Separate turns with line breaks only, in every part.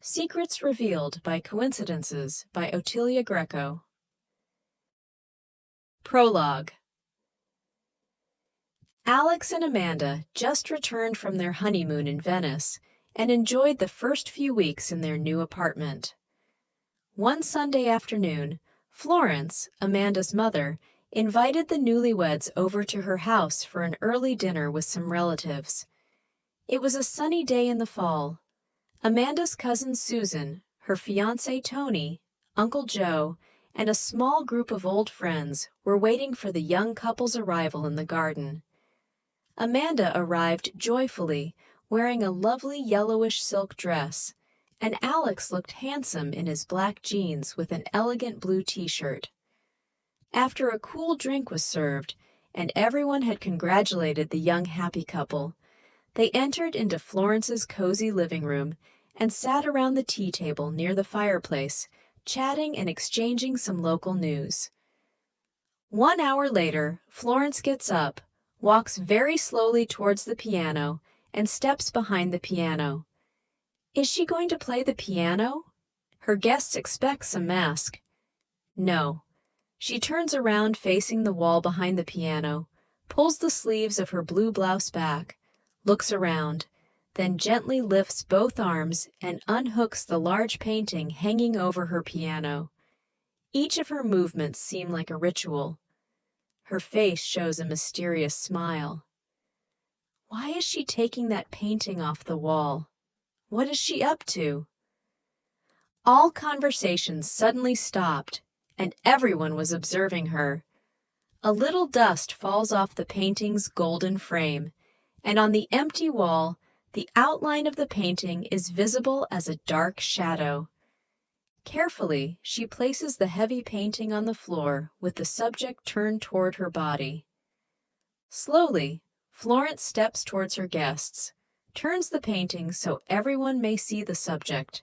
Secrets Revealed by Coincidences by Ottilia Greco. Prologue. Alex and Amanda just returned from their honeymoon in Venice and enjoyed the first few weeks in their new apartment. One Sunday afternoon, Florence, Amanda's mother, invited the newlyweds over to her house for an early dinner with some relatives. It was a sunny day in the fall. Amanda's cousin Susan, her fiancé Tony, Uncle Joe, and a small group of old friends were waiting for the young couple's arrival in the garden. Amanda arrived joyfully, wearing a lovely yellowish silk dress, and Alex looked handsome in his black jeans with an elegant blue t-shirt. After a cool drink was served, and everyone had congratulated the young happy couple, they entered into Florence's cozy living room and sat around the tea table near the fireplace, chatting and exchanging some local news. 1 hour later, Florence gets up, walks very slowly towards the piano, and steps behind the piano. Is she going to play the piano? Her guests expect some mask. No. She turns around facing the wall behind the piano, pulls the sleeves of her blue blouse back, looks around, then gently lifts both arms and unhooks the large painting hanging over her piano. Each of her movements seem like a ritual. Her face shows a mysterious smile. Why is she taking that painting off the wall? What is she up to? All conversations suddenly stopped, and everyone was observing her. A little dust falls off the painting's golden frame, and on the empty wall, the outline of the painting is visible as a dark shadow. Carefully, she places the heavy painting on the floor with the subject turned toward her body. Slowly, Florence steps towards her guests, turns the painting so everyone may see the subject,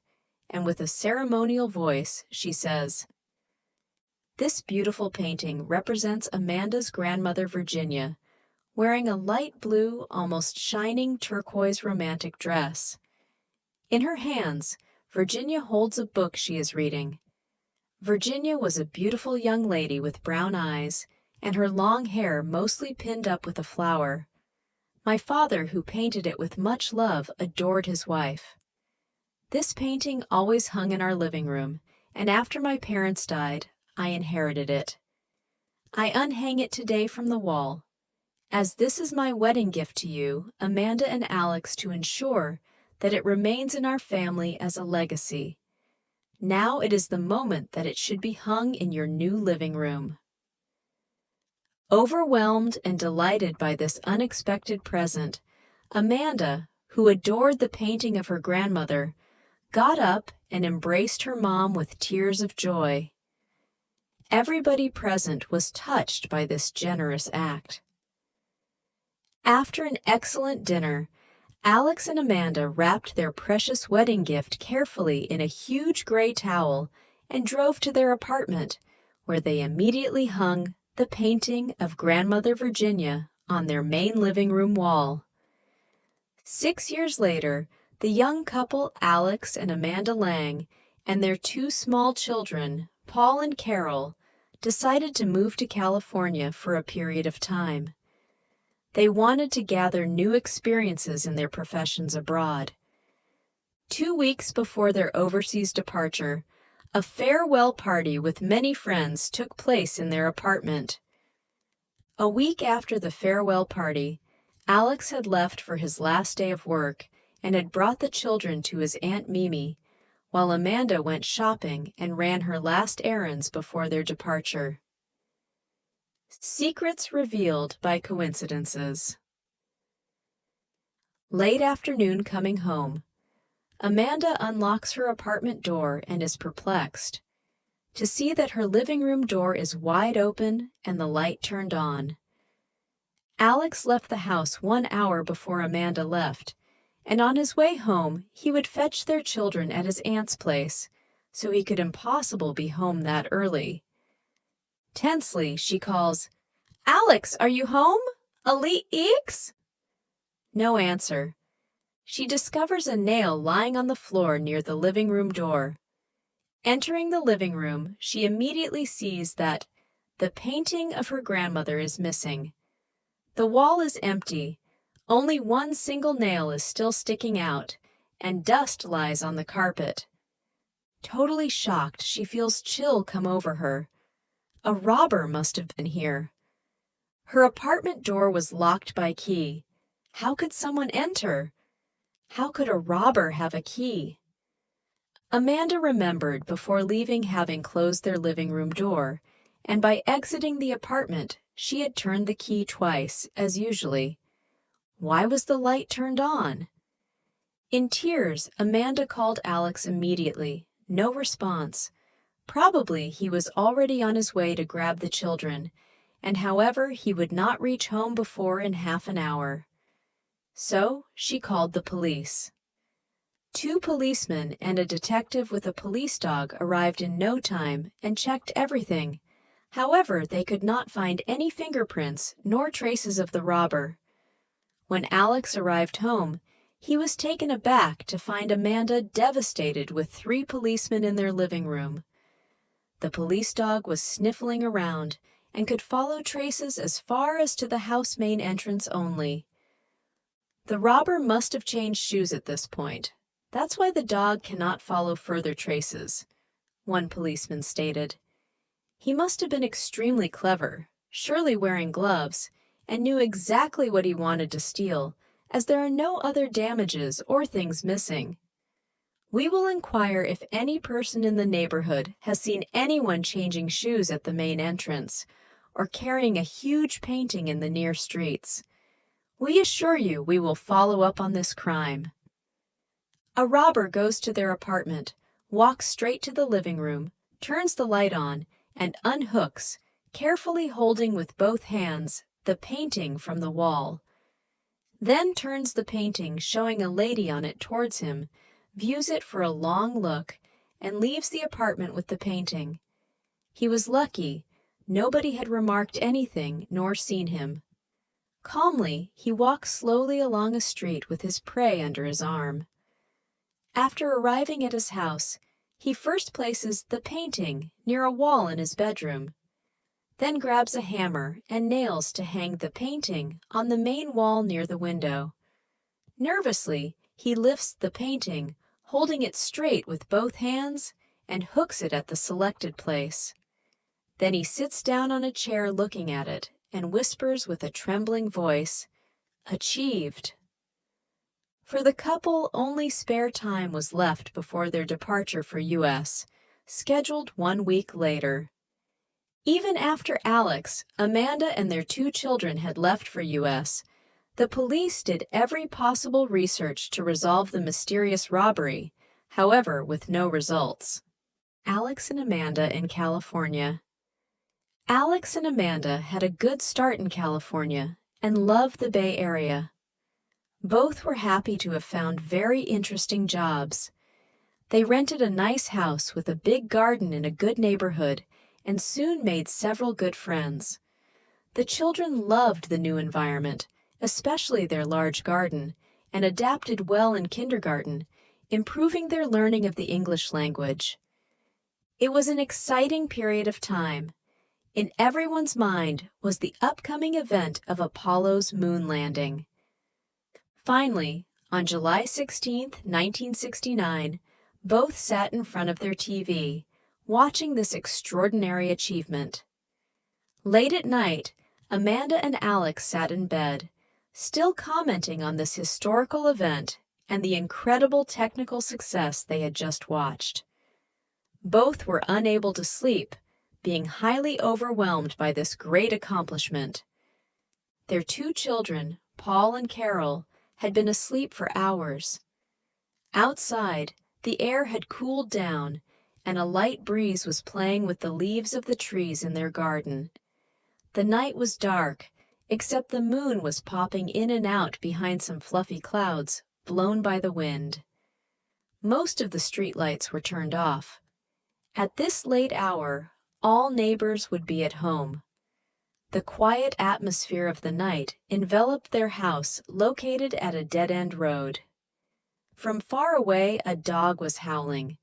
and with a ceremonial voice, she says, "This beautiful painting represents Amanda's grandmother Virginia, wearing a light blue, almost shining turquoise romantic dress. In her hands, Virginia holds a book she is reading. Virginia was a beautiful young lady with brown eyes, and her long hair mostly pinned up with a flower. My father, who painted it with much love, adored his wife. This painting always hung in our living room, and after my parents died, I inherited it. I unhang it today from the wall, as this is my wedding gift to you, Amanda and Alex, to ensure that it remains in our family as a legacy. Now it is the moment that it should be hung in your new living room." Overwhelmed and delighted by this unexpected present, Amanda, who adored the painting of her grandmother, got up and embraced her mom with tears of joy. Everybody present was touched by this generous act. After an excellent dinner, Alex and Amanda wrapped their precious wedding gift carefully in a huge gray towel and drove to their apartment, where they immediately hung the painting of Grandmother Virginia on their main living room wall. 6 years later, the young couple Alex and Amanda Lang and their 2 small children, Paul and Carol, decided to move to California for a period of time. They wanted to gather new experiences in their professions abroad. 2 weeks before their overseas departure, a farewell party with many friends took place in their apartment. A week after the farewell party, Alex had left for his last day of work and had brought the children to his Aunt Mimi, while Amanda went shopping and ran her last errands before their departure. Secrets Revealed by Coincidences. Late afternoon coming home, Amanda unlocks her apartment door and is perplexed to see that her living room door is wide open and the light turned on. Alex left the house 1 hour before Amanda left, and on his way home he would fetch their children at his aunt's place, so he could impossible be home that early. Tensely, she calls, "Alex, are you home? Ali Eeks?" No answer. she discovers a nail lying on the floor near the living room door. Entering the living room, she immediately sees that the painting of her grandmother is missing. The wall is empty, only one single nail is still sticking out, and dust lies on the carpet. Totally shocked, she feels chill come over her. A robber must have been here. Her apartment door was locked by key. How could someone enter? How could a robber have a key? Amanda remembered before leaving having closed their living room door, and by exiting the apartment, she had turned the key twice, as usually. Why was the light turned on? In tears, Amanda called Alex immediately. No response. Probably he was already on his way to grab the children, and however, he would not reach home before in half an hour. So she called the police. 2 policemen and a detective with a police dog arrived in no time and checked everything. However, they could not find any fingerprints nor traces of the robber. When Alex arrived home, he was taken aback to find Amanda devastated with 3 policemen in their living room. The police dog was sniffling around and could follow traces as far as to the house main entrance only. The robber must have changed shoes at this point. That's why the dog cannot follow further traces, one policeman stated. He must have been extremely clever, surely wearing gloves, and knew exactly what he wanted to steal, as there are no other damages or things missing. We will inquire if any person in the neighborhood has seen anyone changing shoes at the main entrance, or carrying a huge painting in the near streets. We assure you we will follow up on this crime. A robber goes to their apartment, walks straight to the living room, turns the light on, and unhooks, carefully holding with both hands, the painting from the wall. Then turns the painting showing a lady on it towards him, views it for a long look, and leaves the apartment with the painting. He was lucky. Nobody had remarked anything nor seen him. Calmly, he walks slowly along a street with his prey under his arm. After arriving at his house, he first places the painting near a wall in his bedroom, then grabs a hammer and nails to hang the painting on the main wall near the window. Nervously, he lifts the painting, holding it straight with both hands, and hooks it at the selected place. Then he sits down on a chair looking at it and whispers with a trembling voice, "Achieved." For the couple, only spare time was left before their departure for U.S., scheduled 1 week later. Even after Alex, Amanda, and their 2 children had left for U.S., the police did every possible research to resolve the mysterious robbery, however, with no results. Alex and Amanda in California. Alex and Amanda had a good start in California and loved the Bay Area. Both were happy to have found very interesting jobs. They rented a nice house with a big garden in a good neighborhood and soon made several good friends. The children loved the new environment, especially their large garden, and adapted well in kindergarten, improving their learning of the English language. It was an exciting period of time. In everyone's mind was the upcoming event of Apollo's moon landing. Finally, on July 16, 1969, both sat in front of their TV, watching this extraordinary achievement. Late at night, Amanda and Alex sat in bed, still commenting on this historical event and the incredible technical success they had just watched. Both were unable to sleep, being highly overwhelmed by this great accomplishment. Their 2 children, Paul and Carol, had been asleep for hours. Outside, the air had cooled down, and a light breeze was playing with the leaves of the trees in their garden. The night was dark, except the moon was popping in and out behind some fluffy clouds, blown by the wind. Most of the streetlights were turned off. At this late hour, all neighbors would be at home. The quiet atmosphere of the night enveloped their house located at a dead-end road. From far away, a dog was howling.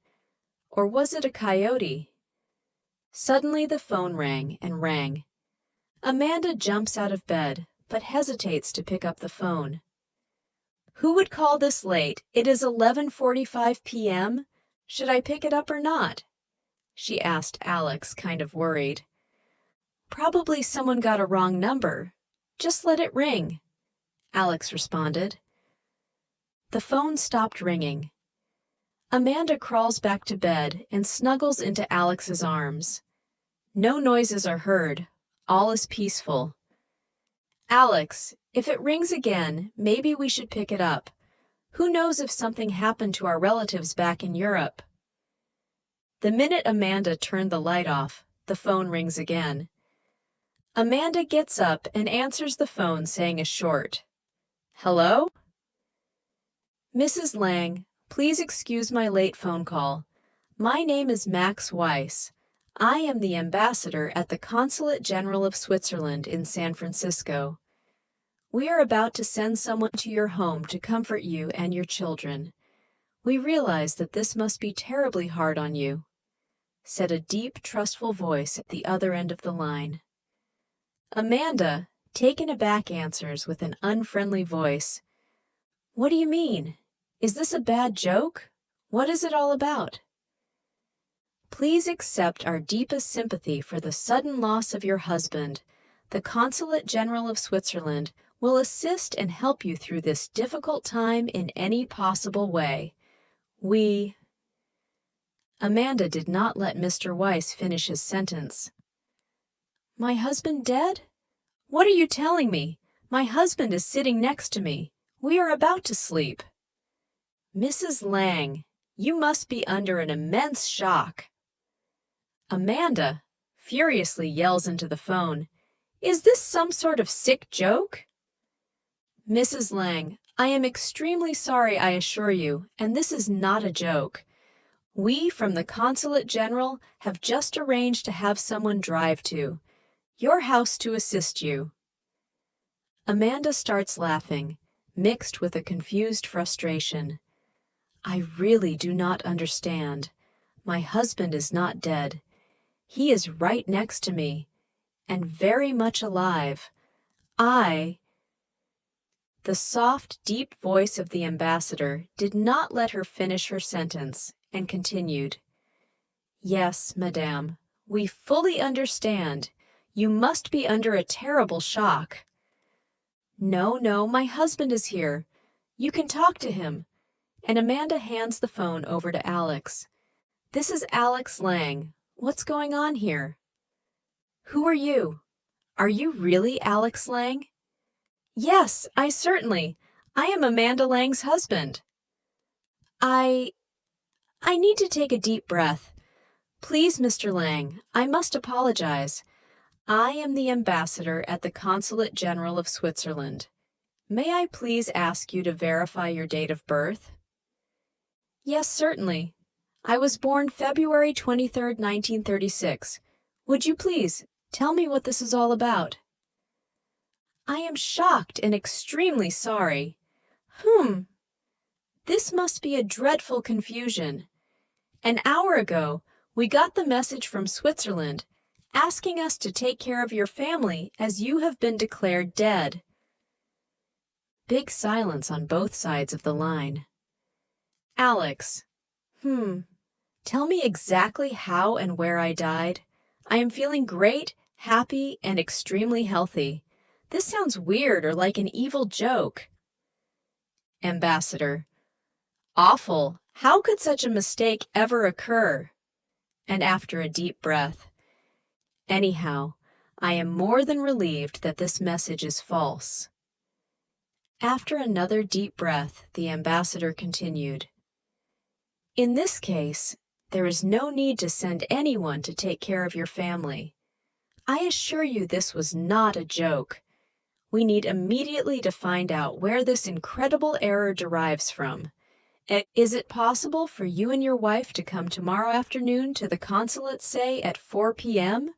Or was it a coyote? Suddenly the phone rang and rang. Amanda jumps out of bed, but hesitates to pick up the phone. Who would call this late? It is 11:45 p.m. Should I pick it up or not? She asked Alex, kind of worried. Probably someone got a wrong number. Just let it ring, Alex responded. The phone stopped ringing. Amanda crawls back to bed and snuggles into Alex's arms. No noises are heard. All is peaceful. Alex, if it rings again, maybe we should pick it up. Who knows if something happened to our relatives back in Europe? The minute Amanda turned the light off, the phone rings again. Amanda gets up and answers the phone, saying a short, "Hello?" Mrs. Lang, please excuse my late phone call. My name is Max Weiss. I am the ambassador at the Consulate General of Switzerland in San Francisco. We are about to send someone to your home to comfort you and your children. We realize that this must be terribly hard on you," said a deep, trustful voice at the other end of the line. Amanda, taken aback, answers with an unfriendly voice, "What do you mean? Is this a bad joke? What is it all about?" Please accept our deepest sympathy for the sudden loss of your husband. The Consulate General of Switzerland will assist and help you through this difficult time in any possible way. Amanda did not let Mr. Weiss finish his sentence. My husband dead? What are you telling me? My husband is sitting next to me. We are about to sleep. Mrs. Lang, you must be under an immense shock. Amanda furiously yells into the phone, "Is this some sort of sick joke?" Mrs. Lang, I am extremely sorry, I assure you, and this is not a joke. We from the Consulate General have just arranged to have someone drive to your house to assist you. Amanda starts laughing, mixed with a confused frustration. I really do not understand. My husband is not dead. He is right next to me, and very much alive. The soft, deep voice of the ambassador did not let her finish her sentence, and continued, Yes, madame, we fully understand. You must be under a terrible shock. No, my husband is here. You can talk to him. And Amanda hands the phone over to Alex. This is Alex Lang. What's going on here? Who are you? Are you really Alex Lang? Yes, I am Amanda Lang's husband. I need to take a deep breath. Please, Mr. Lang, I must apologize. I am the ambassador at the Consulate General of Switzerland. May I please ask you to verify your date of birth? Yes, certainly. I was born February 23rd, 1936. Would you please tell me what this is all about? I am shocked and extremely sorry. This must be a dreadful confusion. An hour ago, we got the message from Switzerland asking us to take care of your family as you have been declared dead. Big silence on both sides of the line. Alex, tell me exactly how and where I died. I am feeling great, happy, and extremely healthy. This sounds weird or like an evil joke. Ambassador, awful. How could such a mistake ever occur? And after a deep breath, anyhow, I am more than relieved that this message is false. After another deep breath, the ambassador continued, In this case, there is no need to send anyone to take care of your family. I assure you this was not a joke. We need immediately to find out where this incredible error derives from. Is it possible for you and your wife to come tomorrow afternoon to the consulate, say at 4 p.m.?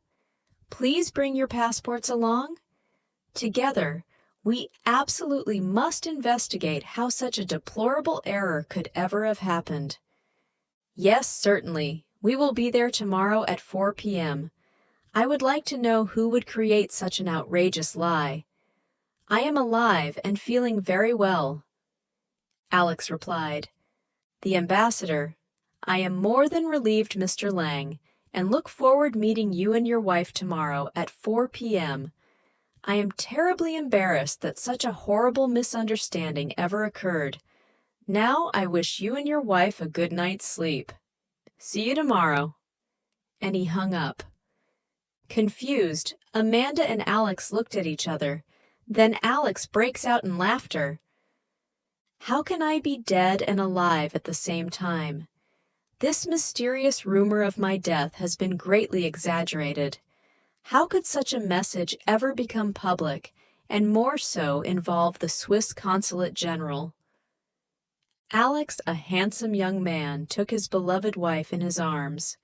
Please bring your passports along. Together, We absolutely must investigate how such a deplorable error could ever have happened. Yes, certainly. We will be there tomorrow at 4 p.m. I would like to know who would create such an outrageous lie. I am alive and feeling very well. Alex replied, "The ambassador, I am more than relieved, Mr. Lang, and look forward meeting you and your wife tomorrow at 4 p.m. I am terribly embarrassed that such a horrible misunderstanding ever occurred. Now I wish you and your wife a good night's sleep. See you tomorrow." And he hung up. Confused, Amanda and Alex looked at each other. Then Alex breaks out in laughter. How can I be dead and alive at the same time? This mysterious rumor of my death has been greatly exaggerated. How could such a message ever become public, and more so involve the Swiss Consulate General? Alex, a handsome young man, took his beloved wife in his arms.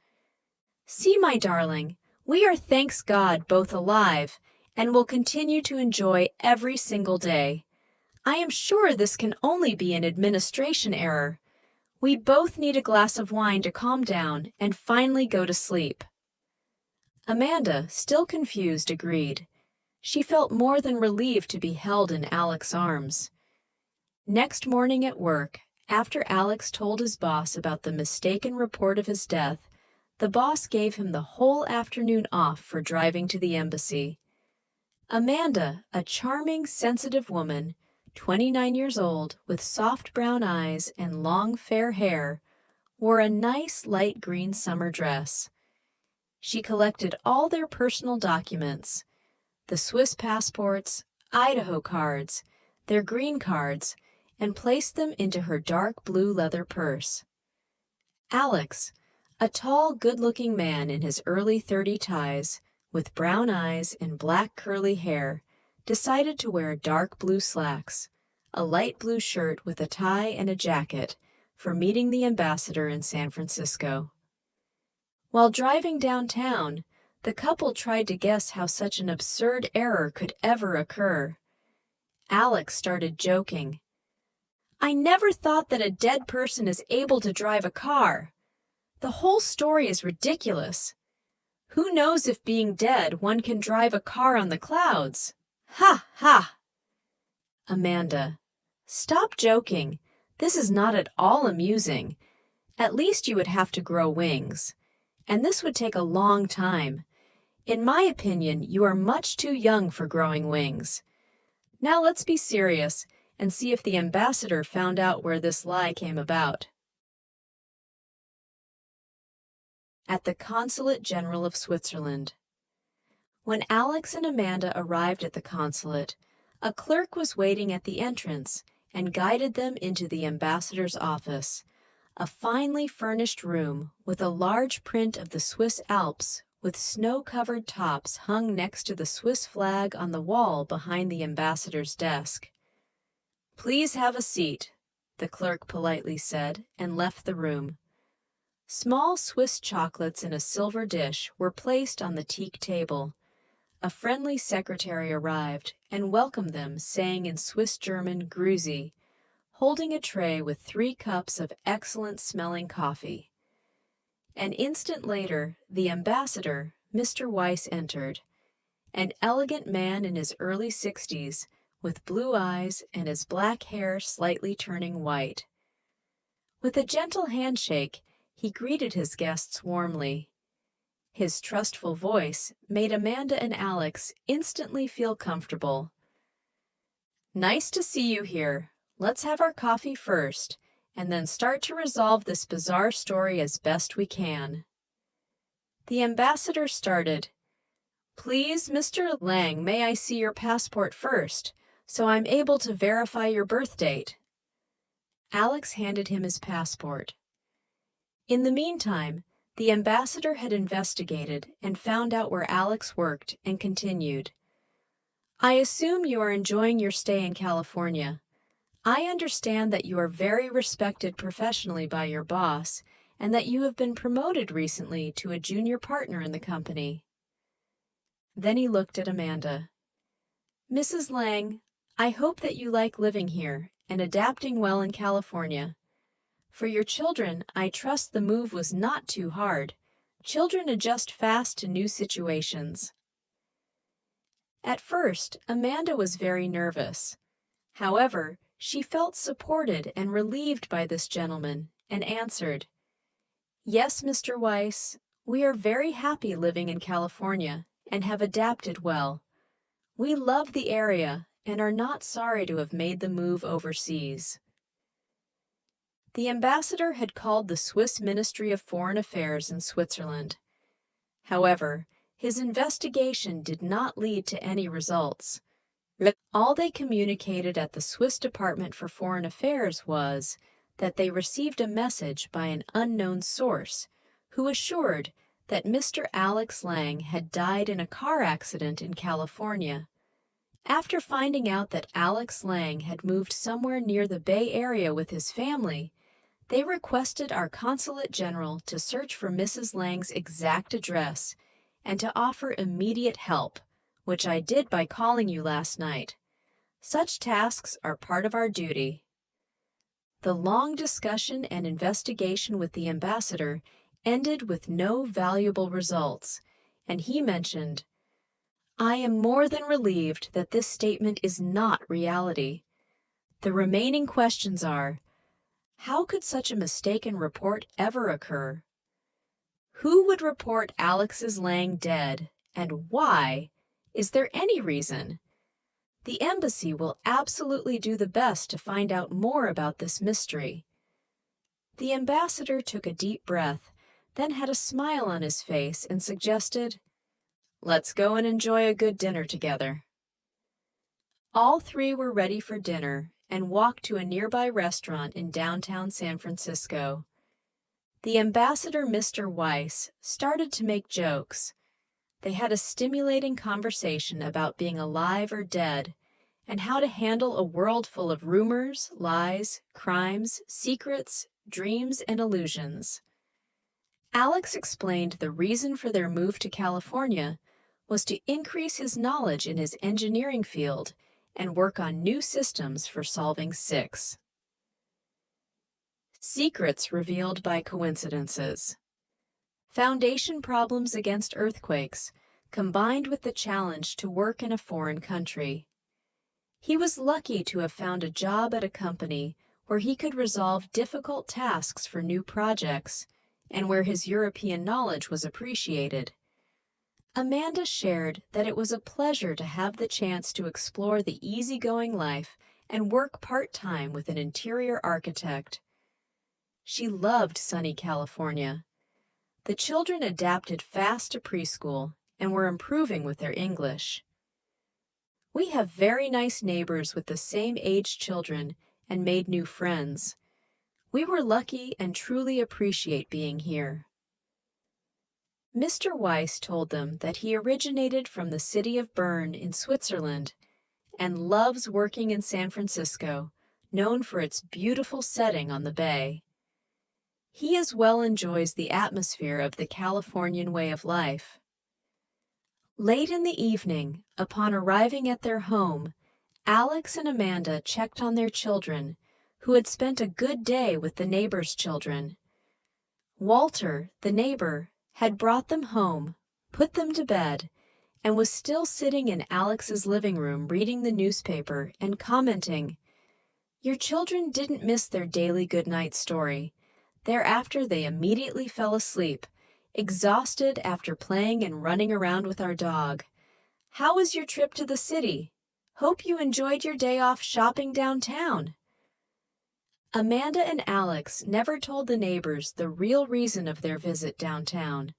"See, my darling, we are, thanks God, both alive, and will continue to enjoy every single day. I am sure this can only be an administration error. We both need a glass of wine to calm down and finally go to sleep." Amanda, still confused, agreed. She felt more than relieved to be held in Alex's arms. Next morning at work, after Alex told his boss about the mistaken report of his death, the boss gave him the whole afternoon off for driving to the embassy. Amanda, a charming, sensitive woman, 29 years old, with soft brown eyes and long fair hair, wore a nice light green summer dress. She collected all their personal documents, the Swiss passports, Idaho cards, their green cards, and placed them into her dark blue leather purse. Alex, a tall, good-looking man in his early 30s, with brown eyes and black curly hair, decided to wear dark blue slacks, a light blue shirt with a tie and a jacket, for meeting the ambassador in San Francisco. While driving downtown, the couple tried to guess how such an absurd error could ever occur. Alex started joking. "I never thought that a dead person is able to drive a car. The whole story is ridiculous. Who knows if being dead one can drive a car on the clouds? Ha, ha!" Amanda, "Stop joking. This is not at all amusing. At least you would have to grow wings. And this would take a long time. In my opinion, you are much too young for growing wings. Now let's be serious and see if the ambassador found out where this lie came about." At the Consulate General of Switzerland. When Alex and Amanda arrived at the consulate, a clerk was waiting at the entrance and guided them into the ambassador's office, a finely furnished room with a large print of the Swiss Alps with snow-covered tops hung next to the Swiss flag on the wall behind the ambassador's desk. "Please have a seat," the clerk politely said, and left the room. Small Swiss chocolates in a silver dish were placed on the teak table. A friendly secretary arrived and welcomed them, saying in Swiss German "Grüezi," holding a tray with 3 cups of excellent-smelling coffee. An instant later, the ambassador, Mr. Weiss, entered, an elegant man in his early 60s, with blue eyes and his black hair slightly turning white. With a gentle handshake, he greeted his guests warmly. His trustful voice made Amanda and Alex instantly feel comfortable. "Nice to see you here. Let's have our coffee first, and then start to resolve this bizarre story as best we can." The ambassador started. "Please, Mr. Lang, may I see your passport first, so I'm able to verify your birth date?" Alex handed him his passport. In the meantime, the ambassador had investigated and found out where Alex worked and continued. "I assume you are enjoying your stay in California. I understand that you are very respected professionally by your boss and that you have been promoted recently to a junior partner in the company." Then he looked at Amanda. "Mrs. Lang, I hope that you like living here and adapting well in California. For your children, I trust the move was not too hard. Children adjust fast to new situations. At first, Amanda was very nervous. However, she felt supported and relieved by this gentleman and answered, "Yes, Mr. Weiss, we are very happy living in California and have adapted well. We love the area and are not sorry to have made the move overseas." The ambassador had called the Swiss Ministry of Foreign Affairs in Switzerland. However, his investigation did not lead to any results. All they communicated at the Swiss Department for Foreign Affairs was that they received a message by an unknown source who assured that Mr. Alex Lang had died in a car accident in California. After finding out that Alex Lang had moved somewhere near the Bay Area with his family, they requested our Consulate General to search for Mrs. Lang's exact address and to offer immediate help, which I did by calling you last night. Such tasks are part of our duty. The long discussion and investigation with the ambassador ended with no valuable results, and he mentioned, "I am more than relieved that this statement is not reality. The remaining questions are, how could such a mistaken report ever occur? Who would report Alex's Lang dead, and why? Is there any reason? The embassy will absolutely do the best to find out more about this mystery." The ambassador took a deep breath, then had a smile on his face and suggested, "Let's go and enjoy a good dinner together." All three were ready for dinner and walked to a nearby restaurant in downtown San Francisco. The ambassador, Mr. Weiss, started to make jokes. They had a stimulating conversation about being alive or dead and how to handle a world full of rumors, lies, crimes, secrets, dreams, and illusions. Alex explained the reason for their move to California was to increase his knowledge in his engineering field and work on new systems for solving SIX. Secrets revealed by coincidences. Foundation problems against earthquakes, combined with the challenge to work in a foreign country. He was lucky to have found a job at a company where he could resolve difficult tasks for new projects and where his European knowledge was appreciated. Amanda shared that it was a pleasure to have the chance to explore the easygoing life and work part-time with an interior architect. She loved sunny California. The children adapted fast to preschool and were improving with their English. "We have very nice neighbors with the same age children and made new friends. We were lucky and truly appreciate being here." Mr. Weiss told them that he originated from the city of Bern in Switzerland and loves working in San Francisco, known for its beautiful setting on the bay. He as well enjoys the atmosphere of the Californian way of life. Late in the evening, upon arriving at their home, Alex and Amanda checked on their children, who had spent a good day with the neighbor's children. Walter, the neighbor, had brought them home, put them to bed, and was still sitting in Alex's living room reading the newspaper and commenting, "Your children didn't miss their daily goodnight story. Thereafter they immediately fell asleep, exhausted after playing and running around with our dog. How was your trip to the city? Hope you enjoyed your day off shopping downtown." Amanda and Alex never told the neighbors the real reason of their visit downtown.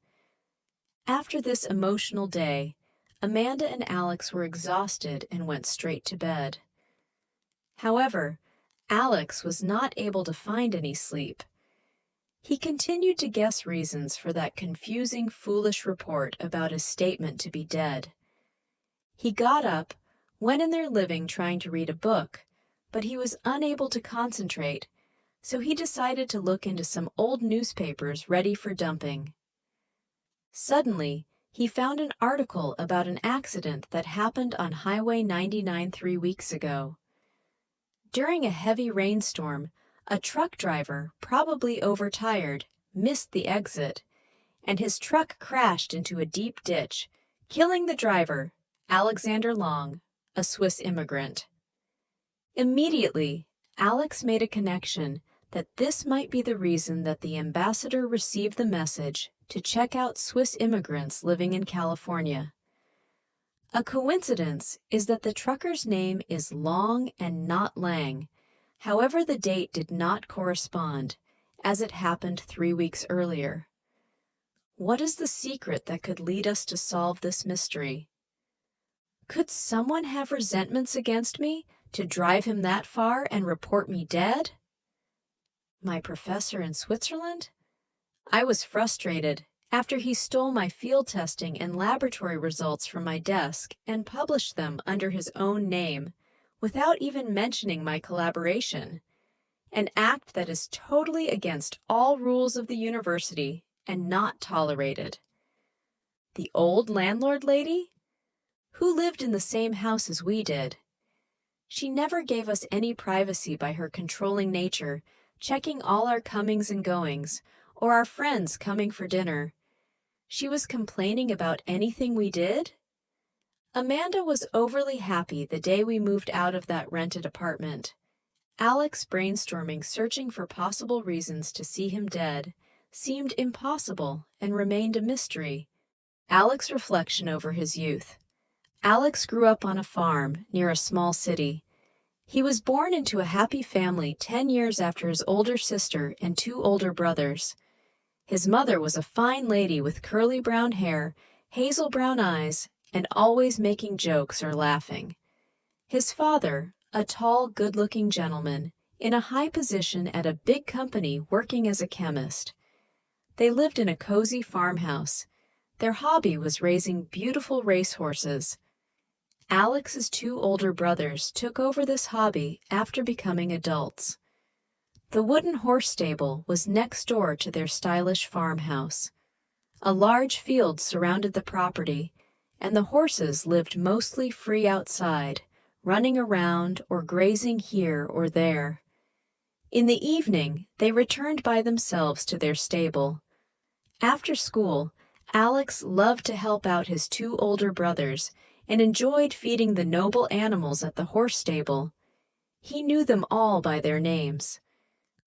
After this emotional day, Amanda and Alex were exhausted and went straight to bed. However, Alex was not able to find any sleep. He continued to guess reasons for that confusing, foolish report about his statement to be dead. He got up, went in their living trying to read a book, but he was unable to concentrate, so he decided to look into some old newspapers ready for dumping. Suddenly, he found an article about an accident that happened on Highway 99 3 weeks ago. During a heavy rainstorm, a truck driver, probably overtired, missed the exit, and his truck crashed into a deep ditch, killing the driver, Alexander Long, a Swiss immigrant. Immediately, Alex made a connection that this might be the reason that the ambassador received the message to check out Swiss immigrants living in California. A coincidence is that the trucker's name is Long and not Lang. However, the date did not correspond, as it happened 3 weeks earlier. What is the secret that could lead us to solve this mystery? Could someone have resentments against me to drive him that far and report me dead? My professor in Switzerland? I was frustrated after he stole my field testing and laboratory results from my desk and published them under his own name, without even mentioning my collaboration, an act that is totally against all rules of the university and not tolerated. The old landlord lady? Who lived in the same house as we did. She never gave us any privacy by her controlling nature, checking all our comings and goings, or our friends coming for dinner. She was complaining about anything we did? Amanda was overly happy the day we moved out of that rented apartment. Alex brainstorming, searching for possible reasons to see him dead, seemed impossible and remained a mystery. Alex's reflection over his youth. Alex grew up on a farm near a small city. He was born into a happy family 10 years after his older sister and 2 older brothers. His mother was a fine lady with curly brown hair, hazel brown eyes, and always making jokes or laughing. His father, a tall, good-looking gentleman, in a high position at a big company working as a chemist. They lived in a cozy farmhouse. Their hobby was raising beautiful racehorses. Alex's 2 older brothers took over this hobby after becoming adults. The wooden horse stable was next door to their stylish farmhouse. A large field surrounded the property, and the horses lived mostly free outside, running around or grazing here or there. In the evening, they returned by themselves to their stable. After school, Alex loved to help out his 2 older brothers and enjoyed feeding the noble animals at the horse stable. He knew them all by their names.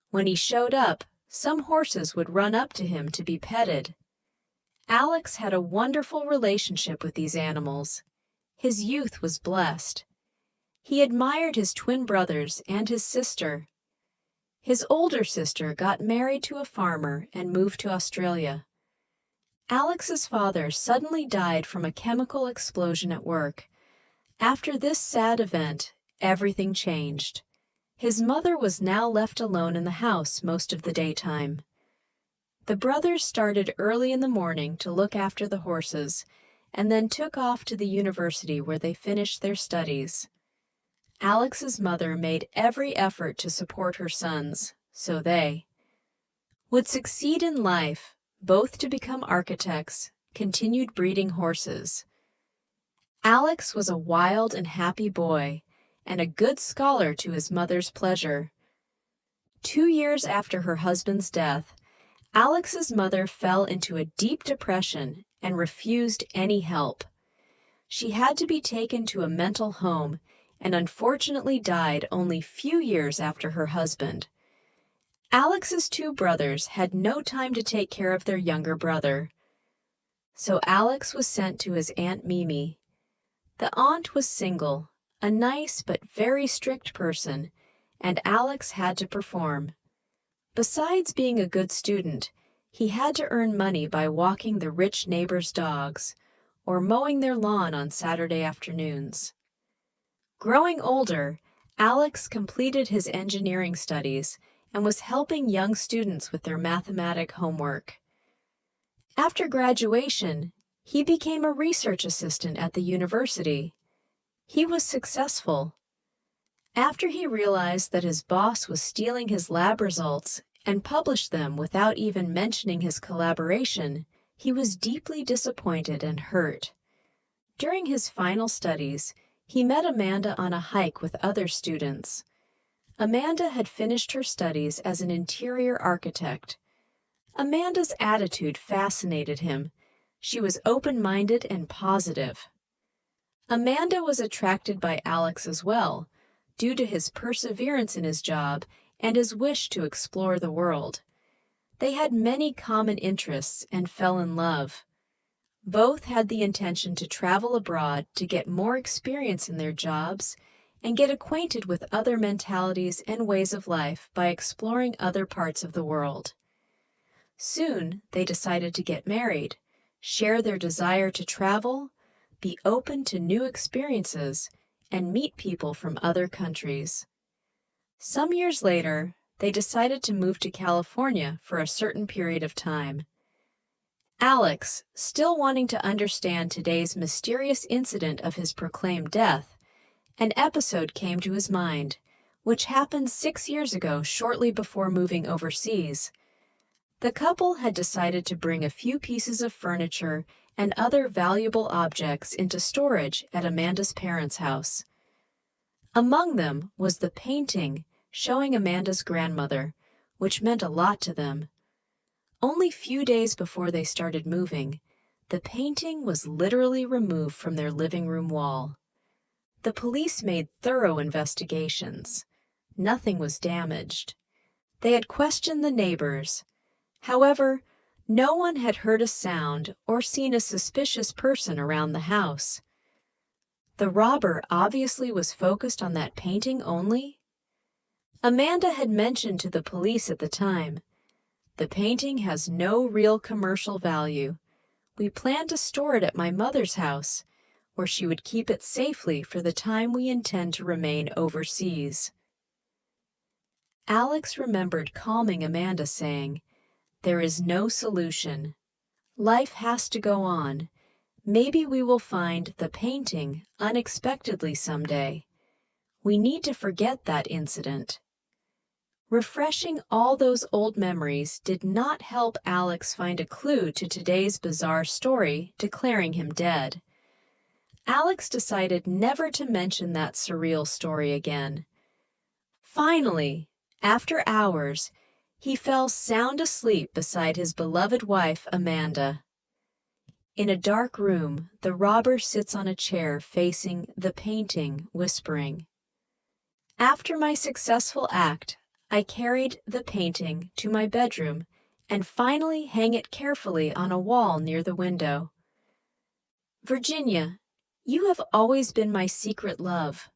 When he showed up, some horses would run up to him to be petted. Alex had a wonderful relationship with these animals. His youth was blessed. He admired his twin brothers and his sister. His older sister got married to a farmer and moved to Australia. Alex's father suddenly died from a chemical explosion at work. After this sad event, everything changed. His mother was now left alone in the house most of the daytime. The brothers started early in the morning to look after the horses, and then took off to the university where they finished their studies. Alex's mother made every effort to support her sons, so they would succeed in life, both to become architects, continued breeding horses. Alex was a wild and happy boy, and a good scholar to his mother's pleasure. 2 years after her husband's death, Alex's mother fell into a deep depression and refused any help. She had to be taken to a mental home and unfortunately died only few years after her husband. Alex's 2 brothers had no time to take care of their younger brother. So Alex was sent to his Aunt Mimi. The aunt was single, a nice but very strict person, and Alex had to perform. Besides being a good student, he had to earn money by walking the rich neighbors' dogs or mowing their lawn on Saturday afternoons. Growing older, Alex completed his engineering studies and was helping young students with their mathematic homework. After graduation, he became a research assistant at the university. He was successful. After he realized that his boss was stealing his lab results and published them without even mentioning his collaboration, He was deeply disappointed and hurt. During his final studies, he met Amanda on a hike with other students. Amanda had finished her studies as an interior architect. Amanda's attitude fascinated him. She was open-minded and positive. Amanda was attracted by Alex as well, due to his perseverance in his job and his wish to explore the world. They had many common interests and fell in love. Both had the intention to travel abroad to get more experience in their jobs and get acquainted with other mentalities and ways of life by exploring other parts of the world. Soon, they decided to get married, share their desire to travel, be open to new experiences, and meet people from other countries. Some years later, they decided to move to California for a certain period of time. Alex, still wanting to understand today's mysterious incident of his proclaimed death, an episode came to his mind, which happened 6 years ago shortly before moving overseas. The couple had decided to bring a few pieces of furniture and other valuable objects into storage at Amanda's parents' house. Among them was the painting showing Amanda's grandmother, which meant a lot to them. Only few days before they started moving, the painting was literally removed from their living room wall. The police made thorough investigations. Nothing was damaged. They had questioned the neighbors. However, no one had heard a sound or seen a suspicious person around the house. The robber obviously was focused on that painting only. Amanda had mentioned to the police at the time, "The painting has no real commercial value. We plan to store it at my mother's house, where she would keep it safely for the time we intend to remain overseas." Alex remembered calming Amanda, saying, "There is no solution. Life has to go on. Maybe we will find the painting unexpectedly someday. We need to forget that incident." Refreshing all those old memories did not help Alex find a clue to today's bizarre story declaring him dead. Alex decided never to mention that surreal story again. Finally, after hours, he fell sound asleep beside his beloved wife, Amanda. In a dark room, the robber sits on a chair facing the painting, whispering, "After my successful act, I carried the painting to my bedroom and finally hang it carefully on a wall near the window. Virginia, you have always been my secret love.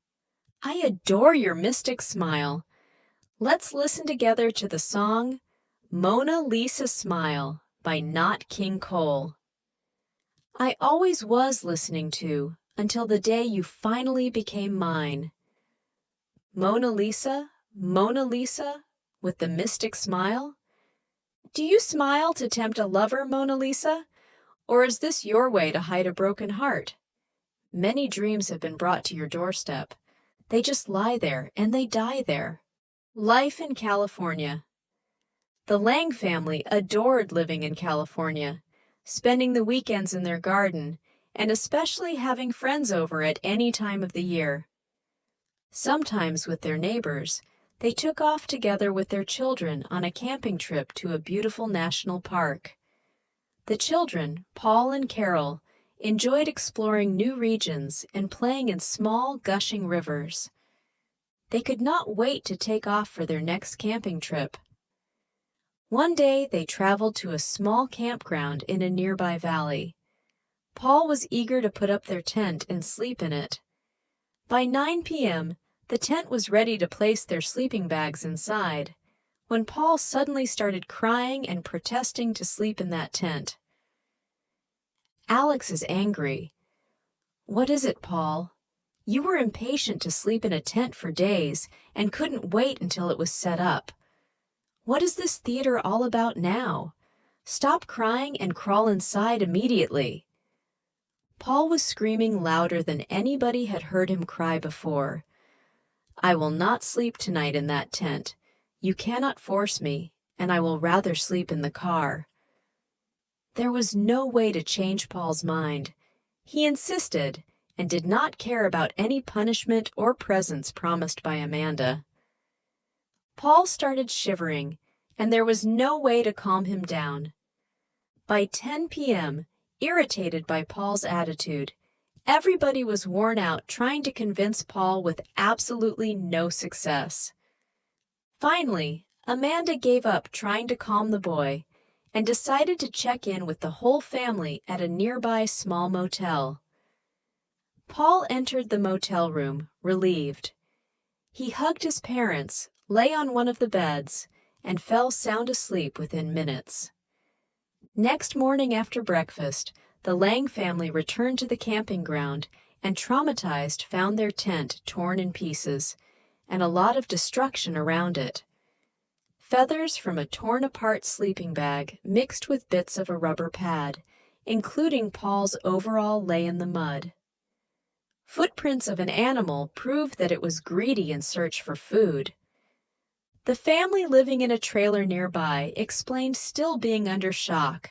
I adore your mystic smile. Let's listen together to the song Mona Lisa Smile by Nat King Cole. I always was listening to until the day you finally became mine. Mona Lisa, Mona Lisa, with the mystic smile? Do you smile to tempt a lover, Mona Lisa? Or is this your way to hide a broken heart? Many dreams have been brought to your doorstep. They just lie there and they die there." Life in California. The Lang family adored living in California, spending the weekends in their garden, and especially having friends over at any time of the year. Sometimes with their neighbors, they took off together with their children on a camping trip to a beautiful national park. The children, Paul and Carol, enjoyed exploring new regions and playing in small, gushing rivers. They could not wait to take off for their next camping trip. One day, they traveled to a small campground in a nearby valley. Paul was eager to put up their tent and sleep in it. By 9 p.m., the tent was ready to place their sleeping bags inside, when Paul suddenly started crying and protesting to sleep in that tent. Alex is angry. "What is it, Paul? You were impatient to sleep in a tent for days and couldn't wait until it was set up. What is this theater all about now? Stop crying and crawl inside immediately." Paul was screaming louder than anybody had heard him cry before. "I will not sleep tonight in that tent. You cannot force me, and I will rather sleep in the car." there was no way to change Paul's mind. He insisted and did not care about any punishment or presents promised by Amanda. Paul started shivering, and there was no way to calm him down. By 10 p.m., irritated by Paul's attitude, everybody was worn out trying to convince Paul with absolutely no success. Finally, Amanda gave up trying to calm the boy and decided to check in with the whole family at a nearby small motel. Paul entered the motel room, relieved. He hugged his parents, lay on one of the beds, and fell sound asleep within minutes. Next morning after breakfast, the Lang family returned to the camping ground and, traumatized, found their tent torn in pieces and a lot of destruction around it. Feathers from a torn-apart sleeping bag mixed with bits of a rubber pad, including Paul's overall, lay in the mud. Footprints of an animal proved that it was greedy in search for food. The family living in a trailer nearby explained still being under shock.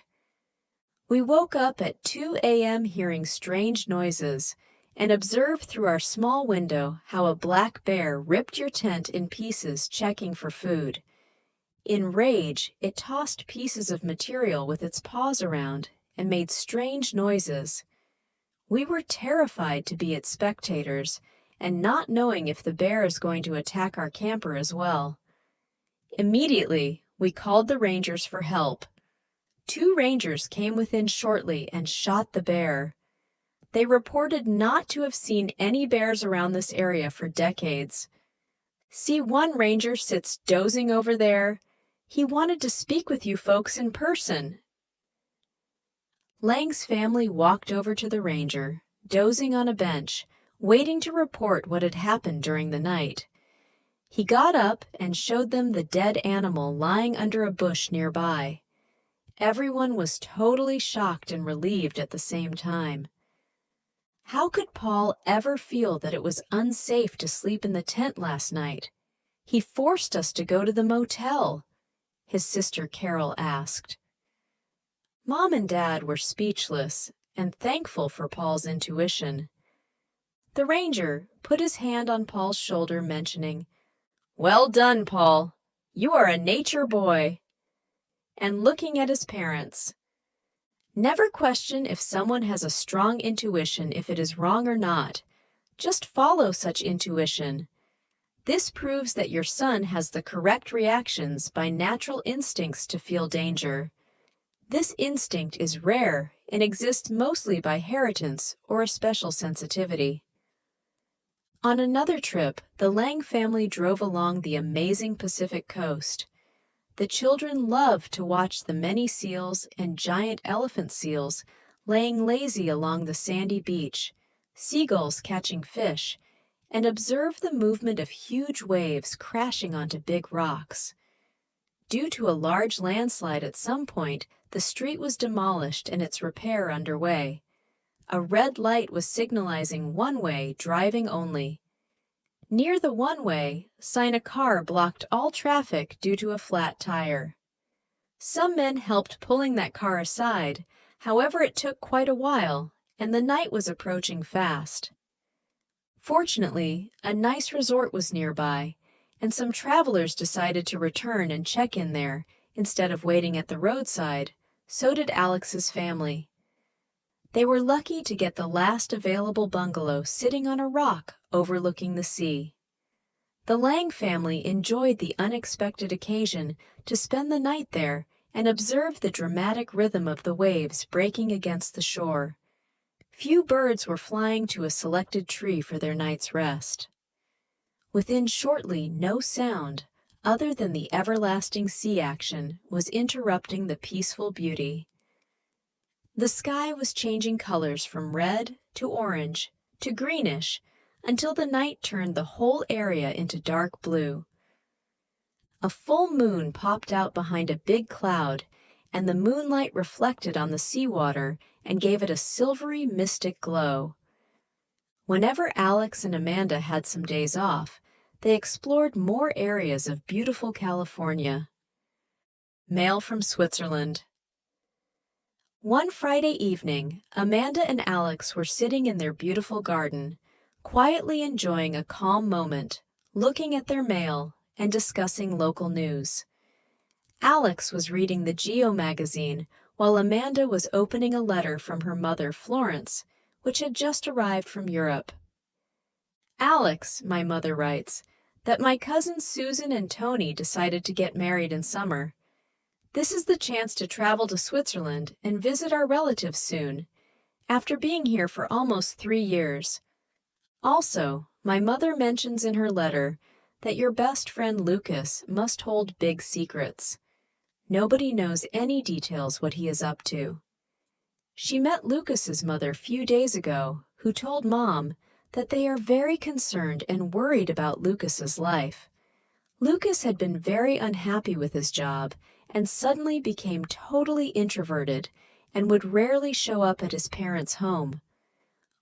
We woke up at 2 a.m. hearing strange noises and observed through our small window how a black bear ripped your tent in pieces checking for food. In rage, it tossed pieces of material with its paws around and made strange noises. We were terrified to be its spectators and not knowing if the bear is going to attack our camper as well. Immediately, we called the rangers for help. 2 rangers came within shortly and shot the bear. They reported not to have seen any bears around this area for decades. See, one ranger sits dozing over there. He wanted to speak with you folks in person. Lang's family walked over to the ranger, dozing on a bench, waiting to report what had happened during the night. He got up and showed them the dead animal lying under a bush nearby. Everyone was totally shocked and relieved at the same time. How could Paul ever feel that it was unsafe to sleep in the tent last night? He forced us to go to the motel, his sister Carol asked. Mom and Dad were speechless and thankful for Paul's intuition. The ranger put his hand on Paul's shoulder, mentioning, "Well done, Paul. You are a nature boy." And looking at his parents, "Never question if someone has a strong intuition if it is wrong or not. Just follow such intuition. This proves that your son has the correct reactions by natural instincts to feel danger. This instinct is rare and exists mostly by inheritance or a special sensitivity." On another trip, the Lang family drove along the amazing Pacific coast. The children loved to watch the many seals and giant elephant seals laying lazy along the sandy beach, seagulls catching fish, and observe the movement of huge waves crashing onto big rocks. Due to a large landslide at some point, the street was demolished and its repair underway. A red light was signalizing one-way driving only. Near the one-way sign, a car blocked all traffic due to a flat tire. Some men helped pulling that car aside, however it took quite a while, and the night was approaching fast. Fortunately, a nice resort was nearby, and some travelers decided to return and check in there instead of waiting at the roadside. So did Alex's family. They were lucky to get the last available bungalow sitting on a rock overlooking the sea. The Lang family enjoyed the unexpected occasion to spend the night there and observe the dramatic rhythm of the waves breaking against the shore. Few birds were flying to a selected tree for their night's rest. Within shortly, no sound, other than the everlasting sea action, was interrupting the peaceful beauty. The sky was changing colors from red to orange to greenish until the night turned the whole area into dark blue. A full moon popped out behind a big cloud, and the moonlight reflected on the seawater and gave it a silvery, mystic glow. Whenever Alex and Amanda had some days off, they explored more areas of beautiful California. Mail from Switzerland. One Friday evening, Amanda and Alex were sitting in their beautiful garden, quietly enjoying a calm moment, looking at their mail and discussing local news. Alex was reading the Geo magazine while Amanda was opening a letter from her mother, Florence, which had just arrived from Europe. "Alex," my mother writes, "that my cousins Susan and Tony decided to get married in summer. This is the chance to travel to Switzerland and visit our relatives soon, after being here for almost 3 years. Also, my mother mentions in her letter that your best friend Lucas must hold big secrets. Nobody knows any details what he is up to." She met Lucas's mother few days ago, who told Mom that they are very concerned and worried about Lucas's life. Lucas had been very unhappy with his job and suddenly became totally introverted and would rarely show up at his parents' home.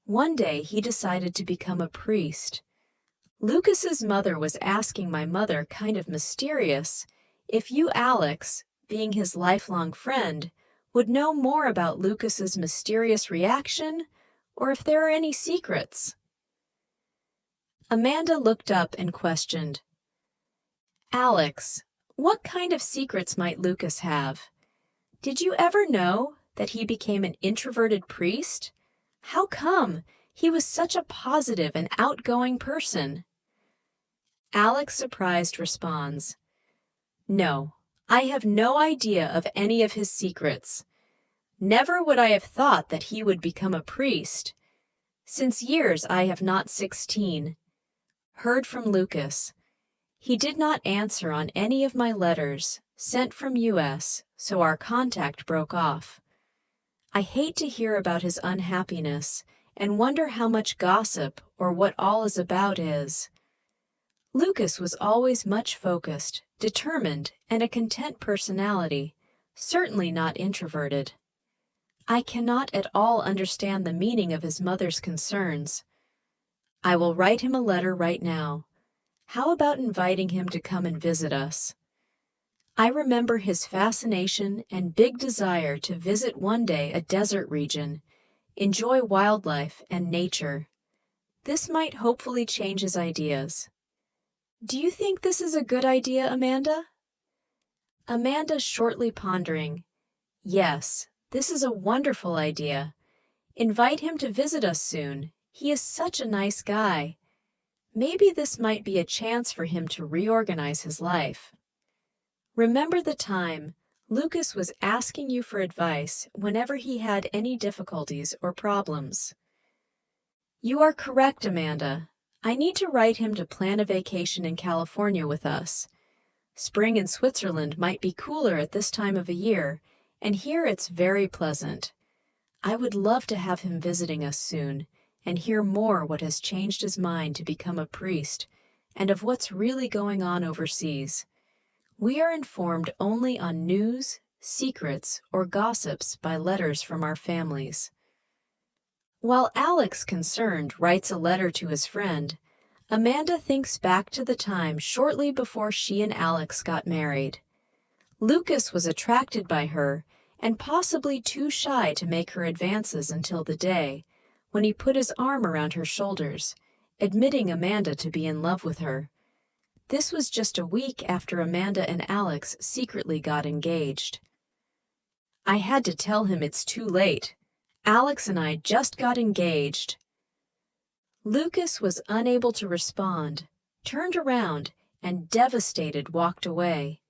One day he decided to become a priest. Lucas's mother was asking my mother, kind of mysterious, if you, Alex, being his lifelong friend, would know more about Lucas's mysterious reaction, or if there are any secrets. Amanda looked up and questioned, "Alex, what kind of secrets might Lucas have? Did you ever know that he became an introverted priest? How come? He was such a positive and outgoing person." Alex, surprised, responds, "No, I have no idea of any of his secrets. Never would I have thought that he would become a priest. Since years I have not 16. Heard from Lucas. He did not answer on any of my letters, sent from US, so our contact broke off. I hate to hear about his unhappiness and wonder how much gossip or what all is about is. Lucas was always much focused, determined, and a content personality, certainly not introverted. I cannot at all understand the meaning of his mother's concerns. I will write him a letter right now. How about inviting him to come and visit us? I remember his fascination and big desire to visit one day a desert region, enjoy wildlife and nature. This might hopefully change his ideas. Do you think this is a good idea, Amanda?" Amanda, shortly pondering, "Yes, this is a wonderful idea. Invite him to visit us soon. He is such a nice guy. Maybe this might be a chance for him to reorganize his life. Remember the time Lucas was asking you for advice whenever he had any difficulties or problems." "You are correct, Amanda. I need to write him to plan a vacation in California with us. Spring in Switzerland might be cooler at this time of a year, and here it's very pleasant. I would love to have him visiting us soon and hear more what has changed his mind to become a priest and of what's really going on overseas. We are informed only on news, secrets, or gossips by letters from our families." While Alex, concerned, writes a letter to his friend, Amanda thinks back to the time shortly before she and Alex got married. Lucas was attracted by her and possibly too shy to make her advances until the day when he put his arm around her shoulders, admitting Amanda to be in love with her. This was just a week after Amanda and Alex secretly got engaged. "I had to tell him it's too late. Alex and I just got engaged." Lucas was unable to respond, turned around, and devastated walked away.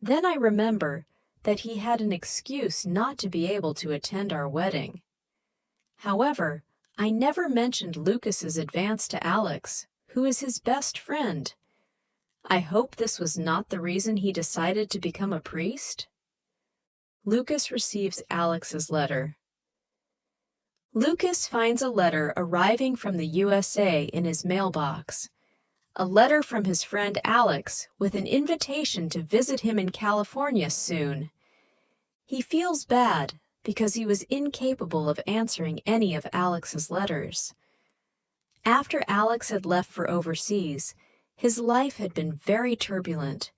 Then I remember that he had an excuse not to be able to attend our wedding. However, I never mentioned Lucas's advance to Alex, who is his best friend. I hope this was not the reason he decided to become a priest. Lucas receives Alex's letter. Lucas finds a letter arriving from the USA in his mailbox. A letter from his friend Alex with an invitation to visit him in California soon. He feels bad because he was incapable of answering any of Alex's letters. After Alex had left for overseas, his life had been very turbulent,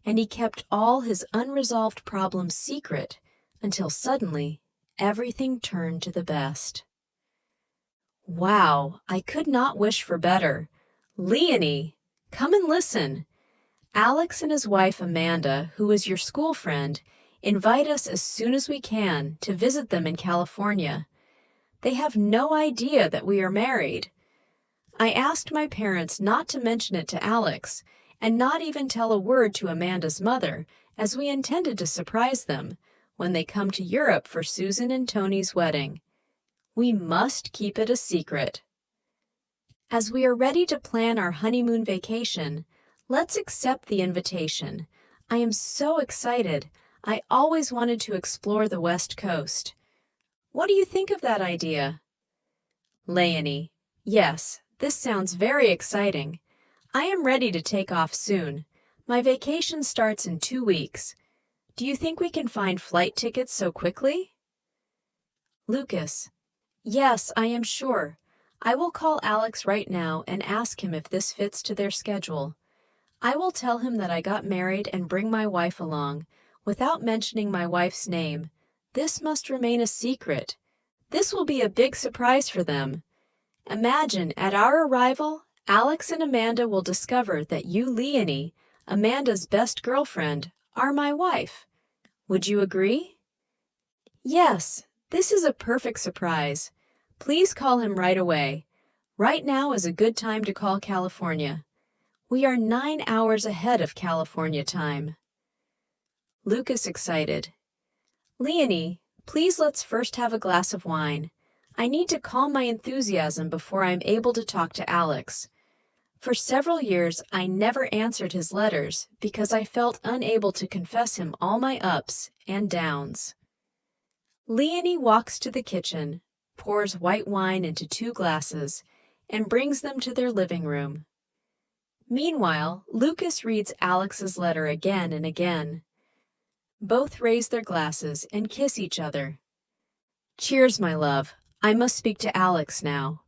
and he kept all his unresolved problems secret until suddenly everything turned to the best. Wow, I could not wish for better. Leonie, come and listen. Alex and his wife Amanda, who is your school friend, invite us as soon as we can to visit them in California. They have no idea that we are married. I asked my parents not to mention it to Alex, and not even tell a word to Amanda's mother, as we intended to surprise them when they come to Europe for Susan and Tony's wedding. We must keep it a secret. As we are ready to plan our honeymoon vacation, let's accept the invitation. I am so excited. I always wanted to explore the West Coast. What do you think of that idea? Leonie, yes, this sounds very exciting. I am ready to take off soon. My vacation starts in 2 weeks. Do you think we can find flight tickets so quickly? Lucas, yes, I am sure. I will call Alex right now and ask him if this fits to their schedule. I will tell him that I got married and bring my wife along, without mentioning my wife's name. This must remain a secret. This will be a big surprise for them. Imagine, at our arrival, Alex and Amanda will discover that you, Leonie, Amanda's best girlfriend, are my wife. Would you agree? Yes, this is a perfect surprise. Please call him right away. Right now is a good time to call California. We are 9 hours ahead of California time. Lucas excited. Leonie, please let's first have a glass of wine. I need to calm my enthusiasm before I am able to talk to Alex. For several years, I never answered his letters because I felt unable to confess him all my ups and downs. Leonie walks to the kitchen, pours white wine into 2 glasses, and brings them to their living room. Meanwhile, Lucas reads Alex's letter again and again. Both raise their glasses and kiss each other. Cheers, my love. I must speak to Alex now.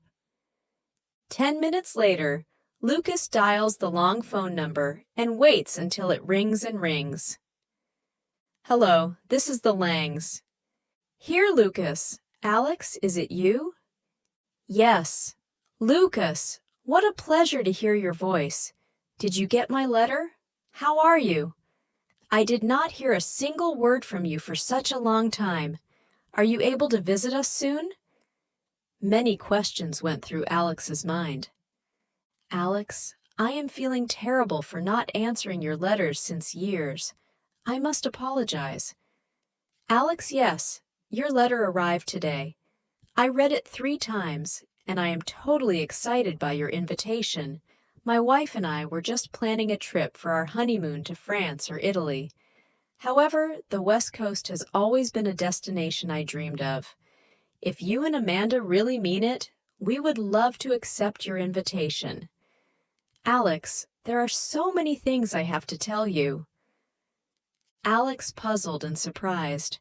10 minutes later, Lucas dials the long phone number and waits until it rings and rings. Hello, this is the Langs. Here, Lucas. Alex, is it you? Yes. Lucas, what a pleasure to hear your voice. Did you get my letter? How are you? I did not hear a single word from you for such a long time. Are you able to visit us soon? Many questions went through Alex's mind. Alex, I am feeling terrible for not answering your letters since years. I must apologize. Alex, yes, your letter arrived today. I read it 3 times, and I am totally excited by your invitation. My wife and I were just planning a trip for our honeymoon to France or Italy. However, the West Coast has always been a destination I dreamed of. If you and Amanda really mean it, we would love to accept your invitation. Alex, there are so many things I have to tell you. Alex puzzled and surprised.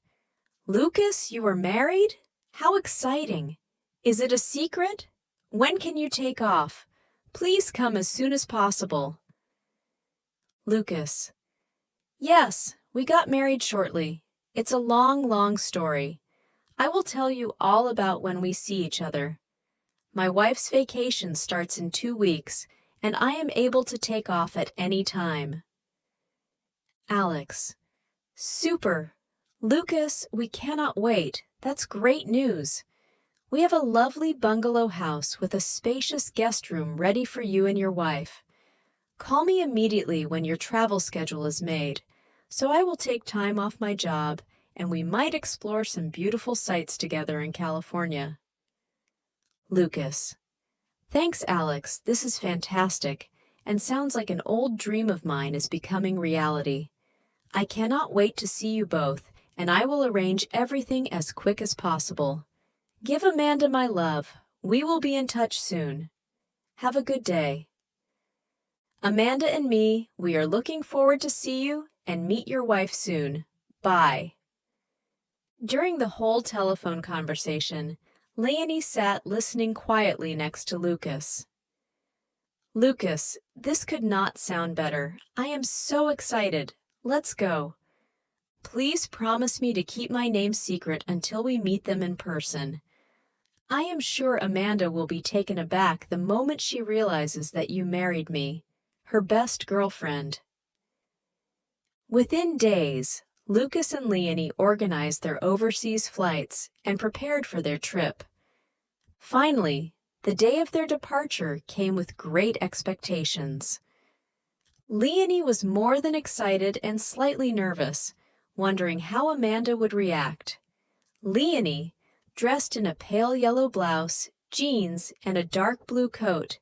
Lucas, you are married? How exciting! Is it a secret? When can you take off? Please come as soon as possible. Lucas, yes, we got married shortly. It's a long, long story. I will tell you all about when we see each other. My wife's vacation starts in 2 weeks, and I am able to take off at any time. Alex, super. Lucas, we cannot wait. That's great news. We have a lovely bungalow house with a spacious guest room ready for you and your wife. Call me immediately when your travel schedule is made, so I will take time off my job and we might explore some beautiful sights together in California. Lucas, thanks, Alex. This is fantastic and sounds like an old dream of mine is becoming reality. I cannot wait to see you both, and I will arrange everything as quick as possible. Give Amanda my love. We will be in touch soon. Have a good day. Amanda and me, we are looking forward to see you and meet your wife soon. Bye. During the whole telephone conversation, Leonie sat listening quietly next to Lucas. Lucas, this could not sound better. I am so excited. Let's go. Please promise me to keep my name secret until we meet them in person. I am sure Amanda will be taken aback the moment she realizes that you married me, her best girlfriend." Within days, Lucas and Leonie organized their overseas flights and prepared for their trip. Finally, the day of their departure came with great expectations. Leonie was more than excited and slightly nervous, wondering how Amanda would react. Leonie, dressed in a pale yellow blouse, jeans, and a dark blue coat,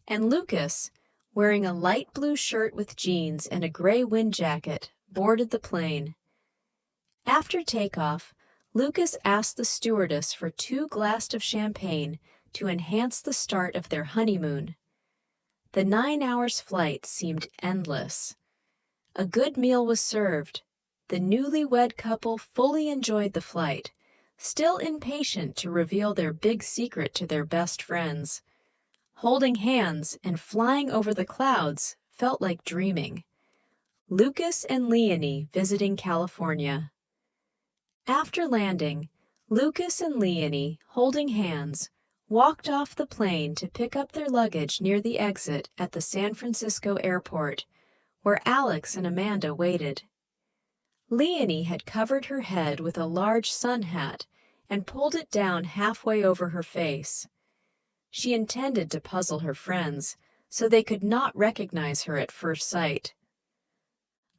and Lucas, wearing a light blue shirt with jeans and a gray wind jacket, boarded the plane. After takeoff, Lucas asked the stewardess for 2 glasses of champagne to enhance the start of their honeymoon. The 9 hours flight seemed endless. A good meal was served. The newlywed couple fully enjoyed the flight, still impatient to reveal their big secret to their best friends. Holding hands and flying over the clouds felt like dreaming. Lucas and Leonie visiting California. After landing, Lucas and Leonie, holding hands, walked off the plane to pick up their luggage near the exit at the San Francisco airport, where Alex and Amanda waited. Leonie had covered her head with a large sun hat and pulled it down halfway over her face. She intended to puzzle her friends, so they could not recognize her at first sight.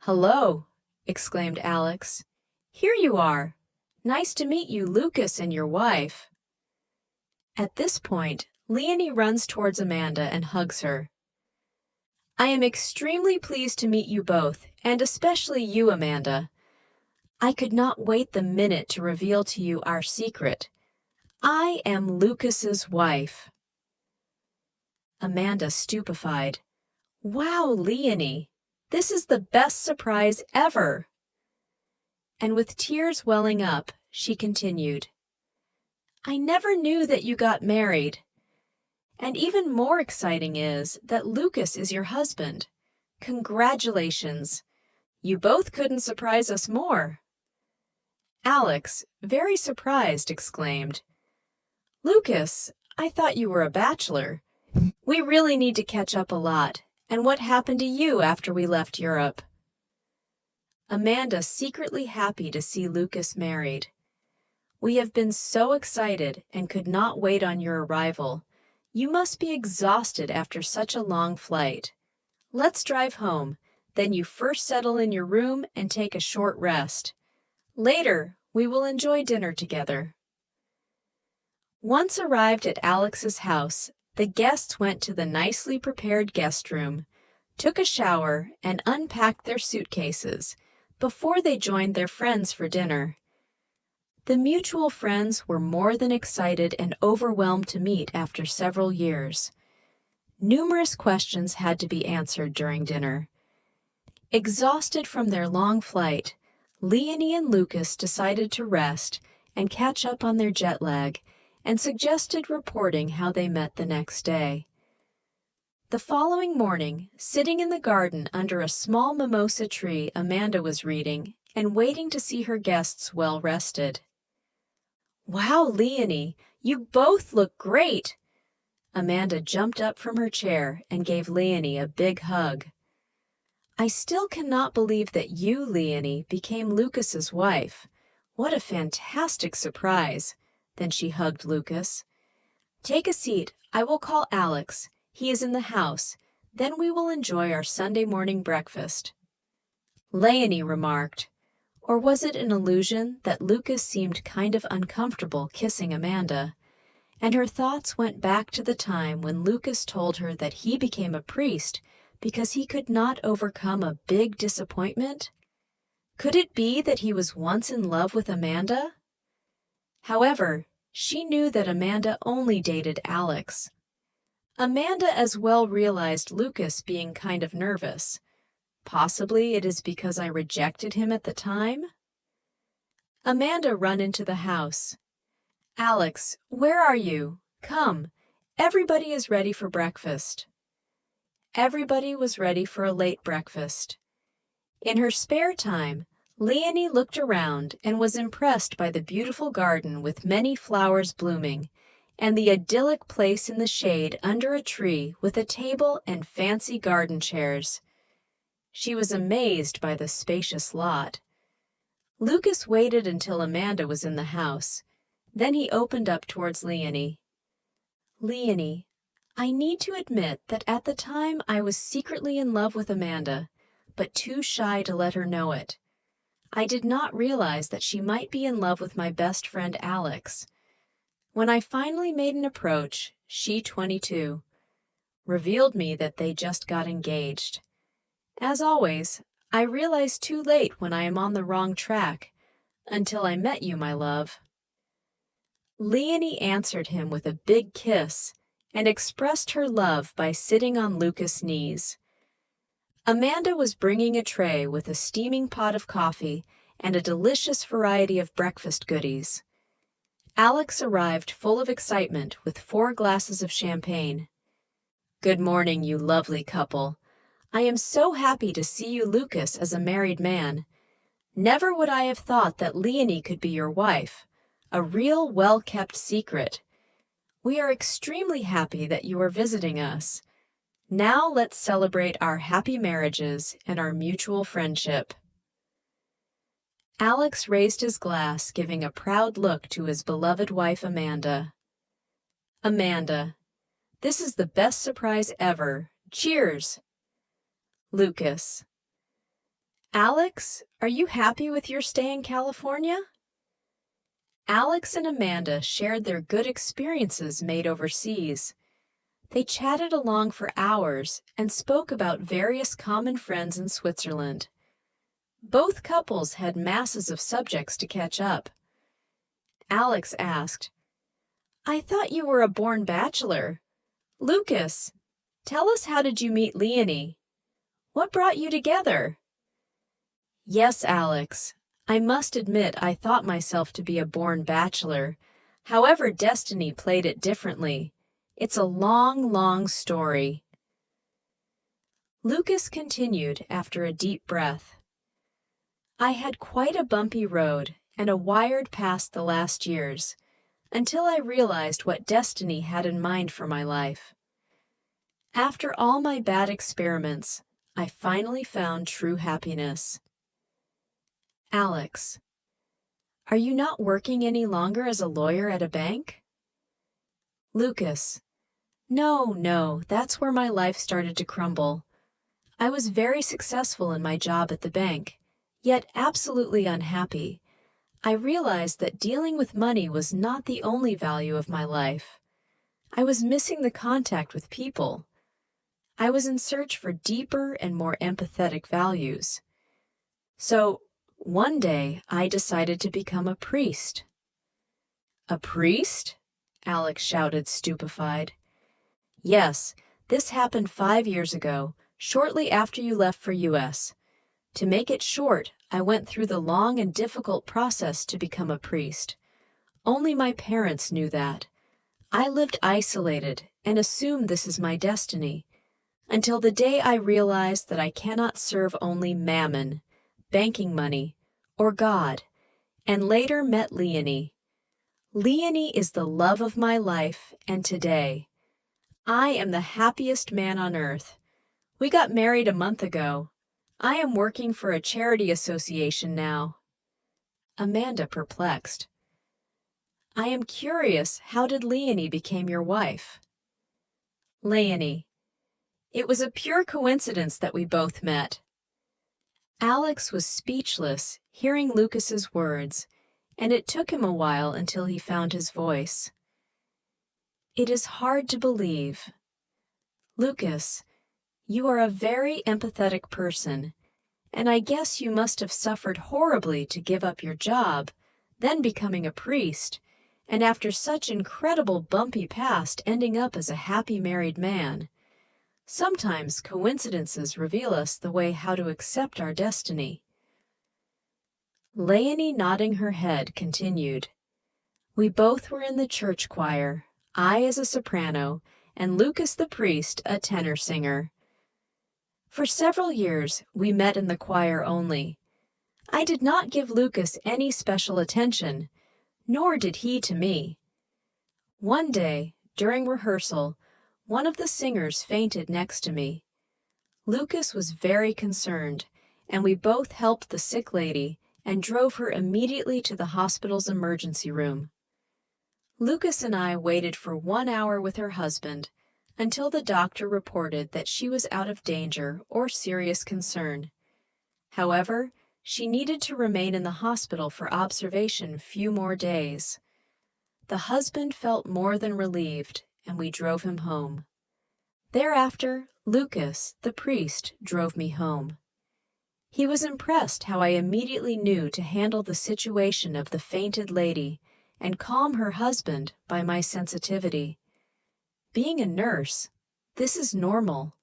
"Hello," exclaimed Alex. "Here you are. Nice to meet you, Lucas and your wife." At this point, Leonie runs towards Amanda and hugs her. "I am extremely pleased to meet you both, and especially you, Amanda. I could not wait the minute to reveal to you our secret. I am Lucas's wife." Amanda stupefied. "Wow, Leonie, this is the best surprise ever." And with tears welling up, she continued, "I never knew that you got married. And even more exciting is that Lucas is your husband. Congratulations. You both couldn't surprise us more." Alex, very surprised, exclaimed, "Lucas, I thought you were a bachelor. We really need to catch up a lot. And what happened to you after we left Europe?" Amanda secretly happy to see Lucas married. "We have been so excited and could not wait on your arrival. You must be exhausted after such a long flight. Let's drive home, then you first settle in your room and take a short rest. Later, we will enjoy dinner together." Once arrived at Alex's house, the guests went to the nicely prepared guest room, took a shower, and unpacked their suitcases before they joined their friends for dinner. The mutual friends were more than excited and overwhelmed to meet after several years. Numerous questions had to be answered during dinner. Exhausted from their long flight, Leonie and Lucas decided to rest and catch up on their jet lag, and suggested reporting how they met the next day. The following morning, sitting in the garden under a small mimosa tree, Amanda was reading and waiting to see her guests well rested. "Wow, Leonie, you both look great!" Amanda jumped up from her chair and gave Leonie a big hug. "I still cannot believe that you, Leonie, became Lucas's wife. What a fantastic surprise!" Then she hugged Lucas. "Take a seat. I will call Alex. He is in the house. Then we will enjoy our Sunday morning breakfast." Leonie remarked, or was it an illusion that Lucas seemed kind of uncomfortable kissing Amanda, and her thoughts went back to the time when Lucas told her that he became a priest because he could not overcome a big disappointment? Could it be that he was once in love with Amanda? However, she knew that Amanda only dated Alex. Amanda as well realized Lucas being kind of nervous. Possibly it is because I rejected him at the time? Amanda run into the house. "Alex, where are you? Come, everybody is ready for breakfast." Everybody was ready for a late breakfast. In her spare time, Leonie looked around and was impressed by the beautiful garden with many flowers blooming, and the idyllic place in the shade under a tree with a table and fancy garden chairs. She was amazed by the spacious lot. Lucas waited until Amanda was in the house. Then he opened up towards Leonie. "Leonie, I need to admit that at the time I was secretly in love with Amanda, but too shy to let her know it. I did not realize that she might be in love with my best friend Alex. When I finally made an approach, she, 22, revealed me that they just got engaged. As always, I realize too late when I am on the wrong track, until I met you, my love." Leonie answered him with a big kiss and expressed her love by sitting on Lucas' knees. Amanda was bringing a tray with a steaming pot of coffee and a delicious variety of breakfast goodies. Alex arrived full of excitement with 4 glasses of champagne. "Good morning, you lovely couple. I am so happy to see you, Lucas, as a married man. Never would I have thought that Leonie could be your wife. A real well-kept secret. We are extremely happy that you are visiting us. Now let's celebrate our happy marriages and our mutual friendship." Alex raised his glass, giving a proud look to his beloved wife Amanda. "Amanda, this is the best surprise ever. Cheers!" Lucas. "Alex, are you happy with your stay in California?" Alex and Amanda shared their good experiences made overseas. They chatted along for hours and spoke about various common friends in Switzerland. Both couples had masses of subjects to catch up. Alex asked, "I thought you were a born bachelor. Lucas, tell us, how did you meet Leonie? What brought you together?" "Yes, Alex. I must admit I thought myself to be a born bachelor. However, destiny played it differently. It's a long, long story." Lucas continued after a deep breath. "I had quite a bumpy road and a wired past the last years, until I realized what destiny had in mind for my life. After all my bad experiments, I finally found true happiness." Alex. "Are you not working any longer as a lawyer at a bank?" Lucas. No, that's where my life started to crumble. I was very successful in my job at the bank, yet absolutely unhappy. I realized that dealing with money was not the only value of my life. I was missing the contact with people. I was in search for deeper and more empathetic values. So, one day, I decided to become a priest." "A priest?" Alex shouted, stupefied. "Yes, this happened 5 years ago, shortly after you left for US. To make it short, I went through the long and difficult process to become a priest. Only my parents knew that. I lived isolated and assumed this is my destiny, until the day I realized that I cannot serve only mammon, banking money, or God, and later met Leonie. Leonie is the love of my life, and today, I am the happiest man on earth. We got married a month ago. I am working for a charity association now." Amanda, perplexed. "I am curious, how did Leonie become your wife?" Leonie. "It was a pure coincidence that we both met." Alex was speechless, hearing Lucas's words, and it took him a while until he found his voice. "It is hard to believe. Lucas, you are a very empathetic person, and I guess you must have suffered horribly to give up your job, then becoming a priest, and after such incredible bumpy past ending up as a happy married man. Sometimes coincidences reveal us the way how to accept our destiny." Leonie, nodding her head, continued, "We both were in the church choir, I as a soprano, and Lucas the priest, a tenor singer. For several years, we met in the choir only. I did not give Lucas any special attention, nor did he to me. One day, during rehearsal, one of the singers fainted next to me. Lucas was very concerned, and we both helped the sick lady and drove her immediately to the hospital's emergency room. Lucas and I waited for 1 hour with her husband until the doctor reported that she was out of danger or serious concern. However, she needed to remain in the hospital for observation few more days. The husband felt more than relieved, and we drove him home. Thereafter, Lucas, the priest, drove me home. He was impressed how I immediately knew to handle the situation of the fainted lady and calm her husband by my sensitivity. Being a nurse, this is normal.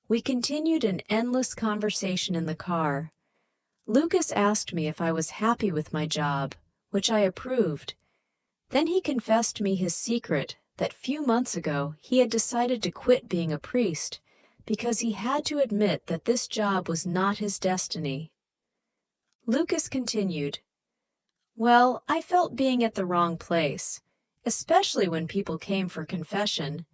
We continued an endless conversation in the car. Lucas asked me if I was happy with my job, which I approved. Then he confessed me his secret that few months ago he had decided to quit being a priest because he had to admit that this job was not his destiny. Lucas continued, "Well, I felt being at the wrong place, especially when people came for confession.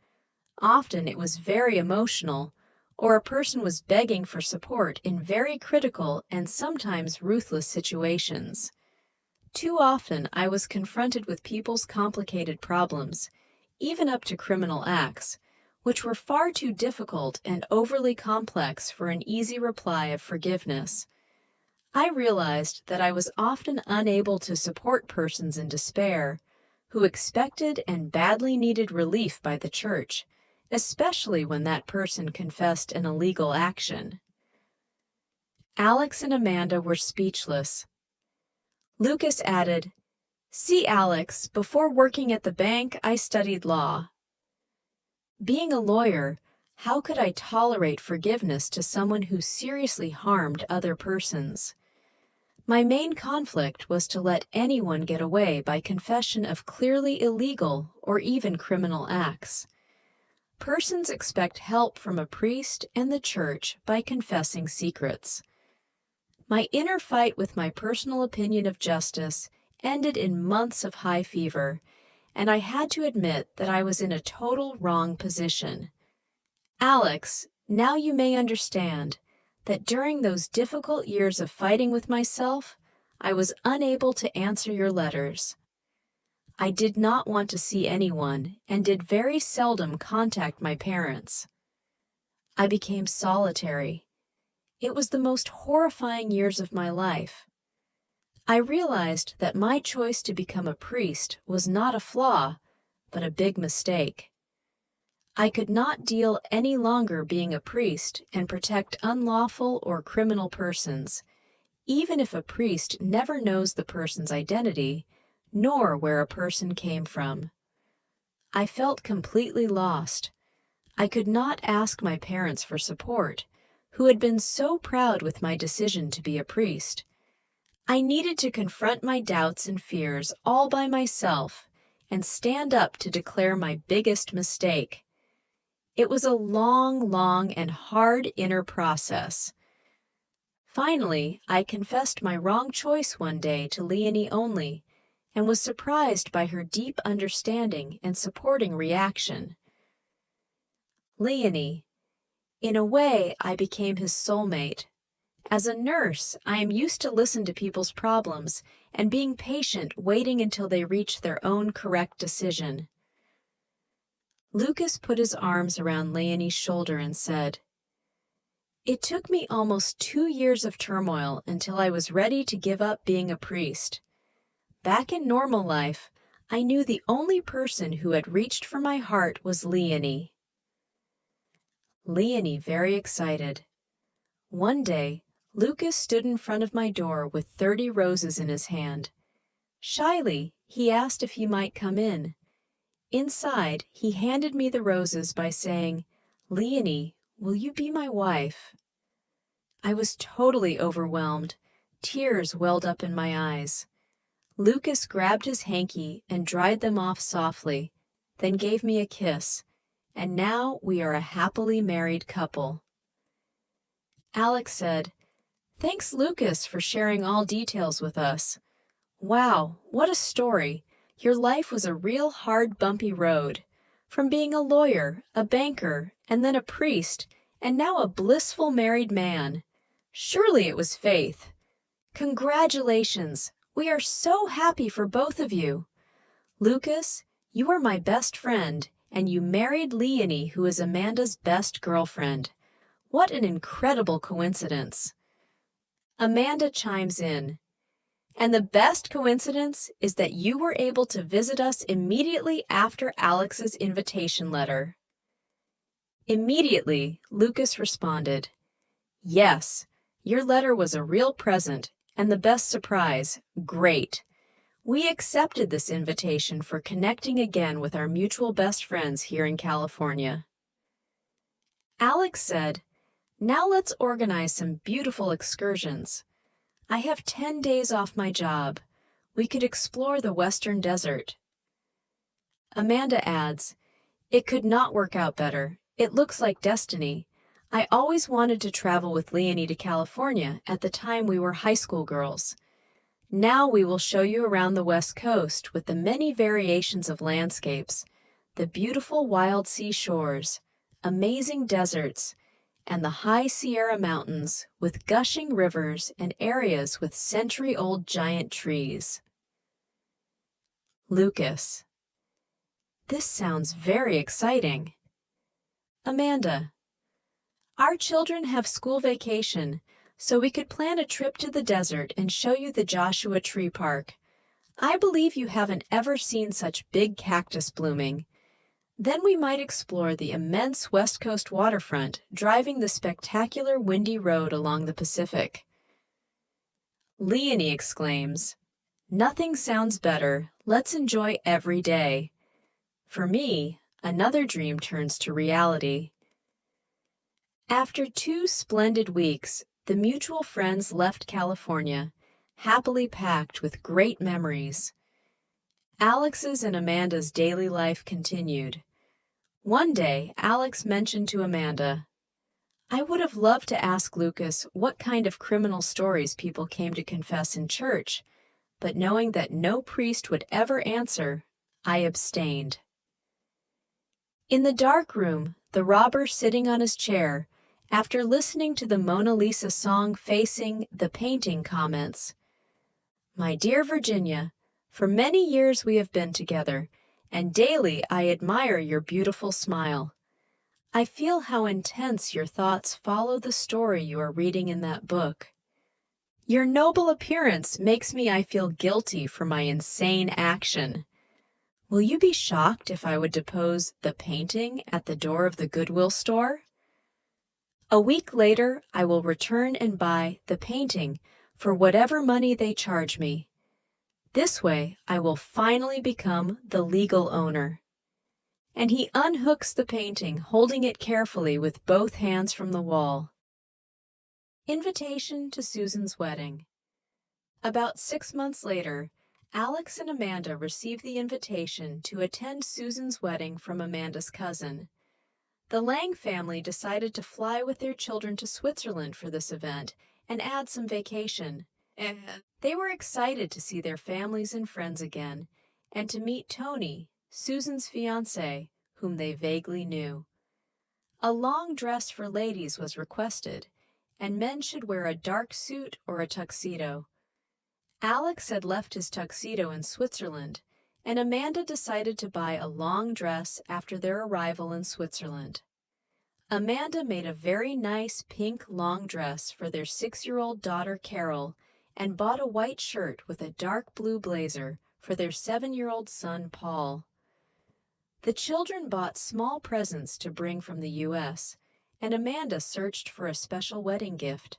Often it was very emotional, or a person was begging for support in very critical and sometimes ruthless situations. Too often I was confronted with people's complicated problems, even up to criminal acts, which were far too difficult and overly complex for an easy reply of forgiveness. I realized that I was often unable to support persons in despair, who expected and badly needed relief by the church, especially when that person confessed an illegal action." Alex and Amanda were speechless. Lucas added, "See, Alex, before working at the bank, I studied law. Being a lawyer, how could I tolerate forgiveness to someone who seriously harmed other persons? My main conflict was to let anyone get away by confession of clearly illegal or even criminal acts. Persons expect help from a priest and the church by confessing secrets. My inner fight with my personal opinion of justice ended in months of high fever, and I had to admit that I was in a total wrong position. Alex, now you may understand that during those difficult years of fighting with myself, I was unable to answer your letters. I did not want to see anyone and did very seldom contact my parents. I became solitary. It was the most horrifying years of my life. I realized that my choice to become a priest was not a flaw, but a big mistake. I could not deal any longer being a priest and protect unlawful or criminal persons, even if a priest never knows the person's identity, nor where a person came from. I felt completely lost. I could not ask my parents for support, who had been so proud with my decision to be a priest. I needed to confront my doubts and fears all by myself and stand up to declare my biggest mistake. It was a long and hard inner process. Finally, I confessed my wrong choice one day to Leonie only, and was surprised by her deep understanding and supporting reaction. Leonie, in a way, I became his soulmate. As a nurse, I am used to listen to people's problems and being patient, waiting until they reach their own correct decision. Lucas put his arms around Leonie's shoulder and said, "It took me almost 2 years of turmoil until I was ready to give up being a priest. Back in normal life, I knew the only person who had reached for my heart was Leonie." Leonie very excited. One day, Lucas stood in front of my door with 30 roses in his hand. Shyly, he asked if he might come in. Inside, he handed me the roses by saying, "Leonie, will you be my wife?" I was totally overwhelmed. Tears welled up in my eyes. Lucas grabbed his hanky and dried them off softly, then gave me a kiss, and now we are a happily married couple. Alex said, Thanks, Lucas, for sharing all details with us. Wow, what a story. Your life was a real hard, bumpy road. From being a lawyer, a banker, and then a priest, and now a blissful married man. Surely it was faith. Congratulations! We are so happy for both of you. Lucas, you are my best friend, and you married Leonie, who is Amanda's best girlfriend. What an incredible coincidence. Amanda chimes in. And the best coincidence is that you were able to visit us immediately after Alex's invitation letter. Immediately, Lucas responded, Yes, your letter was a real present and the best surprise. Great. We accepted this invitation for connecting again with our mutual best friends here in California. Alex said, Now let's organize some beautiful excursions. I have 10 days off my job. We could explore the Western Desert. Amanda adds, It could not work out better. It looks like destiny. I always wanted to travel with Leonie to California at the time we were high school girls. Now we will show you around the West Coast with the many variations of landscapes, the beautiful wild seashores, amazing deserts, and the high Sierra Mountains with gushing rivers and areas with century-old giant trees. Lucas. This sounds very exciting. Amanda. Our children have school vacation, so we could plan a trip to the desert and show you the Joshua Tree Park. I believe you haven't ever seen such big cactus blooming. Then we might explore the immense West Coast waterfront, driving the spectacular windy road along the Pacific. Leonie exclaims, Nothing sounds better. Let's enjoy every day. For me, another dream turns to reality. After 2 splendid weeks, the mutual friends left California, happily packed with great memories. Alex's and Amanda's daily life continued. One day, Alex mentioned to Amanda, I would have loved to ask Lucas what kind of criminal stories people came to confess in church, but knowing that no priest would ever answer, I abstained. In the dark room, the robber sitting on his chair, after listening to the Mona Lisa song facing the painting, comments, My dear Virginia, for many years we have been together, and daily I admire your beautiful smile. I feel how intense your thoughts follow the story you are reading in that book. Your noble appearance makes me feel guilty for my insane action. Will you be shocked if I would depose the painting at the door of the Goodwill store? A week later, I will return and buy the painting for whatever money they charge me. This way, I will finally become the legal owner. And he unhooks the painting, holding it carefully with both hands from the wall. Invitation to Susan's wedding. About 6 months later, Alex and Amanda received the invitation to attend Susan's wedding from Amanda's cousin. The Lang family decided to fly with their children to Switzerland for this event and add some vacation. They were excited to see their families and friends again, and to meet Tony, Susan's fiancé, whom they vaguely knew. A long dress for ladies was requested, and men should wear a dark suit or a tuxedo. Alex had left his tuxedo in Switzerland, and Amanda decided to buy a long dress after their arrival in Switzerland. Amanda made a very nice pink long dress for their 6-year-old daughter Carol, and bought a white shirt with a dark blue blazer for their 7-year-old son Paul. The children bought small presents to bring from the U.S., and Amanda searched for a special wedding gift.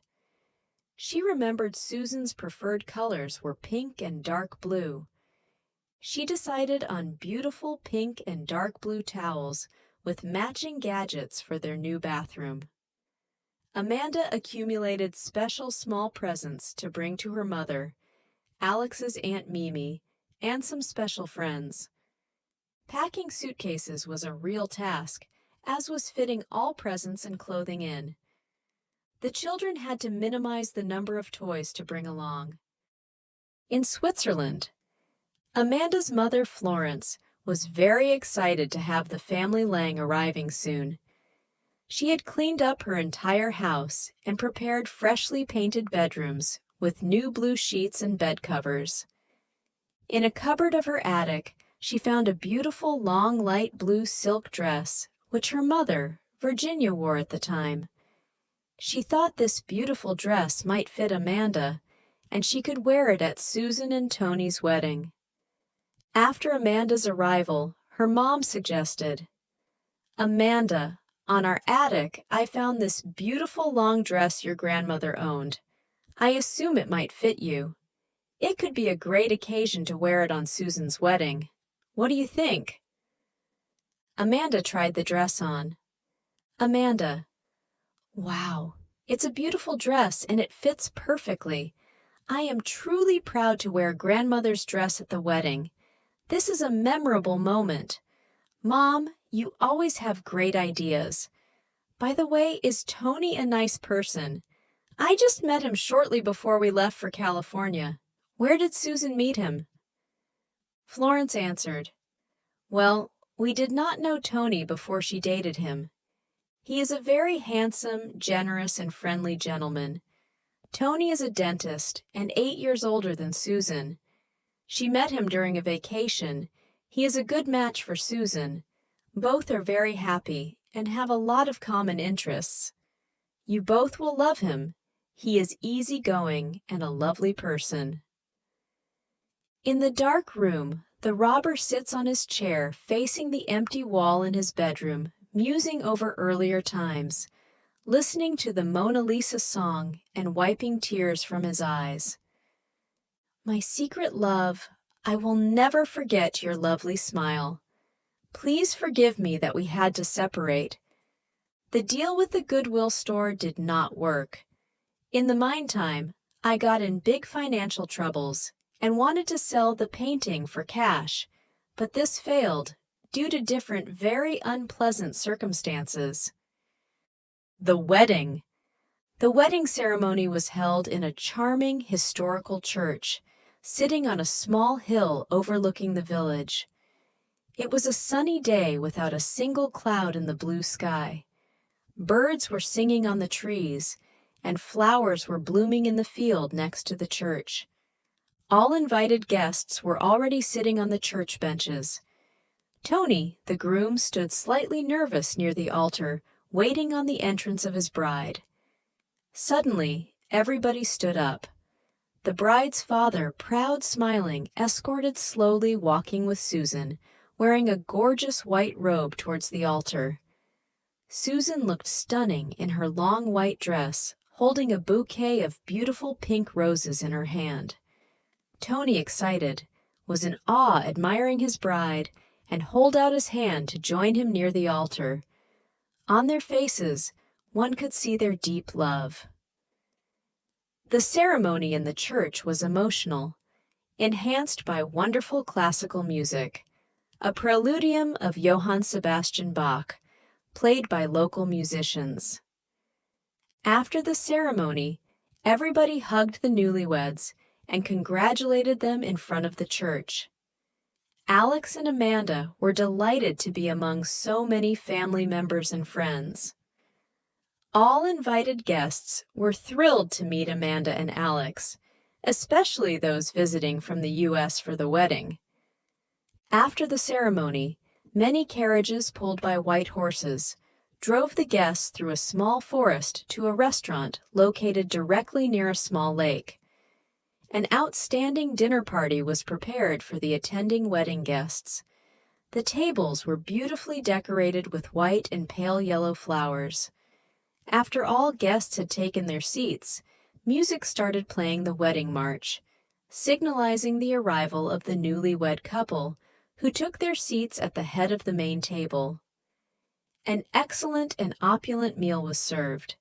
She remembered Susan's preferred colors were pink and dark blue. She decided on beautiful pink and dark blue towels with matching gadgets for their new bathroom. Amanda accumulated special small presents to bring to her mother, Alex's Aunt Mimi, and some special friends. Packing suitcases was a real task, as was fitting all presents and clothing in. The children had to minimize the number of toys to bring along. In Switzerland, Amanda's mother, Florence, was very excited to have the family Lang arriving soon. She had cleaned up her entire house and prepared freshly painted bedrooms with new blue sheets and bed covers. In a cupboard of her attic, she found a beautiful long light blue silk dress, which her mother, Virginia, wore at the time. She thought this beautiful dress might fit Amanda, and she could wear it at Susan and Tony's wedding. After Amanda's arrival, her mom suggested, "Amanda, on our attic, I found this beautiful long dress your grandmother owned. I assume it might fit you. It could be a great occasion to wear it on Susan's wedding. What do you think?" Amanda tried the dress on. "Amanda, wow, it's a beautiful dress and it fits perfectly. I am truly proud to wear grandmother's dress at the wedding. This is a memorable moment. Mom, you always have great ideas. By the way, is Tony a nice person? I just met him shortly before we left for California. Where did Susan meet him?" Florence answered, "Well, we did not know Tony before she dated him. He is a very handsome, generous, and friendly gentleman. Tony is a dentist and 8 years older than Susan. She met him during a vacation. He is a good match for Susan. Both are very happy and have a lot of common interests. You both will love him. He is easygoing and a lovely person." In the dark room, the robber sits on his chair facing the empty wall in his bedroom, musing over earlier times, listening to the Mona Lisa song and wiping tears from his eyes. "My secret love, I will never forget your lovely smile. Please forgive me that we had to separate. The deal with the Goodwill store did not work. In the meantime, I got in big financial troubles and wanted to sell the painting for cash, but this failed due to different very unpleasant circumstances." The wedding. The wedding ceremony was held in a charming historical church, sitting on a small hill overlooking the village. It was a sunny day without a single cloud in the blue sky. Birds were singing on the trees, and flowers were blooming in the field next to the church. All invited guests were already sitting on the church benches. Tony, the groom, stood slightly nervous near the altar, waiting on the entrance of his bride. Suddenly, everybody stood up. The bride's father, proud smiling, escorted slowly walking with Susan, wearing a gorgeous white robe towards the altar. Susan looked stunning in her long white dress, holding a bouquet of beautiful pink roses in her hand. Tony, excited, was in awe admiring his bride and held out his hand to join him near the altar. On their faces, one could see their deep love. The ceremony in the church was emotional, enhanced by wonderful classical music, a preludium of Johann Sebastian Bach, played by local musicians. After the ceremony, everybody hugged the newlyweds and congratulated them in front of the church. Alex and Amanda were delighted to be among so many family members and friends. All invited guests were thrilled to meet Amanda and Alex, especially those visiting from the U.S. for the wedding. After the ceremony, many carriages pulled by white horses drove the guests through a small forest to a restaurant located directly near a small lake. An outstanding dinner party was prepared for the attending wedding guests. The tables were beautifully decorated with white and pale yellow flowers. After all guests had taken their seats, music started playing the wedding march, signalizing the arrival of the newlywed couple, who took their seats at the head of the main table. An excellent and opulent meal was served.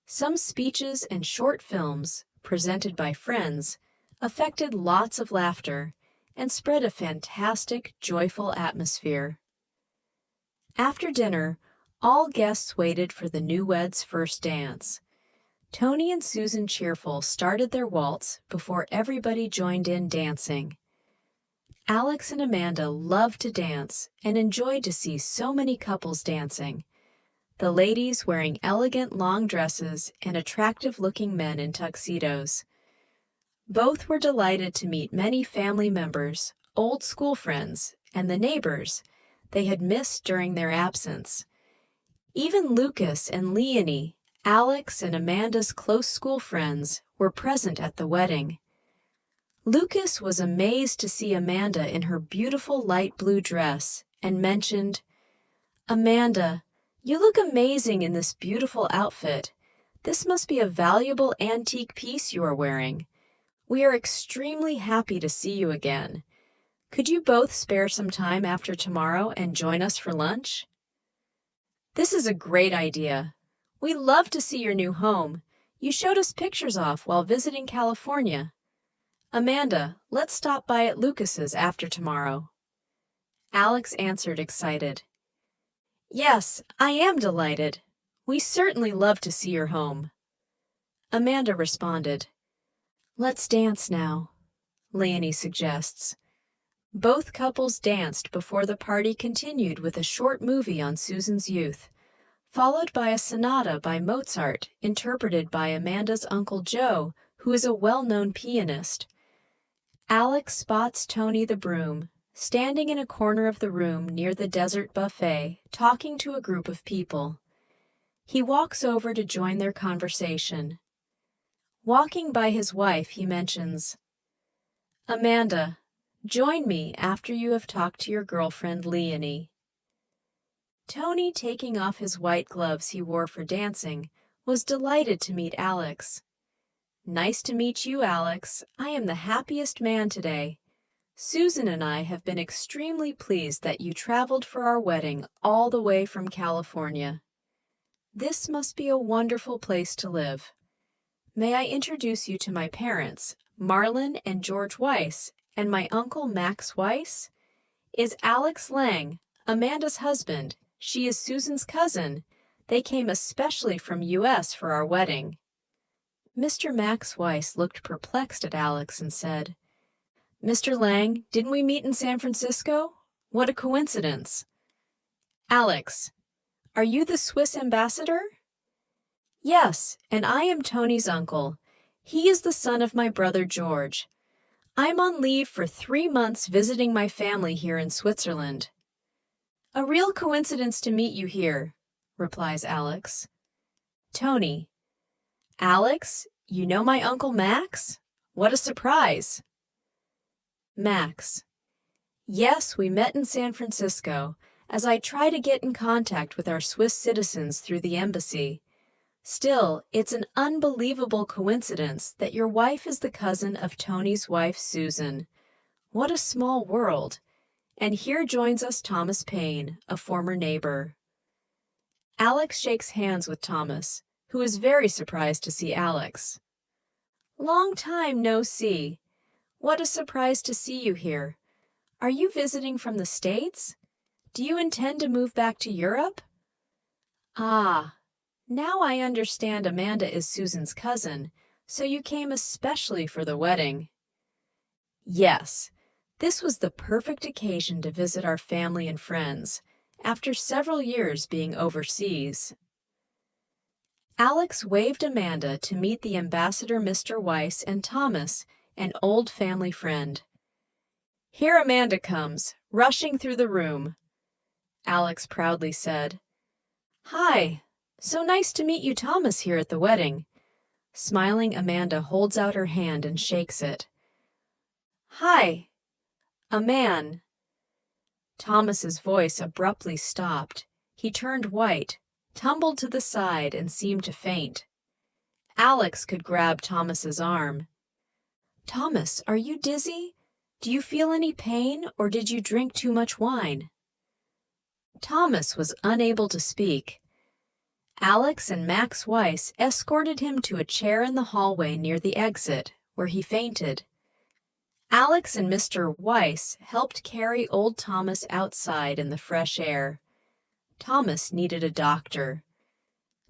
Some speeches and short films, presented by friends, affected lots of laughter and spread a fantastic, joyful atmosphere. After dinner, all guests waited for the newlyweds' first dance. Tony and Susan Cheerful started their waltz before everybody joined in dancing. Alex and Amanda loved to dance and enjoyed to see so many couples dancing, the ladies wearing elegant long dresses and attractive-looking men in tuxedos. Both were delighted to meet many family members, old school friends, and the neighbors they had missed during their absence. Even Lucas and Leonie, Alex and Amanda's close school friends, were present at the wedding. Lucas was amazed to see Amanda in her beautiful light blue dress and mentioned, "Amanda, you look amazing in this beautiful outfit. This must be a valuable antique piece you are wearing. We are extremely happy to see you again. Could you both spare some time after tomorrow and join us for lunch?" "This is a great idea. We love to see your new home. You showed us pictures off while visiting California. Amanda, let's stop by at Lucas's after tomorrow." Alex answered excited. "Yes, I am delighted. We certainly love to see your home." Amanda responded. "Let's dance now," Leonie suggests. Both couples danced before the party continued with a short movie on Susan's youth, followed by a sonata by Mozart interpreted by Amanda's Uncle Joe, who is a well-known pianist. Alex spots Tony the Broom, standing in a corner of the room near the dessert buffet, talking to a group of people. He walks over to join their conversation. Walking by his wife, he mentions, "Amanda, join me after you have talked to your girlfriend Leonie." Tony, taking off his white gloves he wore for dancing, was delighted to meet Alex. "Nice to meet you, Alex. I am the happiest man today. Susan and I have been extremely pleased that you traveled for our wedding all the way from California. This must be a wonderful place to live. May I introduce you to my parents, Marlon and George Weiss, and my uncle Max Weiss? Is Alex Lang, Amanda's husband. She is Susan's cousin. They came especially from U.S. for our wedding." Mr. Max Weiss looked perplexed at Alex and said, "Mr. Lang, didn't we meet in San Francisco? What a coincidence." "Alex, are you the Swiss ambassador?" "Yes, and I am Tony's uncle. He is the son of my brother George. I'm on leave for 3 months visiting my family here in Switzerland." "A real coincidence to meet you here," replies Alex. Tony, "Alex, you know my Uncle Max? What a surprise." Max, "Yes, we met in San Francisco, as I try to get in contact with our Swiss citizens through the embassy. Still, it's an unbelievable coincidence that your wife is the cousin of Tony's wife, Susan. What a small world. And here joins us Thomas Payne, a former neighbor." Alex shakes hands with Thomas, who is very surprised to see Alex. "Long time no see. What a surprise to see you here. Are you visiting from the States? Do you intend to move back to Europe?" "Ah, now I understand Amanda is Susan's cousin, so you came especially for the wedding." "Yes, this was the perfect occasion to visit our family and friends, after several years being overseas." Alex waved Amanda to meet the ambassador Mr. Weiss and Thomas, an old family friend. "Here Amanda comes, rushing through the room," Alex proudly said. "Hi, so nice to meet you Thomas here at the wedding." Smiling, Amanda holds out her hand and shakes it. "Hi, a man." Thomas's voice abruptly stopped. He turned white, tumbled to the side, and seemed to faint. Alex could grab Thomas's arm. "Thomas, are you dizzy? Do you feel any pain, or did you drink too much wine?" Thomas was unable to speak. Alex and Max Weiss escorted him to a chair in the hallway near the exit, where he fainted. Alex and Mr. Weiss helped carry old Thomas outside in the fresh air. Thomas needed a doctor.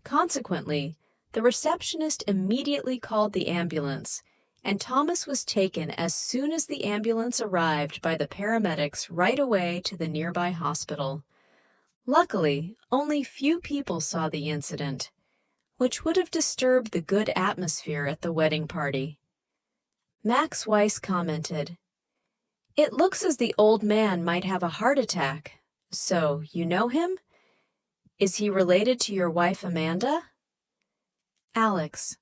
Consequently, The receptionist immediately called the ambulance, and Thomas was taken as soon as the ambulance arrived by the paramedics right away to the nearby hospital. Luckily, only few people saw the incident, which would have disturbed the good atmosphere at the wedding party. Max Weiss commented, "It looks as the old man might have a heart attack. So, you know him? Is he related to your wife Amanda?" Alex,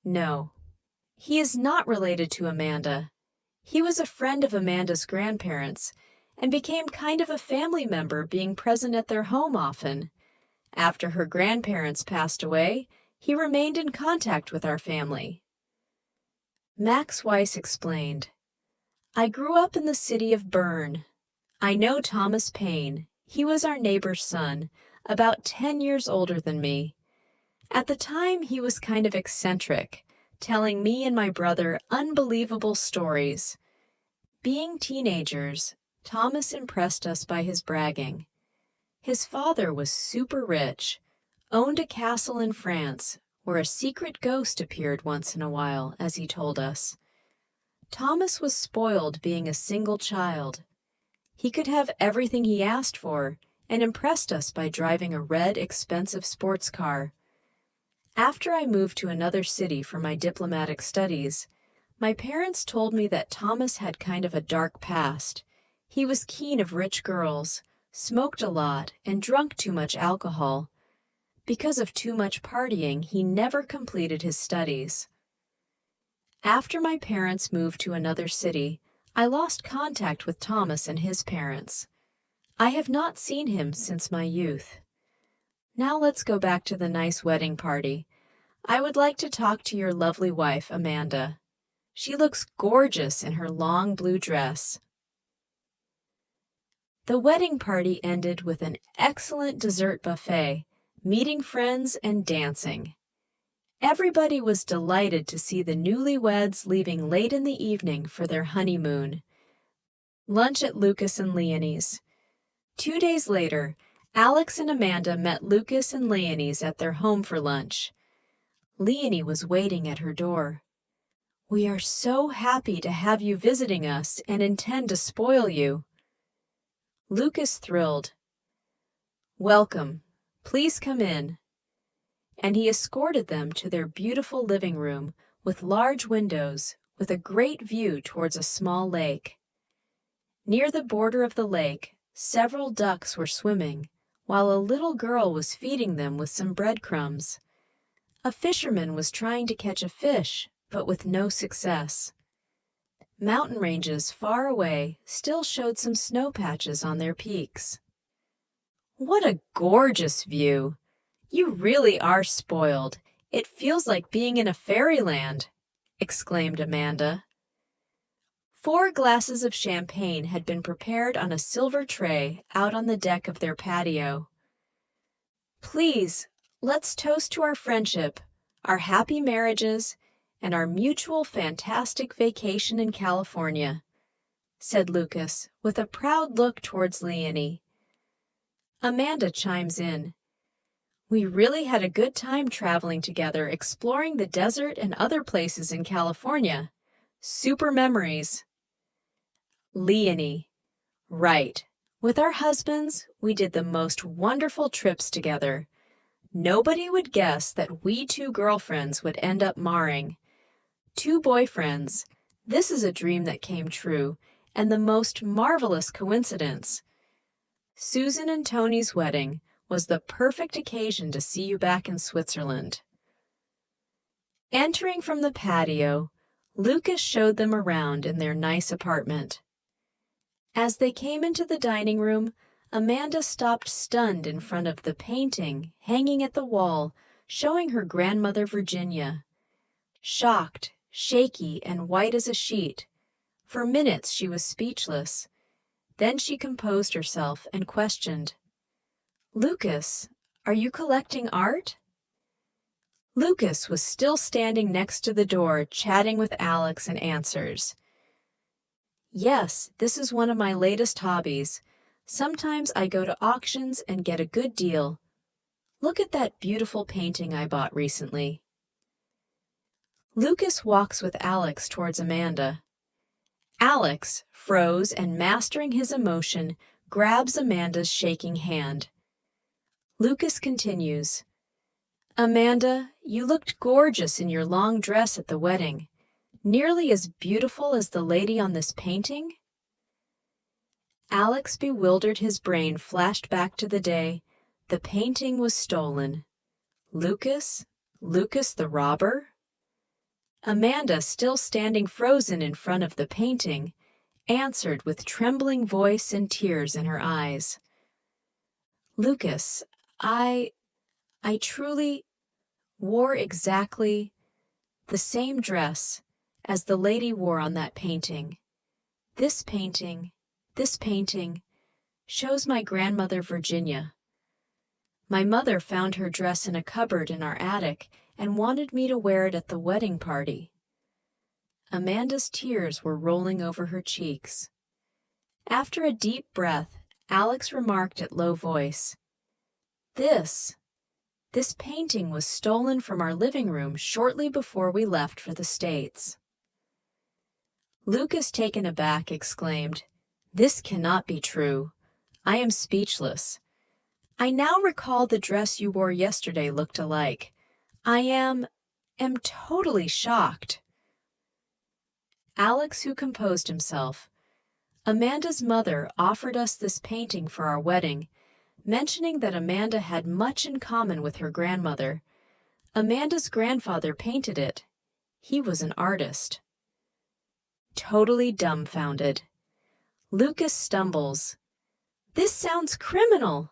"No, he is not related to Amanda. He was a friend of Amanda's grandparents and became kind of a family member, being present at their home often. After her grandparents passed away, he remained in contact with our family." Max Weiss explained, "I grew up in the city of Bern. I know Thomas Paine. He was our neighbor's son, about 10 years older than me. At the time, he was kind of eccentric, telling me and my brother unbelievable stories. Being teenagers, Thomas impressed us by his bragging. His father was super rich, owned a castle in France, where a secret ghost appeared once in a while, as he told us. Thomas was spoiled being a single child. He could have everything he asked for, and impressed us by driving a red, expensive sports car. After I moved to another city for my diplomatic studies, my parents told me that Thomas had kind of a dark past. He was keen of rich girls, smoked a lot, and drank too much alcohol. Because of too much partying, he never completed his studies. After my parents moved to another city, I lost contact with Thomas and his parents. I have not seen him since my youth. Now let's go back to the nice wedding party. I would like to talk to your lovely wife, Amanda. She looks gorgeous in her long blue dress." The wedding party ended with an excellent dessert buffet, meeting friends, and dancing. Everybody was delighted to see the newlyweds leaving late in the evening for their honeymoon. Lunch at Lucas and Leonie's. 2 days later, Alex and Amanda met Lucas and Leonie's at their home for lunch. Leonie was waiting at her door. "We are so happy to have you visiting us and intend to spoil you." Lucas thrilled. "Welcome. Please come in." And he escorted them to their beautiful living room with large windows, with a great view towards a small lake. Near the border of the lake, several ducks were swimming, while a little girl was feeding them with some breadcrumbs. A fisherman was trying to catch a fish, but with no success. Mountain ranges far away still showed some snow patches on their peaks. "What a gorgeous view! You really are spoiled. It feels like being in a fairyland," exclaimed Amanda. 4 glasses of champagne had been prepared on a silver tray out on the deck of their patio. "Please, let's toast to our friendship, our happy marriages, and our mutual fantastic vacation in California," said Lucas, with a proud look towards Leonie. Amanda chimes in, "We really had a good time traveling together, exploring the desert and other places in California. Super memories." Leonie, "Right. With our husbands, we did the most wonderful trips together. Nobody would guess that we 2 girlfriends would end up marrying. 2 boyfriends. This is a dream that came true, and the most marvelous coincidence. Susan and Tony's wedding was the perfect occasion to see you back in Switzerland." Entering from the patio, Lucas showed them around in their nice apartment. As they came into the dining room, Amanda stopped stunned in front of the painting hanging at the wall showing her grandmother Virginia. Shocked, shaky, and white as a sheet. For minutes she was speechless. Then she composed herself and questioned, "Lucas, are you collecting art?" Lucas was still standing next to the door, chatting with Alex, and answers, "Yes, this is one of my latest hobbies. Sometimes I go to auctions and get a good deal." Look at that beautiful painting I bought recently. Lucas walks with Alex towards Amanda. Alex, froze and mastering his emotion, grabs Amanda's shaking hand. Lucas continues, Amanda, you looked gorgeous in your long dress at the wedding. Nearly as beautiful as the lady on this painting? Alex, bewildered, his brain flashed back to the day the painting was stolen. Lucas? Lucas the robber? Amanda, still standing frozen in front of the painting, answered with trembling voice and tears in her eyes. Lucas, I truly wore exactly the same dress as the lady wore on that painting. This painting shows my grandmother Virginia. My mother found her dress in a cupboard in our attic and wanted me to wear it at the wedding party. Amanda's tears were rolling over her cheeks. After a deep breath, Alex remarked at low voice, This painting was stolen from our living room shortly before we left for the States. Lucas, taken aback, exclaimed, This cannot be true. I am speechless. I now recall the dress you wore yesterday looked alike. I am totally shocked. Alex, who composed himself, Amanda's mother offered us this painting for our wedding, mentioning that Amanda had much in common with her grandmother. Amanda's grandfather painted it. He was an artist. Totally dumbfounded, Lucas stumbles. This sounds criminal.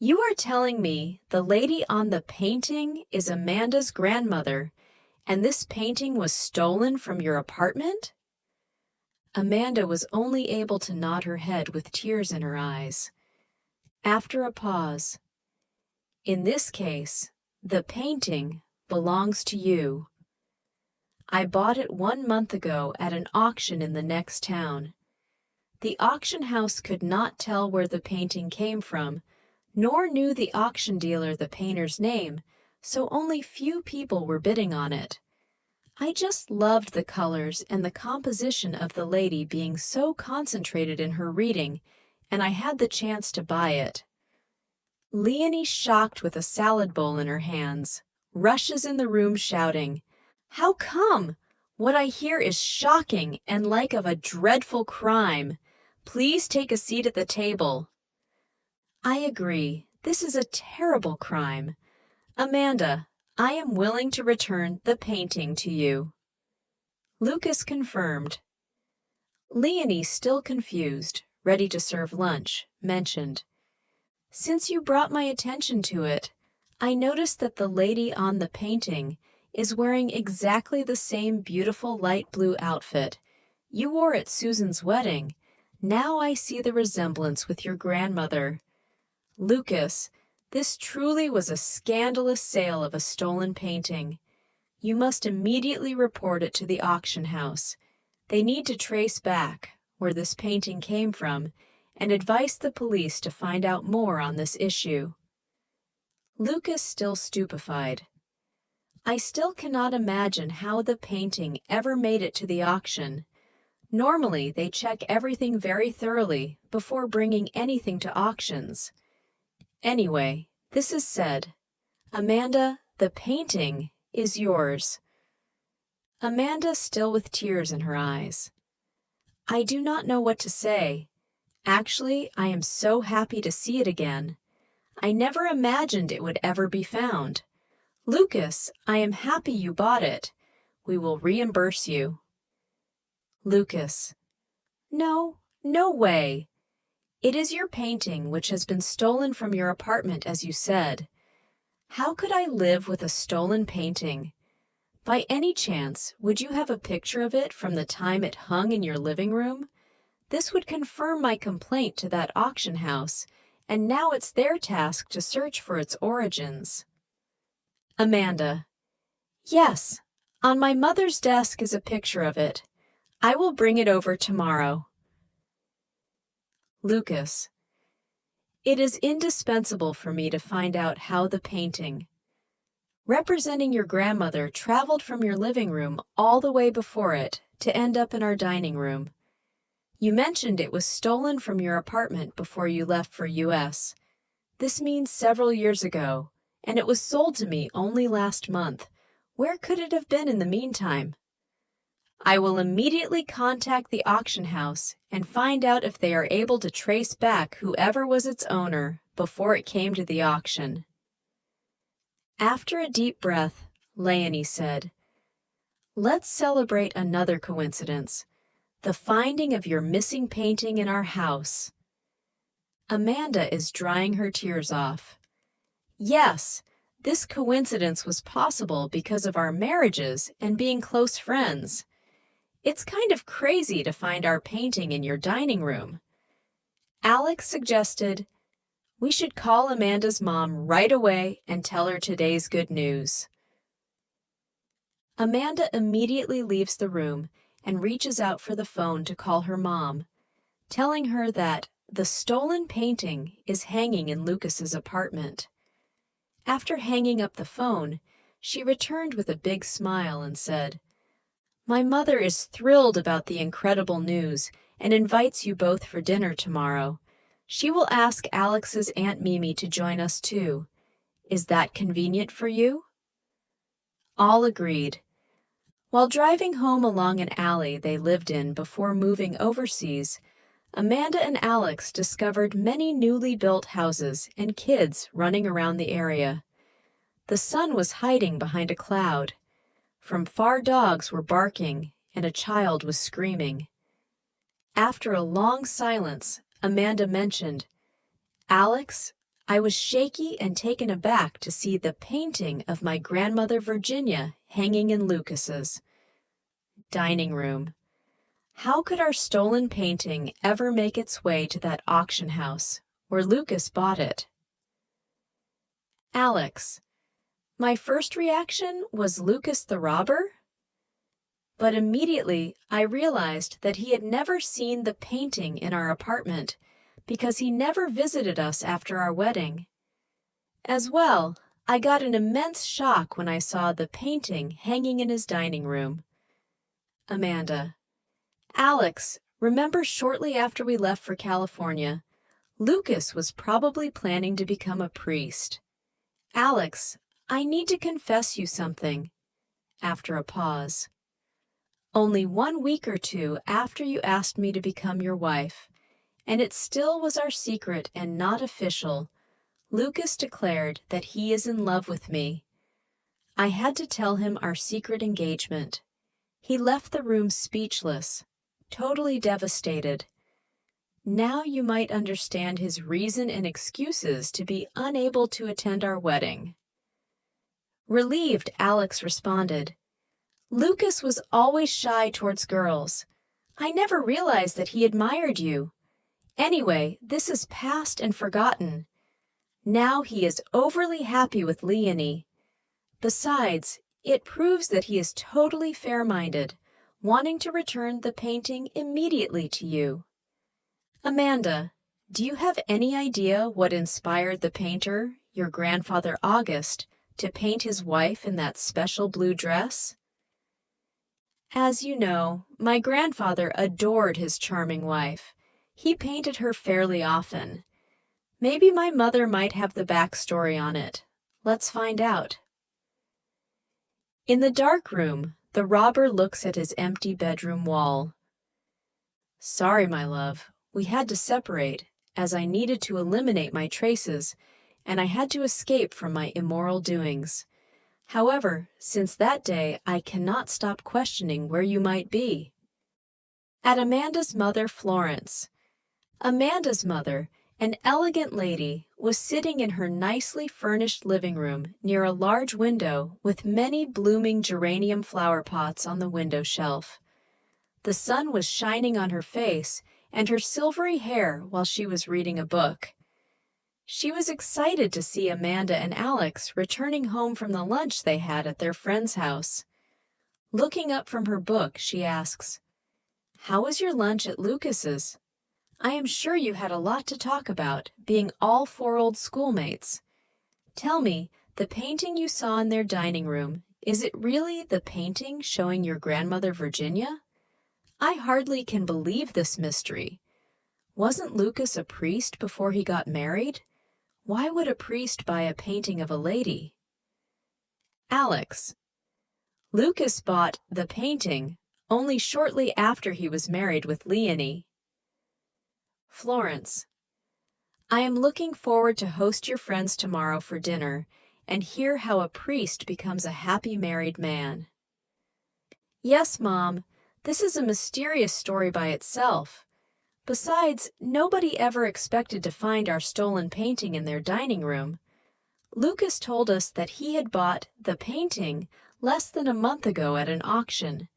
You are telling me the lady on the painting is Amanda's grandmother, and this painting was stolen from your apartment? Amanda was only able to nod her head with tears in her eyes. After a pause, in this case, the painting belongs to you. I bought it 1 month ago at an auction in the next town. The auction house could not tell where the painting came from, nor knew the auction dealer the painter's name, so only few people were bidding on it. I just loved the colors and the composition of the lady being so concentrated in her reading, and I had the chance to buy it. Leonie, shocked with a salad bowl in her hands, rushes in the room shouting, How come? What I hear is shocking and like of a dreadful crime. Please take a seat at the table. I agree. This is a terrible crime. Amanda, I am willing to return the painting to you. Lucas confirmed. Leonie, still confused, ready to serve lunch, mentioned, Since you brought my attention to it, I noticed that the lady on the painting is wearing exactly the same beautiful light blue outfit you wore at Susan's wedding. Now I see the resemblance with your grandmother. Lucas, this truly was a scandalous sale of a stolen painting. You must immediately report it to the auction house. They need to trace back where this painting came from and advise the police to find out more on this issue. Lucas, still stupefied. I still cannot imagine how the painting ever made it to the auction. Normally, they check everything very thoroughly before bringing anything to auctions. Anyway, this is said. Amanda, the painting is yours. Amanda, still with tears in her eyes. I do not know what to say. Actually, I am so happy to see it again. I never imagined it would ever be found. Lucas, I am happy you bought it. We will reimburse you. Lucas, no way. It is your painting which has been stolen from your apartment, as you said. How could I live with a stolen painting? By any chance, would you have a picture of it from the time it hung in your living room? This would confirm my complaint to that auction house, and now it's their task to search for its origins. Amanda, yes, on my mother's desk is a picture of it. I will bring it over tomorrow. Lucas, It is indispensable for me to find out how the painting, representing your grandmother, traveled from your living room all the way before it to end up in our dining room. You mentioned it was stolen from your apartment before you left for US. This means several years ago, and it was sold to me only last month. Where could it have been in the meantime? I will immediately contact the auction house and find out if they are able to trace back whoever was its owner before it came to the auction. After a deep breath, Leonie said, "Let's celebrate another coincidence, the finding of your missing painting in our house." Amanda is drying her tears off. Yes, this coincidence was possible because of our marriages and being close friends. It's kind of crazy to find our painting in your dining room. Alex suggested, "We should call Amanda's mom right away and tell her today's good news." Amanda immediately leaves the room and reaches out for the phone to call her mom, telling her that the stolen painting is hanging in Lucas's apartment. After hanging up the phone, she returned with a big smile and said, "My mother is thrilled about the incredible news and invites you both for dinner tomorrow. She will ask Alex's Aunt Mimi to join us too. Is that convenient for you?" All agreed. While driving home along an alley they lived in before moving overseas, Amanda and Alex discovered many newly built houses and kids running around the area. The sun was hiding behind a cloud. From far, dogs were barking and a child was screaming. After a long silence, Amanda mentioned, "Alex, I was shaky and taken aback to see the painting of my grandmother Virginia hanging in Lucas's dining room. How could our stolen painting ever make its way to that auction house where Lucas bought it?" Alex, my first reaction was Lucas the robber? But immediately I realized that he had never seen the painting in our apartment because he never visited us after our wedding. As well, I got an immense shock when I saw the painting hanging in his dining room. Amanda, Alex, remember shortly after we left for California, Lucas was probably planning to become a priest. Alex, I need to confess you something. After a pause. Only 1 week or 2 after you asked me to become your wife, and it still was our secret and not official, Lucas declared that he is in love with me. I had to tell him our secret engagement. He left the room speechless, totally devastated. Now you might understand his reason and excuses to be unable to attend our wedding. Relieved, Alex responded, "Lucas was always shy towards girls. I never realized that he admired you. Anyway, this is past and forgotten. Now he is overly happy with Leonie. Besides, it proves that he is totally fair-minded, wanting to return the painting immediately to you." Amanda, do you have any idea what inspired the painter, your grandfather August, to paint his wife in that special blue dress? As you know, my grandfather adored his charming wife. He painted her fairly often. Maybe my mother might have the backstory on it. Let's find out. In the dark room, the robber looks at his empty bedroom wall. "Sorry, my love. We had to separate, as I needed to eliminate my traces, and I had to escape from my immoral doings. However, since that day, I cannot stop questioning where you might be." At Amanda's mother, Florence. Amanda's mother, an elegant lady, was sitting in her nicely furnished living room near a large window with many blooming geranium flower pots on the window shelf. The sun was shining on her face and her silvery hair while she was reading a book. She was excited to see Amanda and Alex returning home from the lunch they had at their friend's house. Looking up from her book, she asks, "How was your lunch at Lucas's?" I am sure you had a lot to talk about, being all four old schoolmates. Tell me, the painting you saw in their dining room, is it really the painting showing your grandmother Virginia? I hardly can believe this mystery. Wasn't Lucas a priest before he got married? Why would a priest buy a painting of a lady? Alex. Lucas bought the painting only shortly after he was married with Leonie. Florence. I am looking forward to host your friends tomorrow for dinner and hear how a priest becomes a happy married man. Yes, Mom, this is a mysterious story by itself. Besides, nobody ever expected to find our stolen painting in their dining room. Lucas told us that he had bought the painting less than a month ago at an auction.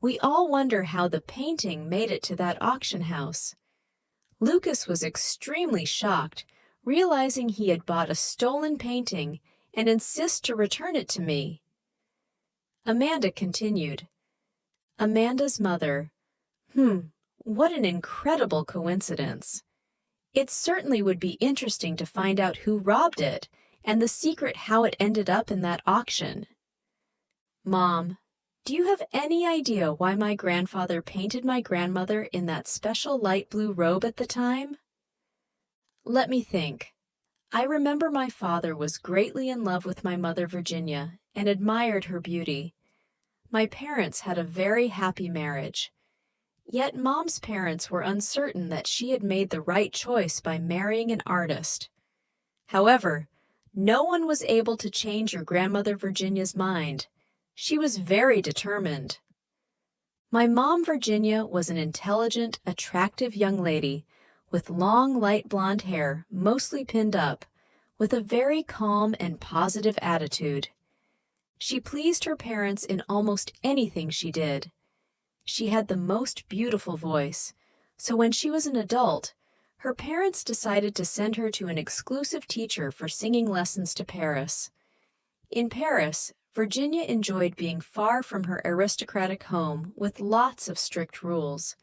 We all wonder how the painting made it to that auction house. Lucas was extremely shocked, realizing he had bought a stolen painting and insists to return it to me. Amanda continued. Amanda's mother. What an incredible coincidence. It certainly would be interesting to find out who robbed it and the secret how it ended up in that auction. Mom, do you have any idea why my grandfather painted my grandmother in that special light blue robe at the time? Let me think. I remember my father was greatly in love with my mother Virginia and admired her beauty. My parents had a very happy marriage. Yet Mom's parents were uncertain that she had made the right choice by marrying an artist. However, no one was able to change your grandmother Virginia's mind. She was very determined. My mom Virginia was an intelligent, attractive young lady with long light blonde hair, mostly pinned up, with a very calm and positive attitude. She pleased her parents in almost anything she did. She had the most beautiful voice, so when she was an adult, her parents decided to send her to an exclusive teacher for singing lessons to Paris. In Paris, Virginia enjoyed being far from her aristocratic home with lots of strict rules.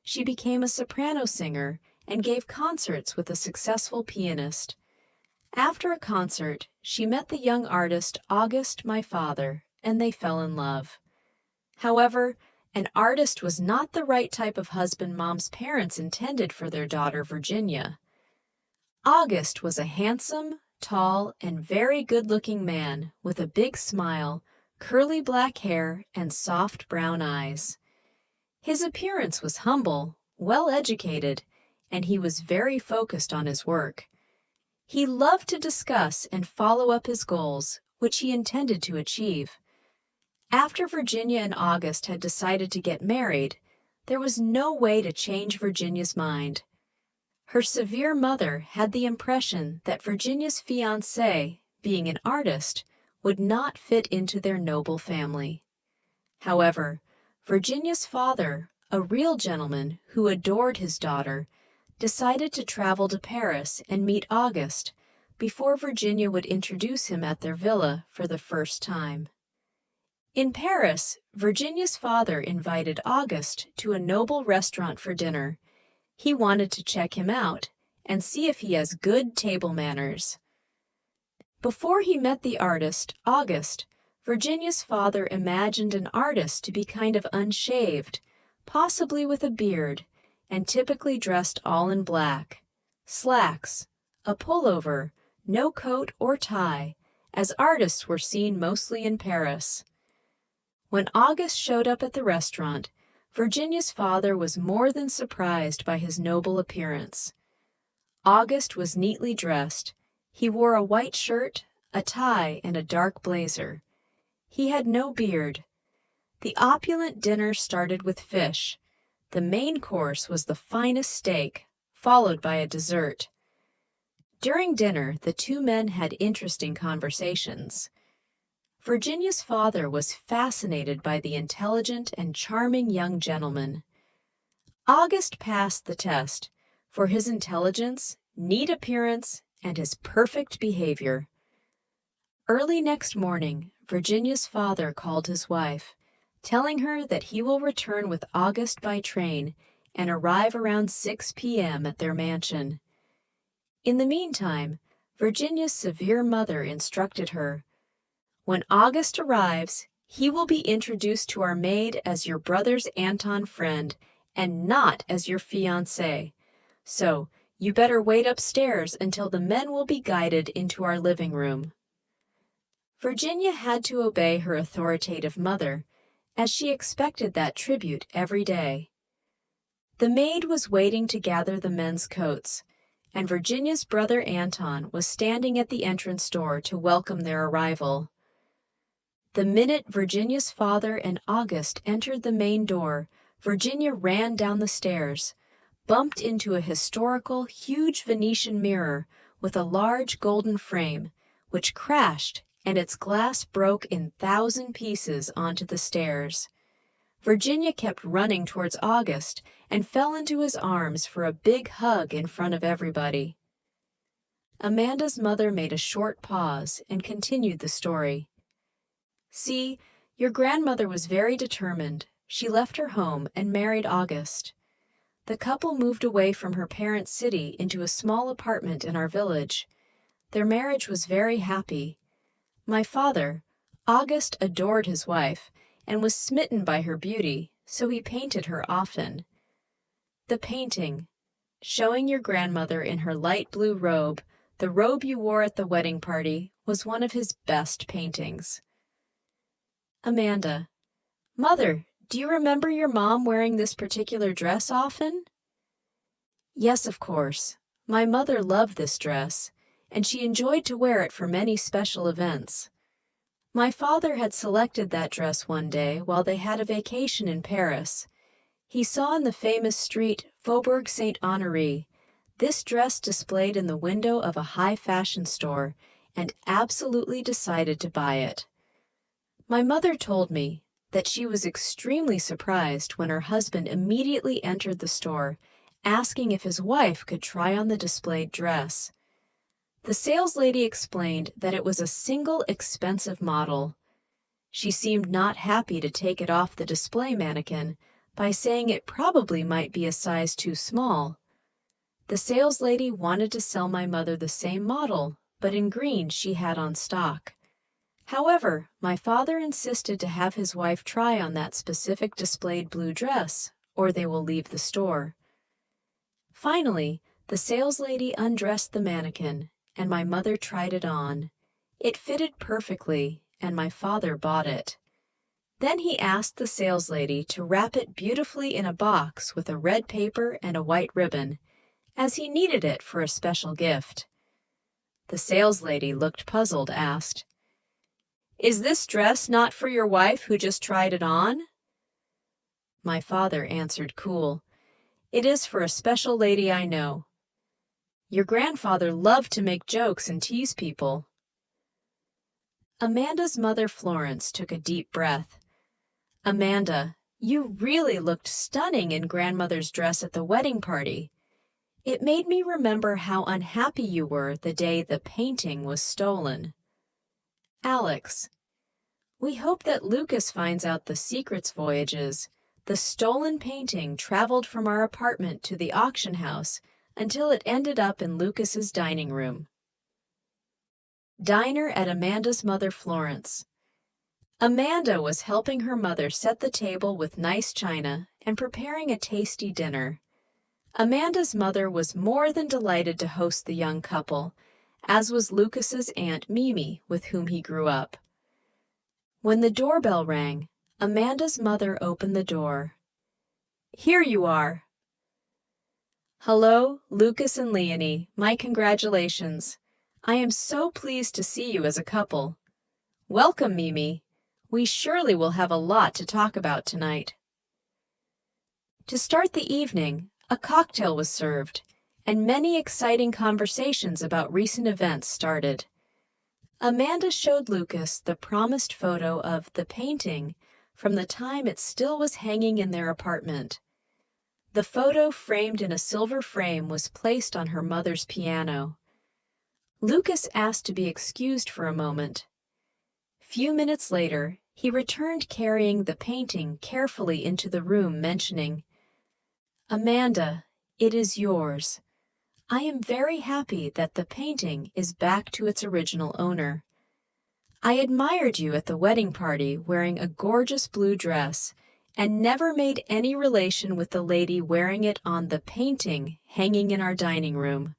She became a soprano singer and gave concerts with a successful pianist. After a concert, she met the young artist August, my father, and they fell in love. However, an artist was not the right type of husband Mom's parents intended for their daughter Virginia. August was a handsome, tall, and very good-looking man with a big smile, curly black hair, and soft brown eyes. His appearance was humble, well-educated, and he was very focused on his work. He loved to discuss and follow up his goals, which he intended to achieve. After Virginia and August had decided to get married, there was no way to change Virginia's mind. Her severe mother had the impression that Virginia's fiancé, being an artist, would not fit into their noble family. However, Virginia's father, a real gentleman who adored his daughter, decided to travel to Paris and meet August before Virginia would introduce him at their villa for the first time. In Paris, Virginia's father invited August to a noble restaurant for dinner. He wanted to check him out and see if he has good table manners. Before he met the artist, August, Virginia's father imagined an artist to be kind of unshaved, possibly with a beard, and typically dressed all in black. Slacks, a pullover, no coat or tie, as artists were seen mostly in Paris. When August showed up at the restaurant, Virginia's father was more than surprised by his noble appearance. August was neatly dressed. He wore a white shirt, a tie, and a dark blazer. He had no beard. The opulent dinner started with fish. The main course was the finest steak, followed by a dessert. During dinner, the two men had interesting conversations. Virginia's father was fascinated by the intelligent and charming young gentleman. August passed the test for his intelligence, neat appearance, and his perfect behavior. Early next morning, Virginia's father called his wife, telling her that he will return with August by train and arrive around 6 p.m. at their mansion. In the meantime, Virginia's severe mother instructed her, "When August arrives, he will be introduced to our maid as your brother's Anton friend and not as your fiancé. So, you better wait upstairs until the men will be guided into our living room." Virginia had to obey her authoritative mother, as she expected that tribute every day. The maid was waiting to gather the men's coats, and Virginia's brother Anton was standing at the entrance door to welcome their arrival. The minute Virginia's father and August entered the main door, Virginia ran down the stairs, bumped into a historical, huge Venetian mirror with a large golden frame, which crashed and its glass broke in 1,000 pieces onto the stairs. Virginia kept running towards August and fell into his arms for a big hug in front of everybody. Amanda's mother made a short pause and continued the story. "See, your grandmother was very determined. She left her home and married August. The couple moved away from her parents' city into a small apartment in our village. Their marriage was very happy. My father, August, adored his wife and was smitten by her beauty, so he painted her often. The painting, showing your grandmother in her light blue robe, the robe you wore at the wedding party, was one of his best paintings." Amanda: "Mother, do you remember your mom wearing this particular dress often?" "Yes, of course. My mother loved this dress, and she enjoyed to wear it for many special events. My father had selected that dress one day while they had a vacation in Paris. He saw in the famous street Faubourg Saint-Honoré this dress displayed in the window of a high-fashion store and absolutely decided to buy it. My mother told me that she was extremely surprised when her husband immediately entered the store, asking if his wife could try on the displayed dress. The saleslady explained that it was a single expensive model. She seemed not happy to take it off the display mannequin by saying it probably might be a size too small. The saleslady wanted to sell my mother the same model, but in green she had on stock. However, my father insisted to have his wife try on that specific displayed blue dress, or they will leave the store. Finally, the saleslady undressed the mannequin, and my mother tried it on. It fitted perfectly, and my father bought it. Then he asked the saleslady to wrap it beautifully in a box with a red paper and a white ribbon, as he needed it for a special gift. The saleslady looked puzzled, asked, "Is this dress not for your wife who just tried it on?" My father answered cool, "It is for a special lady I know. Your grandfather loved to make jokes and tease people." Amanda's mother, Florence, took a deep breath. "Amanda, you really looked stunning in grandmother's dress at the wedding party. It made me remember how unhappy you were the day the painting was stolen." Alex: "We hope that Lucas finds out the secrets voyages. The stolen painting traveled from our apartment to the auction house until it ended up in Lucas's dining room." Diner at Amanda's mother, Florence. Amanda was helping her mother set the table with nice china and preparing a tasty dinner. Amanda's mother was more than delighted to host the young couple, as was Lucas's Aunt Mimi, with whom he grew up. When the doorbell rang, Amanda's mother opened the door. "Here you are." "Hello, Lucas and Leonie. My congratulations. I am so pleased to see you as a couple. Welcome, Mimi. We surely will have a lot to talk about tonight." To start the evening, a cocktail was served, and many exciting conversations about recent events started. Amanda showed Lucas the promised photo of the painting from the time it still was hanging in their apartment. The photo, framed in a silver frame, was placed on her mother's piano. Lucas asked to be excused for a moment. Few minutes later, he returned carrying the painting carefully into the room, mentioning, Amanda, it is yours. I am very happy that the painting is back to its original owner. I admired you at the wedding party wearing a gorgeous blue dress and never made any relation with the lady wearing it on the painting hanging in our dining room.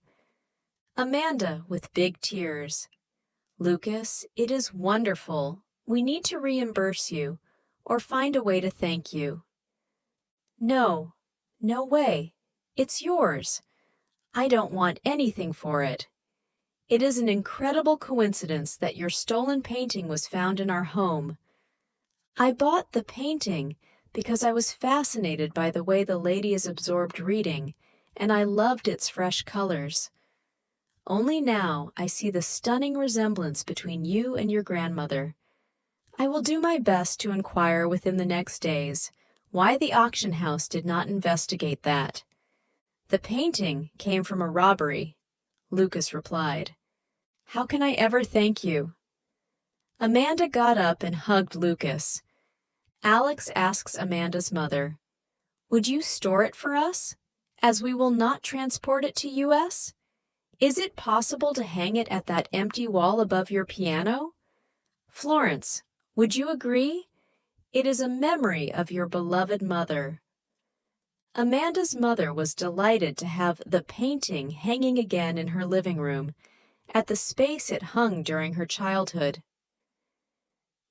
Amanda with big tears. Lucas, it is wonderful. We need to reimburse you or find a way to thank you. No, no way. It's yours. I don't want anything for it. It is an incredible coincidence that your stolen painting was found in our home. I bought the painting because I was fascinated by the way the lady is absorbed reading, and I loved its fresh colors. Only now I see the stunning resemblance between you and your grandmother. I will do my best to inquire within the next days why the auction house did not investigate that. The painting came from a robbery, Lucas replied. How can I ever thank you? Amanda got up and hugged Lucas. Alex asks Amanda's mother, would you store it for us, as we will not transport it to US? Is it possible to hang it at that empty wall above your piano? Florence, would you agree? It is a memory of your beloved mother. Amanda's mother was delighted to have the painting hanging again in her living room, at the space it hung during her childhood.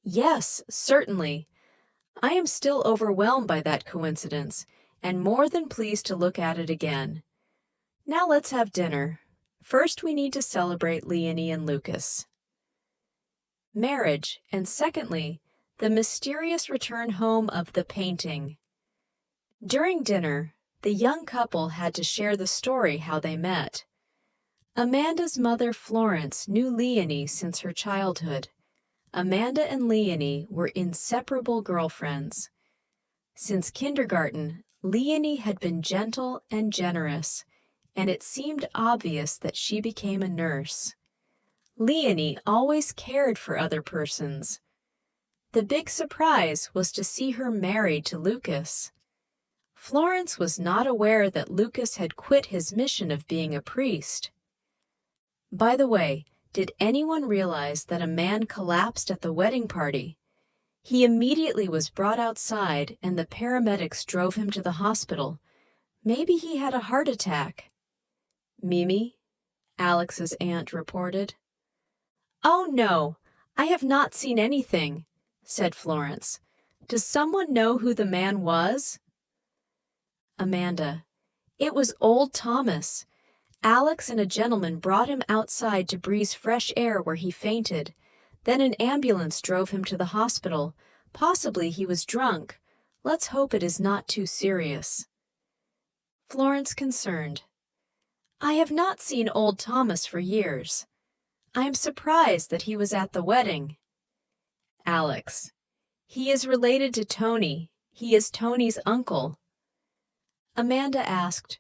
Yes, certainly. I am still overwhelmed by that coincidence, and more than pleased to look at it again. Now let's have dinner. First, we need to celebrate Leonie and Lucas. Marriage, and secondly, the mysterious return home of the painting. During dinner, the young couple had to share the story how they met. Amanda's mother, Florence, knew Leonie since her childhood. Amanda and Leonie were inseparable girlfriends. Since kindergarten, Leonie had been gentle and generous, and it seemed obvious that she became a nurse. Leonie always cared for other persons. The big surprise was to see her married to Lucas. Florence was not aware that Lucas had quit his mission of being a priest. By the way, did anyone realize that a man collapsed at the wedding party? He immediately was brought outside and the paramedics drove him to the hospital. Maybe he had a heart attack. Mimi, Alex's aunt reported. Oh no, I have not seen anything, said Florence. Does someone know who the man was? Amanda, it was old Thomas. Alex and a gentleman brought him outside to breathe fresh air where he fainted. Then an ambulance drove him to the hospital. Possibly he was drunk. Let's hope it is not too serious. Florence concerned. I have not seen old Thomas for years. I am surprised that he was at the wedding. Alex. He is related to Tony. He is Tony's uncle. Amanda asked,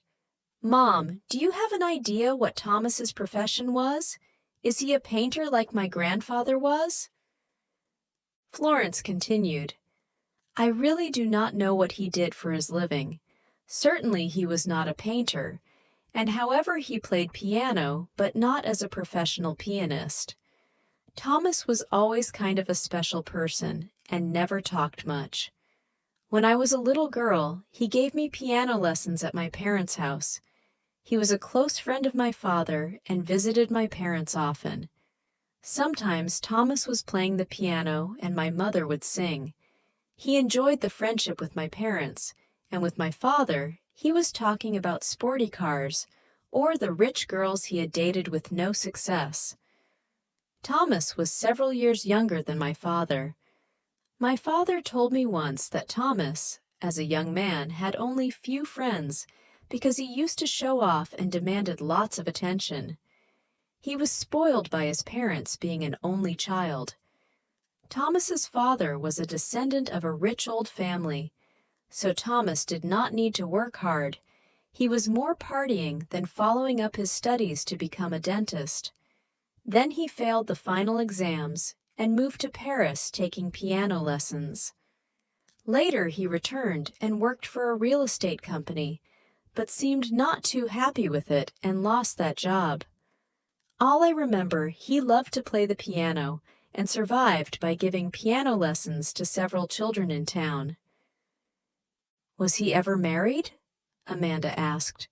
Mom, do you have an idea what Thomas's profession was? Is he a painter like my grandfather was? Florence continued, I really do not know what he did for his living. Certainly he was not a painter, and however he played piano, but not as a professional pianist. Thomas was always kind of a special person and never talked much. When I was a little girl, he gave me piano lessons at my parents' house. He was a close friend of my father and visited my parents often. Sometimes Thomas was playing the piano and my mother would sing. He enjoyed the friendship with my parents, and with my father, he was talking about sporty cars or the rich girls he had dated with no success. Thomas was several years younger than my father. My father told me once that Thomas, as a young man, had only few friends because he used to show off and demanded lots of attention. He was spoiled by his parents being an only child. Thomas's father was a descendant of a rich old family, so Thomas did not need to work hard. He was more partying than following up his studies to become a dentist. Then he failed the final exams and moved to Paris taking piano lessons. Later he returned and worked for a real estate company, but seemed not too happy with it and lost that job. All I remember, he loved to play the piano and survived by giving piano lessons to several children in town. Was he ever married? Amanda asked.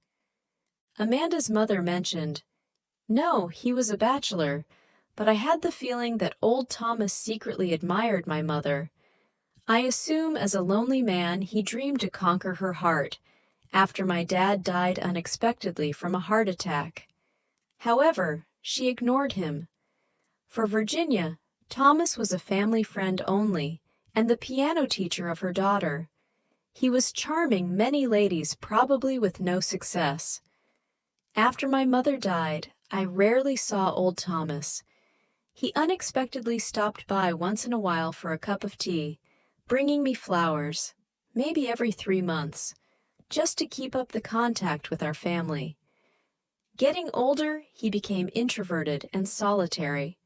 Amanda's mother mentioned, No, he was a bachelor, but I had the feeling that old Thomas secretly admired my mother. I assume as a lonely man he dreamed to conquer her heart after my dad died unexpectedly from a heart attack. However, she ignored him. For Virginia, Thomas was a family friend only and the piano teacher of her daughter. He was charming many ladies, probably with no success. After my mother died, I rarely saw old Thomas. He unexpectedly stopped by once in a while for a cup of tea, bringing me flowers, maybe every 3 months, just to keep up the contact with our family. Getting older, he became introverted and solitary.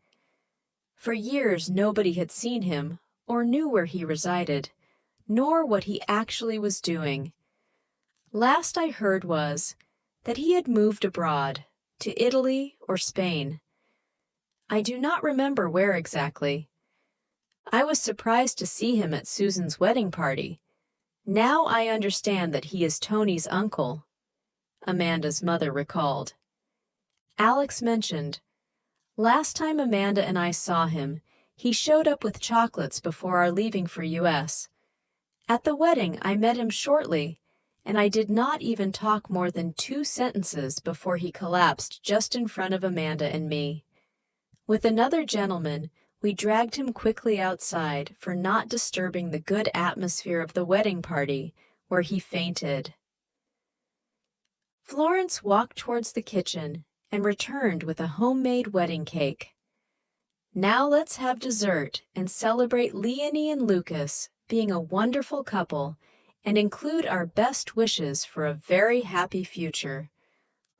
For years, nobody had seen him or knew where he resided, nor what he actually was doing. Last I heard was that he had moved abroad, to Italy or Spain. I do not remember where exactly. I was surprised to see him at Susan's wedding party. Now I understand that he is Tony's uncle, Amanda's mother recalled. Alex mentioned, Last time Amanda and I saw him, he showed up with chocolates before our leaving for US. At the wedding, I met him shortly, and I did not even talk more than 2 sentences before he collapsed just in front of Amanda and me. With another gentleman, we dragged him quickly outside for not disturbing the good atmosphere of the wedding party, where he fainted. Florence walked towards the kitchen and returned with a homemade wedding cake. Now let's have dessert and celebrate Leonie and Lucas being a wonderful couple and include our best wishes for a very happy future.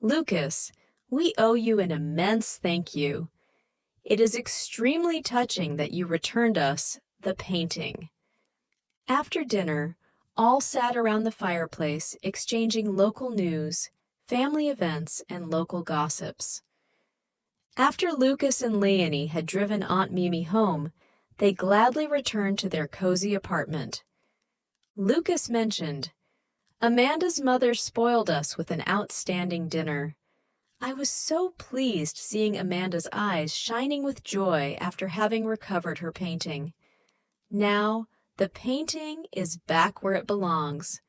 Lucas, we owe you an immense thank you. It is extremely touching that you returned us the painting. After dinner, all sat around the fireplace exchanging local news, family events, and local gossips. After Lucas and Leonie had driven Aunt Mimi home, they gladly returned to their cozy apartment. Lucas mentioned, Amanda's mother spoiled us with an outstanding dinner. I was so pleased seeing Amanda's eyes shining with joy after having recovered her painting. Now, the painting is back where it belongs.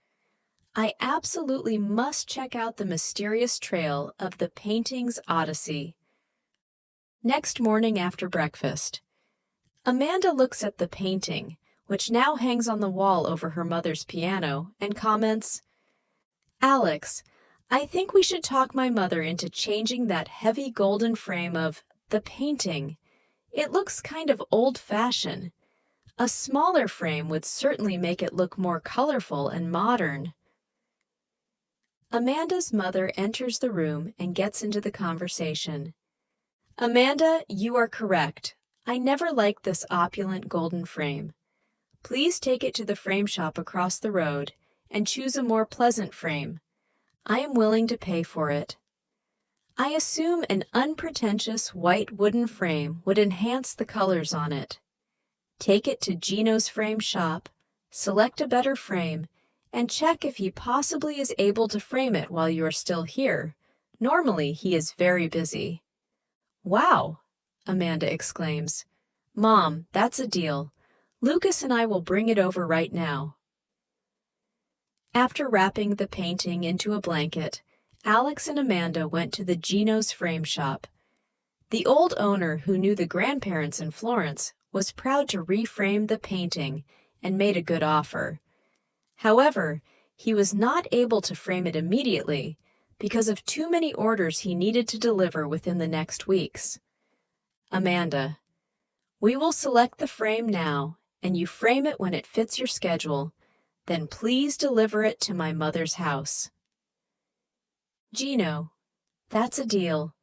I absolutely must check out the mysterious trail of the painting's odyssey. Next morning after breakfast, Amanda looks at the painting, which now hangs on the wall over her mother's piano, and comments, Alex, I think we should talk my mother into changing that heavy golden frame of the painting. It looks kind of old-fashioned. A smaller frame would certainly make it look more colorful and modern. Amanda's mother enters the room and gets into the conversation. Amanda, you are correct. I never liked this opulent golden frame. Please take it to the frame shop across the road and choose a more pleasant frame. I am willing to pay for it. I assume an unpretentious white wooden frame would enhance the colors on it. Take it to Gino's frame shop, select a better frame, and check if he possibly is able to frame it while you are still here. Normally, he is very busy. Wow, Amanda exclaims. Mom, that's a deal. Lucas and I will bring it over right now. After wrapping the painting into a blanket, Alex and Amanda went to the Gino's frame shop. The old owner, who knew the grandparents in Florence, was proud to reframe the painting and made a good offer. However, he was not able to frame it immediately because of too many orders he needed to deliver within the next weeks. Amanda, we will select the frame now, and you frame it when it fits your schedule. Then please deliver it to my mother's house. Gino, that's a deal.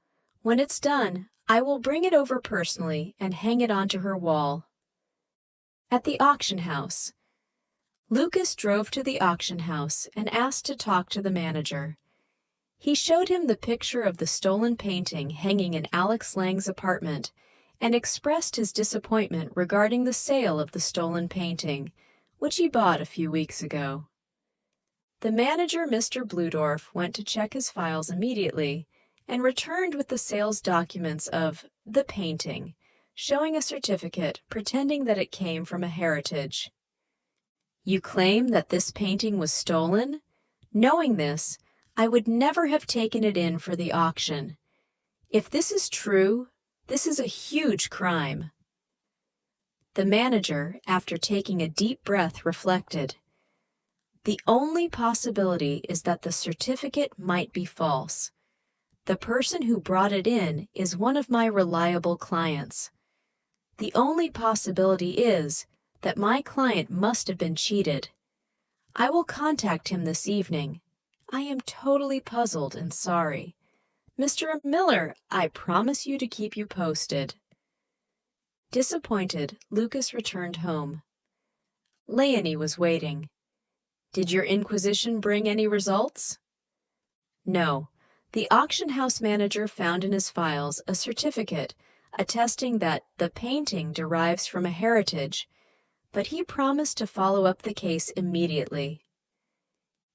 When it's done, I will bring it over personally and hang it onto her wall. At the auction house, Lucas drove to the auction house and asked to talk to the manager. He showed him the picture of the stolen painting hanging in Alex Lang's apartment and expressed his disappointment regarding the sale of the stolen painting, which he bought a few weeks ago. The manager, Mr. Bludorf, went to check his files immediately and returned with the sales documents of the painting, showing a certificate pretending that it came from a heritage. "You claim that this painting was stolen? Knowing this, I would never have taken it in for the auction. If this is true, this is a huge crime." The manager, after taking a deep breath, reflected. "The only possibility is that the certificate might be false. The person who brought it in is one of my reliable clients. The only possibility is that my client must have been cheated. I will contact him this evening. I am totally puzzled and sorry. Mr. Miller, I promise you to keep you posted." Disappointed, Lucas returned home. Leonie was waiting. "Did your inquisition bring any results?" "No. The auction house manager found in his files a certificate attesting that the painting derives from a heritage, but he promised to follow up the case immediately."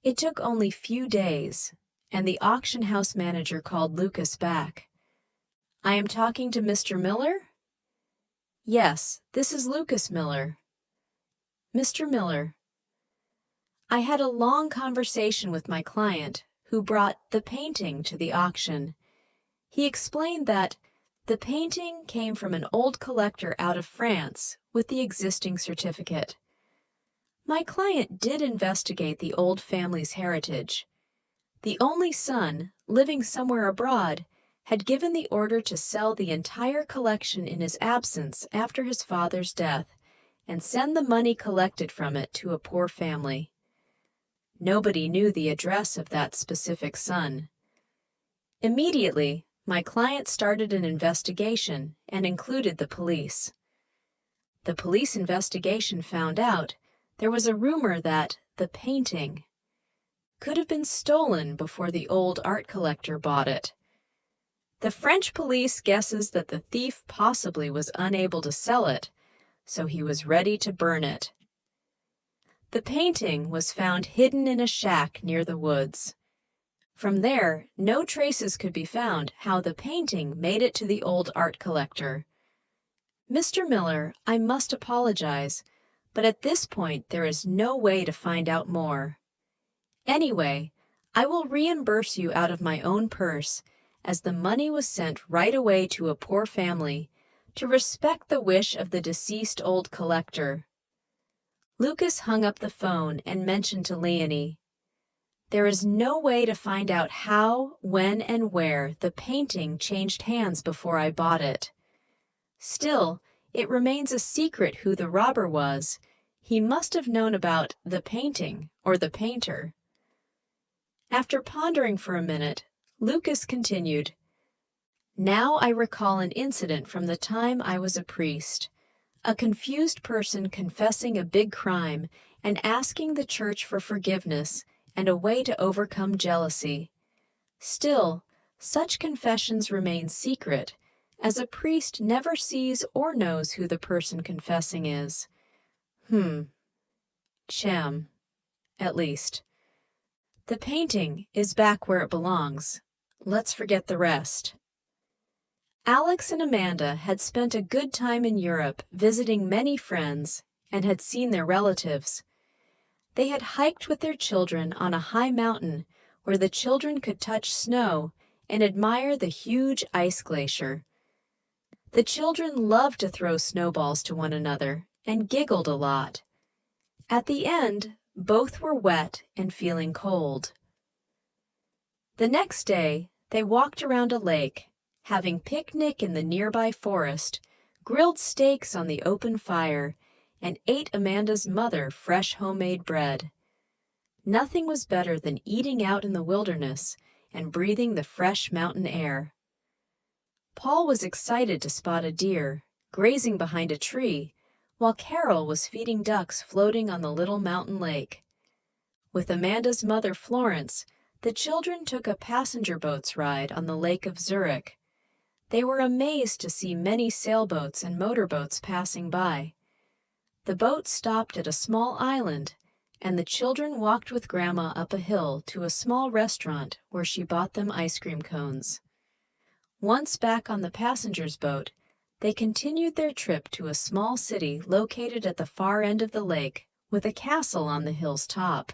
It took only few days, and the auction house manager called Lucas back. "I am talking to Mr. Miller?" "Yes, this is Lucas Miller." "Mr. Miller, I had a long conversation with my client who brought the painting to the auction. He explained that the painting came from an old collector out of France with the existing certificate. My client did investigate the old family's heritage. The only son, living somewhere abroad, had given the order to sell the entire collection in his absence after his father's death and send the money collected from it to a poor family. Nobody knew the address of that specific son. Immediately, my client started an investigation and included the police. The police investigation found out there was a rumor that the painting could have been stolen before the old art collector bought it. The French police guesses that the thief possibly was unable to sell it, so he was ready to burn it. The painting was found hidden in a shack near the woods. From there, no traces could be found how the painting made it to the old art collector. Mr. Miller, I must apologize, but at this point there is no way to find out more. Anyway, I will reimburse you out of my own purse, as the money was sent right away to a poor family to respect the wish of the deceased old collector." Lucas hung up the phone and mentioned to Leonie, "There is no way to find out how, when, and where the painting changed hands before I bought it. Still, it remains a secret who the robber was. He must have known about the painting or the painter." After pondering for a minute, Lucas continued, "Now I recall an incident from the time I was a priest. A confused person confessing a big crime and asking the church for forgiveness and a way to overcome jealousy. Still, such confessions remain secret, as a priest never sees or knows who the person confessing is. Sham. At least. The painting is back where it belongs. Let's forget the rest." Alex and Amanda had spent a good time in Europe visiting many friends and had seen their relatives. They had hiked with their children on a high mountain where the children could touch snow and admire the huge ice glacier. The children loved to throw snowballs to one another and giggled a lot. At the end, both were wet and feeling cold. The next day, they walked around a lake, having picnic in the nearby forest, grilled steaks on the open fire, and ate Amanda's mother fresh homemade bread. Nothing was better than eating out in the wilderness and breathing the fresh mountain air. Paul was excited to spot a deer grazing behind a tree, while Carol was feeding ducks floating on the little mountain lake. With Amanda's mother, Florence, the children took a passenger boat's ride on the Lake of Zurich. They were amazed to see many sailboats and motorboats passing by. The boat stopped at a small island, and the children walked with Grandma up a hill to a small restaurant where she bought them ice cream cones. Once back on the passenger's boat, they continued their trip to a small city located at the far end of the lake with a castle on the hill's top.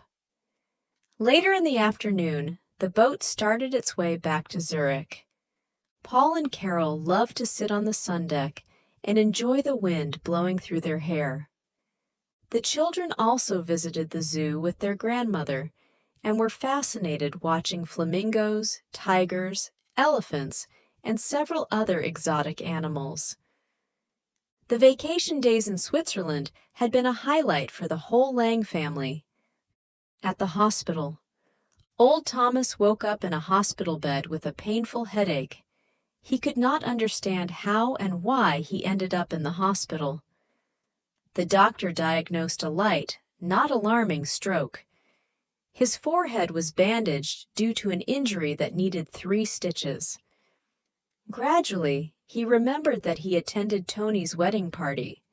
Later in the afternoon, the boat started its way back to Zurich. Paul and Carol loved to sit on the sun deck and enjoy the wind blowing through their hair. The children also visited the zoo with their grandmother and were fascinated watching flamingos, tigers, elephants, and several other exotic animals. The vacation days in Switzerland had been a highlight for the whole Lang family. At the hospital, old Thomas woke up in a hospital bed with a painful headache. He could not understand how and why he ended up in the hospital. The doctor diagnosed a light, not alarming stroke. His forehead was bandaged due to an injury that needed 3 stitches. Gradually, he remembered that he attended Tony's wedding party.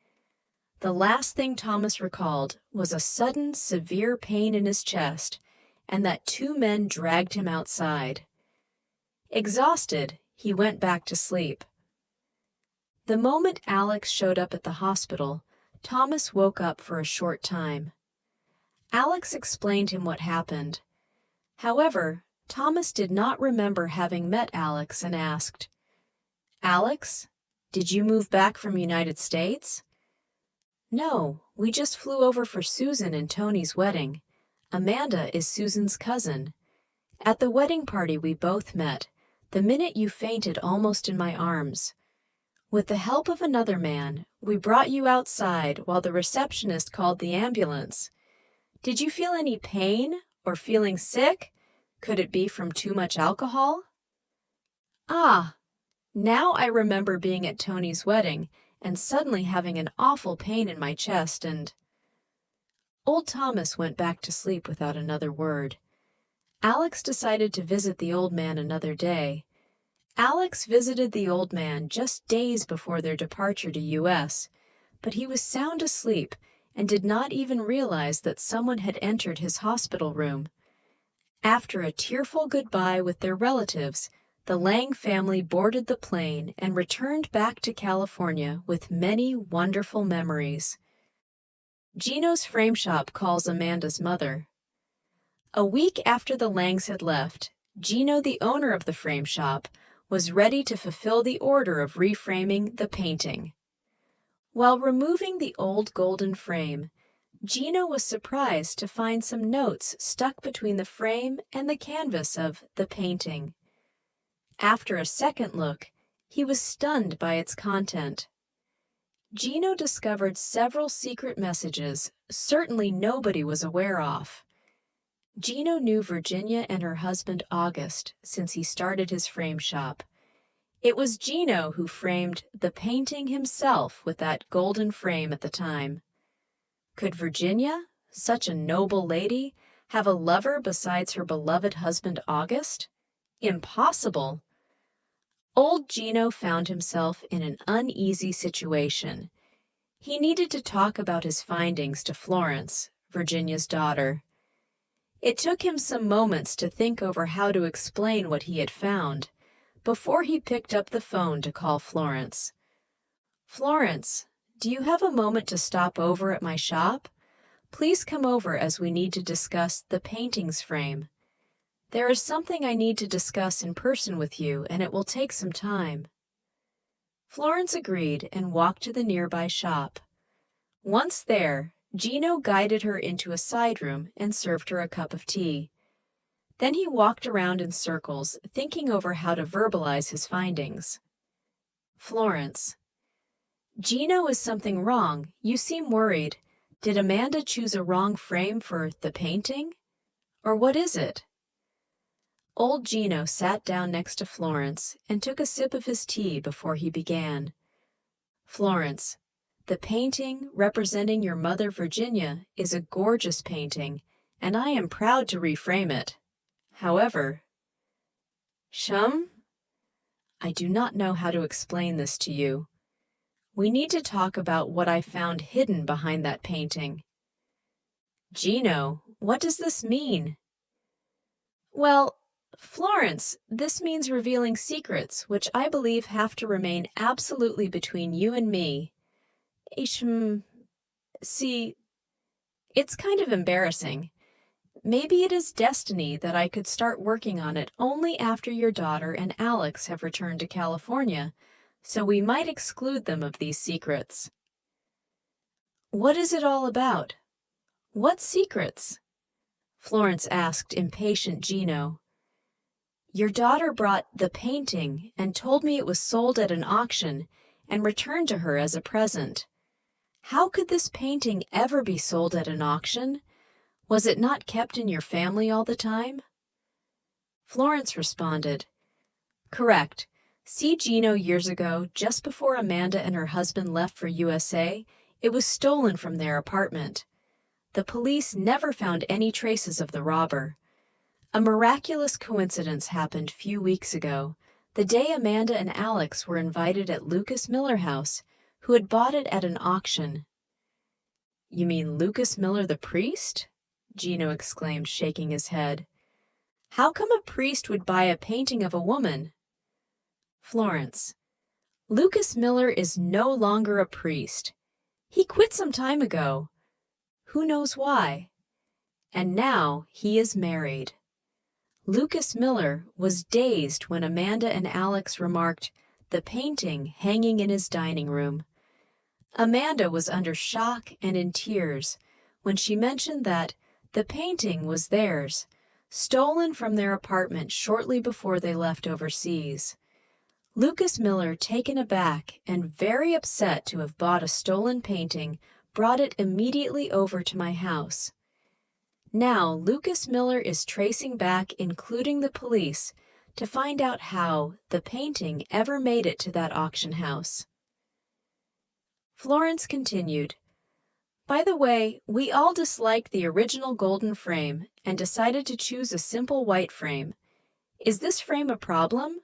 The last thing Thomas recalled was a sudden, severe pain in his chest, and that 2 men dragged him outside. Exhausted, he went back to sleep. The moment Alex showed up at the hospital, Thomas woke up for a short time. Alex explained him what happened. However, Thomas did not remember having met Alex and asked, "Alex, did you move back from United States?" "No, we just flew over for Susan and Tony's wedding. Amanda is Susan's cousin. At the wedding party we both met, the minute you fainted almost in my arms. With the help of another man, we brought you outside while the receptionist called the ambulance. Did you feel any pain or feeling sick? Could it be from too much alcohol?" "Ah, now I remember being at Tony's wedding and suddenly having an awful pain in my chest and—" Old Thomas went back to sleep without another word. Alex decided to visit the old man another day. Alex visited the old man just days before their departure to U.S., but he was sound asleep and did not even realize that someone had entered his hospital room. After a tearful goodbye with their relatives, the Lang family boarded the plane and returned back to California with many wonderful memories. Gino's frame shop calls Amanda's mother. A week after the Langs had left, Gino, the owner of the frame shop, was ready to fulfill the order of reframing the painting. While removing the old golden frame, Gino was surprised to find some notes stuck between the frame and the canvas of the painting. After a second look, he was stunned by its content. Gino discovered several secret messages certainly nobody was aware of. Gino knew Virginia and her husband August since he started his frame shop. It was Gino who framed the painting himself with that golden frame at the time. Could Virginia, such a noble lady, have a lover besides her beloved husband August? Impossible! Old Gino found himself in an uneasy situation. He needed to talk about his findings to Florence, Virginia's daughter. It took him some moments to think over how to explain what he had found before he picked up the phone to call Florence. "Florence, do you have a moment to stop over at my shop? Please come over as we need to discuss the painting's frame. There is something I need to discuss in person with you, and it will take some time." Florence agreed and walked to the nearby shop. Once there, Gino guided her into a side room and served her a cup of tea. Then he walked around in circles, thinking over how to verbalize his findings. "Florence, Gino, is something wrong? You seem worried. Did Amanda choose a wrong frame for the painting? Or what is it?" Old Gino sat down next to Florence and took a sip of his tea before he began. "Florence, The painting representing your mother, Virginia, is a gorgeous painting, and I am proud to reframe it. However, I do not know how to explain this to you. We need to talk about what I found hidden behind that painting. Gino, what does this mean? Well, Florence, this means revealing secrets, which I believe have to remain absolutely between you and me. See, it's kind of embarrassing. Maybe it is destiny that I could start working on it only after your daughter and Alex have returned to California, so we might exclude them of these secrets. What is it all about? What secrets? Florence asked impatient Gino. Your daughter brought the painting and told me it was sold at an auction and returned to her as a present. How could this painting ever be sold at an auction? Was it not kept in your family all the time? Florence responded, Correct. See Gino years ago, just before Amanda and her husband left for USA, it was stolen from their apartment. The police never found any traces of the robber. A miraculous coincidence happened few weeks ago, the day Amanda and Alex were invited at Lucas Miller House, who had bought it at an auction. You mean Lucas Miller the priest? Gino exclaimed, shaking his head. How come a priest would buy a painting of a woman? Florence, Lucas Miller is no longer a priest. He quit some time ago. Who knows why? And now he is married. Lucas Miller was dazed when Amanda and Alex remarked, the painting hanging in his dining room. Amanda was under shock and in tears when she mentioned that the painting was theirs, stolen from their apartment shortly before they left overseas. Lucas Miller, taken aback and very upset to have bought a stolen painting, brought it immediately over to my house. Now, Lucas Miller is tracing back, including the police, to find out how the painting ever made it to that auction house. Florence continued, By the way, we all disliked the original golden frame and decided to choose a simple white frame. Is this frame a problem?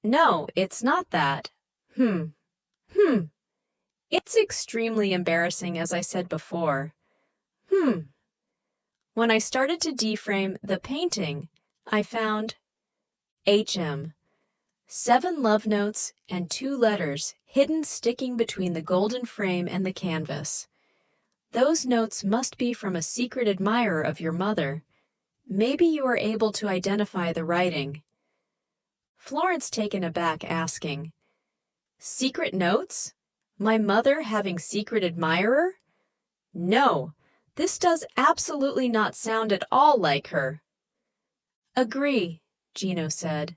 No, it's not that. It's extremely embarrassing, as I said before. When I started to deframe the painting, I found HM, 7 love notes and 2 letters hidden sticking between the golden frame and the canvas. Those notes must be from a secret admirer of your mother. Maybe you are able to identify the writing. Florence, taken aback, asking, Secret notes? My mother having secret admirer? No, this does absolutely not sound at all like her. Agree, Gino said.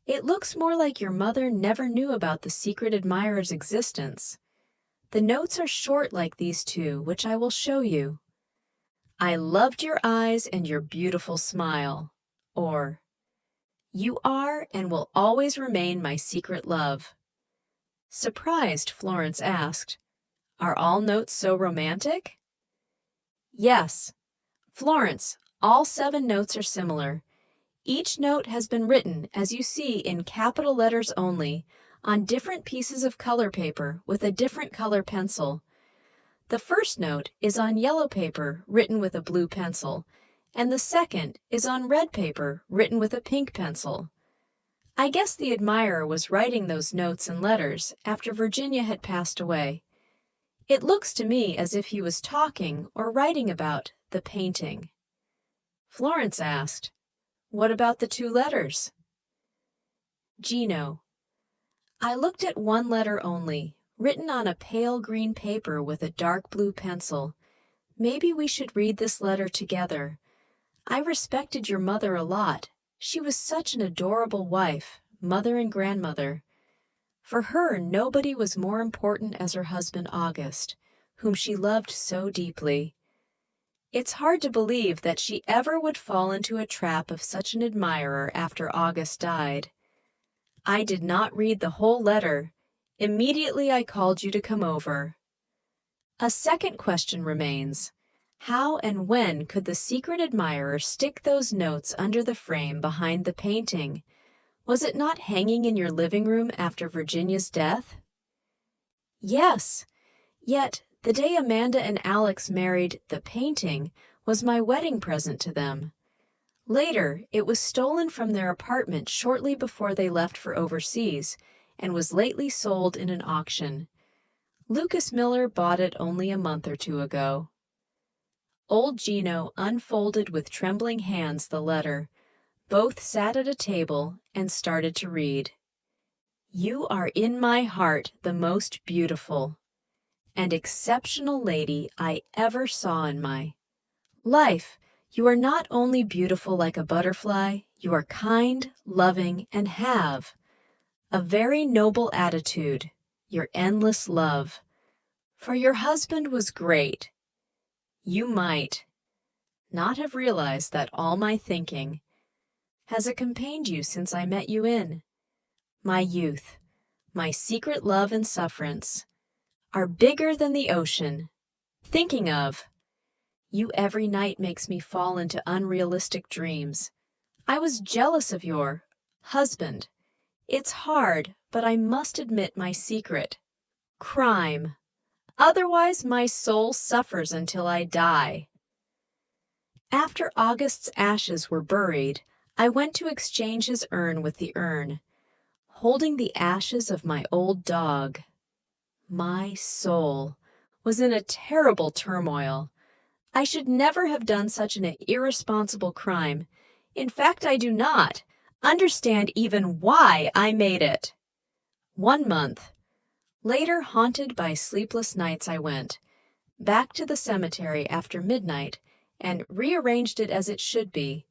It looks more like your mother never knew about the secret admirer's existence. The notes are short like these 2, which I will show you. I loved your eyes and your beautiful smile. Or, you are and will always remain my secret love. Surprised, Florence asked, Are all notes so romantic? Yes. Florence, all 7 notes are similar. Each note has been written, as you see, in capital letters only, on different pieces of color paper with a different color pencil. The first note is on yellow paper written with a blue pencil, and the second is on red paper written with a pink pencil. I guess the admirer was writing those notes and letters after Virginia had passed away. It looks to me as if he was talking or writing about the painting. Florence asked, What about the 2 letters? Gino, I looked at 1 letter only, written on a pale green paper with a dark blue pencil. Maybe we should read this letter together. I respected your mother a lot. She was such an adorable wife, mother and grandmother. For her, nobody was more important as her husband August, whom she loved so deeply. It's hard to believe that she ever would fall into a trap of such an admirer after August died. I did not read the whole letter. Immediately I called you to come over. A second question remains. How and when could the secret admirer stick those notes under the frame behind the painting? Was it not hanging in your living room after Virginia's death? Yes, yet the day Amanda and Alex married, the painting was my wedding present to them. Later, it was stolen from their apartment shortly before they left for overseas and was lately sold in an auction. Lucas Miller bought it only a month or two ago. Old Gino unfolded with trembling hands the letter. Both sat at a table and started to read. You are in my heart the most beautiful and exceptional lady I ever saw in my life. You are not only beautiful like a butterfly, you are kind, loving, and have a very noble attitude, your endless love. For your husband was great. You might not have realized that all my thinking has accompanied you since I met you in my youth. My secret love and sufferance are bigger than the ocean. Thinking of you every night makes me fall into unrealistic dreams. I was jealous of your husband. It's hard, but I must admit my secret crime. Otherwise, my soul suffers until I die. After August's ashes were buried, I went to exchange his urn with the urn, holding the ashes of my old dog. My soul was in a terrible turmoil. I should never have done such an irresponsible crime. In fact, I do not understand even why I made it. 1 month. Later, haunted by sleepless nights, I went back to the cemetery after midnight and rearranged it as it should be.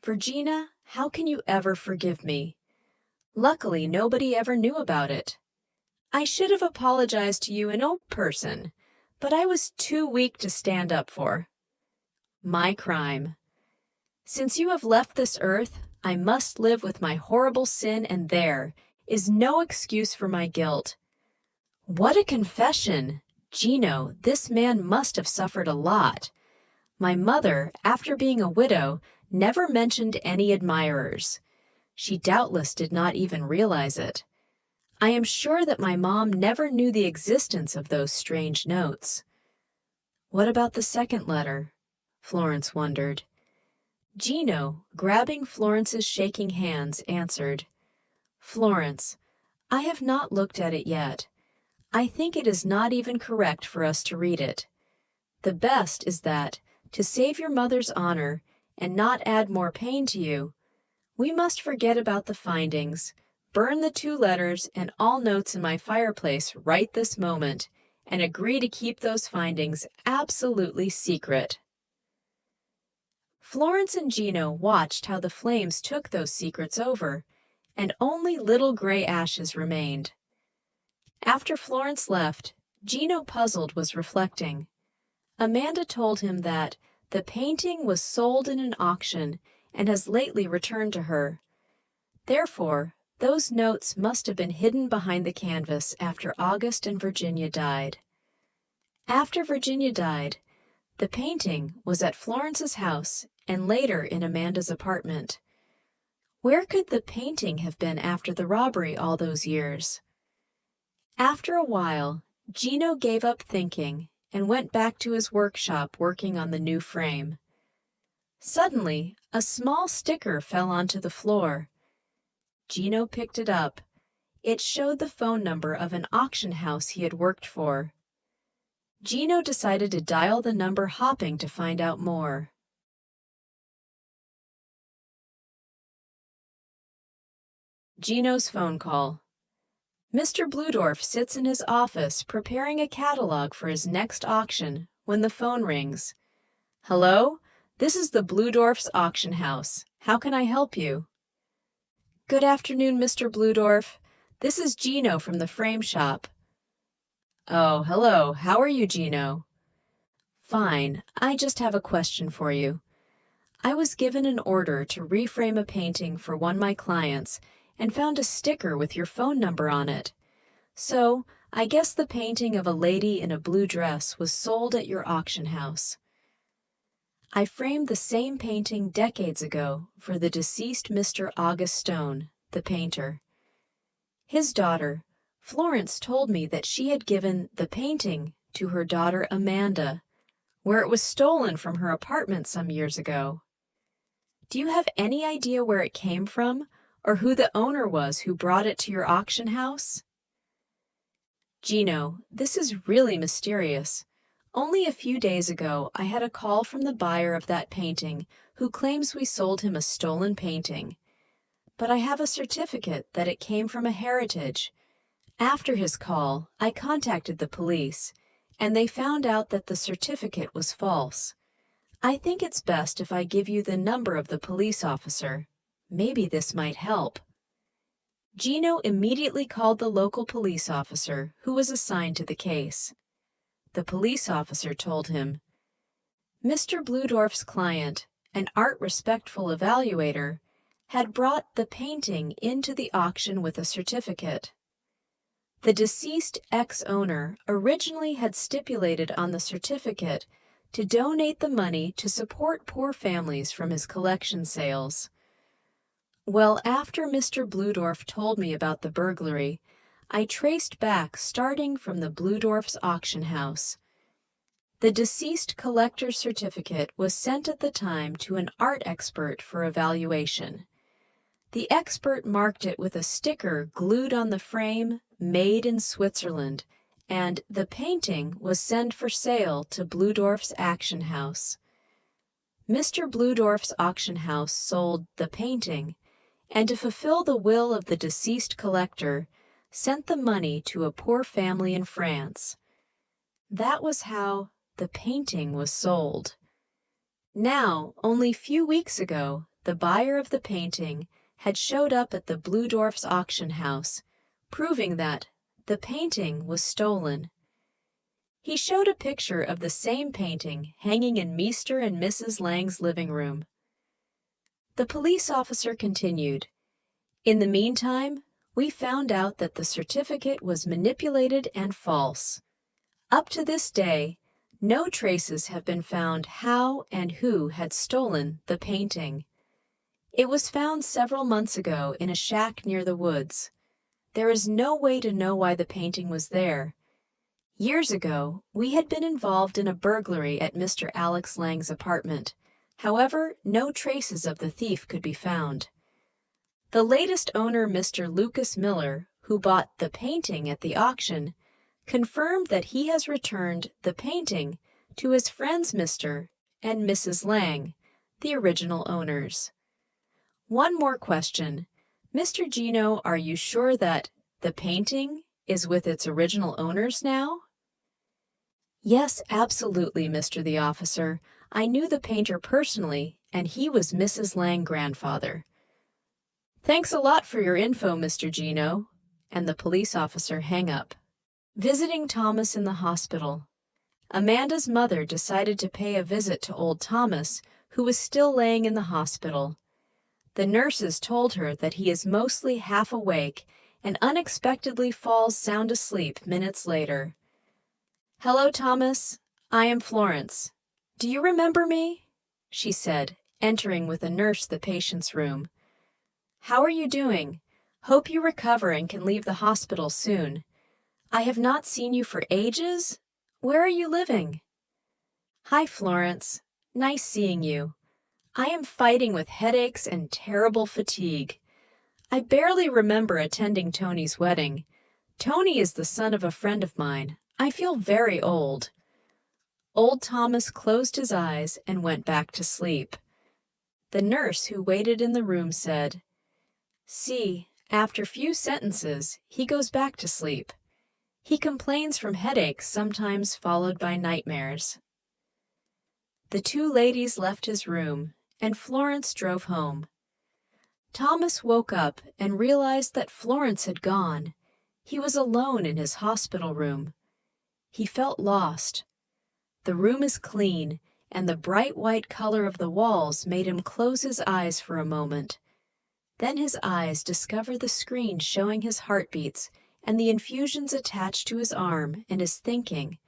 Virginia, how can you ever forgive me? Luckily, nobody ever knew about it. I should have apologized to you in person, but I was too weak to stand up for my crime. Since you have left this earth, I must live with my horrible sin, and there is no excuse for my guilt. What a confession! Gino, this man must have suffered a lot. My mother, after being a widow, never mentioned any admirers. She doubtless did not even realize it. I am sure that my mom never knew the existence of those strange notes. What about the second letter? Florence wondered. Gino, grabbing Florence's shaking hands, answered, Florence, I have not looked at it yet. I think it is not even correct for us to read it. The best is that, to save your mother's honor and not add more pain to you, we must forget about the findings, burn the 2 letters and all notes in my fireplace right this moment, and agree to keep those findings absolutely secret. Florence and Gino watched how the flames took those secrets over, and only little gray ashes remained. After Florence left, Gino, puzzled, was reflecting. Amanda told him that the painting was sold in an auction and has lately returned to her. Therefore, those notes must have been hidden behind the canvas after August and Virginia died. After Virginia died, the painting was at Florence's house and later in Amanda's apartment. Where could the painting have been after the robbery all those years? After a while, Gino gave up thinking and went back to his workshop working on the new frame. Suddenly, a small sticker fell onto the floor. Gino picked it up. It showed the phone number of an auction house he had worked for. Gino decided to dial the number, hopping to find out more. Gino's phone call. Mr. Bludorf sits in his office preparing a catalog for his next auction when the phone rings. Hello? This is the Bludorf's auction house. How can I help you? Good afternoon, Mr. Bludorf. This is Gino from the frame shop. Oh, hello. How are you, Gino? Fine. I just have a question for you. I was given an order to reframe a painting for one of my clients and found a sticker with your phone number on it. So, I guess the painting of a lady in a blue dress was sold at your auction house. I framed the same painting decades ago for the deceased Mr. August Stone, the painter. His daughter, Florence, told me that she had given the painting to her daughter Amanda, where it was stolen from her apartment some years ago. Do you have any idea where it came from, or who the owner was who brought it to your auction house? Gino, this is really mysterious. Only a few days ago, I had a call from the buyer of that painting who claims we sold him a stolen painting. But I have a certificate that it came from a heritage. After his call, I contacted the police, and they found out that the certificate was false. I think it's best if I give you the number of the police officer. Maybe this might help. Gino immediately called the local police officer who was assigned to the case. The police officer told him, Mr. Bludorf's client, an art-respectful evaluator, had brought the painting into the auction with a certificate. The deceased ex-owner originally had stipulated on the certificate to donate the money to support poor families from his collection sales. Well, after Mr. Bludorf told me about the burglary, I traced back starting from the Bludorf's auction house. The deceased collector's certificate was sent at the time to an art expert for evaluation. The expert marked it with a sticker glued on the frame, "Made in Switzerland," and the painting was sent for sale to Bludorf's auction house. Mr. Bludorf's auction house sold the painting, and to fulfill the will of the deceased collector, sent the money to a poor family in France. That was how the painting was sold. Now, only few weeks ago, the buyer of the painting had showed up at the Bludorf's auction house, proving that the painting was stolen. He showed a picture of the same painting hanging in Mr. and Mrs. Lang's living room. The police officer continued, In the meantime, we found out that the certificate was manipulated and false. Up to this day, no traces have been found how and who had stolen the painting. It was found several months ago in a shack near the woods. There is no way to know why the painting was there. Years ago, we had been involved in a burglary at Mr. Alex Lang's apartment. However, no traces of the thief could be found. The latest owner, Mr. Lucas Miller, who bought the painting at the auction, confirmed that he has returned the painting to his friends Mr. and Mrs. Lang, the original owners. One more question. Mr. Gino, are you sure that the painting is with its original owners now? Yes, absolutely, Mr. the officer. I knew the painter personally, and he was Mrs. Lang's grandfather. Thanks a lot for your info, Mr. Gino. And the police officer hung up. Visiting Thomas in the hospital. Amanda's mother decided to pay a visit to old Thomas, who was still laying in the hospital. The nurses told her that he is mostly half awake and unexpectedly falls sound asleep minutes later. Hello, Thomas. I am Florence. Do you remember me? She said, entering with a nurse the patient's room. How are you doing? Hope you recover and can leave the hospital soon. I have not seen you for ages. Where are you living? Hi, Florence. Nice seeing you. I am fighting with headaches and terrible fatigue. I barely remember attending Tony's wedding. Tony is the son of a friend of mine. I feel very old. Old Thomas closed his eyes and went back to sleep. The nurse who waited in the room said, See, after few sentences, he goes back to sleep. He complains from headaches, sometimes followed by nightmares. The two ladies left his room, and Florence drove home. Thomas woke up and realized that Florence had gone. He was alone in his hospital room. He felt lost. The room is clean, and the bright white color of the walls made him close his eyes for a moment. Then his eyes discovered the screen showing his heartbeats and the infusions attached to his arm, and is thinking,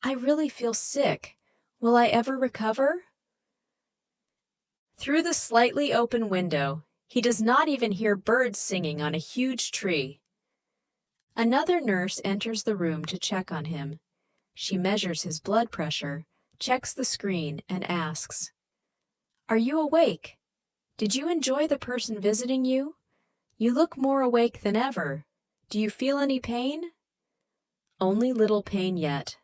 "I really feel sick. Will I ever recover?" Through the slightly open window, he does not even hear birds singing on a huge tree. Another nurse enters the room to check on him. She measures his blood pressure, checks the screen, and asks, "Are you awake? Did you enjoy the person visiting you? You look more awake than ever. Do you feel any pain?" "Only little pain yet.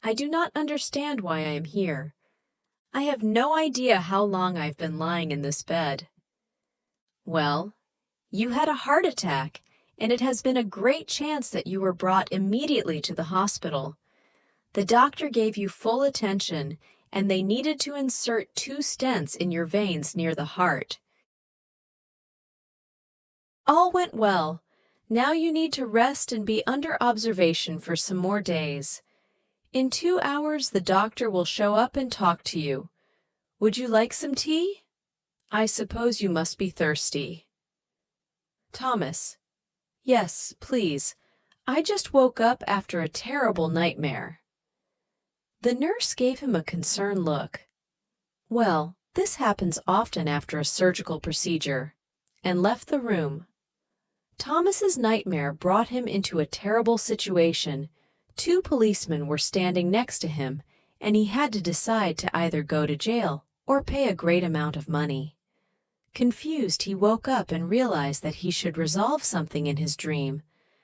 I do not understand why I am here. I have no idea how long I've been lying in this bed." "Well, you had a heart attack, and it has been a great chance that you were brought immediately to the hospital. The doctor gave you full attention, and they needed to insert 2 stents in your veins near the heart. All went well. Now you need to rest and be under observation for some more days. In 2 hours, the doctor will show up and talk to you. Would you like some tea? I suppose you must be thirsty." Thomas: "Yes, please. I just woke up after a terrible nightmare." The nurse gave him a concerned look. "Well, this happens often after a surgical procedure," and left the room. Thomas's nightmare brought him into a terrible situation. 2 policemen were standing next to him, and he had to decide to either go to jail or pay a great amount of money. Confused, he woke up and realized that he should resolve something in his dream.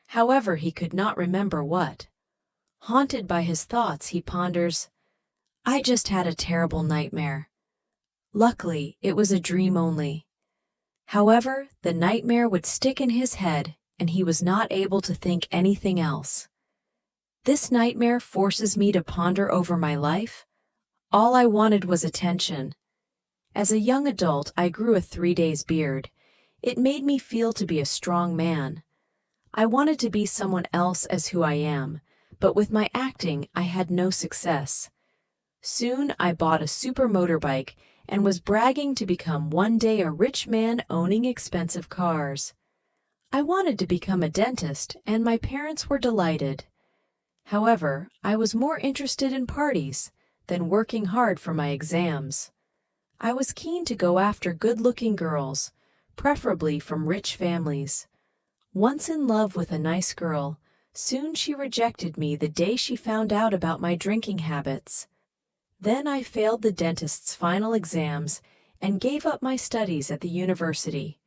However, he could not remember what. Haunted by his thoughts, he ponders, "I just had a terrible nightmare. Luckily, it was a dream only." However, the nightmare would stick in his head, and he was not able to think anything else. This nightmare forces me to ponder over my life. All I wanted was attention. As a young adult, I grew a 3-days beard. It made me feel to be a strong man. I wanted to be someone else as who I am, but with my acting, I had no success. Soon, I bought a super motorbike and was bragging to become one day a rich man owning expensive cars. I wanted to become a dentist, and my parents were delighted. However, I was more interested in parties than working hard for my exams. I was keen to go after good-looking girls, preferably from rich families. Once in love with a nice girl, soon she rejected me the day she found out about my drinking habits. Then I failed the dentist's final exams and gave up my studies at the university.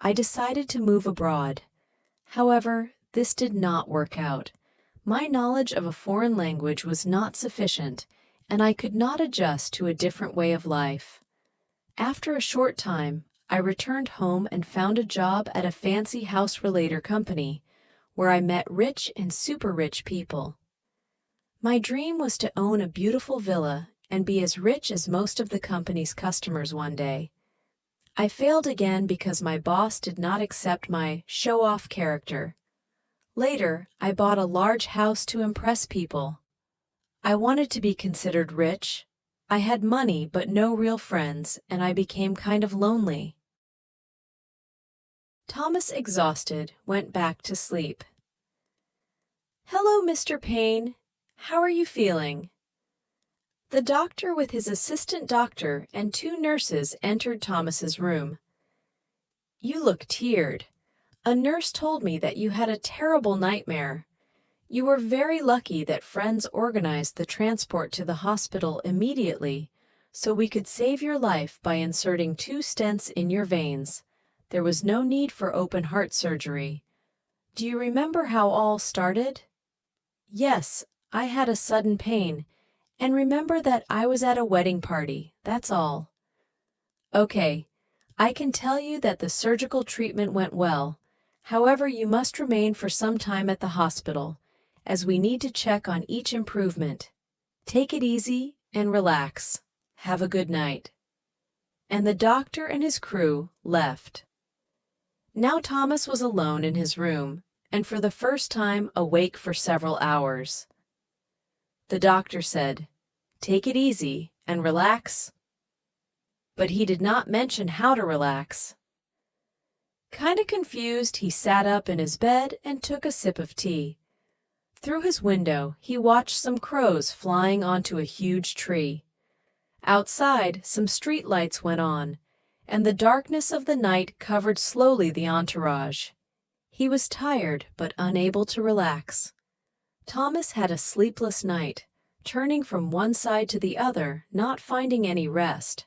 I decided to move abroad. However, this did not work out. My knowledge of a foreign language was not sufficient, and I could not adjust to a different way of life. After a short time, I returned home and found a job at a fancy house-relater company, where I met rich and super-rich people. My dream was to own a beautiful villa and be as rich as most of the company's customers one day. I failed again because my boss did not accept my show-off character. Later, I bought a large house to impress people. I wanted to be considered rich. I had money but no real friends, and I became kind of lonely. Thomas, exhausted, went back to sleep. "Hello, Mr. Payne. How are you feeling?" The doctor with his assistant doctor and 2 nurses entered Thomas's room. "You look tired. A nurse told me that you had a terrible nightmare. You were very lucky that friends organized the transport to the hospital immediately, so we could save your life by inserting 2 stents in your veins. There was no need for open heart surgery. Do you remember how all started?" "Yes, I had a sudden pain, and remember that I was at a wedding party, that's all." "Okay, I can tell you that the surgical treatment went well. However, you must remain for some time at the hospital, as we need to check on each improvement. Take it easy and relax. Have a good night." And the doctor and his crew left. Now Thomas was alone in his room, and for the first time awake for several hours. The doctor said, "Take it easy and relax." But he did not mention how to relax. Kinda confused, he sat up in his bed and took a sip of tea. Through his window, he watched some crows flying onto a huge tree. Outside, some street lights went on, and the darkness of the night covered slowly the entourage. He was tired but unable to relax. Thomas had a sleepless night, turning from one side to the other, not finding any rest.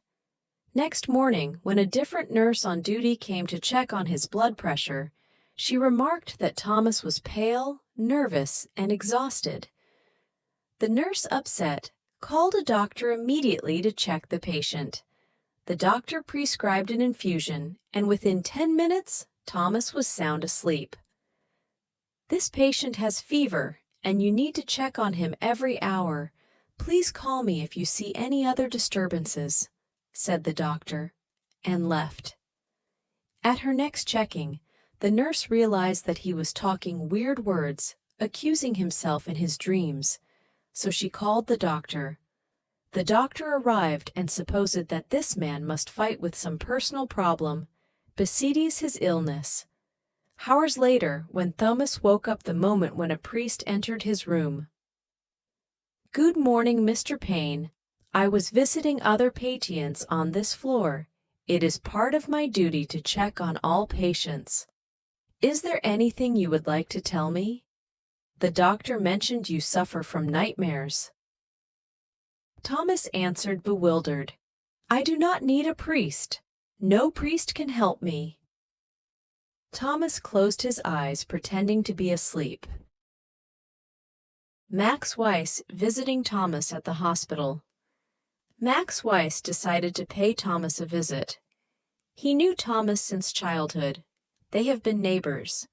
Next morning, when a different nurse on duty came to check on his blood pressure, she remarked that Thomas was pale, nervous, and exhausted. The nurse, upset, called a doctor immediately to check the patient. The doctor prescribed an infusion, and within 10 minutes, Thomas was sound asleep. "This patient has fever, and you need to check on him every hour. Please call me if you see any other disturbances," said the doctor, and left. At her next checking, the nurse realized that he was talking weird words, accusing himself in his dreams, so she called the doctor. The doctor arrived and supposed that this man must fight with some personal problem, besides his illness. Hours later, when Thomas woke up the moment when a priest entered his room. "Good morning, Mr. Payne. I was visiting other patients on this floor. It is part of my duty to check on all patients. Is there anything you would like to tell me? The doctor mentioned you suffer from nightmares." Thomas answered, bewildered, "I do not need a priest. No priest can help me." Thomas closed his eyes, pretending to be asleep. Max Weiss visiting Thomas at the hospital. Max Weiss decided to pay Thomas a visit. He knew Thomas since childhood. They have been neighbors.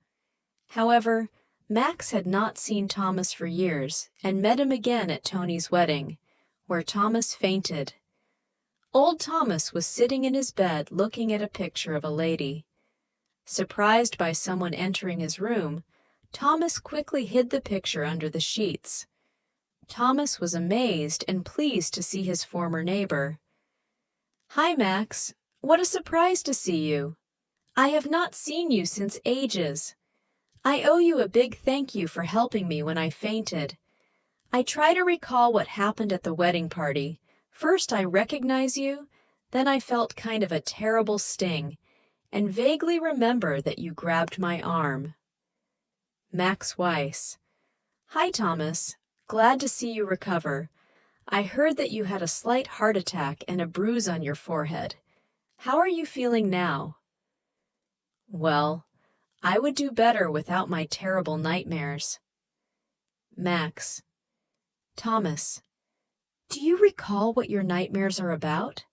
However, Max had not seen Thomas for years and met him again at Tony's wedding, where Thomas fainted. Old Thomas was sitting in his bed looking at a picture of a lady. Surprised by someone entering his room, Thomas quickly hid the picture under the sheets. Thomas was amazed and pleased to see his former neighbor. "Hi, Max. What a surprise to see you. I have not seen you since ages. I owe you a big thank you for helping me when I fainted. I try to recall what happened at the wedding party. First I recognize you, then I felt kind of a terrible sting, and vaguely remember that you grabbed my arm." Max Weiss. "Hi, Thomas. Glad to see you recover. I heard that you had a slight heart attack and a bruise on your forehead. How are you feeling now?" "Well, I would do better without my terrible nightmares." Max. "Thomas, do you recall what your nightmares are about?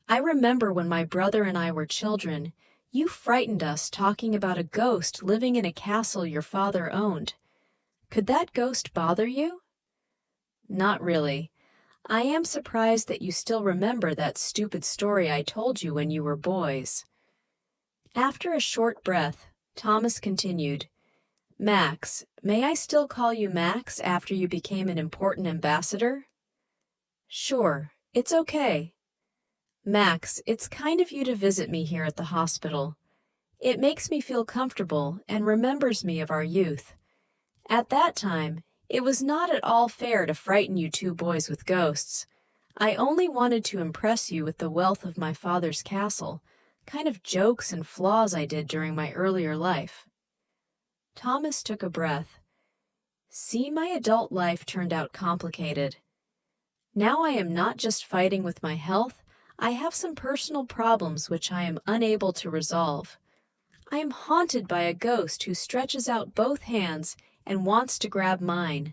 I remember when my brother and I were children, you frightened us talking about a ghost living in a castle your father owned. Could that ghost bother you?" "Not really. I am surprised that you still remember that stupid story I told you when you were boys." After a short breath, Thomas continued, "Max, may I still call you Max after you became an important ambassador?" "Sure, it's okay." "Max, it's kind of you to visit me here at the hospital. It makes me feel comfortable and remembers me of our youth. At that time, it was not at all fair to frighten you two boys with ghosts. I only wanted to impress you with the wealth of my father's castle, kind of jokes and flaws I did during my earlier life." Thomas took a breath. "See, my adult life turned out complicated. Now I am not just fighting with my health, I have some personal problems which I am unable to resolve. I am haunted by a ghost who stretches out both hands and wants to grab mine.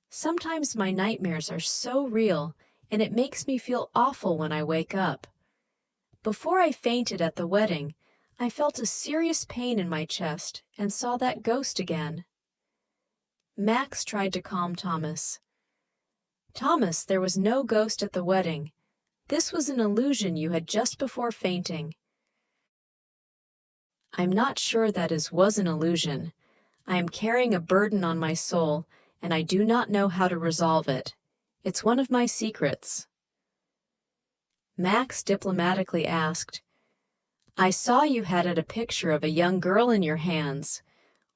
Sometimes my nightmares are so real, and it makes me feel awful when I wake up. Before I fainted at the wedding, I felt a serious pain in my chest and saw that ghost again." Max tried to calm Thomas. "Thomas, there was no ghost at the wedding. This was an illusion you had just before fainting." "I'm not sure that it was an illusion. I am carrying a burden on my soul, and I do not know how to resolve it. It's one of my secrets." Max diplomatically asked, I saw you had a picture of a young girl in your hands.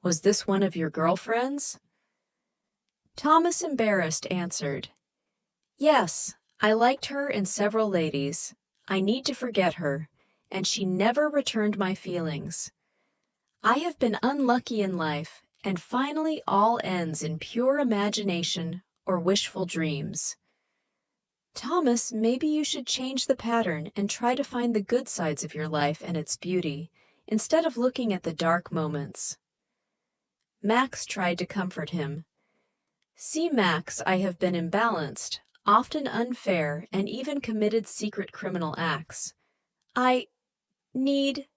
Was this one of your girlfriends? Thomas, embarrassed, answered, Yes, I liked her and several ladies. I need to forget her, and she never returned my feelings. I have been unlucky in life, and finally all ends in pure imagination or wishful dreams. Thomas, maybe you should change the pattern and try to find the good sides of your life and its beauty, instead of looking at the dark moments. Max tried to comfort him. See, Max, I have been imbalanced, often unfair, and even committed secret criminal acts. I need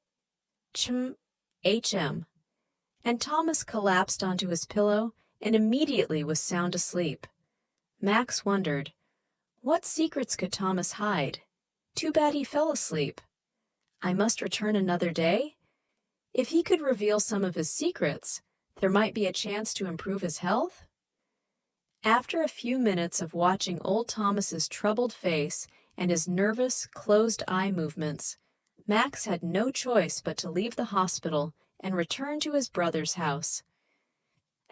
HM. And Thomas collapsed onto his pillow and immediately was sound asleep. Max wondered, what secrets could Thomas hide? Too bad he fell asleep. I must return another day? If he could reveal some of his secrets, there might be a chance to improve his health? After a few minutes of watching old Thomas's troubled face and his nervous, closed eye movements, Max had no choice but to leave the hospital and return to his brother's house.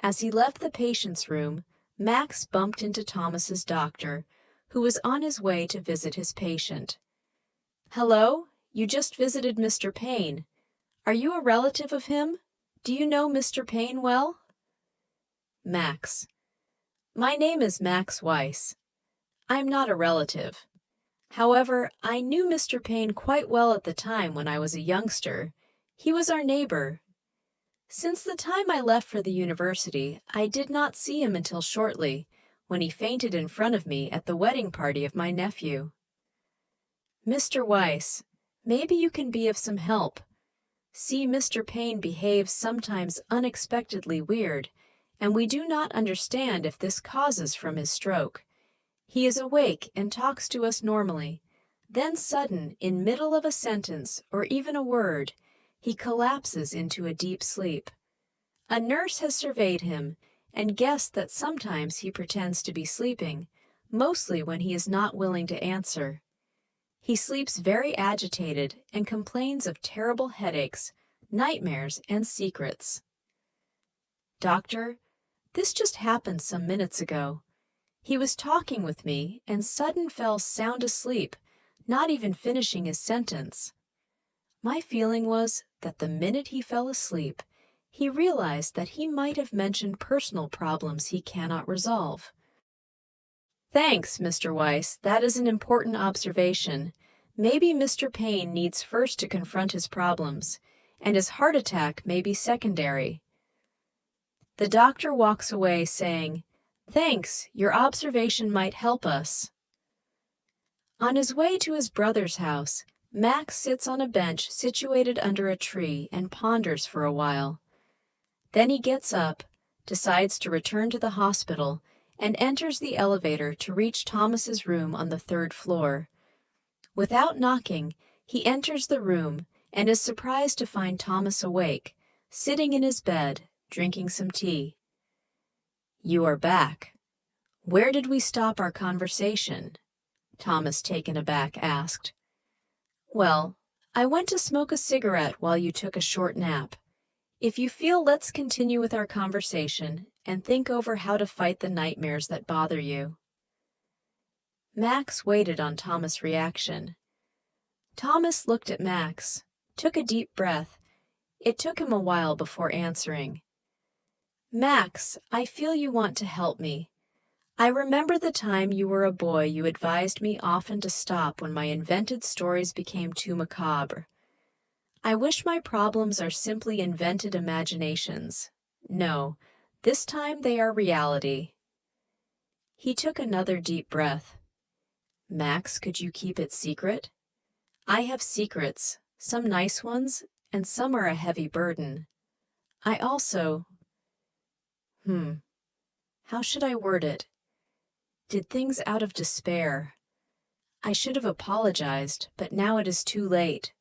As he left the patient's room, Max bumped into Thomas's doctor, who was on his way to visit his patient. Hello, you just visited Mr. Payne. Are you a relative of him? Do you know Mr. Payne well? Max. My name is Max Weiss. I'm not a relative. However, I knew Mr. Payne quite well at the time when I was a youngster. He was our neighbor. Since the time I left for the university, I did not see him until shortly, when he fainted in front of me at the wedding party of my nephew. Mr. Weiss, maybe you can be of some help. See, Mr. Payne behaves sometimes unexpectedly weird, and we do not understand if this causes from his stroke. He is awake and talks to us normally. Then sudden, in middle of a sentence or even a word, he collapses into a deep sleep. A nurse has surveyed him and guessed that sometimes he pretends to be sleeping, mostly when he is not willing to answer. He sleeps very agitated and complains of terrible headaches, nightmares, and secrets. Doctor, this just happened some minutes ago. He was talking with me and sudden fell sound asleep, not even finishing his sentence. My feeling was that the minute he fell asleep, he realized that he might have mentioned personal problems he cannot resolve. Thanks, Mr. Weiss. That is an important observation. Maybe Mr. Payne needs first to confront his problems, and his heart attack may be secondary. The doctor walks away saying, Thanks, your observation might help us. On his way to his brother's house, Max sits on a bench situated under a tree and ponders for a while. Then he gets up, decides to return to the hospital, and enters the elevator to reach Thomas's room on the 3rd floor. Without knocking, he enters the room and is surprised to find Thomas awake, sitting in his bed, drinking some tea. You are back. Where did we stop our conversation? Thomas, taken aback, asked. Well, I went to smoke a cigarette while you took a short nap. If you feel, let's continue with our conversation and think over how to fight the nightmares that bother you. Max waited on Thomas' reaction. Thomas looked at Max, took a deep breath. It took him a while before answering. Max, I feel you want to help me. I remember the time you were a boy you advised me often to stop when my invented stories became too macabre. I wish my problems are simply invented imaginations. No, this time they are reality. He took another deep breath. Max, could you keep it secret? I have secrets, some nice ones, and some are a heavy burden. I also... How should I word it? Did things out of despair. I should have apologized, but now it is too late.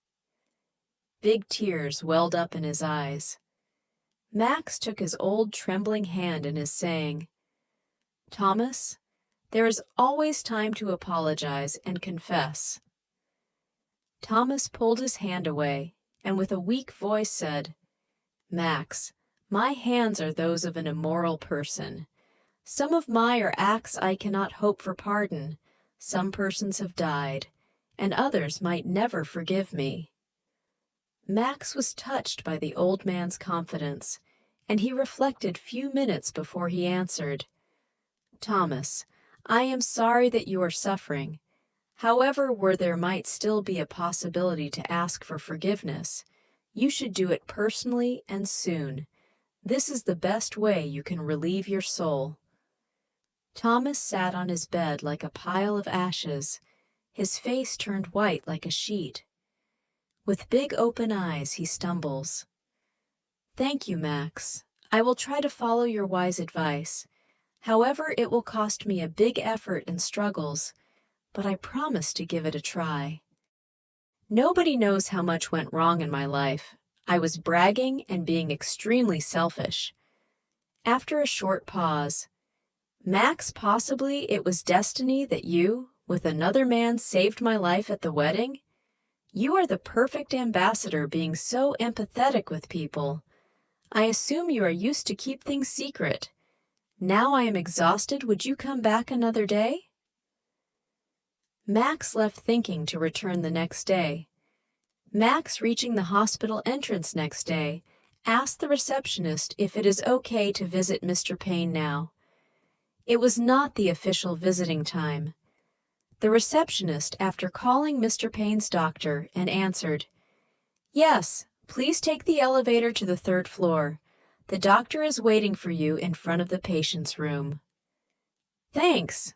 Big tears welled up in his eyes. Max took his old trembling hand in his, saying, Thomas, there is always time to apologize and confess. Thomas pulled his hand away and with a weak voice said, "Max, my hands are those of an immoral person. Some of my are acts I cannot hope for pardon. Some persons have died, and others might never forgive me." Max was touched by the old man's confidence, and he reflected few minutes before he answered, "Thomas, I am sorry that you are suffering. However, where there might still be a possibility to ask for forgiveness, you should do it personally and soon. This is the best way you can relieve your soul." Thomas sat on his bed like a pile of ashes, his face turned white like a sheet. With big open eyes, he stumbles. "Thank you, Max. I will try to follow your wise advice. However, it will cost me a big effort and struggles, but I promise to give it a try. Nobody knows how much went wrong in my life. I was bragging and being extremely selfish." After a short pause, "Max, possibly it was destiny that you, with another man, saved my life at the wedding? You are the perfect ambassador, being so empathetic with people. I assume you are used to keep things secret. Now I am exhausted. Would you come back another day?" Max left thinking to return the next day. Max, reaching the hospital entrance next day, asked the receptionist if it is okay to visit Mr. Payne now. It was not the official visiting time. The receptionist, after calling Mr. Payne's doctor, and answered, "Yes, please take the elevator to the 3rd floor. The doctor is waiting for you in front of the patient's room." "Thanks."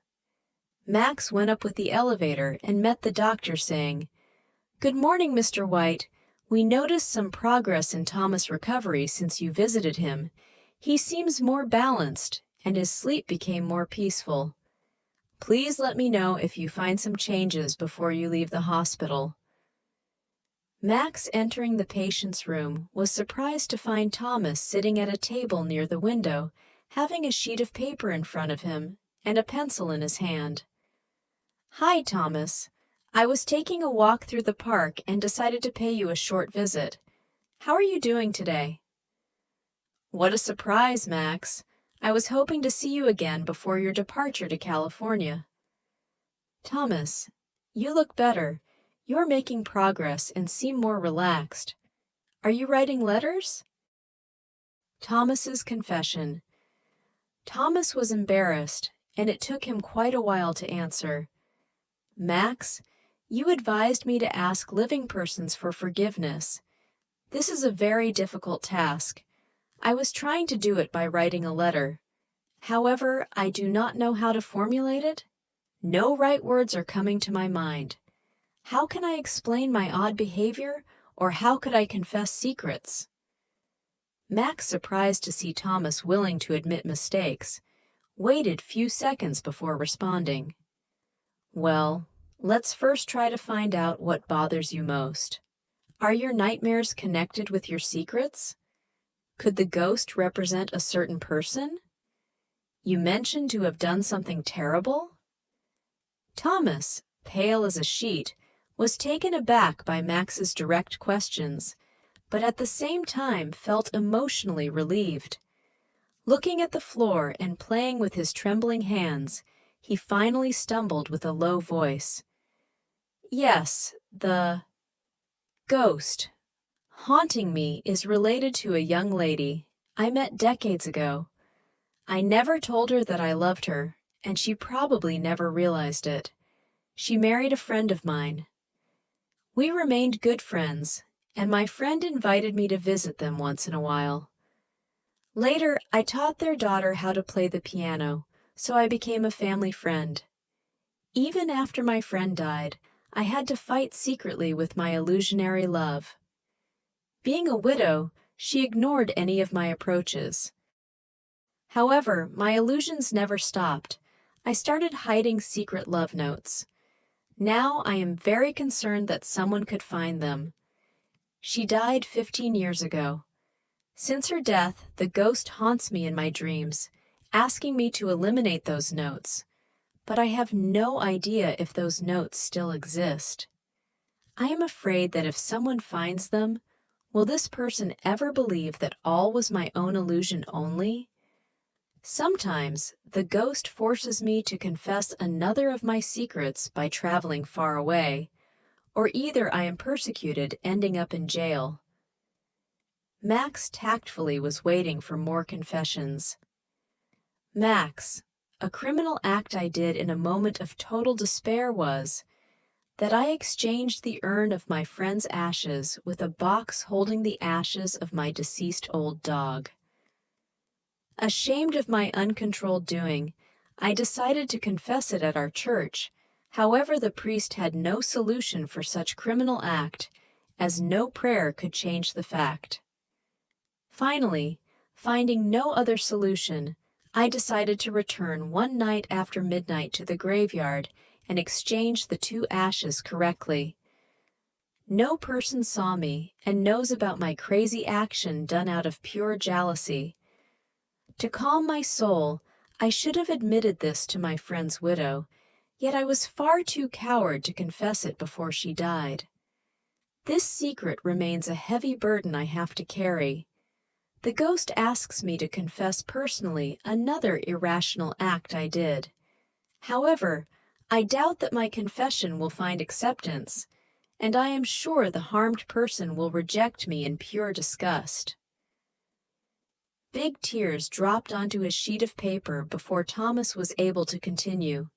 Max went up with the elevator and met the doctor, saying, "Good morning, Mr. White. We noticed some progress in Thomas' recovery since you visited him. He seems more balanced, and his sleep became more peaceful. Please let me know if you find some changes before you leave the hospital." Max, entering the patient's room, was surprised to find Thomas sitting at a table near the window, having a sheet of paper in front of him and a pencil in his hand. "Hi, Thomas. I was taking a walk through the park and decided to pay you a short visit. How are you doing today?" "What a surprise, Max. I was hoping to see you again before your departure to California." "Thomas, you look better. You're making progress and seem more relaxed. Are you writing letters?" Thomas's confession. Thomas was embarrassed, and it took him quite a while to answer. "Max, you advised me to ask living persons for forgiveness. This is a very difficult task. I was trying to do it by writing a letter. However, I do not know how to formulate it. No right words are coming to my mind. How can I explain my odd behavior, or how could I confess secrets?" Max, surprised to see Thomas willing to admit mistakes, waited few seconds before responding. "Well, let's first try to find out what bothers you most. Are your nightmares connected with your secrets? Could the ghost represent a certain person? You mentioned to have done something terrible?" Thomas, pale as a sheet, was taken aback by Max's direct questions, but at the same time felt emotionally relieved. Looking at the floor and playing with his trembling hands, he finally stumbled with a low voice. "Yes, the ghost haunting me is related to a young lady I met decades ago. I never told her that I loved her, and she probably never realized it. She married a friend of mine. We remained good friends, and my friend invited me to visit them once in a while. Later, I taught their daughter how to play the piano, so I became a family friend. Even after my friend died, I had to fight secretly with my illusionary love. Being a widow, she ignored any of my approaches. However, my illusions never stopped. I started hiding secret love notes. Now I am very concerned that someone could find them. She died 15 years ago. Since her death, the ghost haunts me in my dreams, asking me to eliminate those notes, but I have no idea if those notes still exist. I am afraid that if someone finds them, Will this person ever believe that all was my own illusion only? Sometimes the ghost forces me to confess another of my secrets by traveling far away, or either I am persecuted, ending up in jail. Max tactfully was waiting for more confessions. Max, a criminal act I did in a moment of total despair was that I exchanged the urn of my friend's ashes with a box holding the ashes of my deceased old dog. Ashamed of my uncontrolled doing, I decided to confess it at our church. However, the priest had no solution for such criminal act, as no prayer could change the fact. Finally, finding no other solution, I decided to return one night after midnight to the graveyard and exchange the two ashes correctly. No person saw me and knows about my crazy action done out of pure jealousy. To calm my soul, I should have admitted this to my friend's widow, yet I was far too coward to confess it before she died. This secret remains a heavy burden I have to carry. The ghost asks me to confess personally another irrational act I did. However, I doubt that my confession will find acceptance, and I am sure the harmed person will reject me in pure disgust. Big tears dropped onto his sheet of paper before Thomas was able to continue.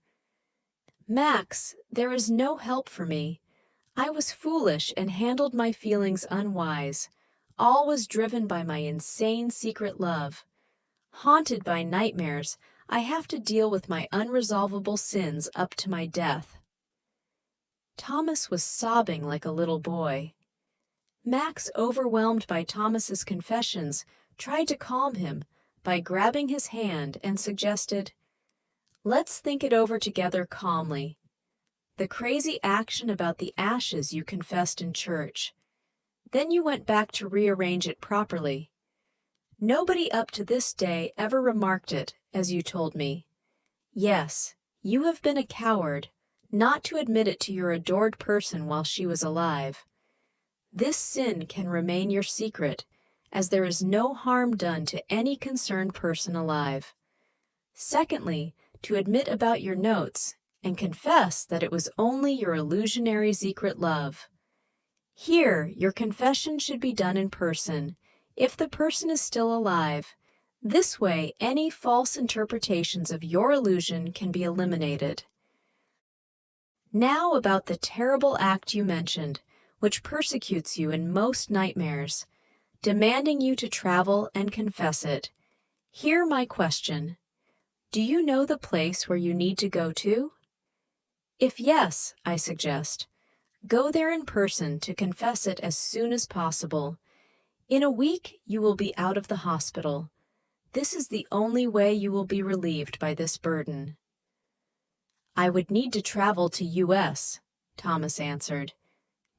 Max, there is no help for me. I was foolish and handled my feelings unwise. All was driven by my insane secret love. Haunted by nightmares, I have to deal with my unresolvable sins up to my death. Thomas was sobbing like a little boy. Max, overwhelmed by Thomas's confessions, tried to calm him by grabbing his hand and suggested, "Let's think it over together calmly. The crazy action about the ashes you confessed in church. Then you went back to rearrange it properly. Nobody up to this day ever remarked it, as you told me. Yes, you have been a coward, not to admit it to your adored person while she was alive. This sin can remain your secret, as there is no harm done to any concerned person alive. Secondly, to admit about your notes and confess that it was only your illusionary secret love. Here, your confession should be done in person, if the person is still alive. This way, any false interpretations of your illusion can be eliminated. Now about the terrible act you mentioned, which persecutes you in most nightmares, demanding you to travel and confess it. Hear my question. Do you know the place where you need to go to? If yes, I suggest, go there in person to confess it as soon as possible. In a week, you will be out of the hospital. This is the only way you will be relieved by this burden. I would need to travel to U.S., Thomas answered.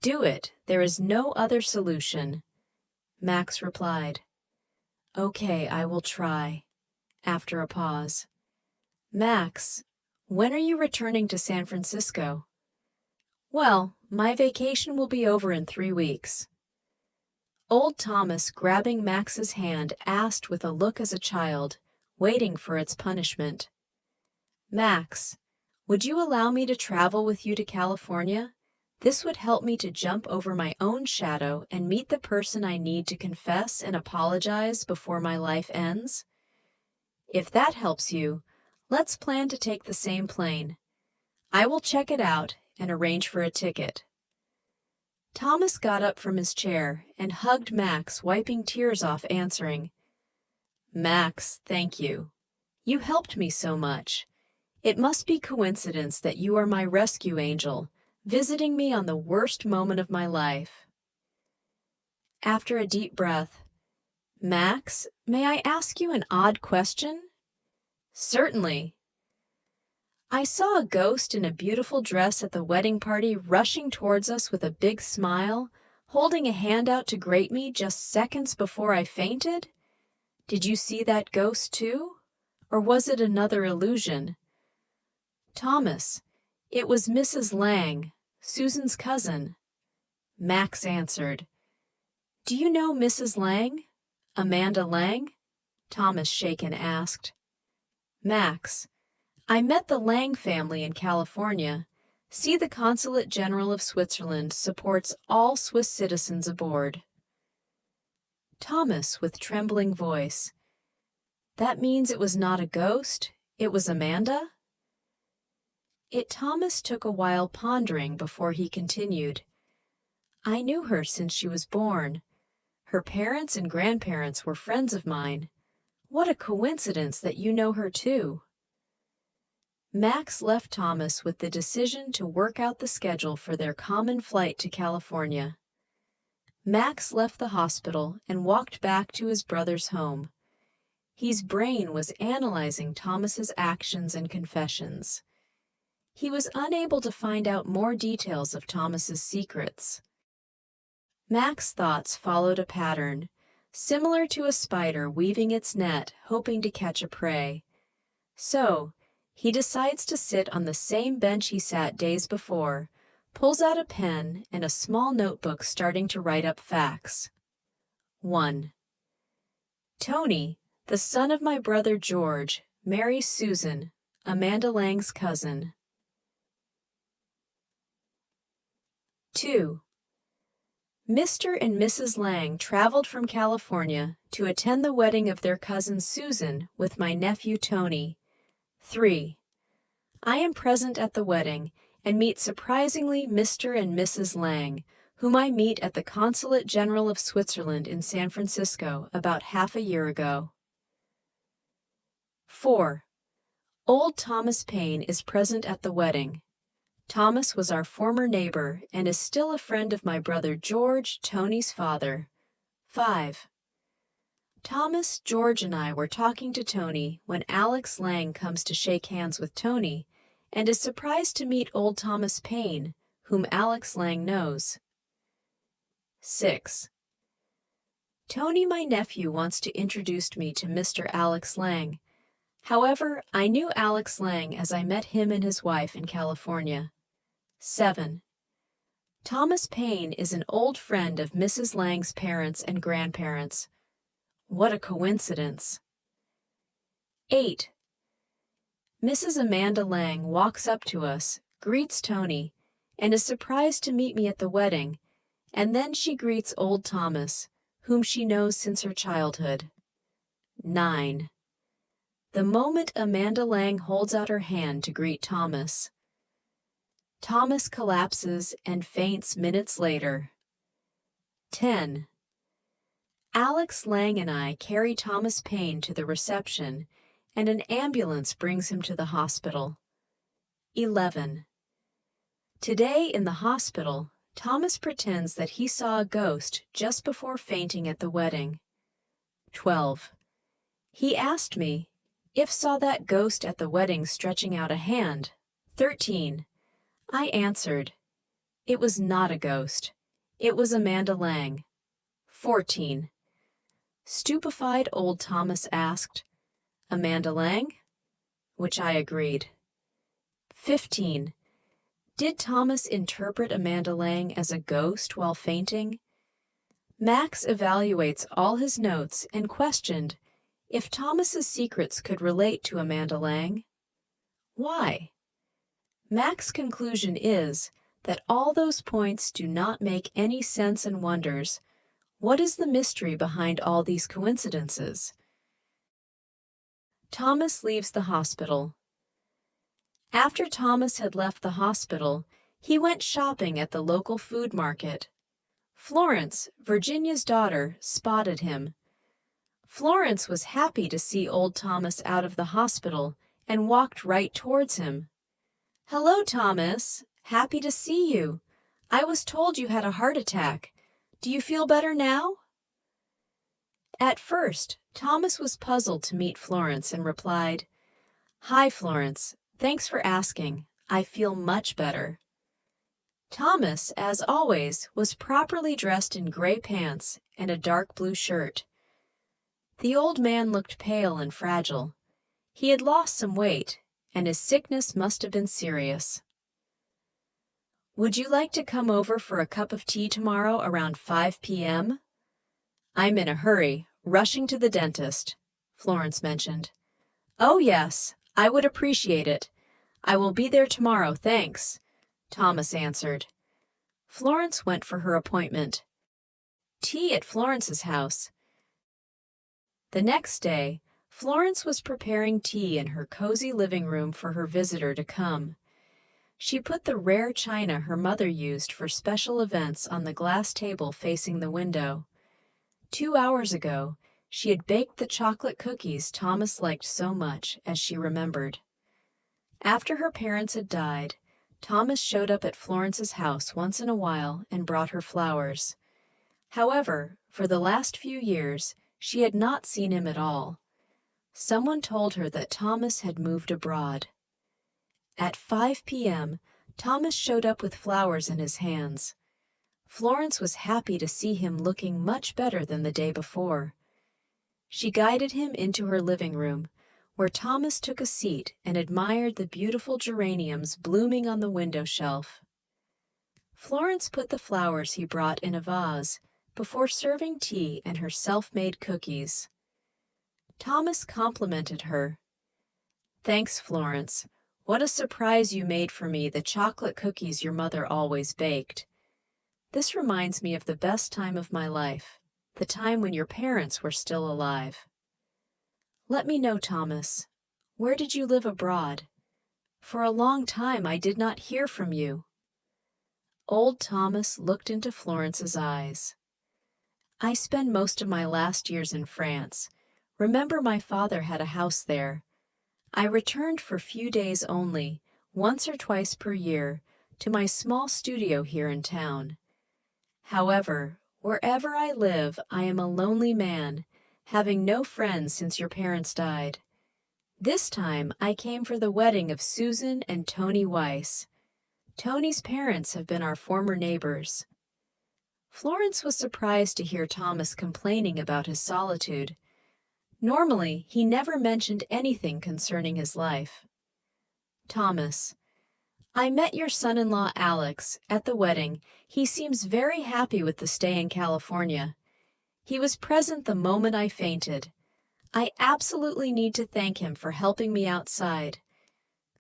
Do it. There is no other solution. Max replied. Okay, I will try. After a pause. Max, when are you returning to San Francisco? Well, my vacation will be over in 3 weeks. Old Thomas, grabbing Max's hand, asked with a look as a child, waiting for its punishment. Max, would you allow me to travel with you to California? This would help me to jump over my own shadow and meet the person I need to confess and apologize before my life ends. If that helps you, let's plan to take the same plane. I will check it out and arrange for a ticket. Thomas got up from his chair and hugged Max, wiping tears off, answering, Max, thank you. You helped me so much. It must be coincidence that you are my rescue angel, visiting me on the worst moment of my life. After a deep breath, Max, may I ask you an odd question? Certainly. I saw a ghost in a beautiful dress at the wedding party rushing towards us with a big smile, holding a hand out to greet me just seconds before I fainted. Did you see that ghost too? Or was it another illusion? Thomas, it was Mrs. Lang, Susan's cousin. Max answered, "Do you know Mrs. Lang? Amanda Lang?" Thomas, shaken, asked. "Max, I met the Lang family in California. See, the Consulate General of Switzerland supports all Swiss citizens aboard." Thomas, with trembling voice, "That means it was not a ghost, it was Amanda?" Thomas took a while pondering before he continued. "I knew her since she was born. Her parents and grandparents were friends of mine. What a coincidence that you know her too." Max left Thomas with the decision to work out the schedule for their common flight to California. Max left the hospital and walked back to his brother's home. His brain was analyzing Thomas's actions and confessions. He was unable to find out more details of Thomas's secrets. Max's thoughts followed a pattern, similar to a spider weaving its net, hoping to catch a prey. So, he decides to sit on the same bench he sat days before, pulls out a pen and a small notebook, starting to write up facts. 1. Tony, the son of my brother George, marries Susan, Amanda Lang's cousin. 2. Mr. and Mrs. Lang traveled from California to attend the wedding of their cousin Susan with my nephew Tony. 3. I am present at the wedding and meet surprisingly Mr. and Mrs. Lang, whom I meet at the Consulate General of Switzerland in San Francisco about half a year ago. 4. Old Thomas Paine is present at the wedding. Thomas was our former neighbor and is still a friend of my brother George, Tony's father. 5. Thomas, George, and I were talking to Tony when Alex Lang comes to shake hands with Tony and is surprised to meet old Thomas Paine, whom Alex Lang knows. 6. Tony, my nephew, wants to introduce me to Mr. Alex Lang. However, I knew Alex Lang as I met him and his wife in California. 7. Thomas Paine is an old friend of Mrs. Lang's parents and grandparents. What a coincidence. 8. Mrs. Amanda Lang walks up to us, greets Tony, and is surprised to meet me at the wedding, and then she greets old Thomas, whom she knows since her childhood. 9. The moment Amanda Lang holds out her hand to greet Thomas, Thomas collapses and faints minutes later. 10. Alex Lang and I carry Thomas Paine to the reception, and an ambulance brings him to the hospital. 11. Today in the hospital, Thomas pretends that he saw a ghost just before fainting at the wedding. 12. He asked me if saw that ghost at the wedding stretching out a hand. 13. I answered, it was not a ghost. It was Amanda Lang. 14. Stupefied, old Thomas asked, Amanda Lang? Which I agreed. 15. Did Thomas interpret Amanda Lang as a ghost while fainting? Max evaluates all his notes and questioned if Thomas's secrets could relate to Amanda Lang. Why? Max's conclusion is that all those points do not make any sense and wonders, what is the mystery behind all these coincidences? Thomas leaves the hospital. After Thomas had left the hospital, he went shopping at the local food market. Florence, Virginia's daughter, spotted him. Florence was happy to see old Thomas out of the hospital and walked right towards him. "Hello, Thomas. Happy to see you. I was told you had a heart attack. Do you feel better now?" At first, Thomas was puzzled to meet Florence and replied, "Hi, Florence. Thanks for asking. I feel much better." Thomas, as always, was properly dressed in gray pants and a dark blue shirt. The old man looked pale and fragile. He had lost some weight, and his sickness must have been serious. "Would you like to come over for a cup of tea tomorrow around 5 p.m.? I'm in a hurry, rushing to the dentist, Florence mentioned. Oh, yes, I would appreciate it. I will be there tomorrow, thanks, Thomas answered. Florence went for her appointment. Tea at Florence's house. The next day, Florence was preparing tea in her cozy living room for her visitor to come. She put the rare china her mother used for special events on the glass table facing the window. 2 hours ago, she had baked the chocolate cookies Thomas liked so much, as she remembered. After her parents had died, Thomas showed up at Florence's house once in a while and brought her flowers. However, for the last few years, she had not seen him at all. Someone told her that Thomas had moved abroad. At 5 p.m., Thomas showed up with flowers in his hands. Florence was happy to see him looking much better than the day before. She guided him into her living room, where Thomas took a seat and admired the beautiful geraniums blooming on the window shelf. Florence put the flowers he brought in a vase before serving tea and her self-made cookies. Thomas complimented her. Thanks, Florence. What a surprise you made for me, the chocolate cookies your mother always baked. This reminds me of the best time of my life, the time when your parents were still alive. Let me know, Thomas. Where did you live abroad? For a long time I did not hear from you. Old Thomas looked into Florence's eyes. I spent most of my last years in France. Remember, my father had a house there. I returned for few days only, once or twice per year, to my small studio here in town. However, wherever I live, I am a lonely man, having no friends since your parents died. This time, I came for the wedding of Susan and Tony Weiss. Tony's parents have been our former neighbors. Florence was surprised to hear Thomas complaining about his solitude. Normally, he never mentioned anything concerning his life. Thomas: I met your son-in-law Alex at the wedding. He seems very happy with the stay in California. He was present the moment I fainted. I absolutely need to thank him for helping me outside.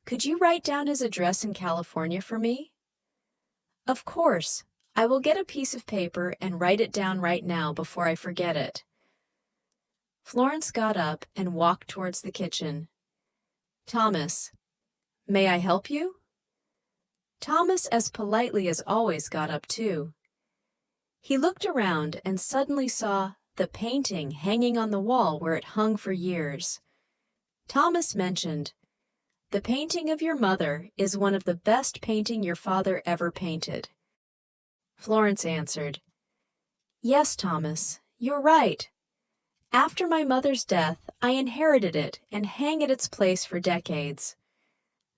Could you write down his address in California for me? Of course. I will get a piece of paper and write it down right now before I forget it. Florence got up and walked towards the kitchen. Thomas: May I help you? Thomas, as politely as always, got up too. He looked around and suddenly saw the painting hanging on the wall where it hung for years. Thomas mentioned, The painting of your mother is one of the best painting your father ever painted. Florence answered, Yes, Thomas, you're right. After my mother's death, I inherited it and hang at its place for decades.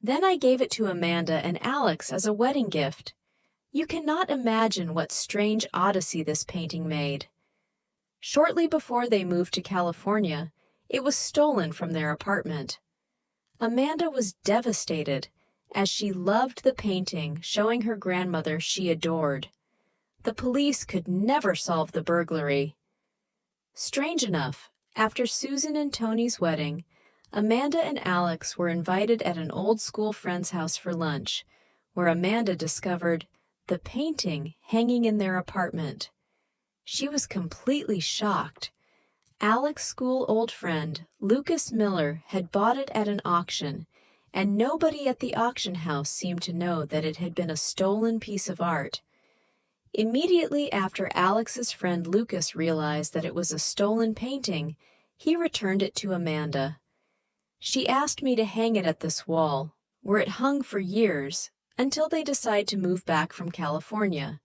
Then I gave it to Amanda and Alex as a wedding gift. You cannot imagine what strange odyssey this painting made. Shortly before they moved to California, it was stolen from their apartment. Amanda was devastated, as she loved the painting showing her grandmother she adored. The police could never solve the burglary. Strange enough, after Susan and Tony's wedding, Amanda and Alex were invited at an old school friend's house for lunch, where Amanda discovered the painting hanging in their apartment. She was completely shocked. Alex's school old friend, Lucas Miller, had bought it at an auction, and nobody at the auction house seemed to know that it had been a stolen piece of art. Immediately after Alex's friend Lucas realized that it was a stolen painting, he returned it to Amanda. She asked me to hang it at this wall, where it hung for years, until they decided to move back from California.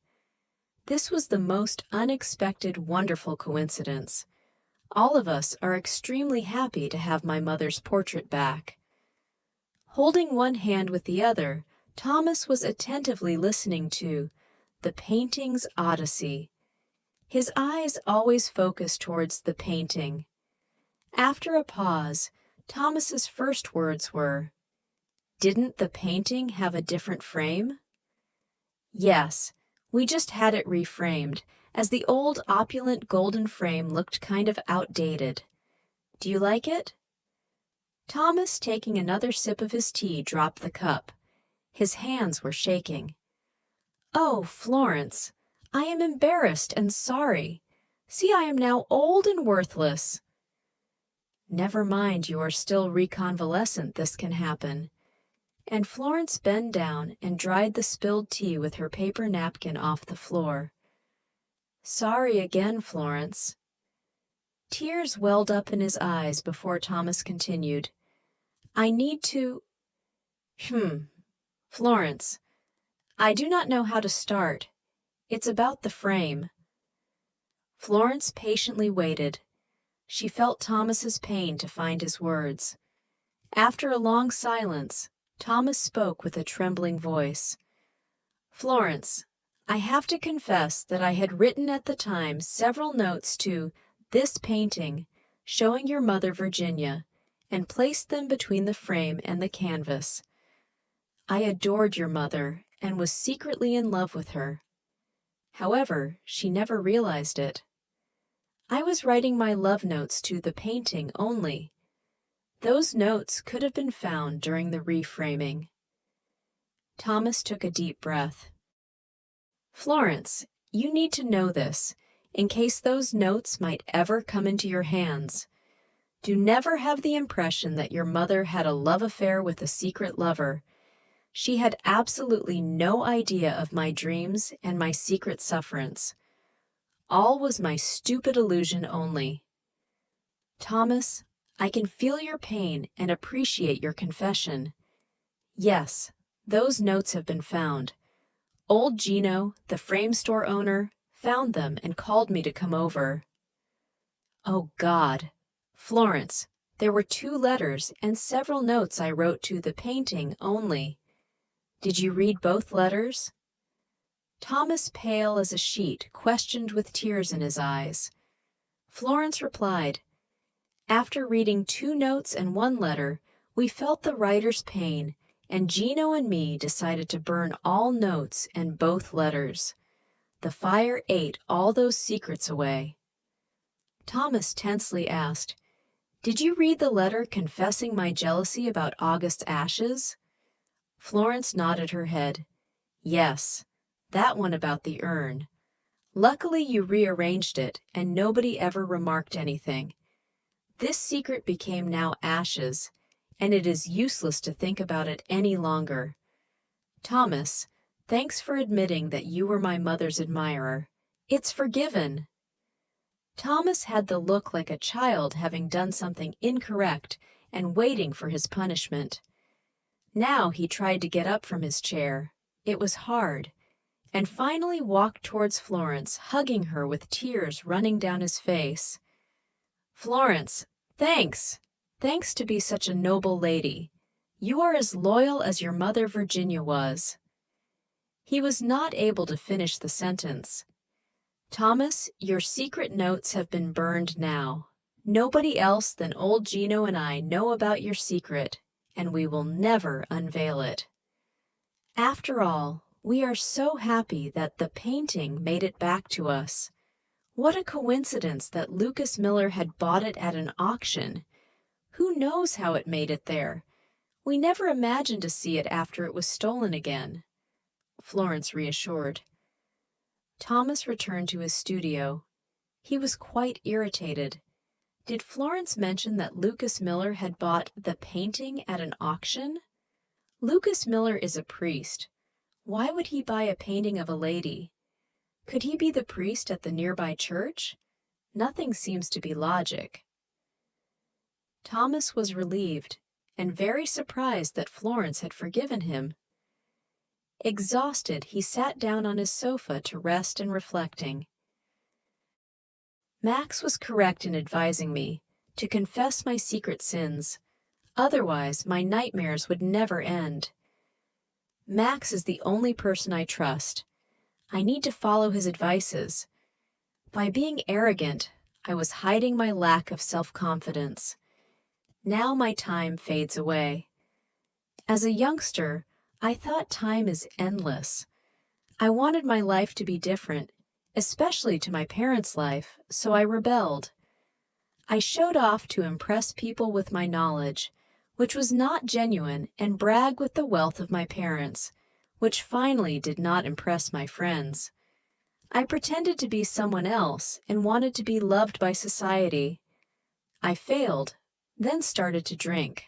This was the most unexpected, wonderful coincidence. All of us are extremely happy to have my mother's portrait back. Holding one hand with the other, Thomas was attentively listening to the painting's odyssey. His eyes always focused towards the painting. After a pause, Thomas's first words were, Didn't the painting have a different frame? Yes, we just had it reframed, as the old opulent golden frame looked kind of outdated. "Do you like it?" Thomas, taking another sip of his tea, dropped the cup. His hands were shaking. "Oh, Florence, I am embarrassed and sorry. See, I am now old and worthless." "Never mind, you are still reconvalescent. This can happen." And Florence bent down and dried the spilled tea with her paper napkin off the floor. "Sorry again, Florence." Tears welled up in his eyes before Thomas continued. "I need to— Florence, I do not know how to start. It's about the frame." Florence patiently waited. She felt Thomas's pain to find his words. After a long silence, Thomas spoke with a trembling voice. "Florence, I have to confess that I had written at the time several notes to this painting showing your mother Virginia, and placed them between the frame and the canvas. I adored your mother and was secretly in love with her. However, she never realized it. I was writing my love notes to the painting only. Those notes could have been found during the reframing." Thomas took a deep breath. "Florence, you need to know this, in case those notes might ever come into your hands. Do never have the impression that your mother had a love affair with a secret lover. She had absolutely no idea of my dreams and my secret sufferance. All was my stupid illusion only. Thomas, I can feel your pain and appreciate your confession. Yes, those notes have been found. Old Gino, the frame store owner, found them and called me to come over." "Oh, God! Florence, there were 2 letters and several notes I wrote to the painting only. Did you read both letters?" Thomas, pale as a sheet, questioned with tears in his eyes. Florence replied, "After reading 2 notes and 1 letter, we felt the writer's pain, and Gino and me decided to burn all notes and both letters. The fire ate all those secrets away." Thomas tensely asked, "Did you read the letter confessing my jealousy about August's ashes?" Florence nodded her head. "Yes, that one about the urn. Luckily you rearranged it, and nobody ever remarked anything. This secret became now ashes, and it is useless to think about it any longer. Thomas, thanks for admitting that you were my mother's admirer. It's forgiven." Thomas had the look like a child having done something incorrect and waiting for his punishment. Now he tried to get up from his chair. It was hard, and finally walked towards Florence, hugging her with tears running down his face. "Florence, thanks! Thanks to be such a noble lady. You are as loyal as your mother Virginia was." He was not able to finish the sentence. "Thomas, your secret notes have been burned now. Nobody else than old Gino and I know about your secret, and we will never unveil it. After all, we are so happy that the painting made it back to us. What a coincidence that Lucas Miller had bought it at an auction. Who knows how it made it there? We never imagined to see it after it was stolen again," Florence reassured. Thomas returned to his studio. He was quite irritated. Did Florence mention that Lucas Miller had bought the painting at an auction? Lucas Miller is a priest. Why would he buy a painting of a lady? Could he be the priest at the nearby church? Nothing seems to be logic. Thomas was relieved and very surprised that Florence had forgiven him. Exhausted, he sat down on his sofa to rest and reflecting. Max was correct in advising me to confess my secret sins. Otherwise, my nightmares would never end. Max is the only person I trust. I need to follow his advices. By being arrogant, I was hiding my lack of self-confidence. Now my time fades away. As a youngster, I thought time is endless. I wanted my life to be different, especially to my parents' life, so I rebelled. I showed off to impress people with my knowledge, which was not genuine, and brag with the wealth of my parents, which finally did not impress my friends. I pretended to be someone else and wanted to be loved by society. I failed, then started to drink.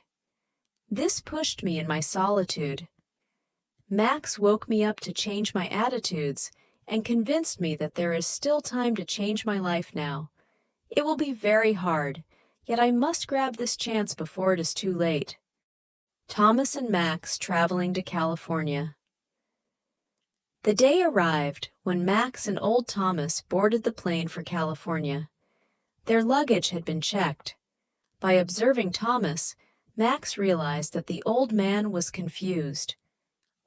This pushed me in my solitude. Max woke me up to change my attitudes and convinced me that there is still time to change my life now. It will be very hard, yet I must grab this chance before it is too late. Thomas and Max traveling to California. The day arrived when Max and old Thomas boarded the plane for California. Their luggage had been checked. By observing Thomas, Max realized that the old man was confused.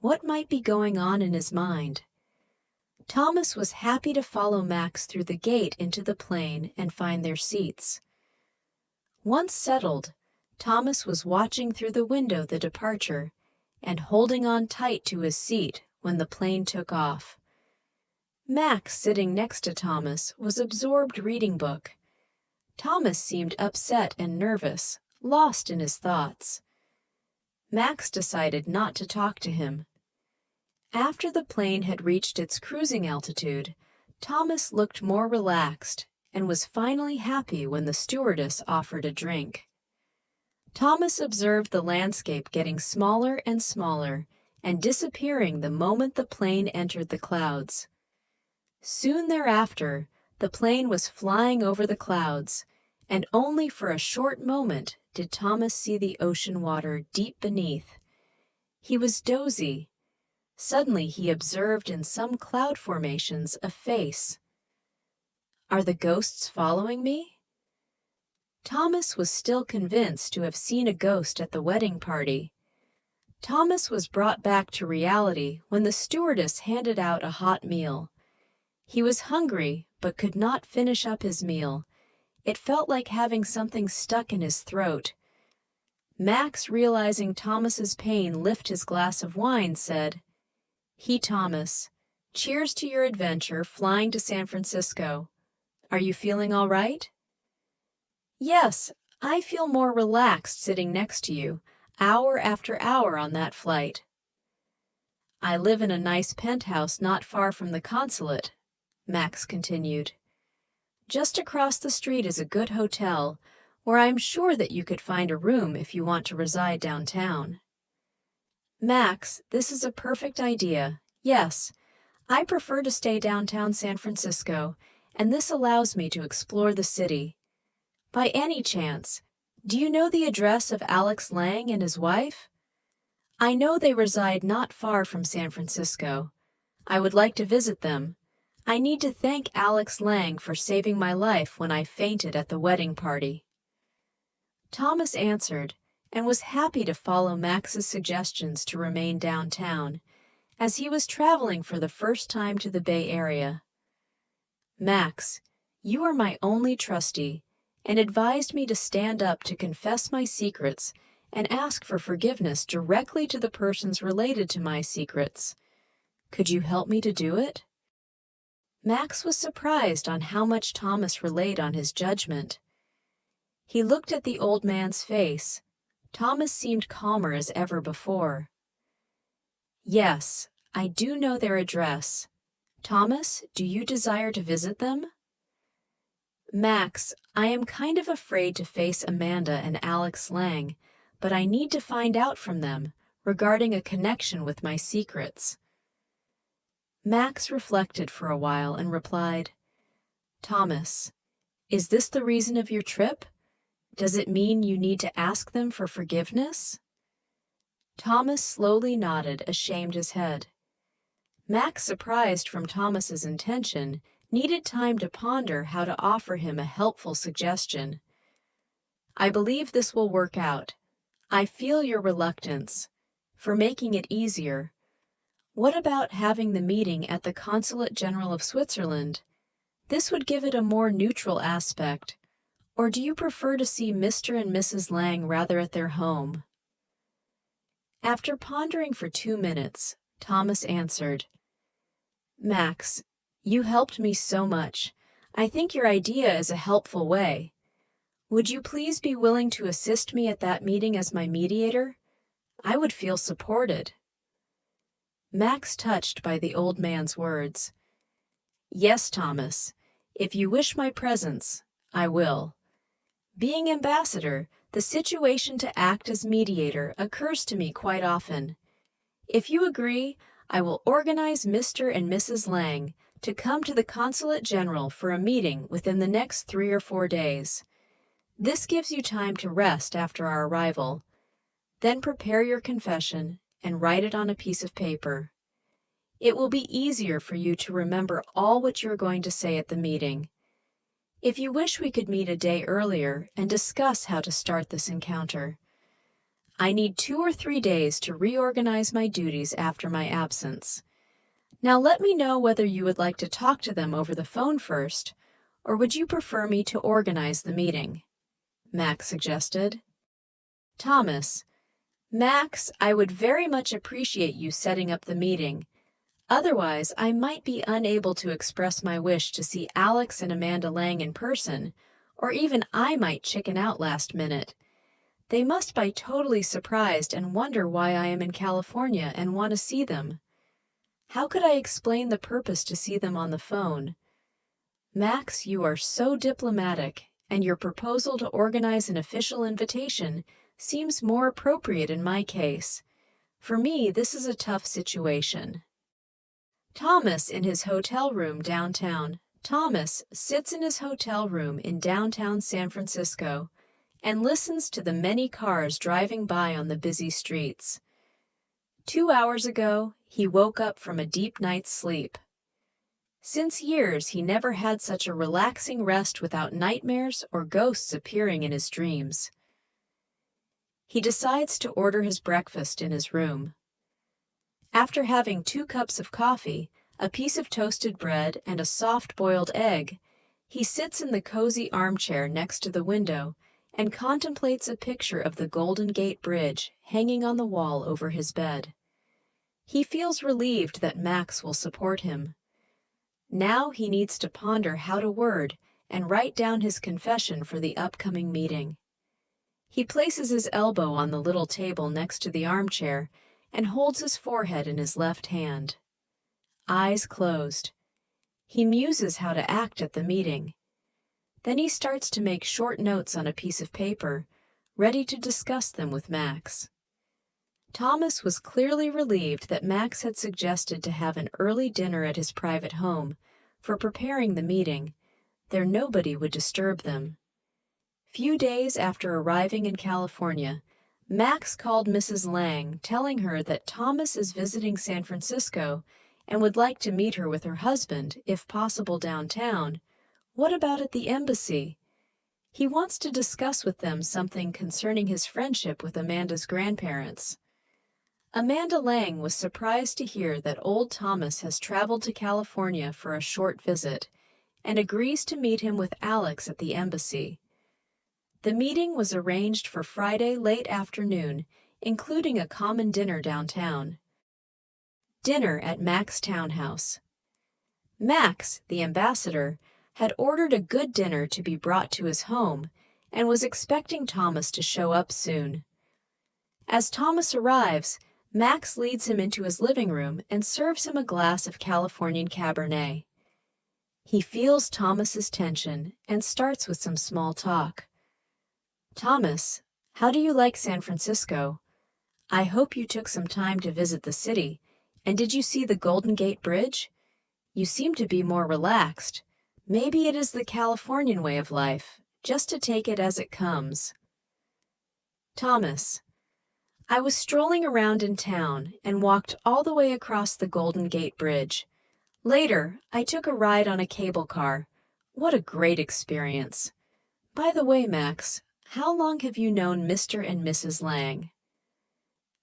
What might be going on in his mind? Thomas was happy to follow Max through the gate into the plane and find their seats. Once settled, Thomas was watching through the window the departure and holding on tight to his seat when the plane took off. Max, sitting next to Thomas, was absorbed reading book. Thomas seemed upset and nervous, lost in his thoughts. Max decided not to talk to him. After the plane had reached its cruising altitude, Thomas looked more relaxed and was finally happy when the stewardess offered a drink. Thomas observed the landscape getting smaller and smaller and disappearing the moment the plane entered the clouds. Soon thereafter, the plane was flying over the clouds, and only for a short moment did Thomas see the ocean water deep beneath. He was dozy. Suddenly he observed in some cloud formations a face. Are the ghosts following me? Thomas was still convinced to have seen a ghost at the wedding party. Thomas was brought back to reality when the stewardess handed out a hot meal. He was hungry, but could not finish up his meal. It felt like having something stuck in his throat. Max, realizing Thomas's pain, lifted his glass of wine, said, Thomas, cheers to your adventure flying to San Francisco. Are you feeling all right? Yes, I feel more relaxed sitting next to you, hour after hour on that flight. I live in a nice penthouse not far from the consulate, Max continued. Just across the street is a good hotel, where I'm sure that you could find a room if you want to reside downtown. Max, this is a perfect idea. Yes, I prefer to stay downtown San Francisco, and this allows me to explore the city. By any chance, do you know the address of Alex Lang and his wife? I know they reside not far from San Francisco. I would like to visit them. I need to thank Alex Lang for saving my life when I fainted at the wedding party. Thomas answered and was happy to follow Max's suggestions to remain downtown, as he was traveling for the first time to the Bay Area. Max, you are my only trustee, and advised me to stand up to confess my secrets and ask for forgiveness directly to the persons related to my secrets. Could you help me to do it? Max was surprised on how much Thomas relied on his judgment. He looked at the old man's face. Thomas seemed calmer as ever before. Yes, I do know their address. Thomas, do you desire to visit them? Max, I am kind of afraid to face Amanda and Alex Lang, but I need to find out from them regarding a connection with my secrets. Max reflected for a while and replied, Thomas, is this the reason of your trip? Does it mean you need to ask them for forgiveness? Thomas slowly nodded and shaved his head. Max, surprised from Thomas's intention, needed time to ponder how to offer him a helpful suggestion. I believe this will work out. I feel your reluctance. For making it easier, what about having the meeting at the Consulate General of Switzerland? This would give it a more neutral aspect. Or do you prefer to see Mr. and Mrs. Lang rather at their home? After pondering for 2 minutes, Thomas answered, Max, You helped me so much. I think your idea is a helpful way. Would you please be willing to assist me at that meeting as my mediator? I would feel supported." Max, touched by the old man's words. "Yes, Thomas. If you wish my presence, I will. Being ambassador, the situation to act as mediator occurs to me quite often. If you agree, I will organize Mr. and Mrs. Lang to come to the Consulate General for a meeting within the next 3 or 4 days. This gives you time to rest after our arrival. Then prepare your confession and write it on a piece of paper. It will be easier for you to remember all what you're going to say at the meeting. If you wish, we could meet a day earlier and discuss how to start this encounter. I need 2 or 3 days to reorganize my duties after my absence. Now let me know whether you would like to talk to them over the phone first, or would you prefer me to organize the meeting?" Max suggested. Thomas: "Max, I would very much appreciate you setting up the meeting. Otherwise, I might be unable to express my wish to see Alex and Amanda Lang in person, or even I might chicken out last minute. They must be totally surprised and wonder why I am in California and want to see them. How could I explain the purpose to see them on the phone? Max, you are so diplomatic, and your proposal to organize an official invitation seems more appropriate in my case. For me, this is a tough situation." Thomas in his hotel room downtown. Thomas sits in his hotel room in downtown San Francisco and listens to the many cars driving by on the busy streets. 2 hours ago, he woke up from a deep night's sleep. Since years, he never had such a relaxing rest without nightmares or ghosts appearing in his dreams. He decides to order his breakfast in his room. After having 2 cups of coffee, a piece of toasted bread, and a soft-boiled egg, he sits in the cozy armchair next to the window and contemplates a picture of the Golden Gate Bridge hanging on the wall over his bed. He feels relieved that Max will support him. Now he needs to ponder how to word and write down his confession for the upcoming meeting. He places his elbow on the little table next to the armchair and holds his forehead in his left hand. Eyes closed. He muses how to act at the meeting. Then he starts to make short notes on a piece of paper, ready to discuss them with Max. Thomas was clearly relieved that Max had suggested to have an early dinner at his private home for preparing the meeting. There nobody would disturb them. Few days after arriving in California, Max called Mrs. Lang, telling her that Thomas is visiting San Francisco and would like to meet her with her husband, if possible downtown. What about at the embassy? He wants to discuss with them something concerning his friendship with Amanda's grandparents. Amanda Lang was surprised to hear that old Thomas has traveled to California for a short visit and agrees to meet him with Alex at the embassy. The meeting was arranged for Friday late afternoon, including a common dinner downtown. Dinner at Mac's townhouse. Max, the ambassador, had ordered a good dinner to be brought to his home and was expecting Thomas to show up soon. As Thomas arrives, Max leads him into his living room and serves him a glass of Californian Cabernet. He feels Thomas's tension and starts with some small talk. "Thomas, how do you like San Francisco? I hope you took some time to visit the city, and did you see the Golden Gate Bridge? You seem to be more relaxed. Maybe it is the Californian way of life, just to take it as it comes." Thomas: "I was strolling around in town and walked all the way across the Golden Gate Bridge. Later, I took a ride on a cable car. What a great experience. By the way, Max, how long have you known Mr. and Mrs. Lang?"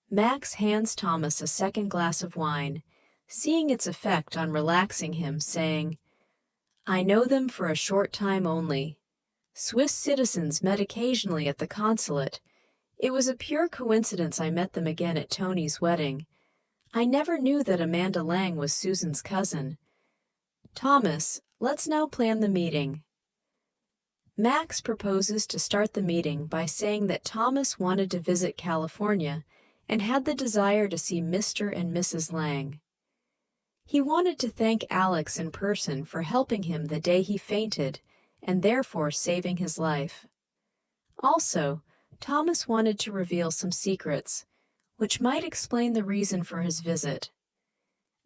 Max hands Thomas a second glass of wine, seeing its effect on relaxing him, saying, "I know them for a short time only. Swiss citizens met occasionally at the consulate. It was a pure coincidence I met them again at Tony's wedding. I never knew that Amanda Lang was Susan's cousin. Thomas, let's now plan the meeting. Max proposes to start the meeting by saying that Thomas wanted to visit California and had the desire to see Mr. and Mrs. Lang. He wanted to thank Alex in person for helping him the day he fainted and therefore saving his life. Also, Thomas wanted to reveal some secrets, which might explain the reason for his visit.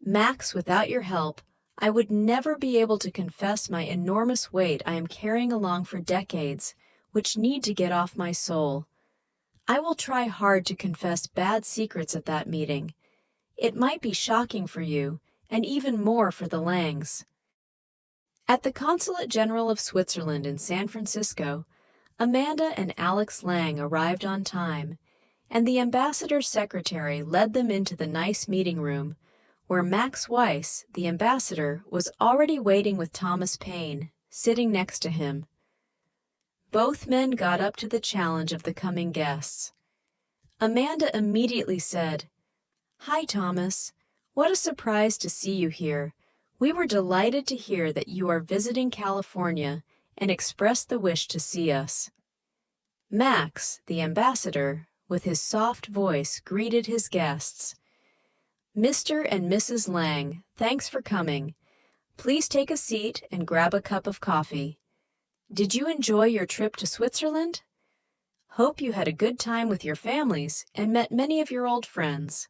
Max, without your help, I would never be able to confess my enormous weight I am carrying along for decades, which need to get off my soul. I will try hard to confess bad secrets at that meeting. It might be shocking for you, and even more for the Langs. At the Consulate General of Switzerland in San Francisco, Amanda and Alex Lang arrived on time, and the ambassador's secretary led them into the nice meeting room, where Max Weiss, the ambassador, was already waiting with Thomas Paine, sitting next to him. Both men got up to the challenge of the coming guests. Amanda immediately said, "Hi, Thomas. What a surprise to see you here. We were delighted to hear that you are visiting California and expressed the wish to see us." Max, the ambassador, with his soft voice, greeted his guests. "Mr. and Mrs. Lang, thanks for coming. Please take a seat and grab a cup of coffee. Did you enjoy your trip to Switzerland? Hope you had a good time with your families and met many of your old friends.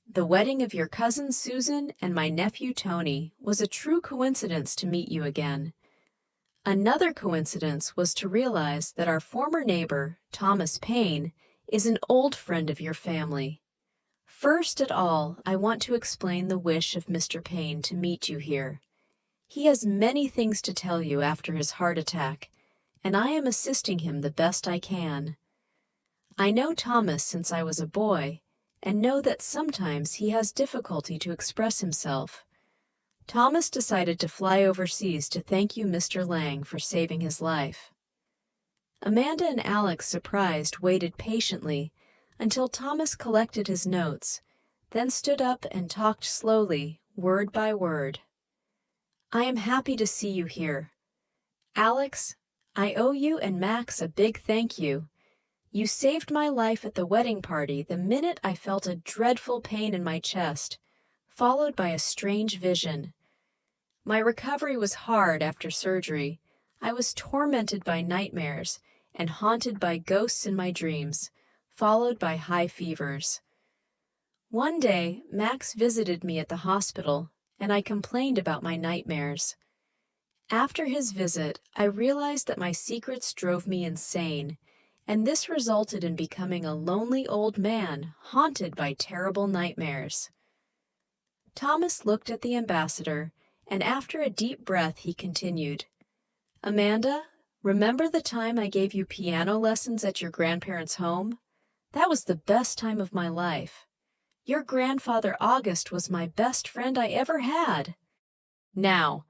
The wedding of your cousin Susan and my nephew Tony was a true coincidence to meet you again. Another coincidence was to realize that our former neighbor, Thomas Paine, is an old friend of your family. First at all, I want to explain the wish of Mr. Paine to meet you here. He has many things to tell you after his heart attack, and I am assisting him the best I can. I know Thomas since I was a boy, and know that sometimes he has difficulty to express himself. Thomas decided to fly overseas to thank you, Mr. Lang, for saving his life." Amanda and Alex, surprised, waited patiently until Thomas collected his notes, then stood up and talked slowly, word by word. "I am happy to see you here. Alex, I owe you and Max a big thank you. You saved my life at the wedding party the minute I felt a dreadful pain in my chest, followed by a strange vision. My recovery was hard after surgery. I was tormented by nightmares and haunted by ghosts in my dreams, followed by high fevers. One day, Max visited me at the hospital, and I complained about my nightmares. After his visit, I realized that my secrets drove me insane, and this resulted in becoming a lonely old man haunted by terrible nightmares." Thomas looked at the ambassador, and after a deep breath he continued, "Amanda, remember the time I gave you piano lessons at your grandparents' home? That was the best time of my life. Your grandfather August was my best friend I ever had. Now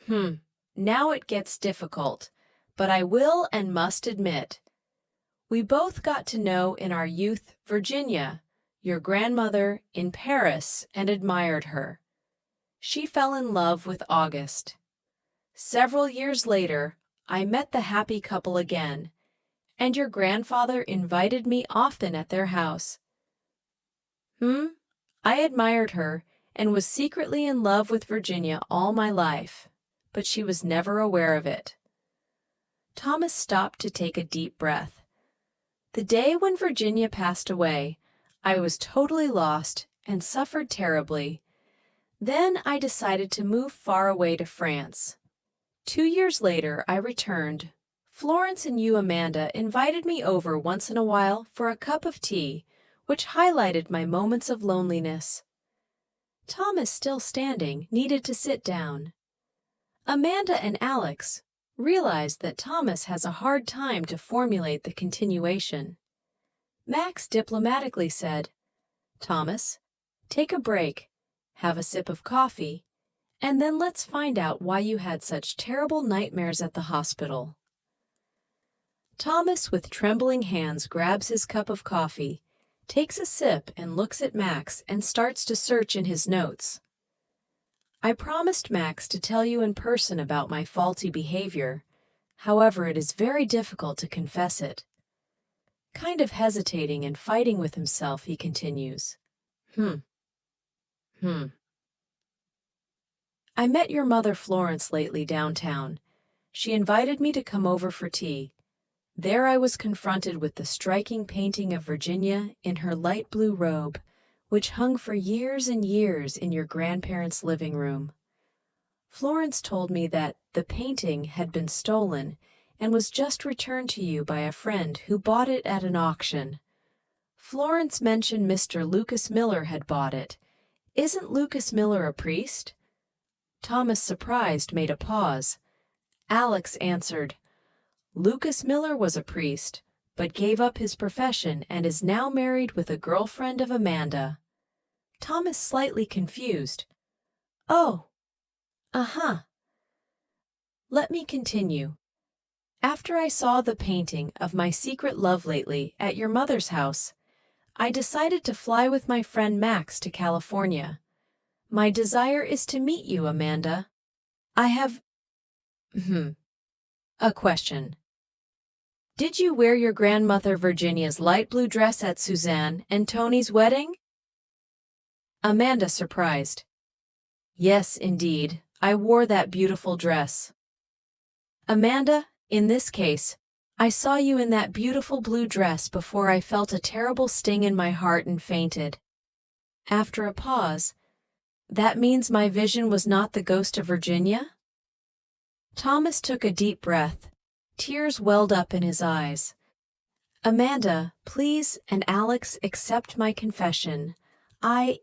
it gets difficult, but I will and must admit, we both got to know in our youth Virginia, your grandmother, in Paris, and admired her. She fell in love with August. Several years later, I met the happy couple again, and your grandfather invited me often at their house. I admired her and was secretly in love with Virginia all my life, but she was never aware of it." Thomas stopped to take a deep breath. "The day when Virginia passed away, I was totally lost and suffered terribly. Then I decided to move far away to France. 2 years later, I returned. Florence and you, Amanda, invited me over once in a while for a cup of tea, which highlighted my moments of loneliness." Thomas, still standing, needed to sit down. Amanda and Alex realized that Thomas has a hard time to formulate the continuation. Max diplomatically said, "Thomas, take a break, have a sip of coffee, and then let's find out why you had such terrible nightmares at the hospital." Thomas, with trembling hands, grabs his cup of coffee, takes a sip and looks at Max and starts to search in his notes. I promised Max to tell you in person about my faulty behavior. However, it is very difficult to confess it. Kind of hesitating and fighting with himself, he continues. Hmm. I met your mother Florence lately downtown. She invited me to come over for tea. There I was confronted with the striking painting of Virginia in her light blue robe, which hung for years and years in your grandparents' living room. Florence told me that the painting had been stolen and was just returned to you by a friend who bought it at an auction. Florence mentioned Mr. Lucas Miller had bought it. Isn't Lucas Miller a priest? Thomas, surprised, made a pause. Alex answered, Lucas Miller was a priest, but gave up his profession and is now married with a girlfriend of Amanda. Thomas, slightly confused. Oh, Let me continue. After I saw the painting of my secret love lately at your mother's house, I decided to fly with my friend Max to California. My desire is to meet you, Amanda. I have a question. Did you wear your grandmother Virginia's light blue dress at Suzanne and Tony's wedding? Amanda, surprised. Yes, indeed, I wore that beautiful dress. Amanda, in this case, I saw you in that beautiful blue dress before I felt a terrible sting in my heart and fainted. After a pause, that means my vision was not the ghost of Virginia? Thomas took a deep breath. Tears welled up in his eyes. Amanda, please, and Alex, accept my confession. I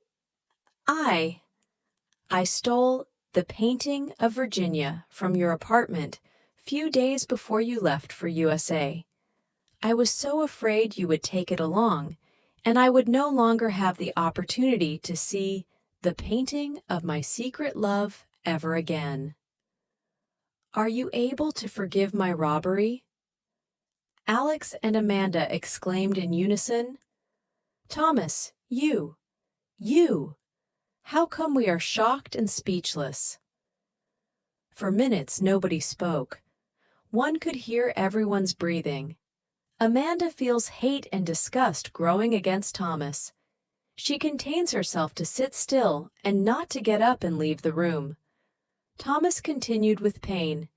stole the painting of Virginia from your apartment few days before you left for USA. I was so afraid you would take it along, and I would no longer have the opportunity to see the painting of my secret love ever again. Are you able to forgive my robbery? Alex and Amanda exclaimed in unison. Thomas, you! How come we are shocked and speechless? For minutes nobody spoke. One could hear everyone's breathing. Amanda feels hate and disgust growing against Thomas. She contains herself to sit still and not to get up and leave the room. Thomas continued with pain.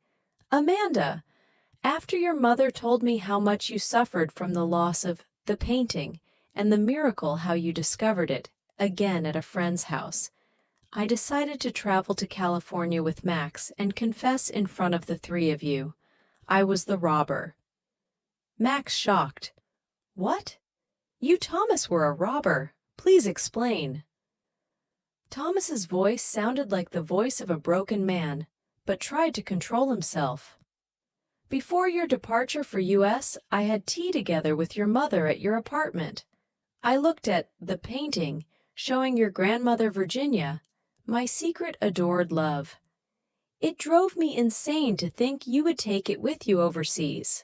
Amanda, after your mother told me how much you suffered from the loss of the painting and the miracle how you discovered it, again at a friend's house, I decided to travel to California with Max and confess in front of the three of you. I was the robber. Max, shocked. What? You, Thomas, were a robber. Please explain. Thomas's voice sounded like the voice of a broken man, but tried to control himself. Before your departure for US, I had tea together with your mother at your apartment. I looked at the painting showing your grandmother Virginia, my secret adored love. It drove me insane to think you would take it with you overseas.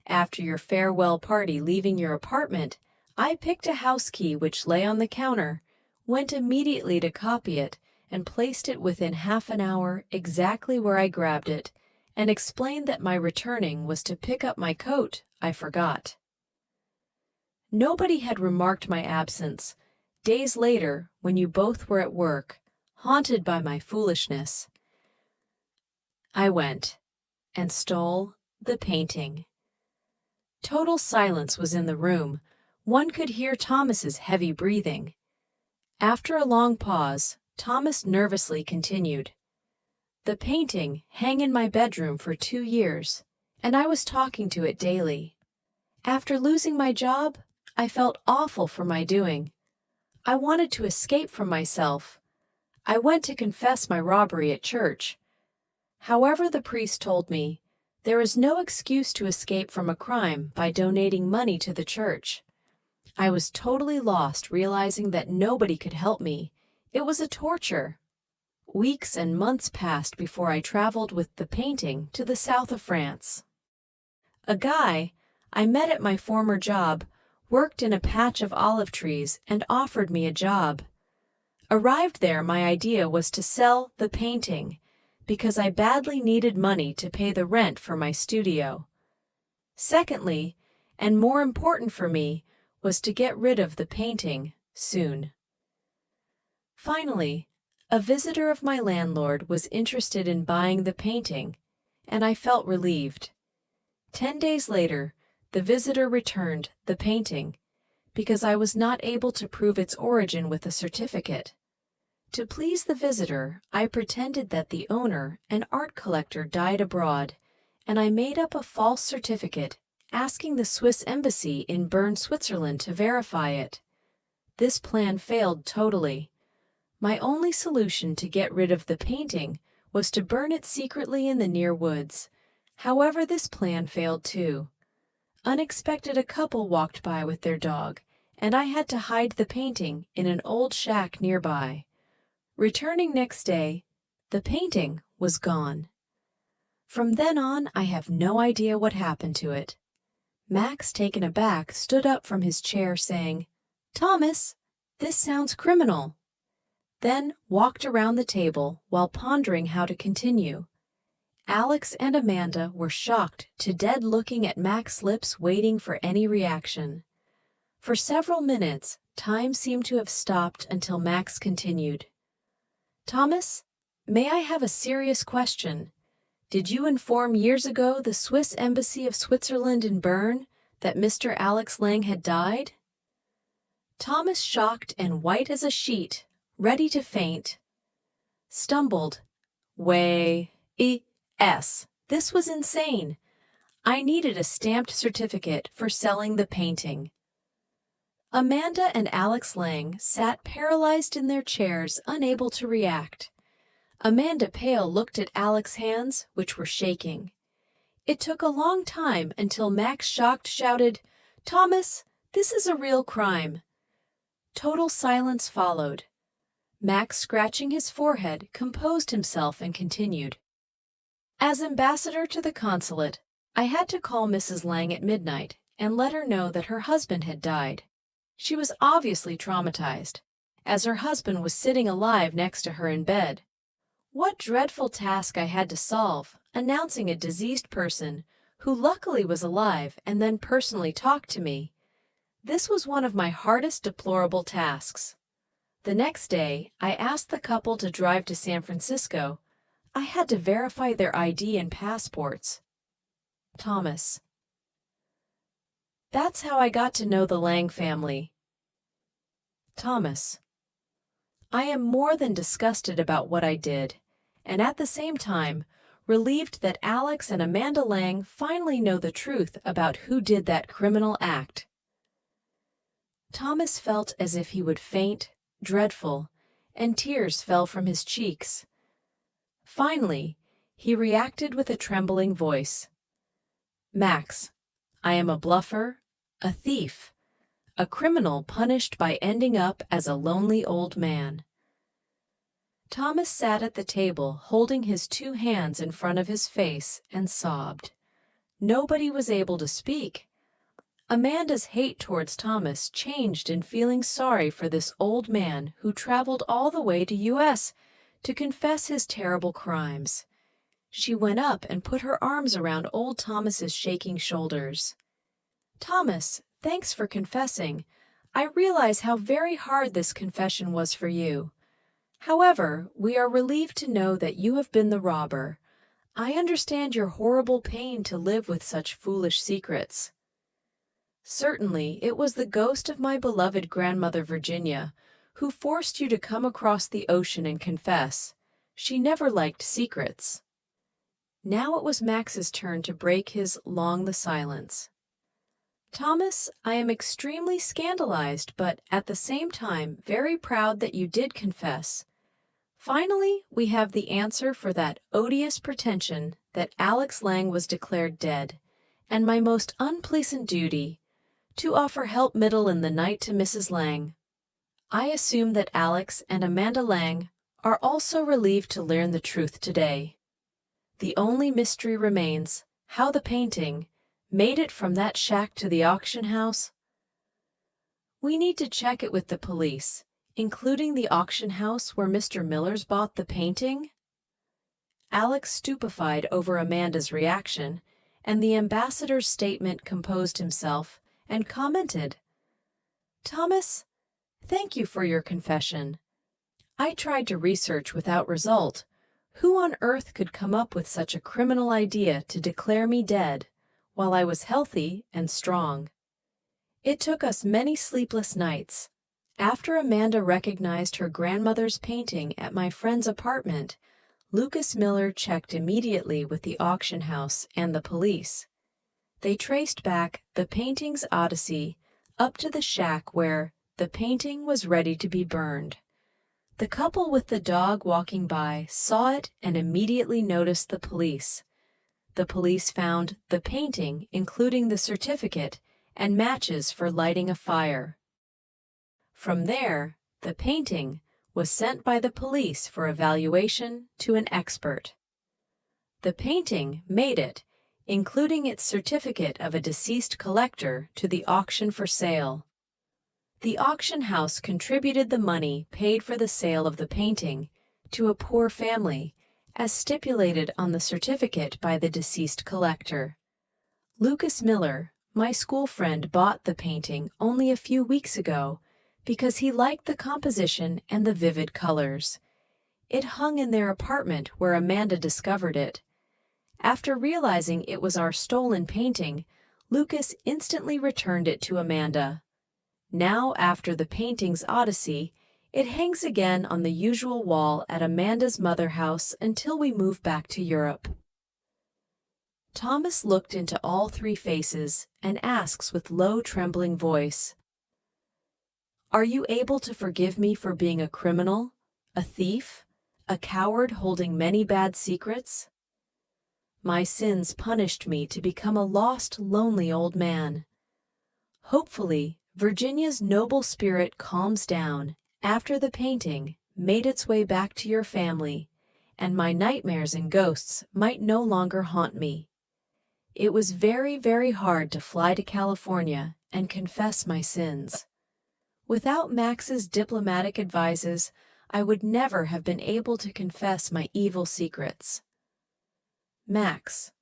After your farewell party leaving your apartment, I picked a house key which lay on the counter, went immediately to copy it, and placed it within half an hour exactly where I grabbed it, and explained that my returning was to pick up my coat I forgot. Nobody had remarked my absence. Days later, when you both were at work, haunted by my foolishness, I went and stole the painting. Total silence was in the room. One could hear Thomas's heavy breathing. After a long pause, Thomas nervously continued. The painting hung in my bedroom for 2 years, and I was talking to it daily. After losing my job, I felt awful for my doing. I wanted to escape from myself. I went to confess my robbery at church. However, the priest told me, there is no excuse to escape from a crime by donating money to the church. I was totally lost, realizing that nobody could help me. It was a torture. Weeks and months passed before I traveled with the painting to the south of France. A guy I met at my former job worked in a patch of olive trees and offered me a job. Arrived there, my idea was to sell the painting because I badly needed money to pay the rent for my studio. Secondly, and more important for me, was to get rid of the painting soon. Finally, a visitor of my landlord was interested in buying the painting, and I felt relieved. 10 days later, the visitor returned the painting because I was not able to prove its origin with a certificate. To please the visitor, I pretended that the owner, an art collector, died abroad, and I made up a false certificate asking the Swiss embassy in Bern, Switzerland to verify it. This plan failed totally. My only solution to get rid of the painting was to burn it secretly in the near woods. However, this plan failed too. Unexpected, a couple walked by with their dog, and I had to hide the painting in an old shack nearby. Returning next day, the painting was gone. From then on, I have no idea what happened to it. Max, taken aback, stood up from his chair saying, "Thomas, this sounds criminal," then walked around the table while pondering how to continue. Alex and Amanda were shocked to dead, looking at Max's lips, waiting for any reaction. For several minutes, time seemed to have stopped until Max continued. "Thomas, may I have a serious question? Did you inform years ago the Swiss Embassy of Switzerland in Bern that Mr. Alex Lang had died?" Thomas, shocked and white as a sheet, ready to faint, stumbled, "Yes, this was insane. I needed a stamped certificate for selling the painting." Amanda and Alex Lang sat paralyzed in their chairs, unable to react. Amanda, pale, looked at Alex's hands, which were shaking. It took a long time until Max, shocked, shouted, "Thomas, this is a real crime." Total silence followed. Max, scratching his forehead, composed himself and continued. "As ambassador to the consulate, I had to call Mrs. Lang at midnight and let her know that her husband had died. She was obviously traumatized, as her husband was sitting alive next to her in bed. What dreadful task I had to solve, announcing a deceased person who luckily was alive and then personally talked to me. This was one of my hardest, deplorable tasks. The next day, I asked the couple to drive to San Francisco. I had to verify their ID and passports." Thomas. "That's how I got to know the Lang family." Thomas. "I am more than disgusted about what I did, and at the same time, relieved that Alex and Amanda Lang finally know the truth about who did that criminal act." Thomas felt as if he would faint, dreadful, and tears fell from his cheeks. Finally, he reacted with a trembling voice. "Max, I am a bluffer, a thief, a criminal punished by ending up as a lonely old man." Thomas sat at the table, holding his two hands in front of his face, and sobbed. Nobody was able to speak. Amanda's hate towards Thomas changed in feeling sorry for this old man who traveled all the way to U.S. to confess his terrible crimes. She went up and put her arms around old Thomas's shaking shoulders. "Thomas, thanks for confessing. I realize how very hard this confession was for you. However, we are relieved to know that you have been the robber. I understand your horrible pain to live with such foolish secrets. Certainly, it was the ghost of my beloved grandmother Virginia who forced you to come across the ocean and confess. She never liked secrets." Now it was Max's turn to break his the silence. "Thomas, I am extremely scandalized, but at the same time very proud that you did confess. Finally, we have the answer for that odious pretension that Alex Lang was declared dead, and my most unpleasant duty, to offer help middle in the night to Mrs. Lang. I assume that Alex and Amanda Lang are also relieved to learn the truth today. The only mystery remains how the painting made it from that shack to the auction house. We need to check it with the police, including the auction house where Mr. Miller's bought the painting? Alex stupefied over Amanda's reaction, and the ambassador's statement composed himself and commented, "Thomas, thank you for your confession. I tried to research without result. Who on earth could come up with such a criminal idea to declare me dead while I was healthy and strong? It took us many sleepless nights. After Amanda recognized her grandmother's painting at my friend's apartment, Lucas Miller checked immediately with the auction house and the police. They traced back the painting's odyssey up to the shack where the painting was ready to be burned. The couple with the dog walking by saw it and immediately noticed the police. The police found the painting, including the certificate and matches for lighting a fire. From there, the painting was sent by the police for evaluation to an expert. The painting made it, including its certificate of a deceased collector, to the auction for sale. The auction house contributed the money paid for the sale of the painting to a poor family, as stipulated on the certificate by the deceased collector. Lucas Miller, my school friend, bought the painting only a few weeks ago because he liked the composition and the vivid colors. It hung in their apartment where Amanda discovered it. After realizing it was our stolen painting, Lucas instantly returned it to Amanda. Now, after the painting's odyssey, it hangs again on the usual wall at Amanda's mother house until we move back to Europe. Thomas looked into all three faces and asks with low, trembling voice, "Are you able to forgive me for being a criminal, a thief, a coward holding many bad secrets? My sins punished me to become a lost, lonely old man. Hopefully, Virginia's noble spirit calms down after the painting made its way back to your family, and my nightmares and ghosts might no longer haunt me. It was very, very hard to fly to California and confess my sins. Without Max's diplomatic advices, I would never have been able to confess my evil secrets." Max: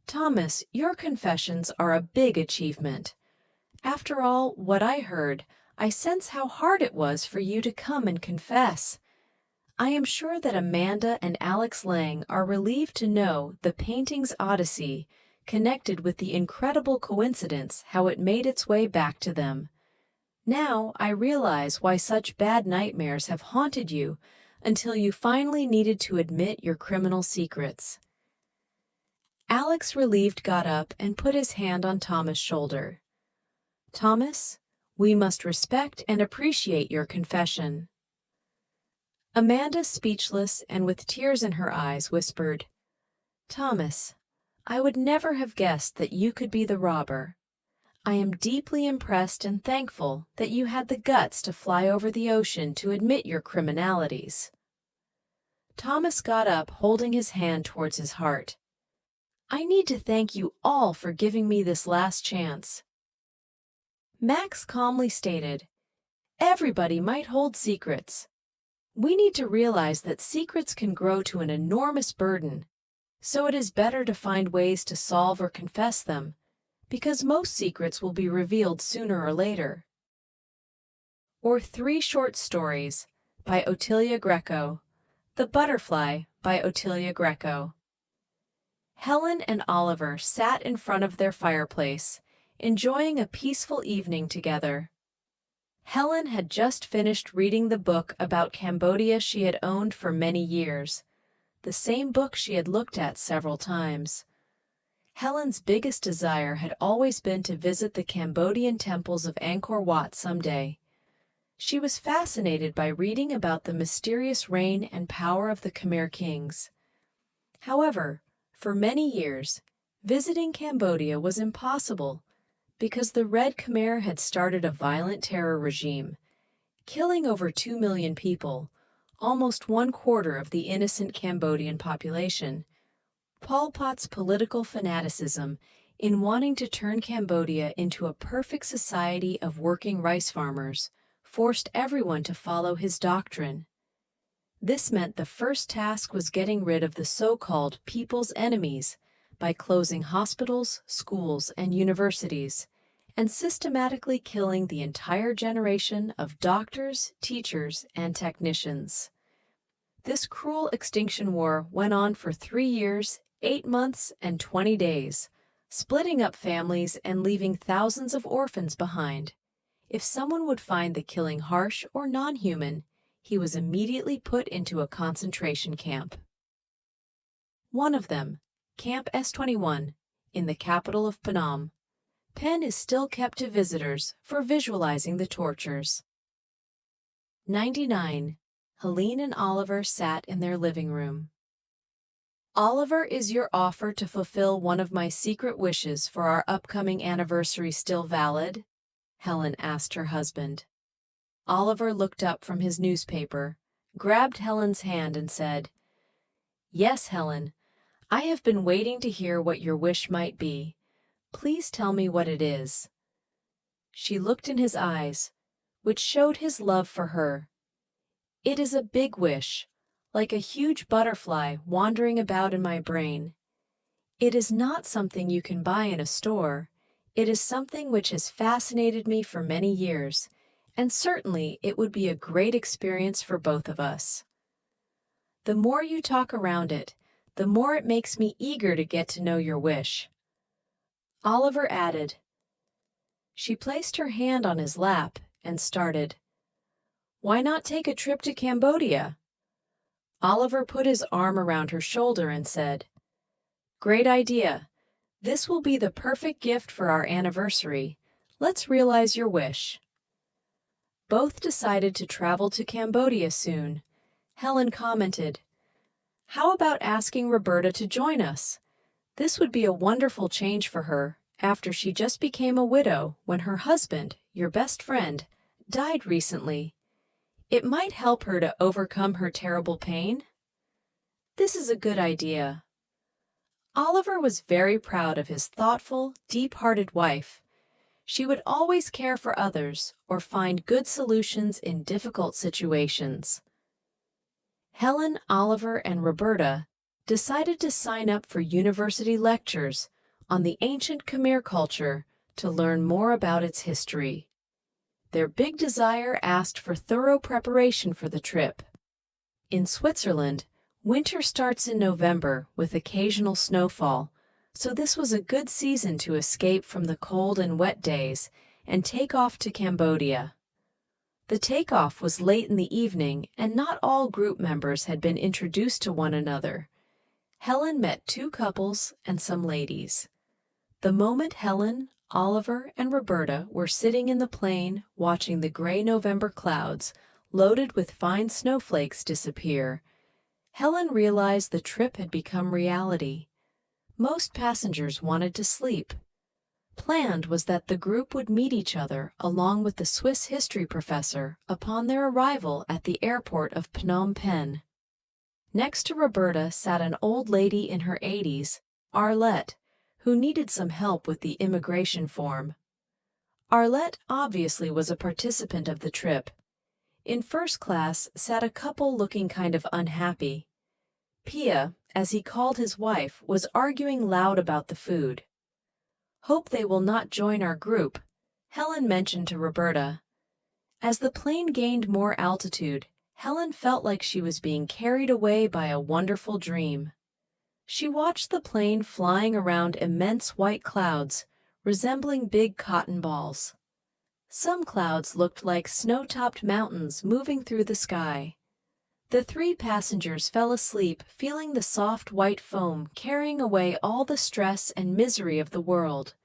"Thomas, your confessions are a big achievement. After all what I heard, I sense how hard it was for you to come and confess. I am sure that Amanda and Alex Lang are relieved to know the painting's odyssey connected with the incredible coincidence how it made its way back to them. Now I realize why such bad nightmares have haunted you until you finally needed to admit your criminal secrets." Alex, relieved, got up and put his hand on Thomas' shoulder. "Thomas, we must respect and appreciate your confession." Amanda, speechless and with tears in her eyes, whispered, "Thomas, I would never have guessed that you could be the robber. I am deeply impressed and thankful that you had the guts to fly over the ocean to admit your criminalities." Thomas got up, holding his hand towards his heart. "I need to thank you all for giving me this last chance." Max calmly stated, "Everybody might hold secrets. We need to realize that secrets can grow to an enormous burden, so it is better to find ways to solve or confess them, because most secrets will be revealed sooner or later." Or Three Short Stories by Otilia Greco. The Butterfly by Otilia Greco. Helen and Oliver sat in front of their fireplace, enjoying a peaceful evening together. Helen had just finished reading the book about Cambodia she had owned for many years, the same book she had looked at several times. Helen's biggest desire had always been to visit the Cambodian temples of Angkor Wat someday. She was fascinated by reading about the mysterious reign and power of the Khmer kings. However, for many years, visiting Cambodia was impossible because the Red Khmer had started a violent terror regime, killing over 2 million people, almost 1/4 of the innocent Cambodian population. Pol Pot's political fanaticism in wanting to turn Cambodia into a perfect society of working rice farmers forced everyone to follow his doctrine. This meant the first task was getting rid of the so-called people's enemies by closing hospitals, schools, and universities, and systematically killing the entire generation of doctors, teachers, and technicians. This cruel extinction war went on for 3 years, 8 months, and 20 days, splitting up families and leaving thousands of orphans behind. If someone would find the killing harsh or non-human, he was immediately put into a concentration camp. One of them, Camp S-21, in the capital of Phnom Penh, is still kept to visitors for visualizing the tortures. 99. Helene and Oliver sat in their living room. Oliver, is your offer to fulfill one of my secret wishes for our upcoming anniversary still valid? Helen asked her husband. Oliver looked up from his newspaper, grabbed Helen's hand and said, "Yes, Helen, I have been waiting to hear what your wish might be. Please tell me what it is." She looked in his eyes, which showed his love for her. "It is a big wish, like a huge butterfly wandering about in my brain. It is not something you can buy in a store. It is something which has fascinated me for many years, and certainly it would be a great experience for both of us. The more you talk around it, the more it makes me eager to get to know your wish." Oliver added. She placed her hand on his lap and started. "Why not take a trip to Cambodia?" Oliver put his arm around her shoulder and said, "Great idea. This will be the perfect gift for our anniversary. Let's realize your wish." Both decided to travel to Cambodia soon. Helen commented, "How about asking Roberta to join us? This would be a wonderful change for her after she just became a widow when her husband, your best friend, died recently. It might help her to overcome her terrible pain." "This is a good idea." Oliver was very proud of his thoughtful, deep-hearted wife. She would always care for others or find good solutions in difficult situations. Helen, Oliver, and Roberta decided to sign up for university lectures on the ancient Khmer culture to learn more about its history. Their big desire asked for thorough preparation for the trip. In Switzerland, winter starts in November with occasional snowfall, so this was a good season to escape from the cold and wet days and take off to Cambodia. The takeoff was late in the evening, and not all group members had been introduced to one another. Helen met 2 couples and some ladies. The moment Helen, Oliver, and Roberta were sitting in the plane watching the gray November clouds loaded with fine snowflakes disappear, Helen realized the trip had become reality. Most passengers wanted to sleep. Planned was that the group would meet each other along with the Swiss history professor upon their arrival at the airport of Phnom Penh. Next to Roberta sat an old lady in her 80s, Arlette, who needed some help with the immigration form. Arlette obviously was a participant of the trip. In first class sat a couple looking kind of unhappy. Pia, as he called his wife, was arguing loud about the food. "Hope they will not join our group," Helen mentioned to Roberta. As the plane gained more altitude, Helen felt like she was being carried away by a wonderful dream. She watched the plane flying around immense white clouds, resembling big cotton balls. Some clouds looked like snow-topped mountains moving through the sky. The 3 passengers fell asleep, feeling the soft white foam carrying away all the stress and misery of the world.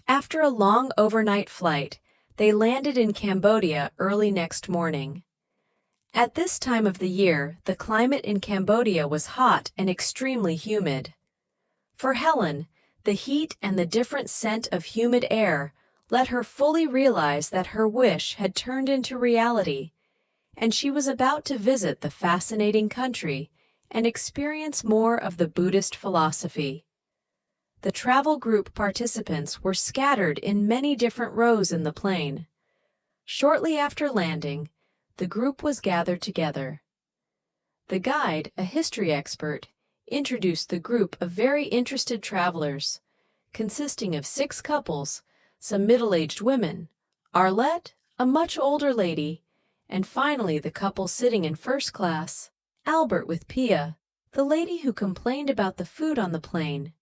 After a long overnight flight, they landed in Cambodia early next morning. At this time of the year, the climate in Cambodia was hot and extremely humid. For Helen, the heat and the different scent of humid air let her fully realize that her wish had turned into reality, and she was about to visit the fascinating country and experience more of the Buddhist philosophy. The travel group participants were scattered in many different rows in the plane. Shortly after landing, the group was gathered together. The guide, a history expert, introduced the group of very interested travelers, consisting of 6 couples, some middle-aged women, Arlette, a much older lady, and finally the couple sitting in first class, Albert with Pia, the lady who complained about the food on the plane.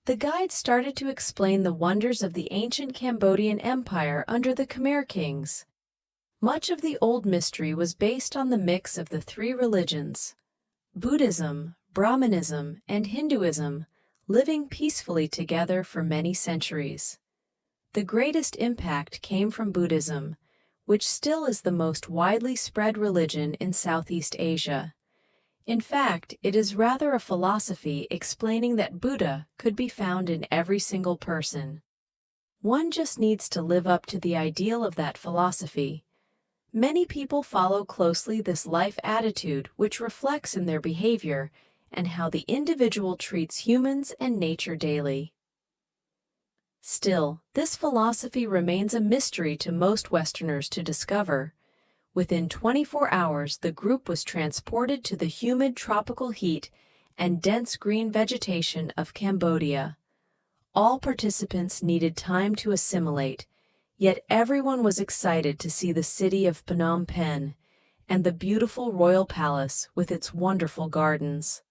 The guide started to explain the wonders of the ancient Cambodian Empire under the Khmer kings. Much of the old mystery was based on the mix of the 3 religions, Buddhism, Brahmanism, and Hinduism, living peacefully together for many centuries. The greatest impact came from Buddhism, which still is the most widely spread religion in Southeast Asia. In fact, it is rather a philosophy explaining that Buddha could be found in every single person. One just needs to live up to the ideal of that philosophy. Many people follow closely this life attitude, which reflects in their behavior and how the individual treats humans and nature daily. Still, this philosophy remains a mystery to most Westerners to discover. Within 24 hours, the group was transported to the humid tropical heat and dense green vegetation of Cambodia. All participants needed time to assimilate, yet everyone was excited to see the city of Phnom Penh and the beautiful royal palace with its wonderful gardens.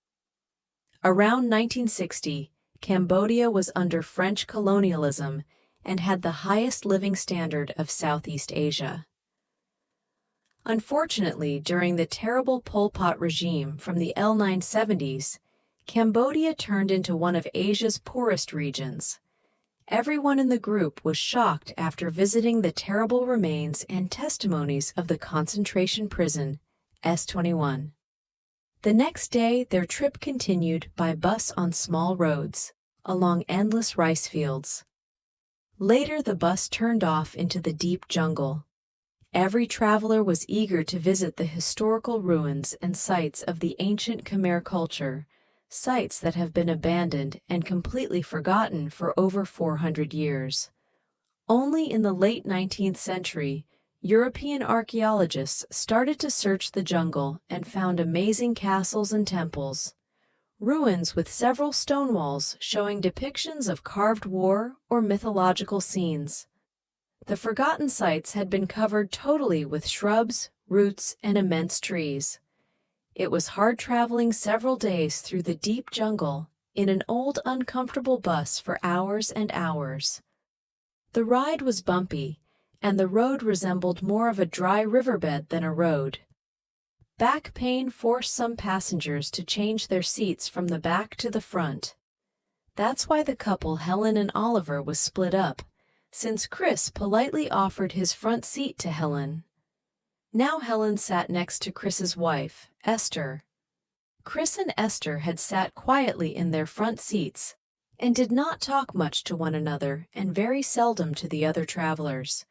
Around 1960, Cambodia was under French colonialism and had the highest living standard of Southeast Asia. Unfortunately, during the terrible Pol Pot regime from the L970s, Cambodia turned into one of Asia's poorest regions. Everyone in the group was shocked after visiting the terrible remains and testimonies of the concentration prison, S21. The next day, their trip continued by bus on small roads, along endless rice fields. Later, the bus turned off into the deep jungle. Every traveler was eager to visit the historical ruins and sites of the ancient Khmer culture, sites that have been abandoned and completely forgotten for over 400 years. Only in the late 19th century, European archaeologists started to search the jungle and found amazing castles and temples, ruins with several stone walls showing depictions of carved war or mythological scenes. The forgotten sites had been covered totally with shrubs, roots, and immense trees. It was hard traveling several days through the deep jungle in an old, uncomfortable bus for hours and hours. The ride was bumpy, and the road resembled more of a dry riverbed than a road. Back pain forced some passengers to change their seats from the back to the front. That's why the couple Helen and Oliver was split up, since Chris politely offered his front seat to Helen. Now Helen sat next to Chris's wife, Esther. Chris and Esther had sat quietly in their front seats and did not talk much to one another and very seldom to the other travelers.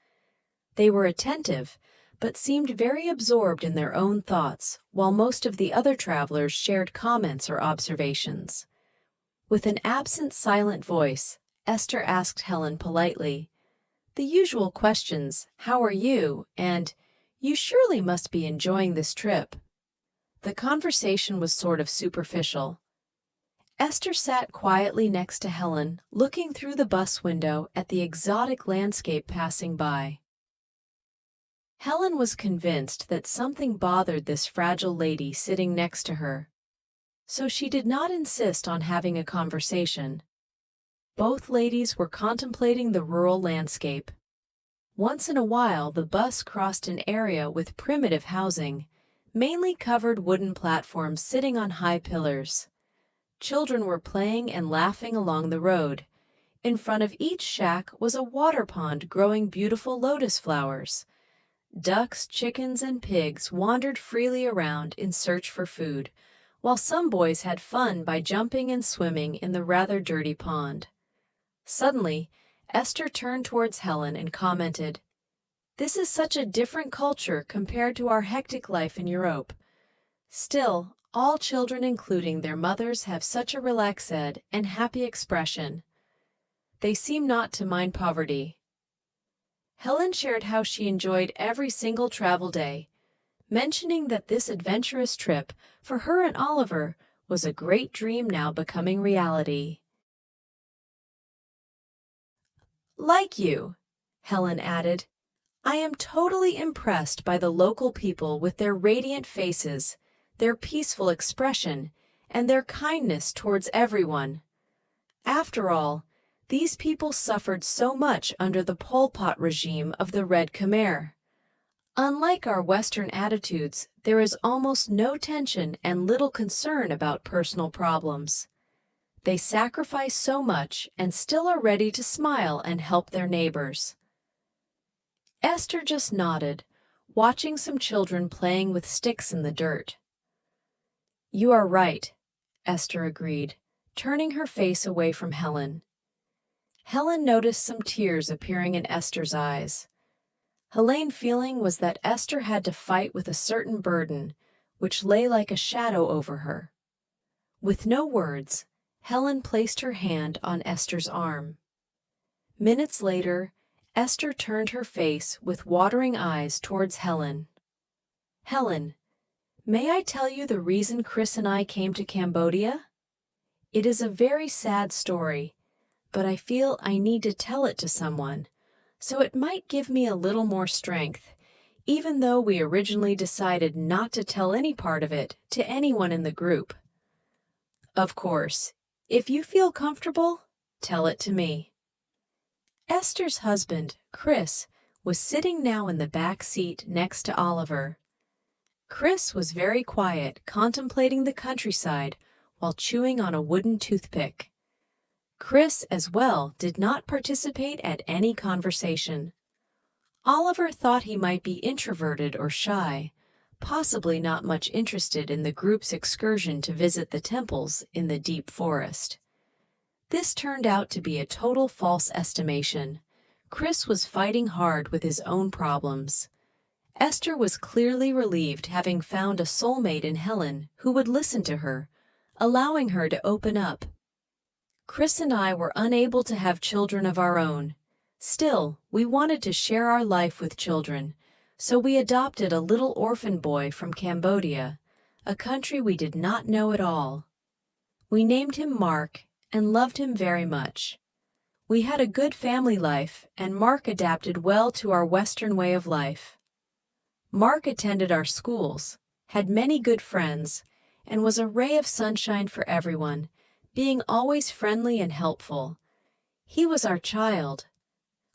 They were attentive, but seemed very absorbed in their own thoughts, while most of the other travelers shared comments or observations. With an absent, silent voice, Esther asked Helen politely, the usual questions, "How are you?" and "You surely must be enjoying this trip." The conversation was sort of superficial. Esther sat quietly next to Helen, looking through the bus window at the exotic landscape passing by. Helen was convinced that something bothered this fragile lady sitting next to her, so she did not insist on having a conversation. Both ladies were contemplating the rural landscape. Once in a while, the bus crossed an area with primitive housing, mainly covered wooden platforms sitting on high pillars. Children were playing and laughing along the road. In front of each shack was a water pond growing beautiful lotus flowers. Ducks, chickens, and pigs wandered freely around in search for food, while some boys had fun by jumping and swimming in the rather dirty pond. Suddenly, Esther turned towards Helen and commented, "This is such a different culture compared to our hectic life in Europe. Still, all children, including their mothers, have such a relaxed and happy expression. They seem not to mind poverty." Helen shared how she enjoyed every single travel day, mentioning that this adventurous trip for her and Oliver was a great dream now becoming reality. Like you, Helen added, I am totally impressed by the local people with their radiant faces, their peaceful expression, and their kindness towards everyone. After all, these people suffered so much under the Pol Pot regime of the Red Khmer. Unlike our Western attitudes, there is almost no tension and little concern about personal problems. They sacrifice so much and still are ready to smile and help their neighbors. Esther just nodded, watching some children playing with sticks in the dirt. You are right, Esther agreed, turning her face away from Helen. Helen noticed some tears appearing in Esther's eyes. Helene's feeling was that Esther had to fight with a certain burden, which lay like a shadow over her. With no words, Helen placed her hand on Esther's arm. Minutes later, Esther turned her face with watering eyes towards Helen. Helen, may I tell you the reason Chris and I came to Cambodia? It is a very sad story, but I feel I need to tell it to someone, so it might give me a little more strength, even though we originally decided not to tell any part of it to anyone in the group. Of course, if you feel comfortable, tell it to me. Esther's husband, Chris, was sitting now in the back seat next to Oliver. Chris was very quiet, contemplating the countryside while chewing on a wooden toothpick. Chris, as well, did not participate at any conversation. Oliver thought he might be introverted or shy, possibly not much interested in the group's excursion to visit the temples in the deep forest. This turned out to be a total false estimation. Chris was fighting hard with his own problems. Esther was clearly relieved, having found a soulmate in Helen who would listen to her, allowing her to open up. Chris and I were unable to have children of our own. Still, we wanted to share our life with children, so we adopted a little orphan boy from Cambodia, a country we did not know at all. We named him Mark and loved him very much. We had a good family life, and Mark adapted well to our Western way of life. Mark attended our schools, had many good friends, and was a ray of sunshine for everyone, being always friendly and helpful. He was our child.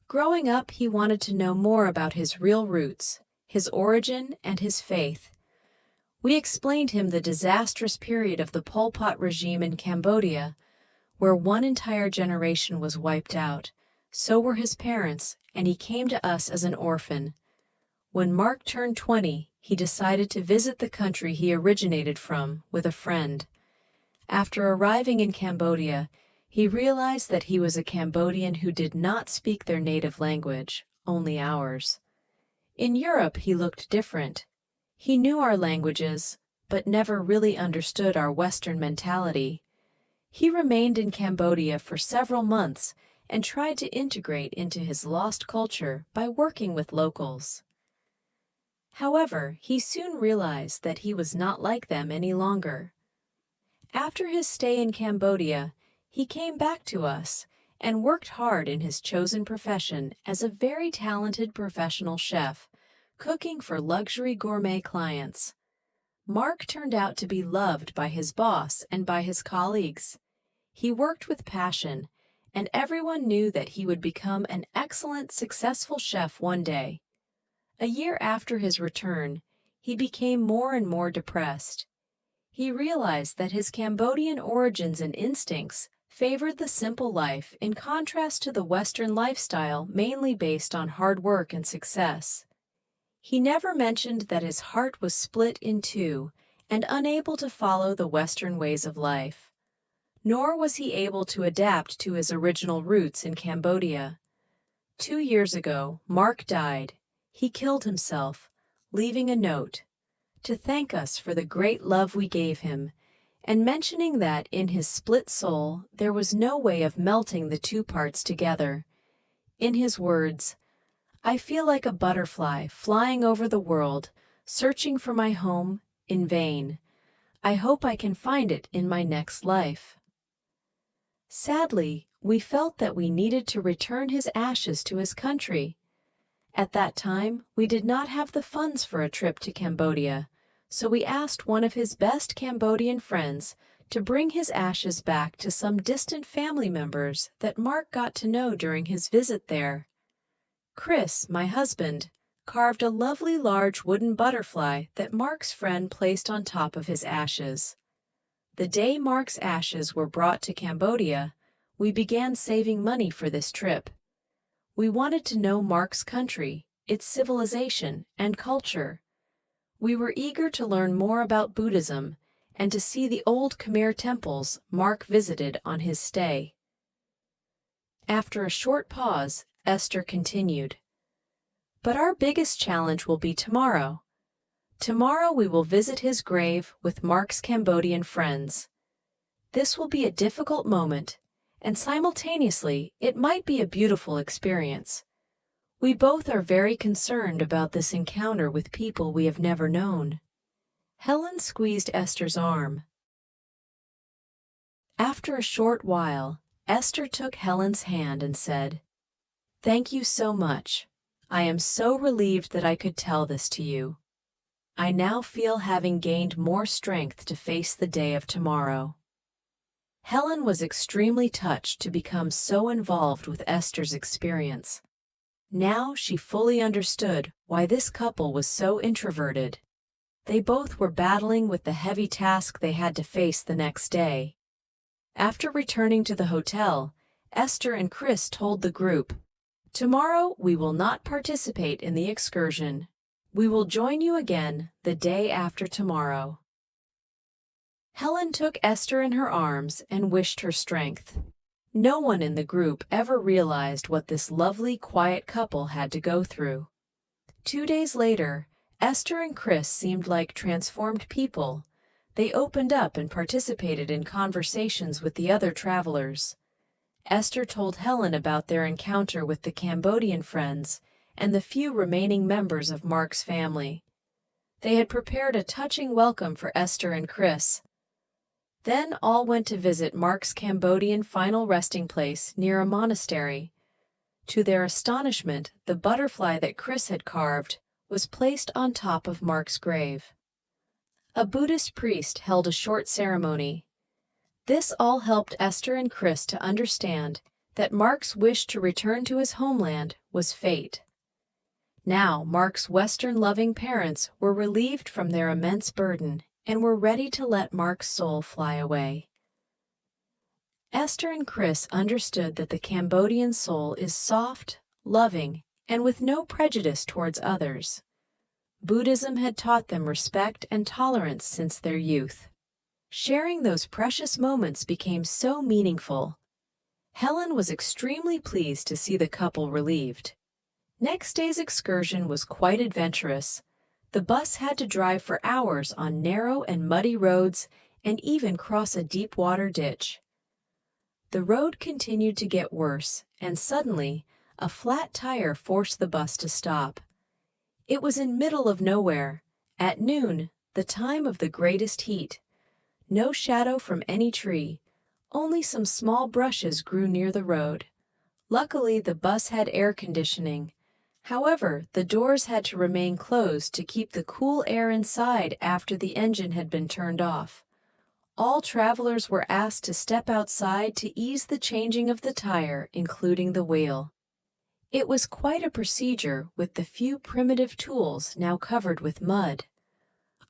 Growing up, he wanted to know more about his real roots, his origin, and his faith. We explained him the disastrous period of the Pol Pot regime in Cambodia, where one entire generation was wiped out. So were his parents, and he came to us as an orphan. When Mark turned 20, he decided to visit the country he originated from with a friend. After arriving in Cambodia, he realized that he was a Cambodian who did not speak their native language, only ours. In Europe, he looked different. He knew our languages, but never really understood our Western mentality. He remained in Cambodia for several months and tried to integrate into his lost culture by working with locals. However, he soon realized that he was not like them any longer. After his stay in Cambodia, he came back to us and worked hard in his chosen profession as a very talented professional chef, cooking for luxury gourmet clients. Mark turned out to be loved by his boss and by his colleagues. He worked with passion, and everyone knew that he would become an excellent, successful chef one day. A year after his return, he became more and more depressed. He realized that his Cambodian origins and instincts favored the simple life in contrast to the Western lifestyle mainly based on hard work and success. He never mentioned that his heart was split in two and unable to follow the Western ways of life. Nor was he able to adapt to his original roots in Cambodia. 2 years ago, Mark died. He killed himself, leaving a note to thank us for the great love we gave him, and mentioning that in his split soul there was no way of melting the two parts together. In his words, I feel like a butterfly flying over the world, searching for my home in vain. I hope I can find it in my next life." Sadly, we felt that we needed to return his ashes to his country. At that time, we did not have the funds for a trip to Cambodia, so we asked one of his best Cambodian friends to bring his ashes back to some distant family members that Mark got to know during his visit there. Chris, my husband, carved a lovely large wooden butterfly that Mark's friend placed on top of his ashes. The day Mark's ashes were brought to Cambodia, we began saving money for this trip. We wanted to know Mark's country, its civilization, and culture. We were eager to learn more about Buddhism and to see the old Khmer temples Mark visited on his stay. After a short pause, Esther continued, "But our biggest challenge will be tomorrow. Tomorrow we will visit his grave with Mark's Cambodian friends. This will be a difficult moment, and simultaneously it might be a beautiful experience. We both are very concerned about this encounter with people we have never known." Helen squeezed Esther's arm. After a short while, Esther took Helen's hand and said, "Thank you so much. I am so relieved that I could tell this to you. I now feel having gained more strength to face the day of tomorrow." Helen was extremely touched to become so involved with Esther's experience. Now she fully understood why this couple was so introverted. They both were battling with the heavy task they had to face the next day. After returning to the hotel, Esther and Chris told the group, "Tomorrow we will not participate in the excursion. We will join you again the day after tomorrow." Helen took Esther in her arms and wished her strength. No one in the group ever realized what this lovely, quiet couple had to go through. 2 days later, Esther and Chris seemed like transformed people. They opened up and participated in conversations with the other travelers. Esther told Helen about their encounter with the Cambodian friends and the few remaining members of Mark's family. They had prepared a touching welcome for Esther and Chris. Then all went to visit Mark's Cambodian final resting place near a monastery. To their astonishment, the butterfly that Chris had carved was placed on top of Mark's grave. A Buddhist priest held a short ceremony. This all helped Esther and Chris to understand that Mark's wish to return to his homeland was fate. Now Mark's Western-loving parents were relieved from their immense burden and were ready to let Mark's soul fly away. Esther and Chris understood that the Cambodian soul is soft, loving, and with no prejudice towards others. Buddhism had taught them respect and tolerance since their youth. Sharing those precious moments became so meaningful. Helen was extremely pleased to see the couple relieved. Next day's excursion was quite adventurous. The bus had to drive for hours on narrow and muddy roads and even cross a deep water ditch. The road continued to get worse, and suddenly, a flat tire forced the bus to stop. It was in middle of nowhere, at noon, the time of the greatest heat. No shadow from any tree, only some small bushes grew near the road. Luckily, the bus had air conditioning. However, the doors had to remain closed to keep the cool air inside after the engine had been turned off. All travelers were asked to step outside to ease the changing of the tire, including the wheel. It was quite a procedure with the few primitive tools now covered with mud.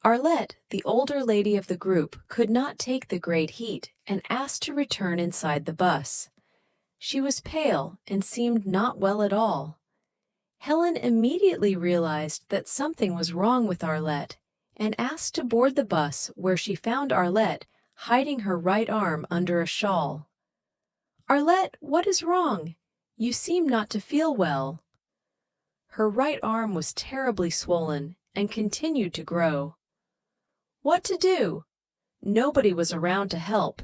Arlette, the older lady of the group, could not take the great heat and asked to return inside the bus. She was pale and seemed not well at all. Helen immediately realized that something was wrong with Arlette and asked to board the bus, where she found Arlette hiding her right arm under a shawl. "Arlette, what is wrong? You seem not to feel well." Her right arm was terribly swollen and continued to grow. What to do? Nobody was around to help.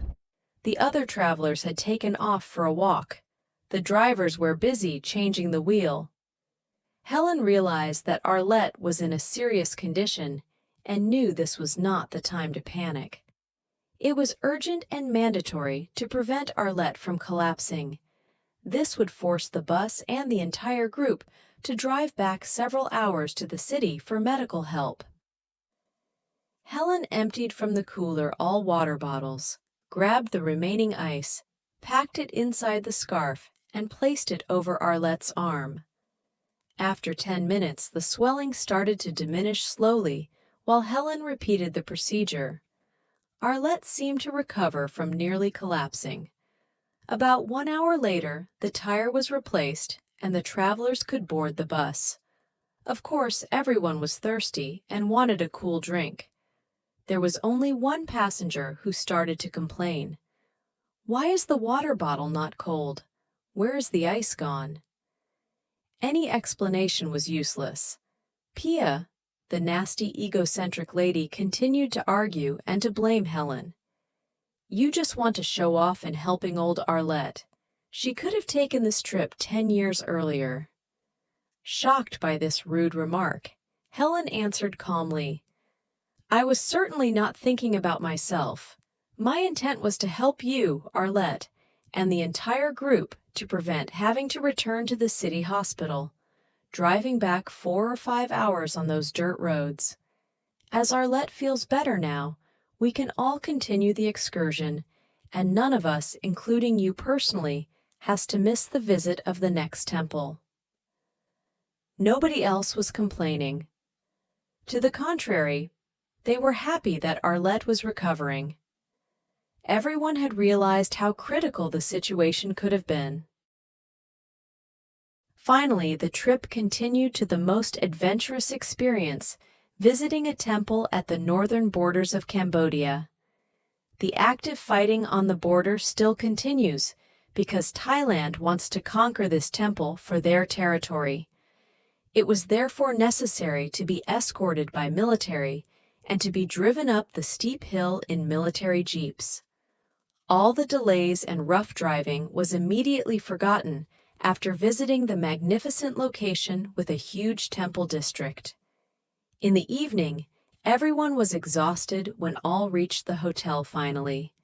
The other travelers had taken off for a walk. The drivers were busy changing the wheel. Helen realized that Arlette was in a serious condition and knew this was not the time to panic. It was urgent and mandatory to prevent Arlette from collapsing. This would force the bus and the entire group to drive back several hours to the city for medical help. Helen emptied from the cooler all water bottles, grabbed the remaining ice, packed it inside the scarf, and placed it over Arlette's arm. After 10 minutes, the swelling started to diminish slowly while Helen repeated the procedure. Arlette seemed to recover from nearly collapsing. About 1 hour later, the tire was replaced and the travelers could board the bus. Of course, everyone was thirsty and wanted a cool drink. There was only one passenger who started to complain. "Why is the water bottle not cold? Where is the ice gone?" Any explanation was useless. Pia, the nasty, egocentric lady, continued to argue and to blame Helen. "You just want to show off in helping old Arlette. She could have taken this trip 10 years earlier." Shocked by this rude remark, Helen answered calmly, "I was certainly not thinking about myself. My intent was to help you, Arlette, and the entire group to prevent having to return to the city hospital, driving back 4 or 5 hours on those dirt roads. As Arlette feels better now, we can all continue the excursion, and none of us, including you personally, has to miss the visit of the next temple." Nobody else was complaining. To the contrary, they were happy that Arlette was recovering. Everyone had realized how critical the situation could have been. Finally, the trip continued to the most adventurous experience, visiting a temple at the northern borders of Cambodia. The active fighting on the border still continues because Thailand wants to conquer this temple for their territory. It was therefore necessary to be escorted by military and to be driven up the steep hill in military jeeps. All the delays and rough driving was immediately forgotten after visiting the magnificent location with a huge temple district. In the evening, everyone was exhausted when all reached the hotel finally.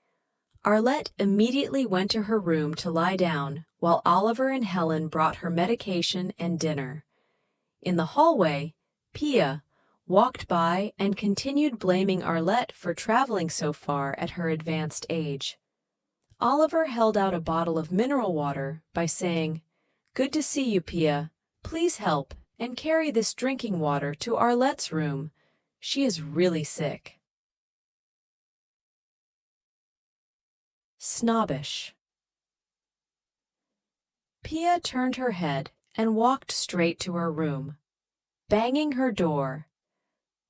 Arlette immediately went to her room to lie down while Oliver and Helen brought her medication and dinner. In the hallway, Pia walked by and continued blaming Arlette for traveling so far at her advanced age. Oliver held out a bottle of mineral water by saying, "Good to see you, Pia. Please help and carry this drinking water to Arlette's room. She is really sick." Snobbish. Pia turned her head and walked straight to her room, banging her door.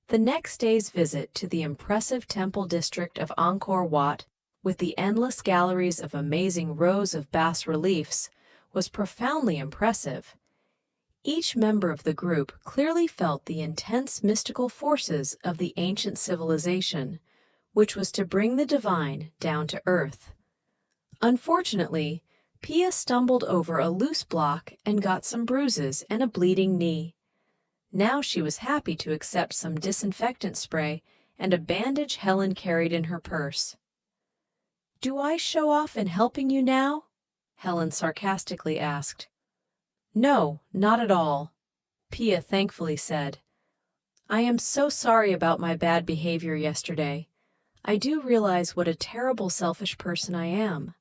The next day's visit to the impressive temple district of Angkor Wat, with the endless galleries of amazing rows of bas-reliefs, was profoundly impressive. Each member of the group clearly felt the intense mystical forces of the ancient civilization, which was to bring the divine down to earth. Unfortunately, Pia stumbled over a loose block and got some bruises and a bleeding knee. Now she was happy to accept some disinfectant spray and a bandage Helen carried in her purse. "Do I show off in helping you now?" Helen sarcastically asked. "No, not at all," Pia thankfully said. "I am so sorry about my bad behavior yesterday. I do realize what a terrible selfish person I am."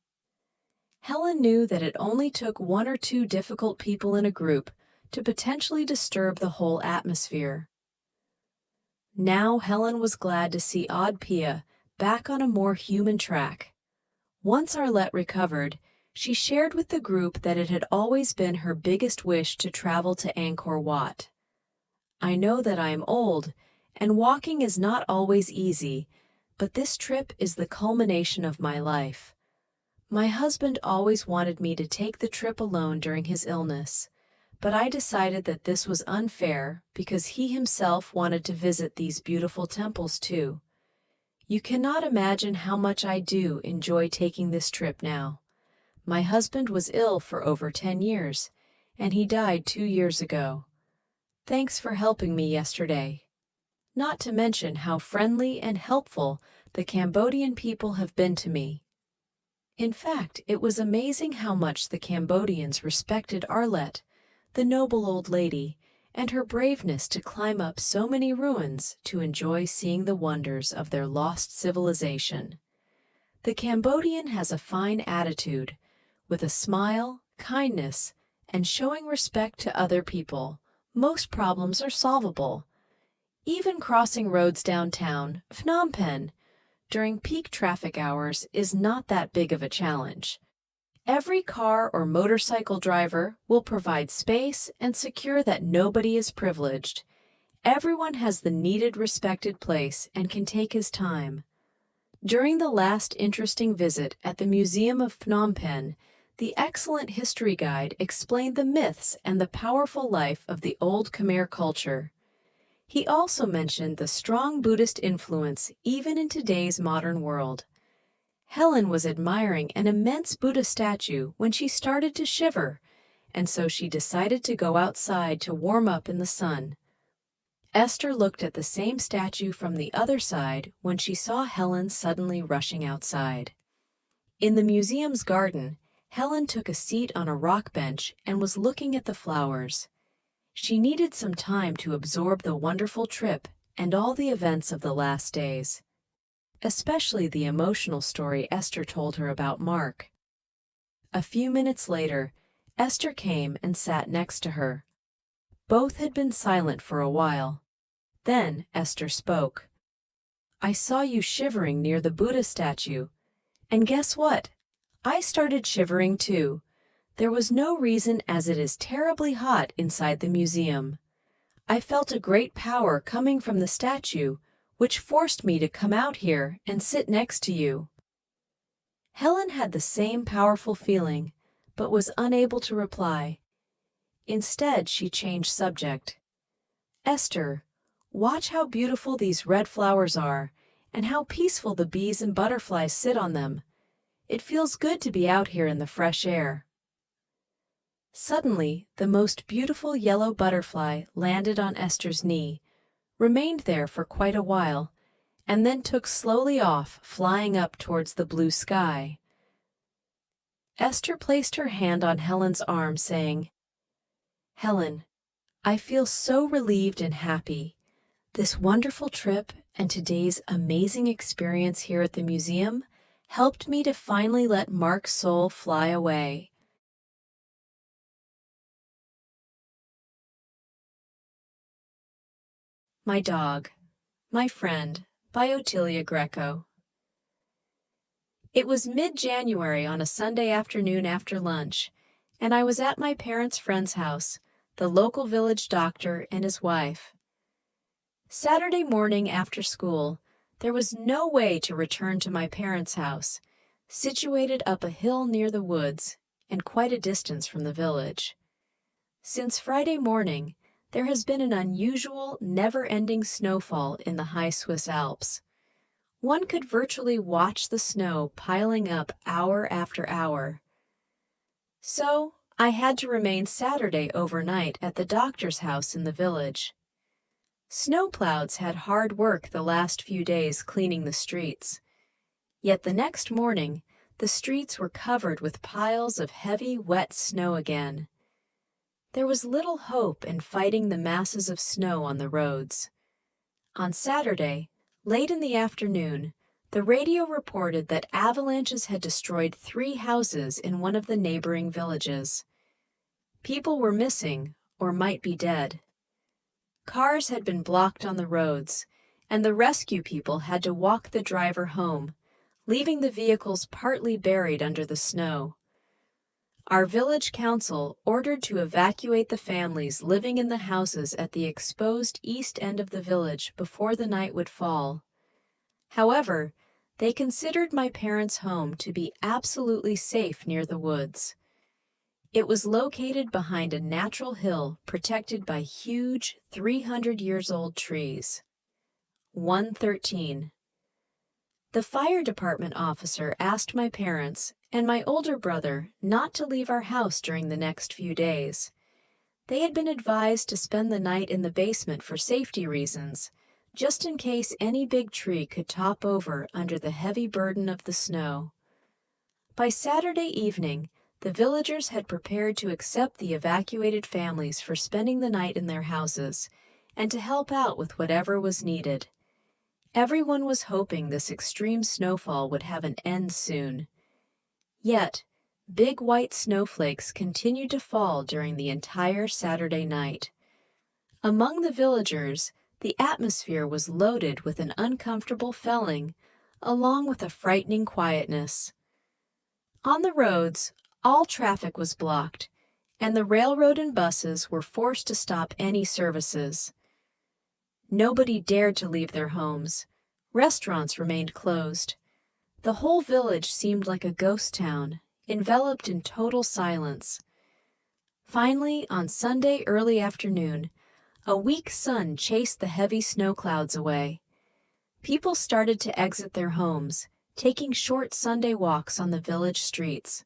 Helen knew that it only took 1 or 2 difficult people in a group to potentially disturb the whole atmosphere. Now Helen was glad to see odd Pia back on a more human track. Once Arlette recovered, she shared with the group that it had always been her biggest wish to travel to Angkor Wat. "I know that I am old, and walking is not always easy, but this trip is the culmination of my life. My husband always wanted me to take the trip alone during his illness, but I decided that this was unfair because he himself wanted to visit these beautiful temples too. You cannot imagine how much I do enjoy taking this trip now. My husband was ill for over 10 years, and he died 2 years ago. Thanks for helping me yesterday. Not to mention how friendly and helpful the Cambodian people have been to me. In fact, it was amazing how much the Cambodians respected Arlette, the noble old lady, and her braveness to climb up so many ruins to enjoy seeing the wonders of their lost civilization. The Cambodian has a fine attitude, with a smile, kindness, and showing respect to other people. Most problems are solvable. Even crossing roads downtown, Phnom Penh, during peak traffic hours is not that big of a challenge. Every car or motorcycle driver will provide space and secure that nobody is privileged. Everyone has the needed respected place and can take his time. During the last interesting visit at the Museum of Phnom Penh, the excellent history guide explained the myths and the powerful life of the old Khmer culture. He also mentioned the strong Buddhist influence even in today's modern world. Helen was admiring an immense Buddha statue when she started to shiver, and so she decided to go outside to warm up in the sun. Esther looked at the same statue from the other side when she saw Helen suddenly rushing outside. In the museum's garden, Helen took a seat on a rock bench and was looking at the flowers. She needed some time to absorb the wonderful trip and all the events of the last days, especially the emotional story Esther told her about Mark. A few minutes later, Esther came and sat next to her. Both had been silent for a while. Then Esther spoke. "I saw you shivering near the Buddha statue, and guess what? I started shivering too. There was no reason as it is terribly hot inside the museum. I felt a great power coming from the statue, which forced me to come out here and sit next to you." Helen had the same powerful feeling, but was unable to reply. Instead, she changed subject. "Esther, watch how beautiful these red flowers are, and how peaceful the bees and butterflies sit on them. It feels good to be out here in the fresh air." Suddenly, the most beautiful yellow butterfly landed on Esther's knee, remained there for quite a while, and then took slowly off, flying up towards the blue sky. Esther placed her hand on Helen's arm, saying, "Helen, I feel so relieved and happy. This wonderful trip and today's amazing experience here at the museum helped me to finally let Mark's soul fly away." My Dog, My Friend, by Ottilia Greco. It was mid-January on a Sunday afternoon after lunch, and I was at my parents' friend's house, the local village doctor and his wife. Saturday morning after school, there was no way to return to my parents' house, situated up a hill near the woods and quite a distance from the village. Since Friday morning, there has been an unusual, never-ending snowfall in the high Swiss Alps. One could virtually watch the snow piling up hour after hour. So, I had to remain Saturday overnight at the doctor's house in the village. Snowplows had hard work the last few days cleaning the streets. Yet the next morning, the streets were covered with piles of heavy, wet snow again. There was little hope in fighting the masses of snow on the roads. On Saturday, late in the afternoon, the radio reported that avalanches had destroyed 3 houses in one of the neighboring villages. People were missing or might be dead. Cars had been blocked on the roads, and the rescue people had to walk the driver home, leaving the vehicles partly buried under the snow. Our village council ordered to evacuate the families living in the houses at the exposed east end of the village before the night would fall. However, they considered my parents' home to be absolutely safe near the woods. It was located behind a natural hill protected by huge 300-years-old trees. 1:13. The fire department officer asked my parents and my older brother not to leave our house during the next few days. They had been advised to spend the night in the basement for safety reasons, just in case any big tree could top over under the heavy burden of the snow. By Saturday evening, the villagers had prepared to accept the evacuated families for spending the night in their houses and to help out with whatever was needed. Everyone was hoping this extreme snowfall would have an end soon. Yet, big white snowflakes continued to fall during the entire Saturday night. Among the villagers, the atmosphere was loaded with an uncomfortable felling, along with a frightening quietness. On the roads, all traffic was blocked, and the railroad and buses were forced to stop any services. Nobody dared to leave their homes. Restaurants remained closed. The whole village seemed like a ghost town, enveloped in total silence. Finally, on Sunday early afternoon, a weak sun chased the heavy snow clouds away. People started to exit their homes, taking short Sunday walks on the village streets.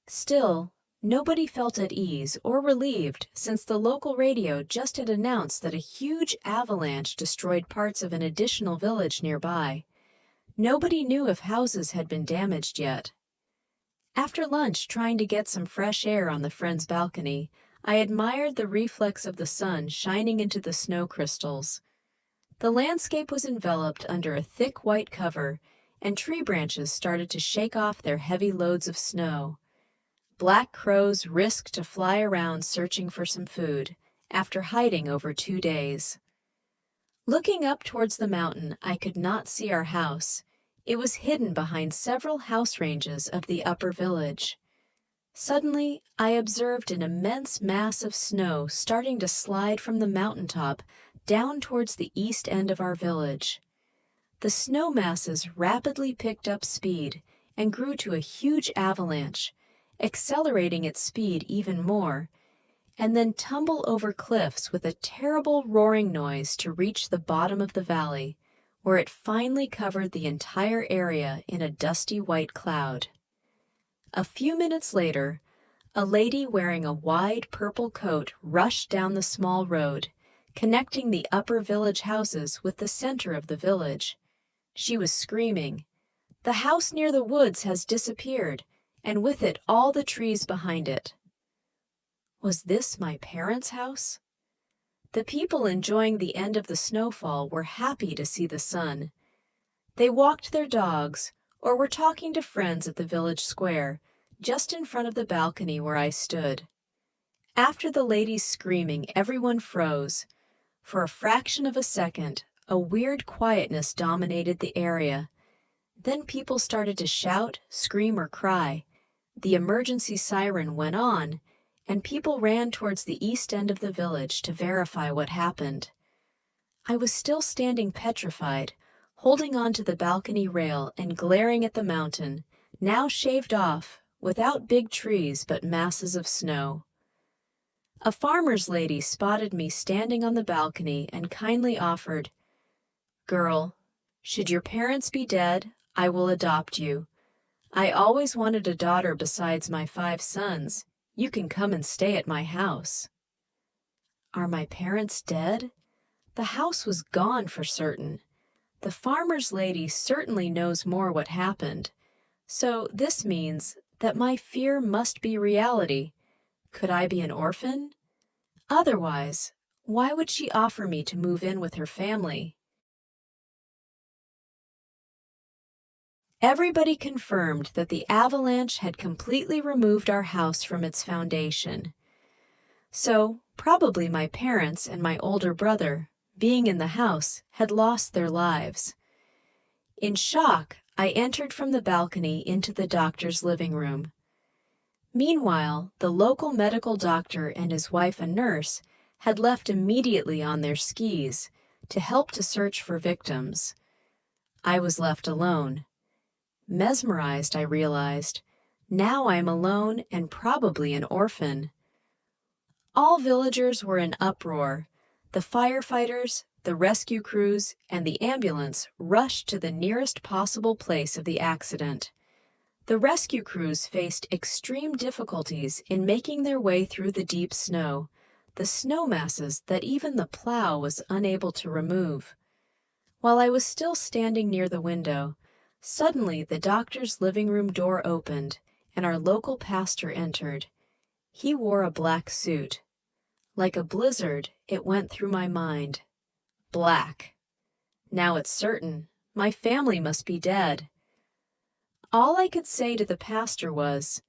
Still, nobody felt at ease or relieved since the local radio just had announced that a huge avalanche destroyed parts of an additional village nearby. Nobody knew if houses had been damaged yet. After lunch, trying to get some fresh air on the friend's balcony, I admired the reflex of the sun shining into the snow crystals. The landscape was enveloped under a thick white cover, and tree branches started to shake off their heavy loads of snow. Black crows risked to fly around searching for some food, after hiding over 2 days. Looking up towards the mountain, I could not see our house. It was hidden behind several house ranges of the upper village. Suddenly, I observed an immense mass of snow starting to slide from the mountaintop down towards the east end of our village. The snow masses rapidly picked up speed and grew to a huge avalanche, accelerating its speed even more, and then tumble over cliffs with a terrible roaring noise to reach the bottom of the valley, where it finally covered the entire area in a dusty white cloud. A few minutes later, a lady wearing a wide purple coat rushed down the small road, connecting the upper village houses with the center of the village. She was screaming, "The house near the woods has disappeared, and with it all the trees behind it." Was this my parents' house? The people enjoying the end of the snowfall were happy to see the sun. They walked their dogs or were talking to friends at the village square, just in front of the balcony where I stood. After the lady's screaming, everyone froze. For a fraction of a second, a weird quietness dominated the area. Then people started to shout, scream, or cry. The emergency siren went on, and people ran towards the east end of the village to verify what happened. I was still standing petrified, holding on to the balcony rail and glaring at the mountain, now shaved off, without big trees but masses of snow. A farmer's lady spotted me standing on the balcony and kindly offered, "Girl, should your parents be dead, I will adopt you. I always wanted a daughter besides my 5 sons. You can come and stay at my house." Are my parents dead? The house was gone for certain. The farmer's lady certainly knows more what happened. So this means that my fear must be reality. Could I be an orphan? Otherwise, why would she offer me to move in with her family? Everybody confirmed that the avalanche had completely removed our house from its foundation. So, probably my parents and my older brother, being in the house, had lost their lives. In shock, I entered from the balcony into the doctor's living room. Meanwhile, the local medical doctor and his wife, a nurse, had left immediately on their skis to help to search for victims. I was left alone. Mesmerized, I realized. Now I am alone and probably an orphan. All villagers were in uproar. The firefighters, the rescue crews, and the ambulance rushed to the nearest possible place of the accident. The rescue crews faced extreme difficulties in making their way through the deep snow, the snow masses that even the plow was unable to remove. While I was still standing near the window, suddenly the doctor's living room door opened, and our local pastor entered. He wore a black suit. Like a blizzard, it went through my mind. Black. Now it's certain. My family must be dead. All I could say to the pastor was,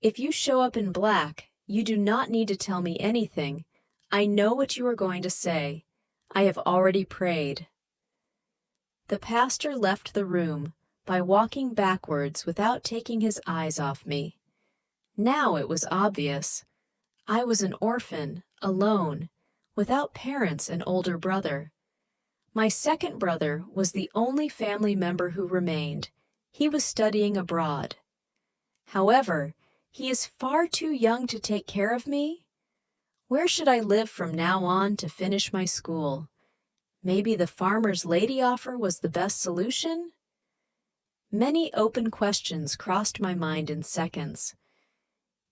"If you show up in black, you do not need to tell me anything. I know what you are going to say. I have already prayed." The pastor left the room by walking backwards without taking his eyes off me. Now it was obvious. I was an orphan, alone, without parents and older brother. My second brother was the only family member who remained. He was studying abroad. However, he is far too young to take care of me. Where should I live from now on to finish my school? Maybe the farmer's lady offer was the best solution? Many open questions crossed my mind in seconds.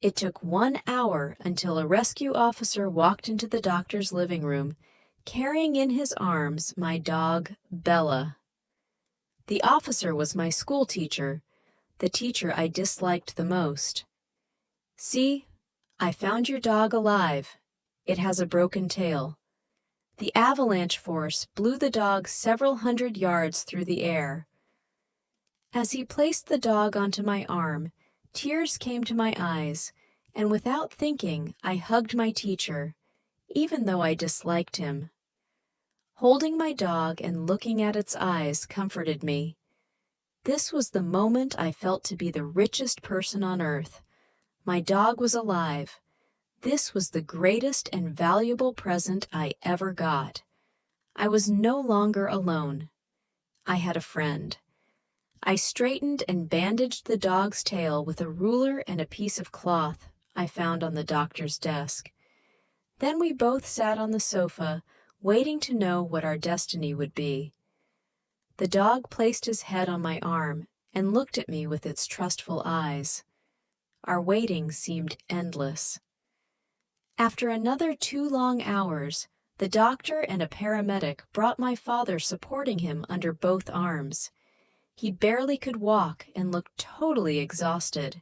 It took 1 hour until a rescue officer walked into the doctor's living room, carrying in his arms my dog, Bella. The officer was my school teacher, the teacher I disliked the most. "See, I found your dog alive. It has a broken tail." The avalanche force blew the dog several hundred yards through the air. As he placed the dog onto my arm, tears came to my eyes, and without thinking, I hugged my teacher, even though I disliked him. Holding my dog and looking at its eyes comforted me. This was the moment I felt to be the richest person on earth. My dog was alive. This was the greatest and valuable present I ever got. I was no longer alone. I had a friend. I straightened and bandaged the dog's tail with a ruler and a piece of cloth I found on the doctor's desk. Then we both sat on the sofa, waiting to know what our destiny would be. The dog placed his head on my arm and looked at me with its trustful eyes. Our waiting seemed endless. After another 2 long hours, the doctor and a paramedic brought my father supporting him under both arms. He barely could walk and looked totally exhausted.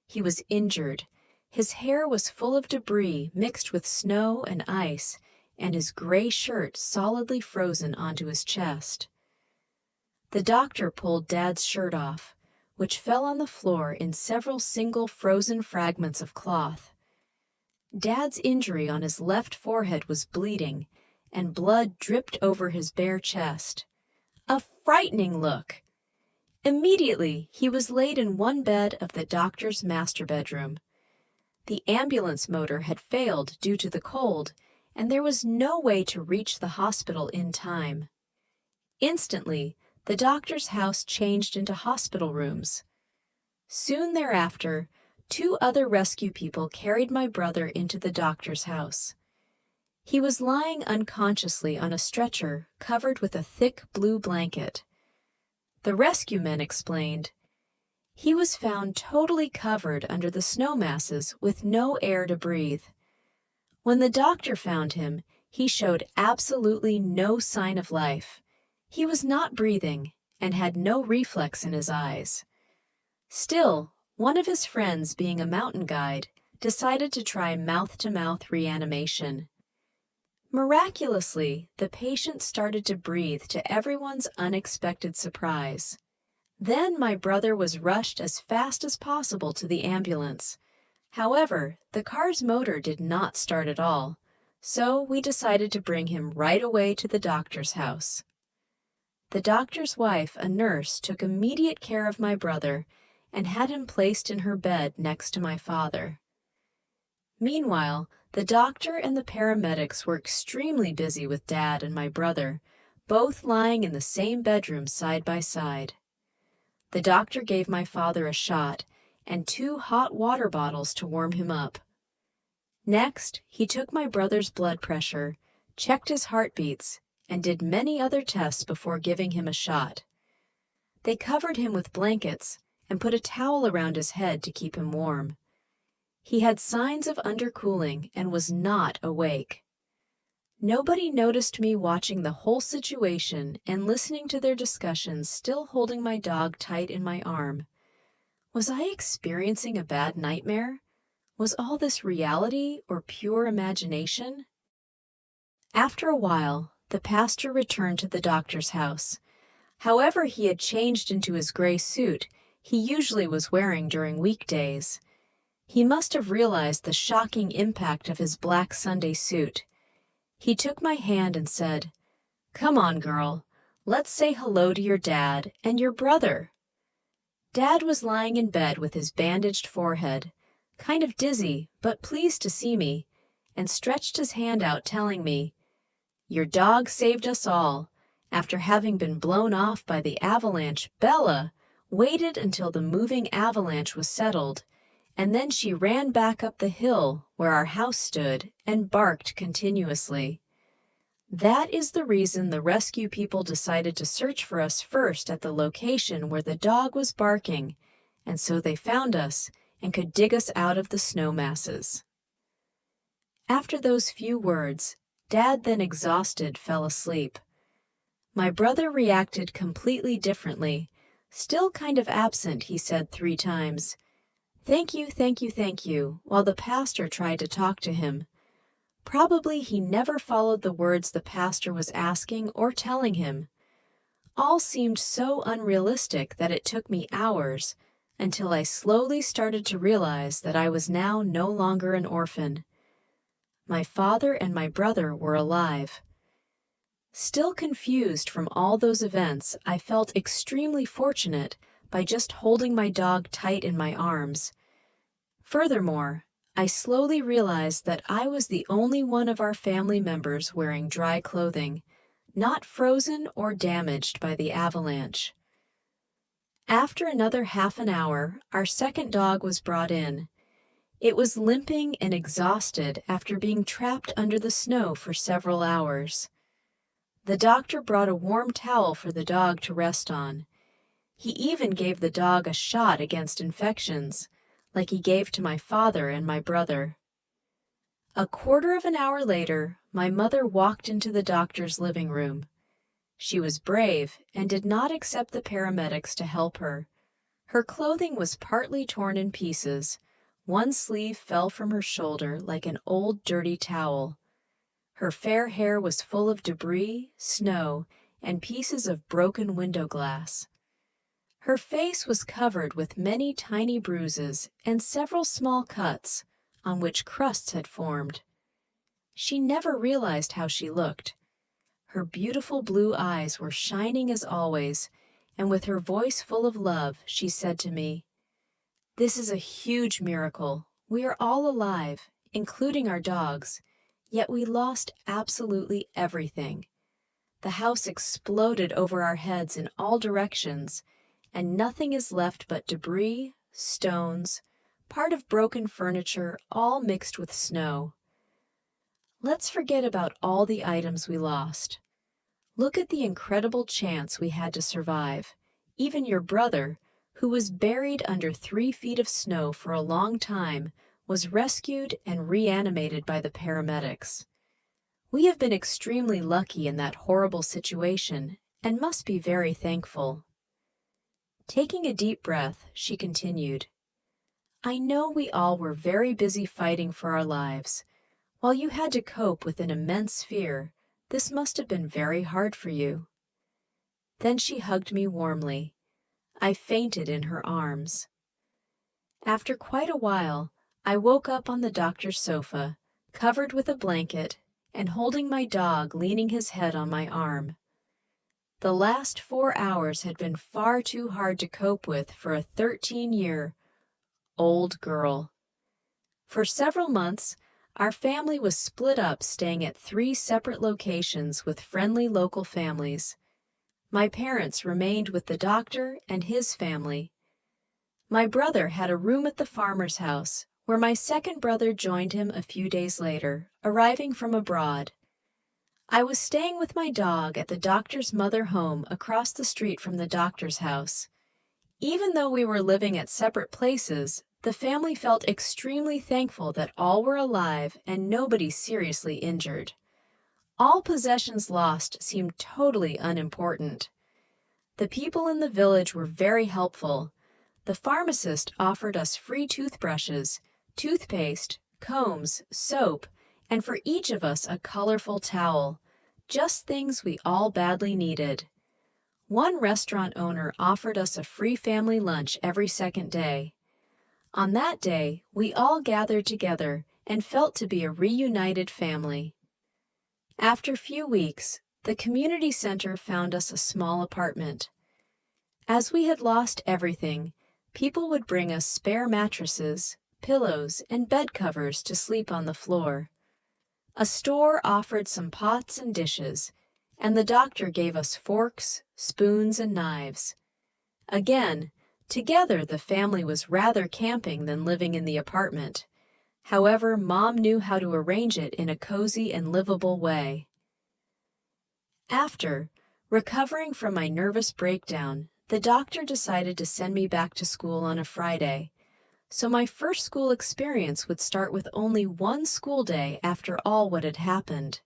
He was injured. His hair was full of debris mixed with snow and ice, and his gray shirt solidly frozen onto his chest. The doctor pulled Dad's shirt off, which fell on the floor in several single frozen fragments of cloth. Dad's injury on his left forehead was bleeding, and blood dripped over his bare chest. A frightening look! Immediately, he was laid in one bed of the doctor's master bedroom. The ambulance motor had failed due to the cold, and there was no way to reach the hospital in time. Instantly, the doctor's house changed into hospital rooms. Soon thereafter, 2 other rescue people carried my brother into the doctor's house. He was lying unconsciously on a stretcher covered with a thick blue blanket. The rescue men explained, "He was found totally covered under the snow masses with no air to breathe. When the doctor found him, he showed absolutely no sign of life. He was not breathing and had no reflex in his eyes. Still, one of his friends, being a mountain guide, decided to try mouth-to-mouth reanimation. Miraculously, the patient started to breathe to everyone's unexpected surprise. Then my brother was rushed as fast as possible to the ambulance. However, the car's motor did not start at all, so we decided to bring him right away to the doctor's house. The doctor's wife, a nurse, took immediate care of my brother and had him placed in her bed next to my father. Meanwhile, the doctor and the paramedics were extremely busy with Dad and my brother, both lying in the same bedroom side by side. The doctor gave my father a shot and 2 hot water bottles to warm him up. Next, he took my brother's blood pressure, checked his heartbeats, and did many other tests before giving him a shot. They covered him with blankets and put a towel around his head to keep him warm. He had signs of undercooling and was not awake. Nobody noticed me watching the whole situation and listening to their discussions, still holding my dog tight in my arm. Was I experiencing a bad nightmare? Was all this reality or pure imagination? After a while, the pastor returned to the doctor's house. However, he had changed into his gray suit he usually was wearing during weekdays. He must have realized the shocking impact of his black Sunday suit. He took my hand and said, "Come on, girl. Let's say hello to your dad and your brother." Dad was lying in bed with his bandaged forehead, kind of dizzy but pleased to see me, and stretched his hand out telling me, "Your dog saved us all. After having been blown off by the avalanche, Bella waited until the moving avalanche was settled, and then she ran back up the hill where our house stood and barked continuously. That is the reason the rescue people decided to search for us first at the location where the dog was barking, and so they found us and could dig us out of the snow masses." After those few words, Dad, then exhausted, fell asleep. My brother reacted completely differently. Still kind of absent, he said 3 times, "Thank you, thank you, thank you," while the pastor tried to talk to him. Probably he never followed the words the pastor was asking or telling him. All seemed so unrealistic that it took me hours, until I slowly started to realize that I was now no longer an orphan. My father and my brother were alive. Still confused from all those events, I felt extremely fortunate by just holding my dog tight in my arms. Furthermore, I slowly realized that I was the only one of our family members wearing dry clothing, not frozen or damaged by the avalanche. After another half an hour, our second dog was brought in. It was limping and exhausted after being trapped under the snow for several hours. The doctor brought a warm towel for the dog to rest on. He even gave the dog a shot against infections, like he gave to my father and my brother. A quarter of an hour later, my mother walked into the doctor's living room. She was brave and did not accept the paramedics to help her. Her clothing was partly torn in pieces. One sleeve fell from her shoulder like an old dirty towel. Her fair hair was full of debris, snow, and pieces of broken window glass. Her face was covered with many tiny bruises and several small cuts, on which crusts had formed. She never realized how she looked. Her beautiful blue eyes were shining as always, and with her voice full of love, she said to me, "This is a huge miracle. We are all alive, including our dogs, yet we lost absolutely everything. The house exploded over our heads in all directions, and nothing is left but debris, stones, part of broken furniture, all mixed with snow. Let's forget about all the items we lost. Look at the incredible chance we had to survive. Even your brother, who was buried under 3 feet of snow for a long time, was rescued and reanimated by the paramedics. We have been extremely lucky in that horrible situation and must be very thankful." Taking a deep breath, she continued, "I know we all were very busy fighting for our lives. While you had to cope with an immense fear, this must have been very hard for you." Then she hugged me warmly. I fainted in her arms. After quite a while, I woke up on the doctor's sofa, covered with a blanket, and holding my dog leaning his head on my arm. The last 4 hours had been far too hard to cope with for a 13-year-old girl. For several months, our family was split up, staying at 3 separate locations with friendly local families. My parents remained with the doctor and his family. My brother had a room at the farmer's house, where my second brother joined him a few days later, arriving from abroad. I was staying with my dog at the doctor's mother home across the street from the doctor's house. Even though we were living at separate places, The family felt extremely thankful that all were alive and nobody seriously injured. All possessions lost seemed totally unimportant. The people in the village were very helpful. The pharmacist offered us free toothbrushes, toothpaste, combs, soap, and for each of us a colorful towel, just things we all badly needed. One restaurant owner offered us a free family lunch every second day. On that day, we all gathered together and felt to be a reunited family. After a few weeks, the community center found us a small apartment. As we had lost everything, people would bring us spare mattresses, pillows, and bed covers to sleep on the floor. A store offered some pots and dishes, and the doctor gave us forks, spoons, and knives. Again, together the family was rather camping than living in the apartment. However, Mom knew how to arrange it in a cozy and livable way. After recovering from my nervous breakdown, the doctor decided to send me back to school on a Friday. So my first school experience would start with only one school day after all what had happened.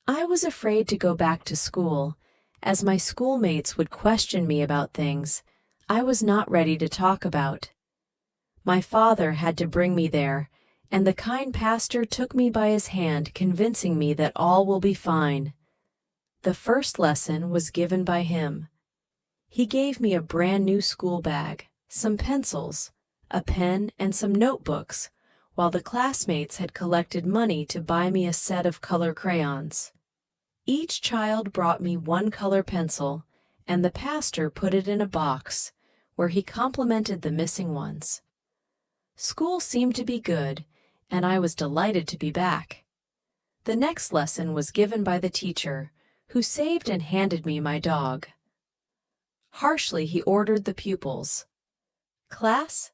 I was afraid to go back to school, as my schoolmates would question me about things I was not ready to talk about. My father had to bring me there, and the kind pastor took me by his hand, convincing me that all will be fine. The first lesson was given by him. He gave me a brand new school bag, some pencils, a pen, and some notebooks, while the classmates had collected money to buy me a set of color crayons. Each child brought me one color pencil, and the pastor put it in a box, where he complimented the missing ones. School seemed to be good, and I was delighted to be back. The next lesson was given by the teacher, who saved and handed me my dog. Harshly, he ordered the pupils, "Class,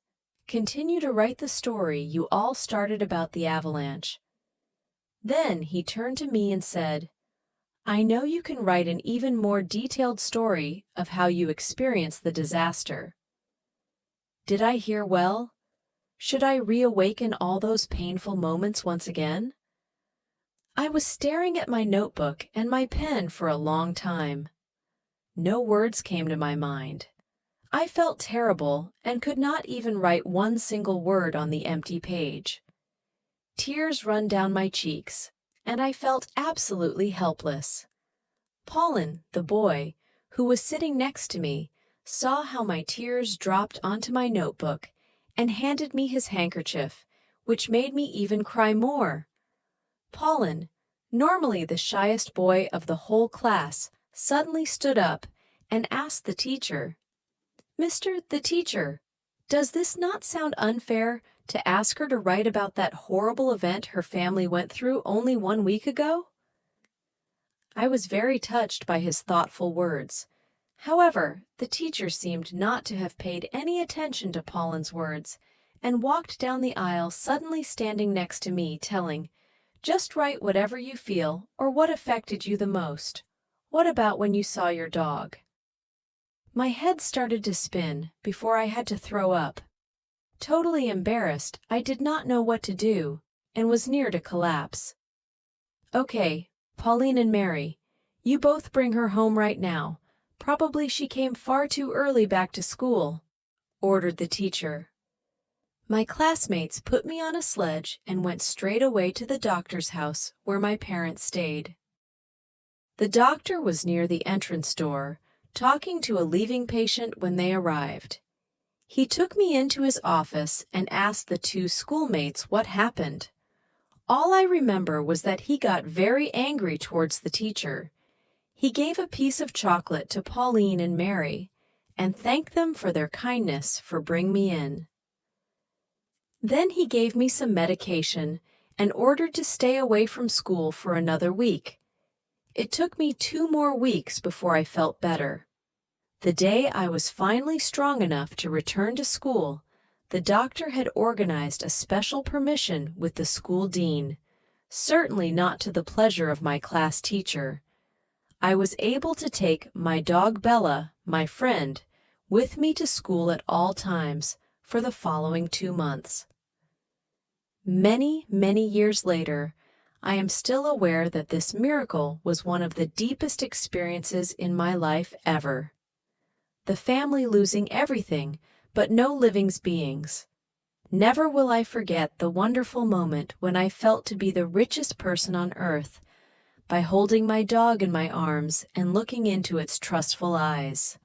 continue to write the story you all started about the avalanche." Then he turned to me and said, "I know you can write an even more detailed story of how you experienced the disaster." Did I hear well? Should I reawaken all those painful moments once again? I was staring at my notebook and my pen for a long time. No words came to my mind. I felt terrible and could not even write one single word on the empty page. Tears run down my cheeks, and I felt absolutely helpless. Paulin, the boy, who was sitting next to me, saw how my tears dropped onto my notebook and handed me his handkerchief, which made me even cry more. Paulin, normally the shyest boy of the whole class, suddenly stood up and asked the teacher, "Mr. the teacher, does this not sound unfair to ask her to write about that horrible event her family went through only 1 week ago?" I was very touched by his thoughtful words. However, the teacher seemed not to have paid any attention to Paulin's words and walked down the aisle, suddenly standing next to me, telling, "Just write whatever you feel or what affected you the most. What about when you saw your dog?" My head started to spin before I had to throw up. Totally embarrassed, I did not know what to do and was near to collapse. "Okay, Pauline and Mary, you both bring her home right now. Probably she came far too early back to school," ordered the teacher. My classmates put me on a sledge and went straight away to the doctor's house where my parents stayed. The doctor was near the entrance door, talking to a leaving patient when they arrived. He took me into his office and asked the two schoolmates what happened. All I remember was that he got very angry towards the teacher. He gave a piece of chocolate to Pauline and Mary and thanked them for their kindness for bringing me in. Then he gave me some medication and ordered to stay away from school for another week. It took me 2 more weeks before I felt better. The day I was finally strong enough to return to school, the doctor had organized a special permission with the school dean, certainly not to the pleasure of my class teacher. I was able to take my dog Bella, my friend, with me to school at all times, for the following 2 months. Many, many years later, I am still aware that this miracle was one of the deepest experiences in my life ever. The family losing everything, but no living beings. Never will I forget the wonderful moment when I felt to be the richest person on earth by holding my dog in my arms and looking into its trustful eyes.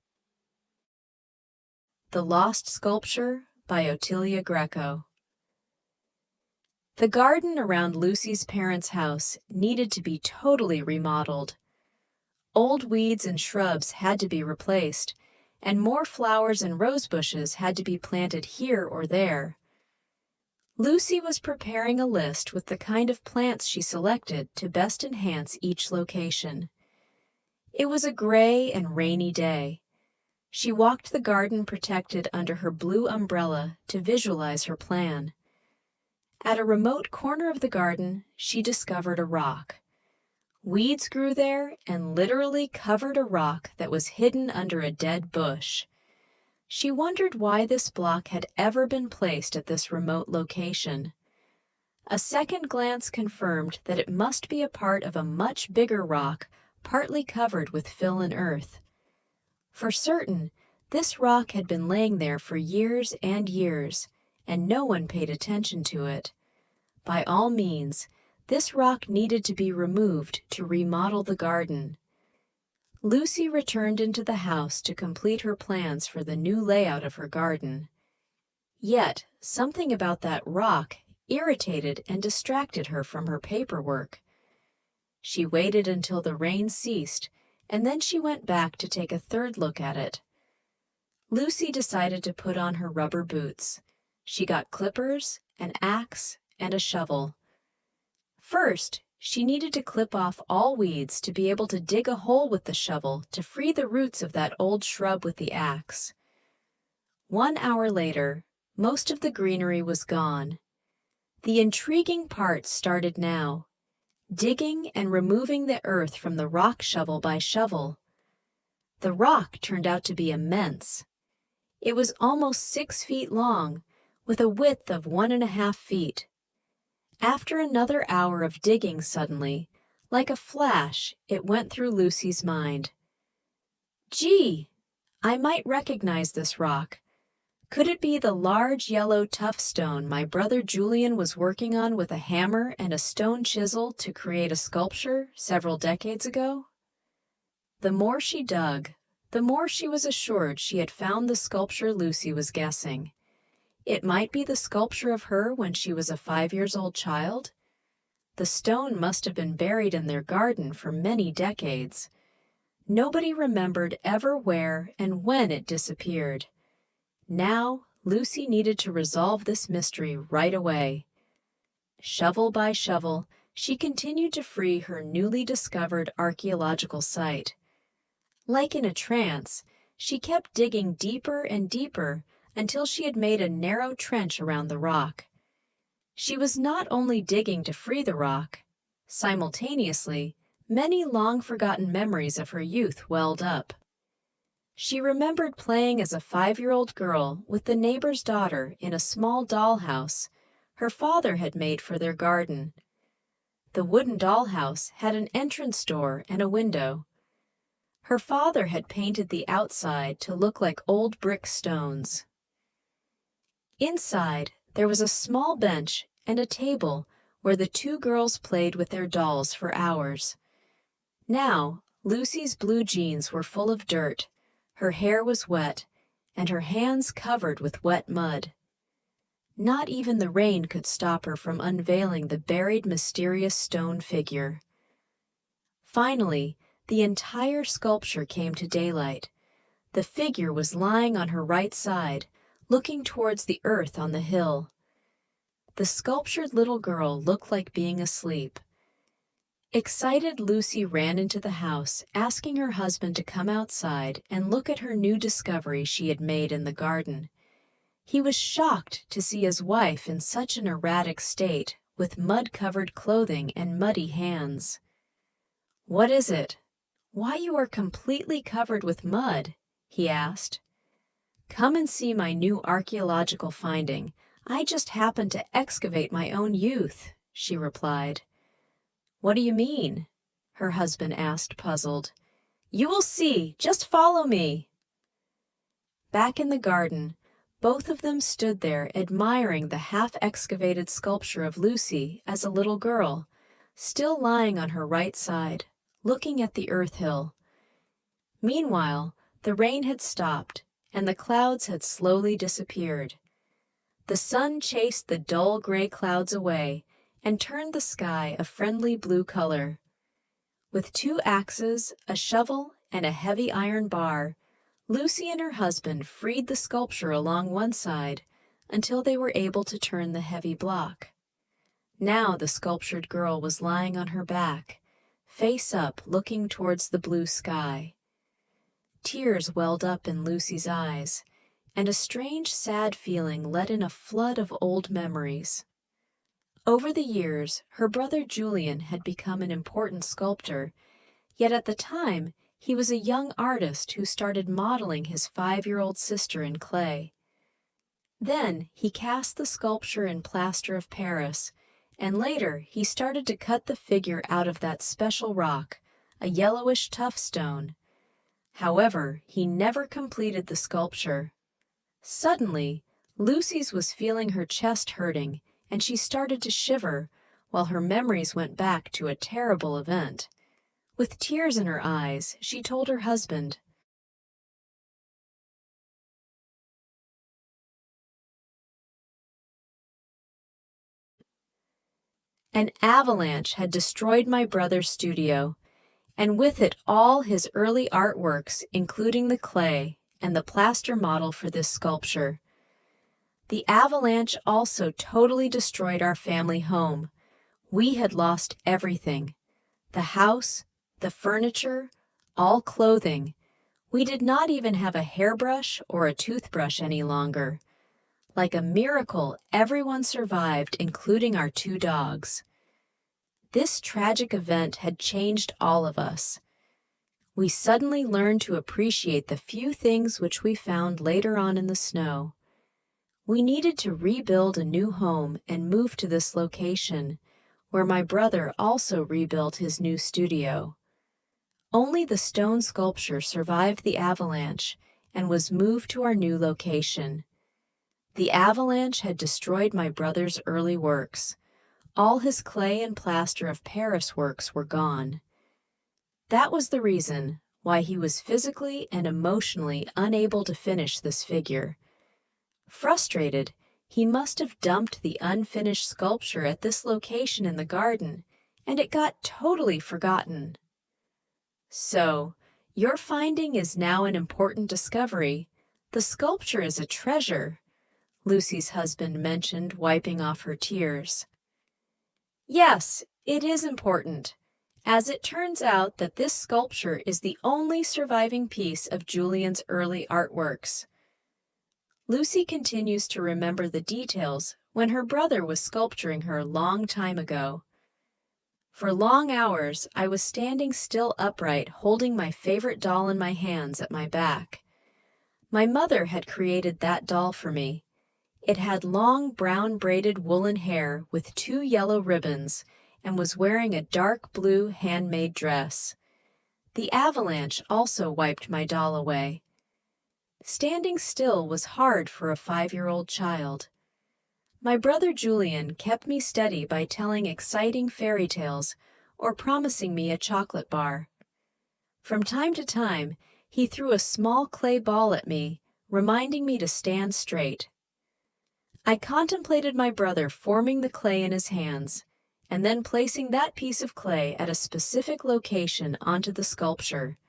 The Lost Sculpture by Ottilia Greco. The garden around Lucy's parents' house needed to be totally remodeled. Old weeds and shrubs had to be replaced, and more flowers and rose bushes had to be planted here or there. Lucy was preparing a list with the kind of plants she selected to best enhance each location. It was a gray and rainy day. She walked the garden protected under her blue umbrella to visualize her plan. At a remote corner of the garden, she discovered a rock. Weeds grew there and literally covered a rock that was hidden under a dead bush. She wondered why this block had ever been placed at this remote location. A second glance confirmed that it must be a part of a much bigger rock, partly covered with fill and earth. For certain, this rock had been laying there for years and years, and no one paid attention to it. By all means, this rock needed to be removed to remodel the garden. Lucy returned into the house to complete her plans for the new layout of her garden. Yet, something about that rock irritated and distracted her from her paperwork. She waited until the rain ceased, and then she went back to take a third look at it. Lucy decided to put on her rubber boots. She got clippers, an axe, and a shovel. First, she needed to clip off all weeds to be able to dig a hole with the shovel to free the roots of that old shrub with the axe. 1 hour later, most of the greenery was gone. The intriguing part started now, digging and removing the earth from the rock shovel by shovel. The rock turned out to be immense. It was almost 6 feet long, with a width of 1.5 feet. After another hour of digging suddenly, like a flash, it went through Lucy's mind. Gee, I might recognize this rock. Could it be the large yellow tough stone my brother Julian was working on with a hammer and a stone chisel to create a sculpture several decades ago? The more she dug, the more she was assured she had found the sculpture Lucy was guessing. It might be the sculpture of her when she was a 5-year-old child. The stone must have been buried in their garden for many decades. Nobody remembered ever where and when it disappeared. Now, Lucy needed to resolve this mystery right away. Shovel by shovel, she continued to free her newly discovered archaeological site. Like in a trance, she kept digging deeper and deeper until she had made a narrow trench around the rock. She was not only digging to free the rock. Simultaneously, many long-forgotten memories of her youth welled up. She remembered playing as a 5-year-old girl with the neighbor's daughter in a small dollhouse her father had made for their garden. The wooden dollhouse had an entrance door and a window. Her father had painted the outside to look like old brick stones. Inside, there was a small bench and a table where the 2 girls played with their dolls for hours. Now, Lucy's blue jeans were full of dirt, her hair was wet, and her hands covered with wet mud. Not even the rain could stop her from unveiling the buried mysterious stone figure. Finally, the entire sculpture came to daylight. The figure was lying on her right side, looking towards the earth on the hill. The sculptured little girl looked like being asleep. Excited, Lucy ran into the house, asking her husband to come outside and look at her new discovery she had made in the garden. He was shocked to see his wife in such an erratic state, with mud-covered clothing and muddy hands. "What is it? Why you are completely covered with mud?" he asked. "Come and see my new archaeological finding. I just happened to excavate my own youth," she replied. "What do you mean?" her husband asked, puzzled. "You will see. Just follow me." Back in the garden, both of them stood there admiring the half-excavated sculpture of Lucy as a little girl, still lying on her right side, looking at the earth hill. Meanwhile, the rain had stopped, and the clouds had slowly disappeared. The sun chased the dull gray clouds away and turned the sky a friendly blue color. With 2 axes, a shovel, and a heavy iron bar, Lucy and her husband freed the sculpture along one side until they were able to turn the heavy block. Now the sculptured girl was lying on her back, face up, looking towards the blue sky. Tears welled up in Lucy's eyes, and a strange, sad feeling let in a flood of old memories. Over the years, her brother Julian had become an important sculptor, yet at the time, he was a young artist who started modeling his 5-year-old sister in clay. Then he cast the sculpture in plaster of Paris, and later he started to cut the figure out of that special rock, a yellowish tuff stone. However, he never completed the sculpture. Suddenly, Lucy's was feeling her chest hurting, and she started to shiver, while her memories went back to a terrible event. With tears in her eyes, she told her husband, "An avalanche had destroyed my brother's studio, and with it all his early artworks, including the clay and the plaster model for this sculpture. The avalanche also totally destroyed our family home. We had lost everything: the house, the furniture, all clothing. We did not even have a hairbrush or a toothbrush any longer. Like a miracle, everyone survived, including our 2 dogs. This tragic event had changed all of us. We suddenly learned to appreciate the few things which we found later on in the snow. We needed to rebuild a new home and move to this location, where my brother also rebuilt his new studio. Only the stone sculpture survived the avalanche and was moved to our new location. The avalanche had destroyed my brother's early works. All his clay and plaster of Paris works were gone. That was the reason why he was physically and emotionally unable to finish this figure. Frustrated, he must have dumped the unfinished sculpture at this location in the garden, and it got totally forgotten. So, your finding is now an important discovery. The sculpture is a treasure," Lucy's husband mentioned, wiping off her tears. "Yes, it is important, as it turns out that this sculpture is the only surviving piece of Julian's early artworks." Lucy continues to remember the details when her brother was sculpturing her long time ago. "For long hours, I was standing still upright, holding my favorite doll in my hands at my back. My mother had created that doll for me. It had long brown braided woolen hair with 2 yellow ribbons and was wearing a dark blue handmade dress. The avalanche also wiped my doll away. Standing still was hard for a 5-year-old child. My brother Julian kept me steady by telling exciting fairy tales or promising me a chocolate bar. From time to time, he threw a small clay ball at me, reminding me to stand straight. I contemplated my brother forming the clay in his hands, and then placing that piece of clay at a specific location onto the sculpture.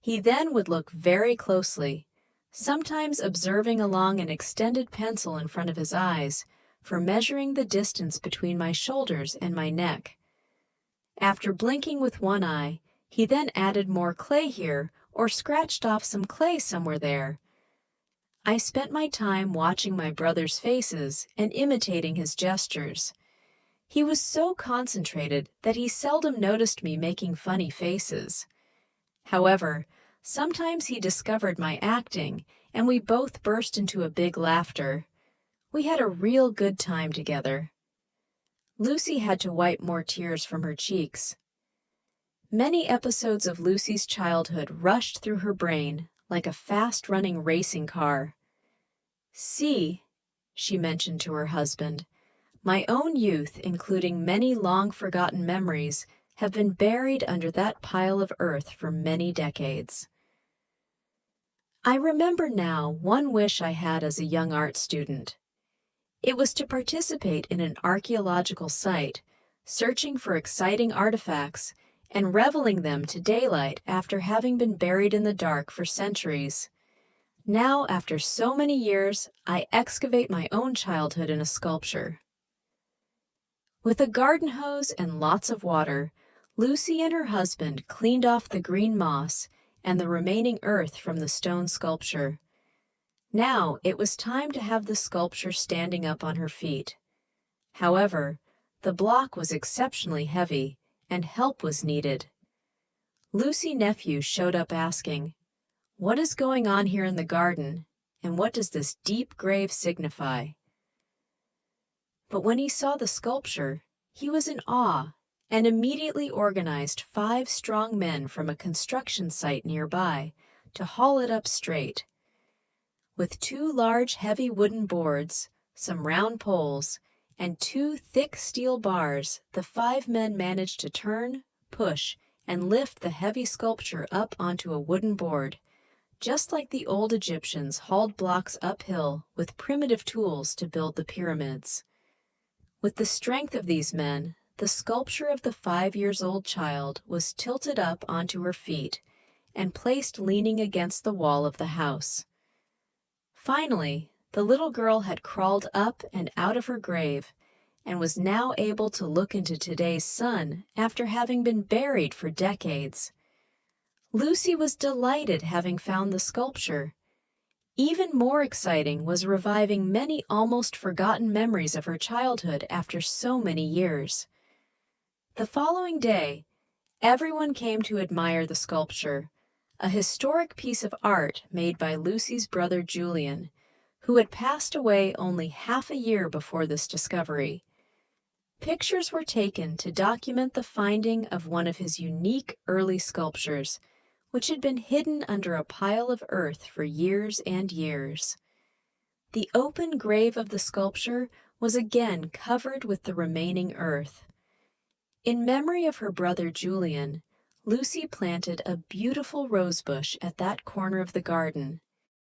He then would look very closely, sometimes observing along an extended pencil in front of his eyes for measuring the distance between my shoulders and my neck. After blinking with one eye, he then added more clay here or scratched off some clay somewhere there. I spent my time watching my brother's faces and imitating his gestures. He was so concentrated that he seldom noticed me making funny faces. However, Sometimes he discovered my acting, and we both burst into a big laughter. We had a real good time together. Lucy had to wipe more tears from her cheeks. Many episodes of Lucy's childhood rushed through her brain like a fast-running racing car. "See," she mentioned to her husband, "my own youth, including many long-forgotten memories, have been buried under that pile of earth for many decades." I remember now one wish I had as a young art student. It was to participate in an archaeological site, searching for exciting artifacts and reveling them to daylight after having been buried in the dark for centuries. Now, after so many years, I excavate my own childhood in a sculpture. With a garden hose and lots of water, Lucy and her husband cleaned off the green moss and the remaining earth from the stone sculpture. Now it was time to have the sculpture standing up on her feet. However, the block was exceptionally heavy, and help was needed. Lucy's nephew showed up asking, "What is going on here in the garden, and what does this deep grave signify?" But when he saw the sculpture, he was in awe and immediately organized 5 strong men from a construction site nearby to haul it up straight. With 2 large heavy wooden boards, some round poles, and 2 thick steel bars, the 5 men managed to turn, push, and lift the heavy sculpture up onto a wooden board, just like the old Egyptians hauled blocks uphill with primitive tools to build the pyramids. With the strength of these men, the sculpture of the 5-year-old child was tilted up onto her feet and placed leaning against the wall of the house. Finally, the little girl had crawled up and out of her grave and was now able to look into today's sun after having been buried for decades. Lucy was delighted having found the sculpture. Even more exciting was reviving many almost forgotten memories of her childhood after so many years. The following day, everyone came to admire the sculpture, a historic piece of art made by Lucy's brother Julian, who had passed away only half a year before this discovery. Pictures were taken to document the finding of one of his unique early sculptures, which had been hidden under a pile of earth for years and years. The open grave of the sculpture was again covered with the remaining earth. In memory of her brother Julian, Lucy planted a beautiful rosebush at that corner of the garden,